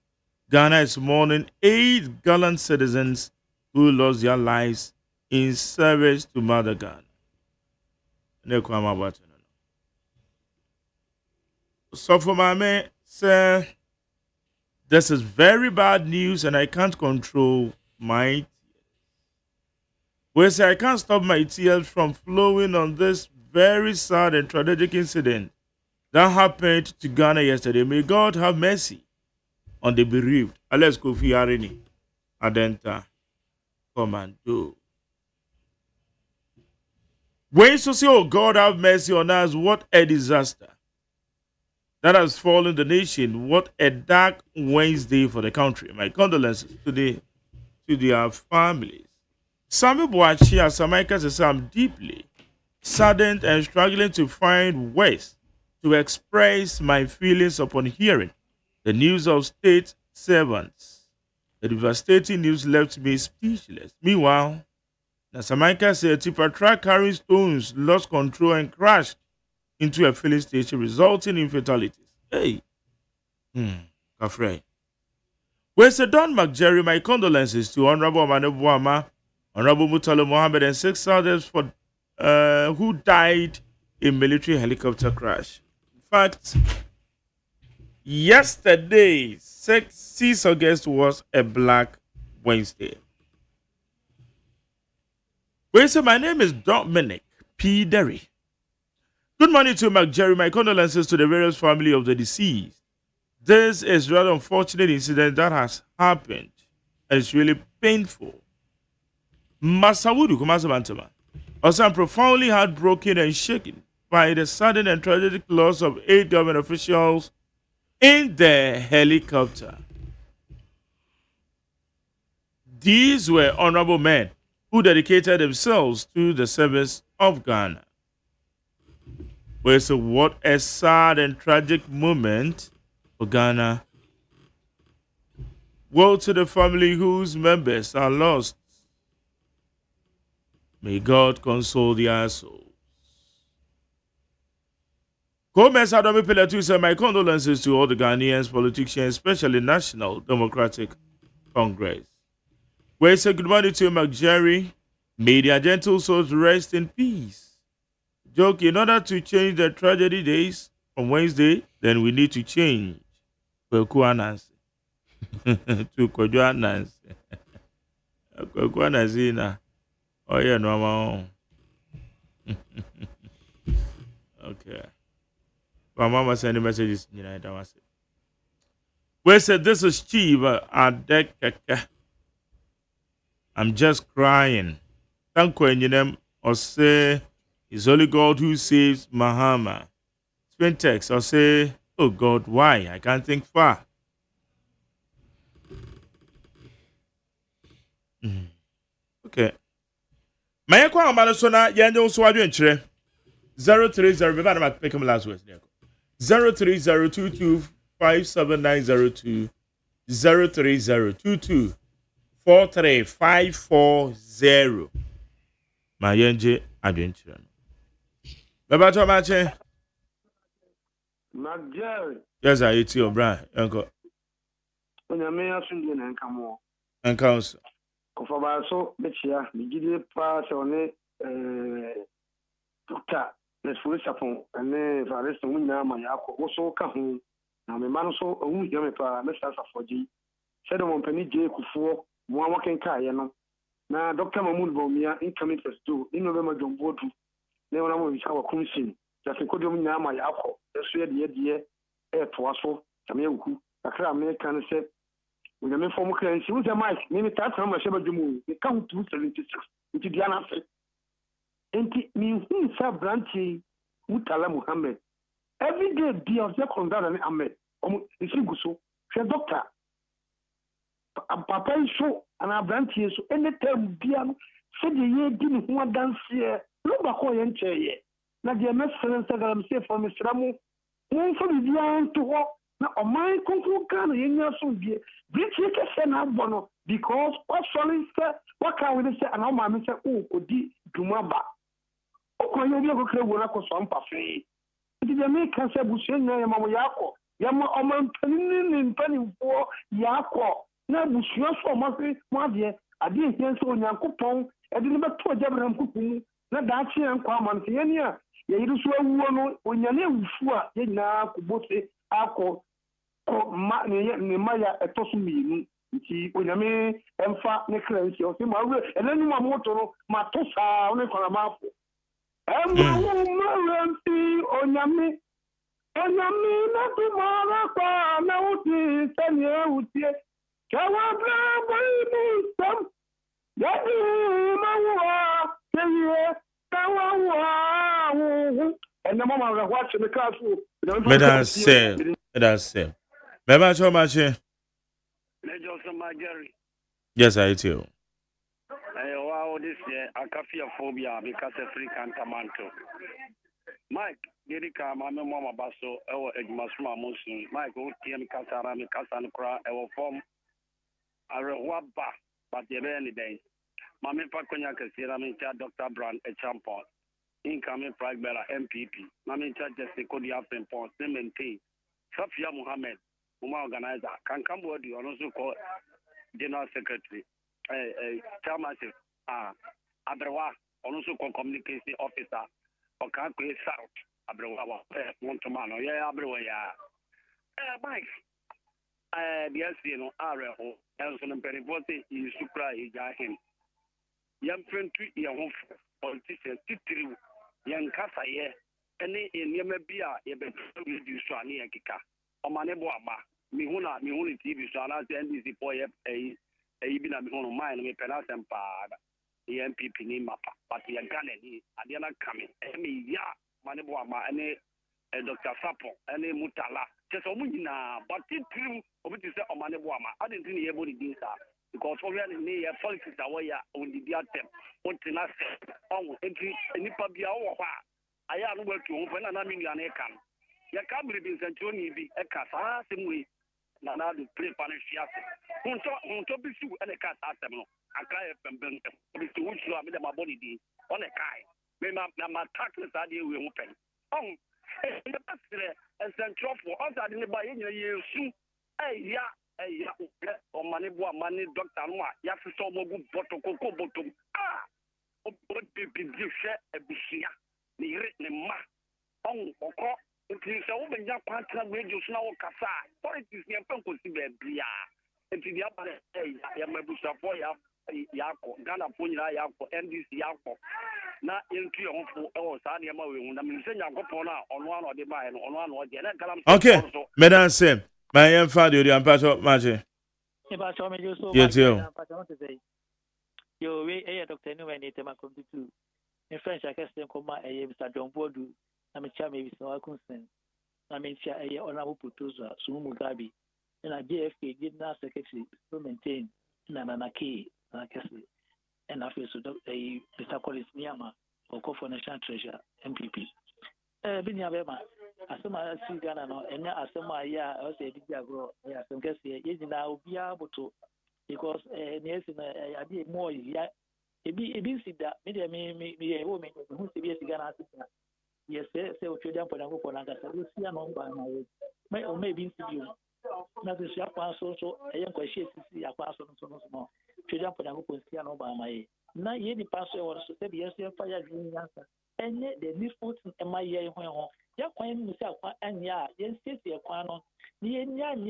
S10: Ghana is mourning 8 gallant citizens who lost their lives in service to Mother Ghana. So for my man, sir, this is very bad news and I can't control my tears. Well, say I can't stop my tears from flowing on this very sad and tragic incident that happened to Ghana yesterday. May God have mercy on the bereaved. Alex Kofi Arini, Adenta, Commando. When so say, oh God, have mercy on us, what a disaster that has fallen the nation. What a dark Wednesday for the country. My condolences to their families. Sami Boachi and Samaika says, I'm deeply saddened and struggling to find ways to express my feelings upon hearing the news of state servants. The devastating news left me speechless. Meanwhile, Nasamaika said a tipper truck carrying stones lost control and crashed into a filling station, resulting in fatalities. Hey, Kafrey. Where's the Don McJerry? My condolences to Honorable Manebuama, Honorable Mutalo Mohammed, and 6 others for who died in military helicopter crash. In fact, yesterday, 6 August, was a Black Wednesday. Well, so my name is Dominic P. Derry. Good morning to McJerry. My condolences to the various family of the deceased. This is a rather unfortunate incident that has happened, and it's really painful. Masawudu Kumasabantama. Also, I'm profoundly heartbroken and shaken by the sudden and tragic loss of 8 government officials in the helicopter. These were honorable men who dedicated themselves to the service of Ghana. Well, so what a sad and tragic moment for Ghana. Woe to the family whose members are lost. May God console their souls. Gomez Adomi Pilatu said, my condolences to all the Ghanaians, politicians, especially National Democratic Congress. We say good morning to McJerry. May their gentle souls rest in peace. Joke, in order to change the tragedy days from Wednesday, then we need to change. Kwekwa Nancy. To Kwekwa Nancy. Kwekwa Nancy na. Oh yeah, no mama. Okay. My mama sending messages. We said this is Chiva Adekeke. I'm just crying. Thank you, or say, it's only God who saves Mahama. Spin text, or say, oh God, why? I can't think far. Okay. My kwa manasona yanyo swadu enchire 030 beba na make him last words 030225790 03022435540 ma yenje adwenchire beba to ma che
S5: McJerry.
S10: Yes, I eat your brand uncle
S5: Onyame asunde na nkamo
S10: uncles
S5: Kofaba so bechia bigide pa se one doctor let's for sapon ane farest munya ma yakọ wo so ka ho na me ma no so ohu je me pa me sa safoji se do mon pani je kufuo mo amoken ka ye no na Dr. Mahmoud Bawumia incoming first two ino be ma jombodu ne wona mo bisa wa kunsin ja se kodom nya ma yakọ eso ye de to aso tame uku akra me kan se we me form currency with the mic me start from sheba jumu we count 276 into diana say enti me hu sa branchi Mutala Muhammad every day be of the condana Ahmed isi guso she doctor papa show and branchi so anytime dia say the ye di ni hu dance here no ba ko ye nche ye na dia me Instagram say for me sramu mo so bi dia to ho na omai konfu kan yenya so bie briti ke se na bono because what solid say what can we say and ma me say o odi dumaba o ko yo bi ko kre wo na ko so ampa fe ti de me kan se busu nya ya mamo yako ya ma o man panin fo yako na busu so ma se mo ade ade hien so onyankopon e de ne beto jabram kukumu na da chi en kwa man se yeni a ye yiru so awuo no onyane awufu a ye na kubote akọ ma ne maya etosu minu nti onyame emfa ne kransi o se ma we enanu ma moto no ma to sa o ne kola ma fo Onyami na tumara kwa na uti sanye utie kawa bravo ibu sam yadi mawa keye kawa wa ena mama ga watch me kafu
S10: That's it. Baba so much.
S5: Lejo sama Jerry
S10: Yes, I do.
S5: wow this akafia phobia because African tamanto Mike Derika mama mama baso ewo edmasuma musun Mike o tiem kasara mi kasa nkra ewo form arehwa ba but ye be ni den mama pa konya kasira mi cha Dr. Brand Echampon incoming prime bella MPP mama cha Jesse Kodi Afenpon maintain Safia Muhammad Uma organizer can come word you also call general secretary chairman Abrewa also call communication officer okay ko south Abrewa Montomano Abrewa Mike yes you know areho enso no peripote isukra ija him yam fentu ye ho politician titiri yan kasa ye ene enema bia ye be do so ane yakika omane bo ama mi huna TV so ana NDC po ye bi na mi hunu mine me pena sempa MPP ni mapa but ye gane ni ade na kame me ya mane bo ama ene Dr. Sapo ene Mutala cheso mu nyina but titiri obiti se omane bo ama ade ntini ye bo ni dinsa because obviously ni ye politics awaya on the atem on tinase on enti nipa bia wo hwa aya no watu ho fa na mi nua na kan ya kamri bi sentoni bi e ka sa semwe na na do play panishiase hunto bi su ene ka sa asem no aka e pemben bi su wuchu a me dem aboni di on e kai me ma tax sa de we ho pen on e pasre e sentrofo on sa de ne ba ye nyina yesu ya o mani bo mani doctor no a ya se so mogu botokoko botom o bi hwe ebusia ni re ne ma on okọ nti se wo benya kwanta radio so na wo kasa politics ne mpa nkosi be bia nti dia ba ya mabusa fo ya ko Ghana fo nyira ya ko NDC ya ko na entu ye hofo e wo sa ne ma we hu na mi se nyankopon na ono ano de ba he no ono ano o de na galam
S10: Okay, Madam Sam, my young father, you are part of Magic.
S21: Yo, we Dr. New and Tema Computer. In French, I guess they come Mr. John Bordu. I'm a chairman, maybe so I consent. I mean, a honorable Putuza, Sumu Gabi, and a JFK did not secretary to maintain Nanaki, and I feel so Mr. Collins Niama, or call for National Treasure, MPP. Binyabema, Asama Sigana, and Asama, yeah, I was a Diagro, yeah, some guess here, now be able to, because yes, I did more, yeah, it be see that, me, a woman who's to be a Sigana. Yes, say what you're down for the for Nagasa, you see a number may or maybe you. Nothing so a young question, see a pass on so small. Children for the Hopo Siano by my. Now, ye the pastor was to say, yes, fire green answer. And yet, the new foot and my year when home. Young Queen myself, and ya, yes, a quano. Near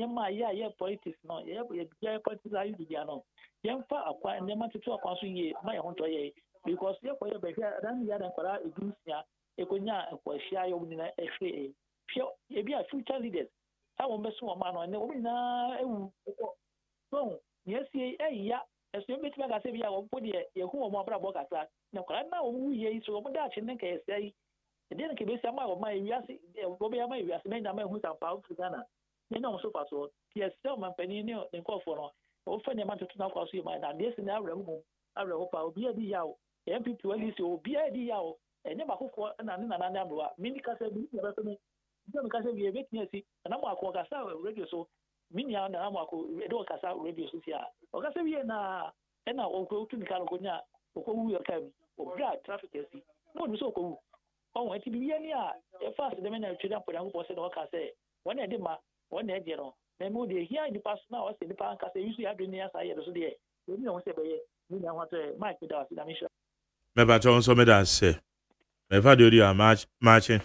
S21: my ya, politics, no, yeah, politics are you, Diano. Young far acquire and never to talk on ye, my own toy, because you're for your behavior, then the other for our Egusia, Econia, and for Shia, FA. Pure, if you are future leaders. I will mess with man on the woman. So, yes, yeah, as you make me say, I will put you who are more about that. Now, now we so much and then say, and then can be some of my Yassi, my Yasmin, who's a power to Ghana. They know so far so. Yes, some penny, then call for no. Often a man to knock out your mind, and this in our room. I will hope I'll be a deal. MP to at least will be a deal. And never hope for another mini castle. Because we are making and I'm a Kasa radio so many are now Kasa radio here. Because we are now and now go to the California who will come or traffic. No, so cool. Oh, it be any fast the men children for them was or Kasa. One day, one day, then move here in the past now. I say the Pan Kasa usually have been near side of the day. You know, say, we don't want to Mike with us. I'm sure.
S10: Maybe I don't so many that say. If I do you marching.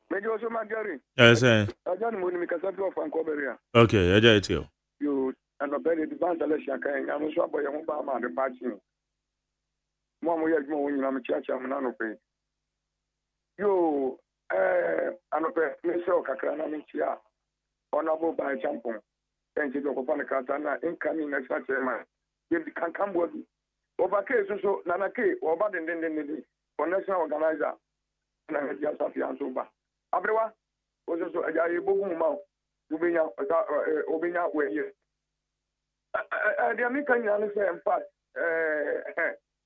S22: Mejo also Magari.
S10: Yes, sir.
S22: I don't want to make a central of Ancoberia.
S10: Okay, I get you.
S22: You and a very advanced election. I'm sure by your home the party. Mom, we are going to church. I'm not pay. Yo, anope, Mr. Kakrana Minchia, Honorable by Champon, and you go upon the Katana, incoming national chairman. You can come with over case, so Nanake, or bad and then for national organizer, and I just have the answer. Abrewa was also a Jari Boguma, Ubinya, where you. The American answer, in fact,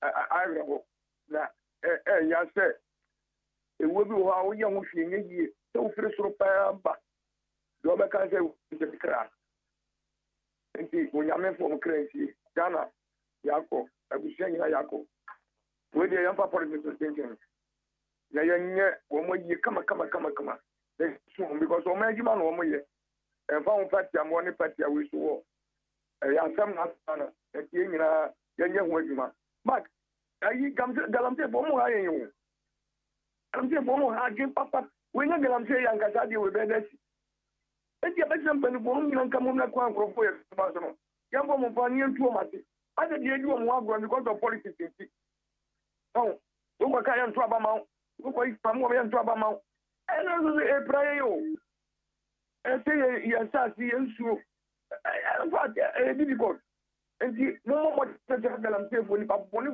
S22: I know that, yes, sir. It will be how young she need so first repair back. The other country is a crack. And see, when you're meant for crazy, Ghana, Yako, I was saying Yako. Where the young papa is thinking. The young one more year, come. Because so many man one more year. And found party, I'm one party I wish to walk. I am some not and young woman. But I come to Galamte Bomo, I am. I'm saying, Bomo, I give Papa. When you're going to say, I'm going to deal with that. And the best company, Bomo, and come on that one for Barcelona. Young woman, for near 2 months. I said, you want one because of politics. Oh, look what I am trouble mount. Look what I'm going to trouble mount. And also a prayer. And say, yes, I see, and so. I difficult. And see, no more such a I'm saying, when you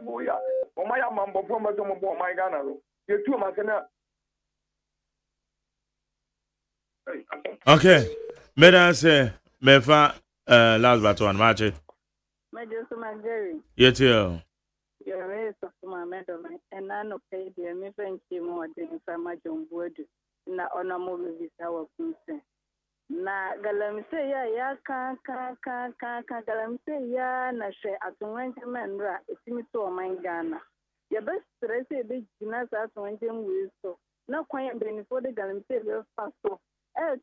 S22: for ya, or my mambo from my Ghana. You're 2 months now.
S10: Okay. Madam say, Mefa, last but one match.
S1: My dear Jerry.
S10: Yet you.
S1: You're raised of my madam, and I know pay the me friend more than if I'm a John Wood. Na honor movie is our concern. Na galamse ya ka galamse ya na she atunwanje menra etimi to o man Ghana. Ya best stress e be gina sa atunwanje mwe so. Na kwan benifo de galamse be fasto.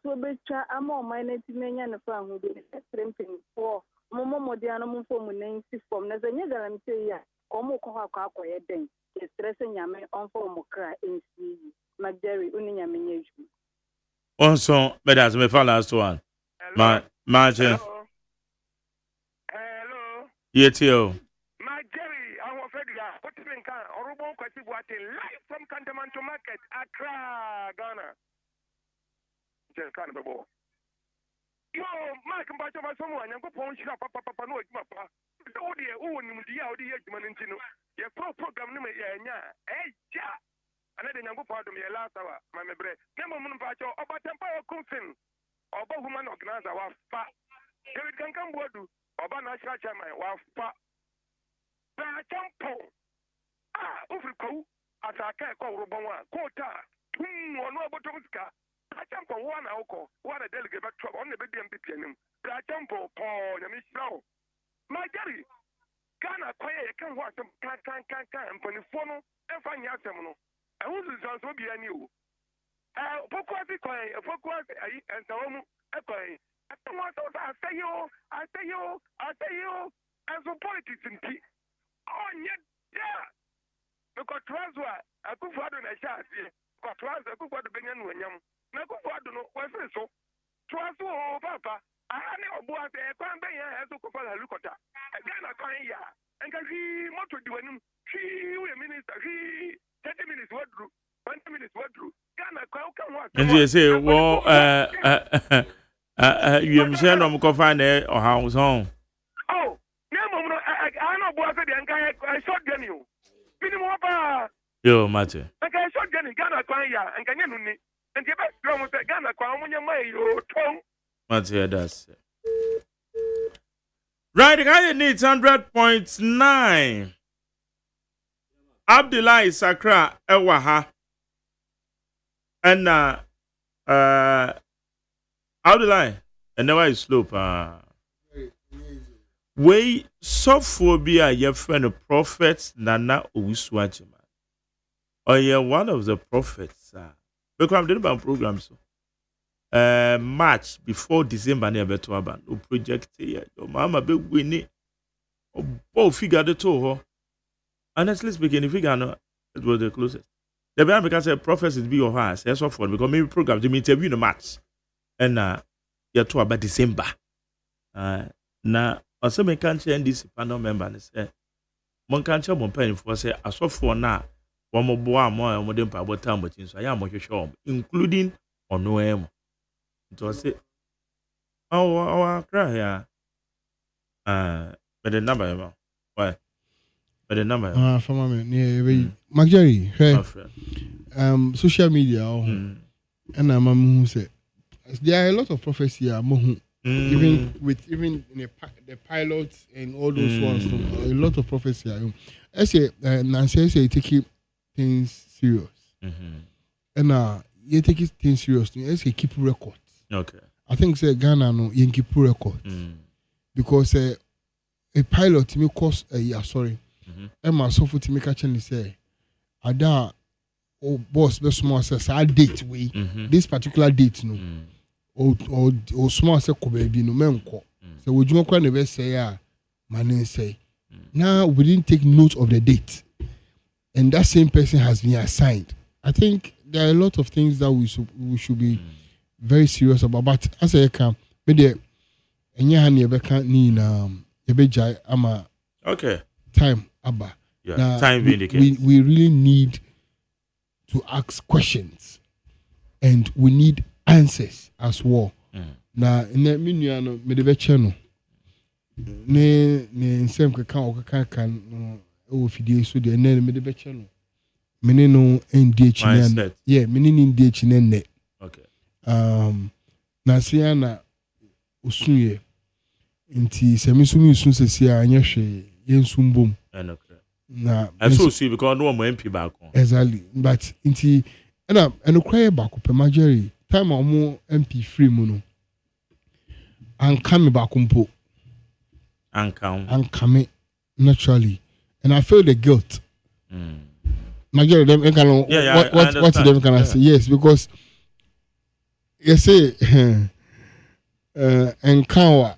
S1: To be cha ama o man na timenya ne fa hu be stremping for momo modiano mo fo mu nansi form na zanye galamse ya komo ko akwa den. E stress nyame on fo mo kra ensi. Magderi uni nyame nyeju.
S10: Also, but as my last one. My Hello. Yet you.
S22: My Jerry, our Fedra, what is in Ghana? Orobo Kwasibuate, live from Cantamanto Market, Accra, Ghana. Just kind of a ball. Yo, Mark and Bacha, someone, and go punch up, Papa, no, it's my papa. Oh, dear, oh, the Agyeman in Tino. Your program, hey, ja. Another young part of me last hour, my bread. Never moon pacho, about temper cooking, or about woman organizer, or fat. If it can come, what do? Or by national chairman, or fat. Champo. Ufrico, as I can't call Robona, quota, two or no botomska. Champo, one alcohol, what a delegate back to on the BDM. Champo, Paul, the Miss Now. My Jerry, Ghana, quiet, can watch them, can, and Ponifono, and find Yasemono. I want to sound so be a new. Pokwasi coin, a Pokwasi, and so on. I don't want to say you, and so politics in tea. Oh, yeah. Because transfer, I could father in a shot, but transfer, I could father Benyan William. I could father no, what's so? Transfer, oh, Papa. I know what a Pambe has to call a look at that. Again, I can't hear. And can see what to do when she, minister, he. 30 minutes what drew, 20 minutes what drew. Ghana, come on.
S10: And you say, well, you am saying I'm going to find it or house home.
S22: Oh, no, I know what I shot Jenny. Minimum,
S10: yo, Matthew.
S22: I shot Jenny, Ghana, and can you and the best drum with the Ghana, when you may, you tongue.
S10: Matthew, that's right. The guy needs 100.9. Abdullahi Sakra Ewaha and Abdullahi and now is slope way sophobia your friend of prophets Nana OSEI AGYEMAN or you're one of the prophets because I'm doing my program so March before December never to about no project here your mama be winning both figure the two. Honestly speaking, if you can, it was the closest. The Bible can say prophecy be your house, yes, of course, because maybe programs they interview in the March, and you're talking about December. Now, also, we can't change this panel member and say, one can't change one penny for say, as of for now, one more boy, more and modern power time, but in so I am sure, including on no aim. It was it. Oh, cry here. But the number, why? But the number,
S18: for my man, yeah, Marjorie, social media, and I'm who said there are a lot of prophets here, even in the pilots and all those ones, a lot of prophets here. I say, Nancy say take things serious, and you take things serious. I say keep records.
S10: Okay.
S18: I think say Ghana no you keep records because a pilot may cost a year. Sorry, Emma so for to make a change say, Ada. Oh, boss, best small says I date we this particular date no. Or small say ko baby no menko. So would you not never say man say. Now we didn't take note of the date, and that same person has been assigned. I think there are a lot of things that we should be very serious about. But as I can, maybe enya hani ebe kan ni na ebe jai ama.
S10: Okay.
S18: Time abba.
S10: Yeah.
S18: Now,
S10: time vindicates.
S18: We really need to ask questions, and we need answers as well. Now, in that menu, no, me the channel. Ne same can o fidie so de ne me the channel. Me no NDH ne. Yeah, me ni NDH ne.
S10: Okay.
S18: Na sia na osunye. Nti se me sumi sun se sia anya hwe yensum bom. Na
S10: I so see because no more MP back on.
S18: Exactly. But inti and cry back up Marjorie time or more MP free mono. And come back umpo.
S10: And
S18: come naturally. And I feel the guilt. Marjorie them what them can I say? Yes, because you say encounter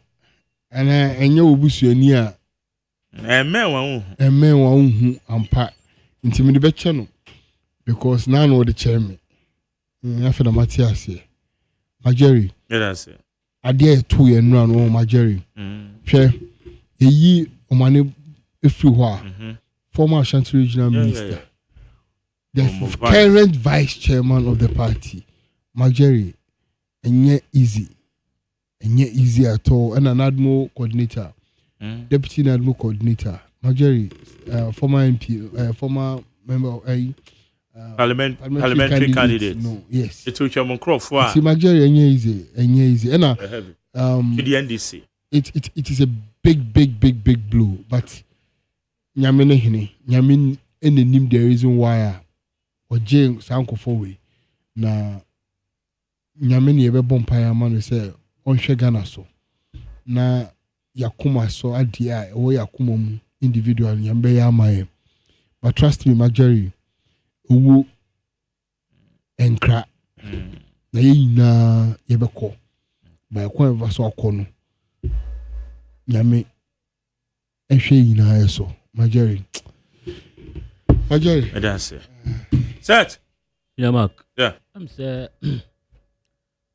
S18: and you busuania.
S10: Men
S18: who ampa intimidate the channel because now know the chairman. After the Matthias here, Marjorie.
S10: Yeah, that's it.
S18: I dare 2 years run on Marjorie. Share a ye omane everywhere. Former Ashanti Regional Minister, the current Vice Chairman of the party, Marjorie, and yet easy at all, and an Admiral Coordinator. Deputy Admiral Coordinator, Marjorie, former MP, former member of
S10: parliamentary candidate.
S18: No, yes.
S10: It took your Crawford.
S18: See, Marjorie, easy. And
S10: to the NDC.
S18: It is a big blow, but Yamin in the name the reason why or James Uncle Forway. Na Yamin ever bumpire man say on Shagana so. Na Yakuma so adia or Yakumum individual Yambe Yamae. But trust me, Marjorie, who and crack na yebeko by a coin of us or corner. Yame and she na so, Marjorie.
S10: That's it. Set.
S16: Yeah, Mark.
S10: Yeah.
S16: I'm say,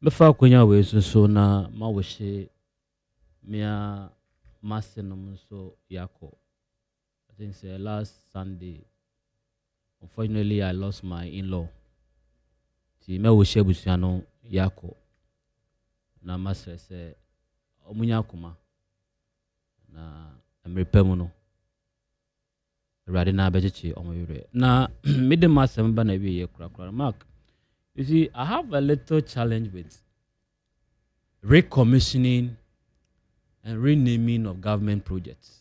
S16: before Kunya ways so na ma wishe. Mia Masenum so Yako. I think say last Sunday. Unfortunately, I lost my in-law. Ti me wo shebusiano Yako. Na masre se omunya kuma. Na emrepe no. Rade na bejechi omoyure. Na mide masem ba na wi ye kura. Mark. You see, I have a little challenge with recommissioning and renaming of government projects.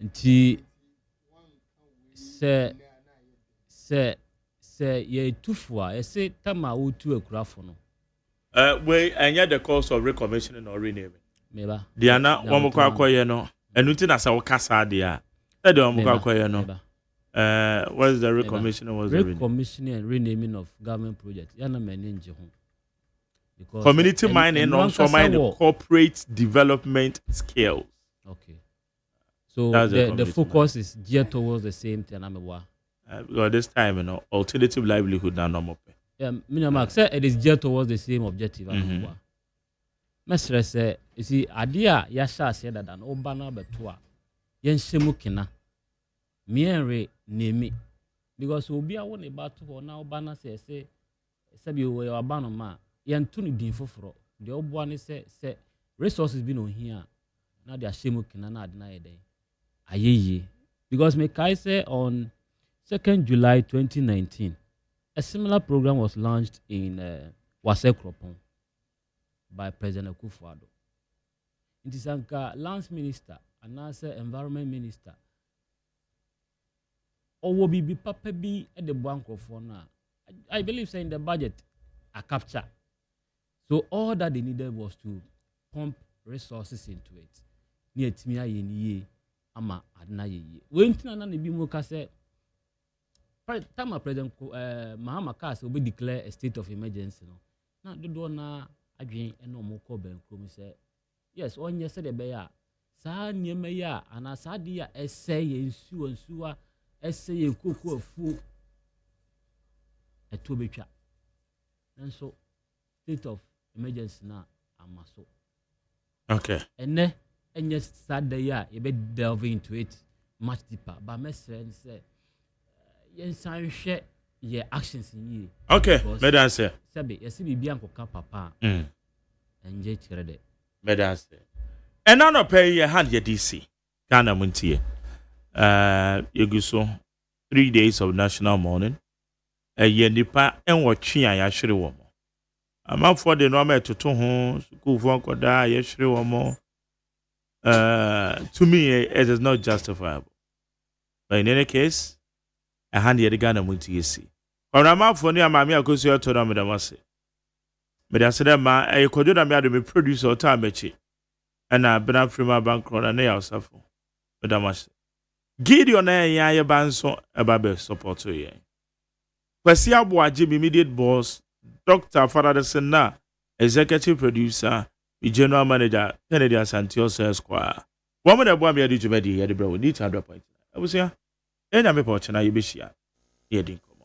S16: Nti se ye tufua say tama utu ekurafo no.
S10: We anya the course of recommissioning or renaming.
S16: Meba.
S10: Diana one kwa akoye no. Enuti na sa wakasa dia. E de one kwa akoye no. What is the recommissioning?
S16: Recommissioning and renaming of government projects. Yana menenje ho. Because
S10: community mining also mining corporate development skills.
S16: Okay. So the focus is geared towards the same thing.
S10: Because this time, alternative livelihood now normal.
S16: Yeah, Mark said it is geared towards the same objective. Mestre say, you see, idea yasha said that an obana betua yen shemukina mienre nemi because obi a won e ba to ho na oba na se bi we aba no ma ye nto no din foforo de oboa ne se resources bi no hia na de ahyemu kina na ade na ye den ayeye because me kai say on 2nd July 2019 a similar program was launched in Wase Kropon by President Akufo-Addo. It is anka lands minister and also environment minister or be papa be at the bank of now. I believe say in the budget a capture. So all that they needed was to pump resources into it. Near Timia ye ama adna ye. When Tina be moka say time President Mahama Kas will be declare a state of emergency. No, now do na adwen no mo ko ben krom say yes on yesterday be ya saa niema ya ana saa de ya essay nsuwa essay koko afu eto betwa nso state of emergency na amaso
S10: okay
S16: ene enye saa de ya e be delve into it much deeper but mesre say yen san hwe ye actions ni
S10: okay madam say
S16: sabe yesi bibia nkoka papa enje chirede
S10: madam say and now no pay your hand your DC Ghana Montie yeguso 3 days of national mourning ye nipa enwotwe a ya hwere wo mo amafo de no ma etoto ho schoolfo nkoda ya hwere wo mo to me it is not justifiable but in any case a hand your Ghana Montie see on amafo ni amami akosu eto na medamase medasede ma ekodo na me ado me producer o ta mechi ana bena frima bankro na ya osafo medamase Gideon na ya banso eba support ye Kwesi Abuaji immediate boss Dr. Faradesen na executive producer the general manager Kennedy Asantio Square woman da bua me adi jumedi ye de bro need to 100 point abusia enya me po chena ye be hia ye dinko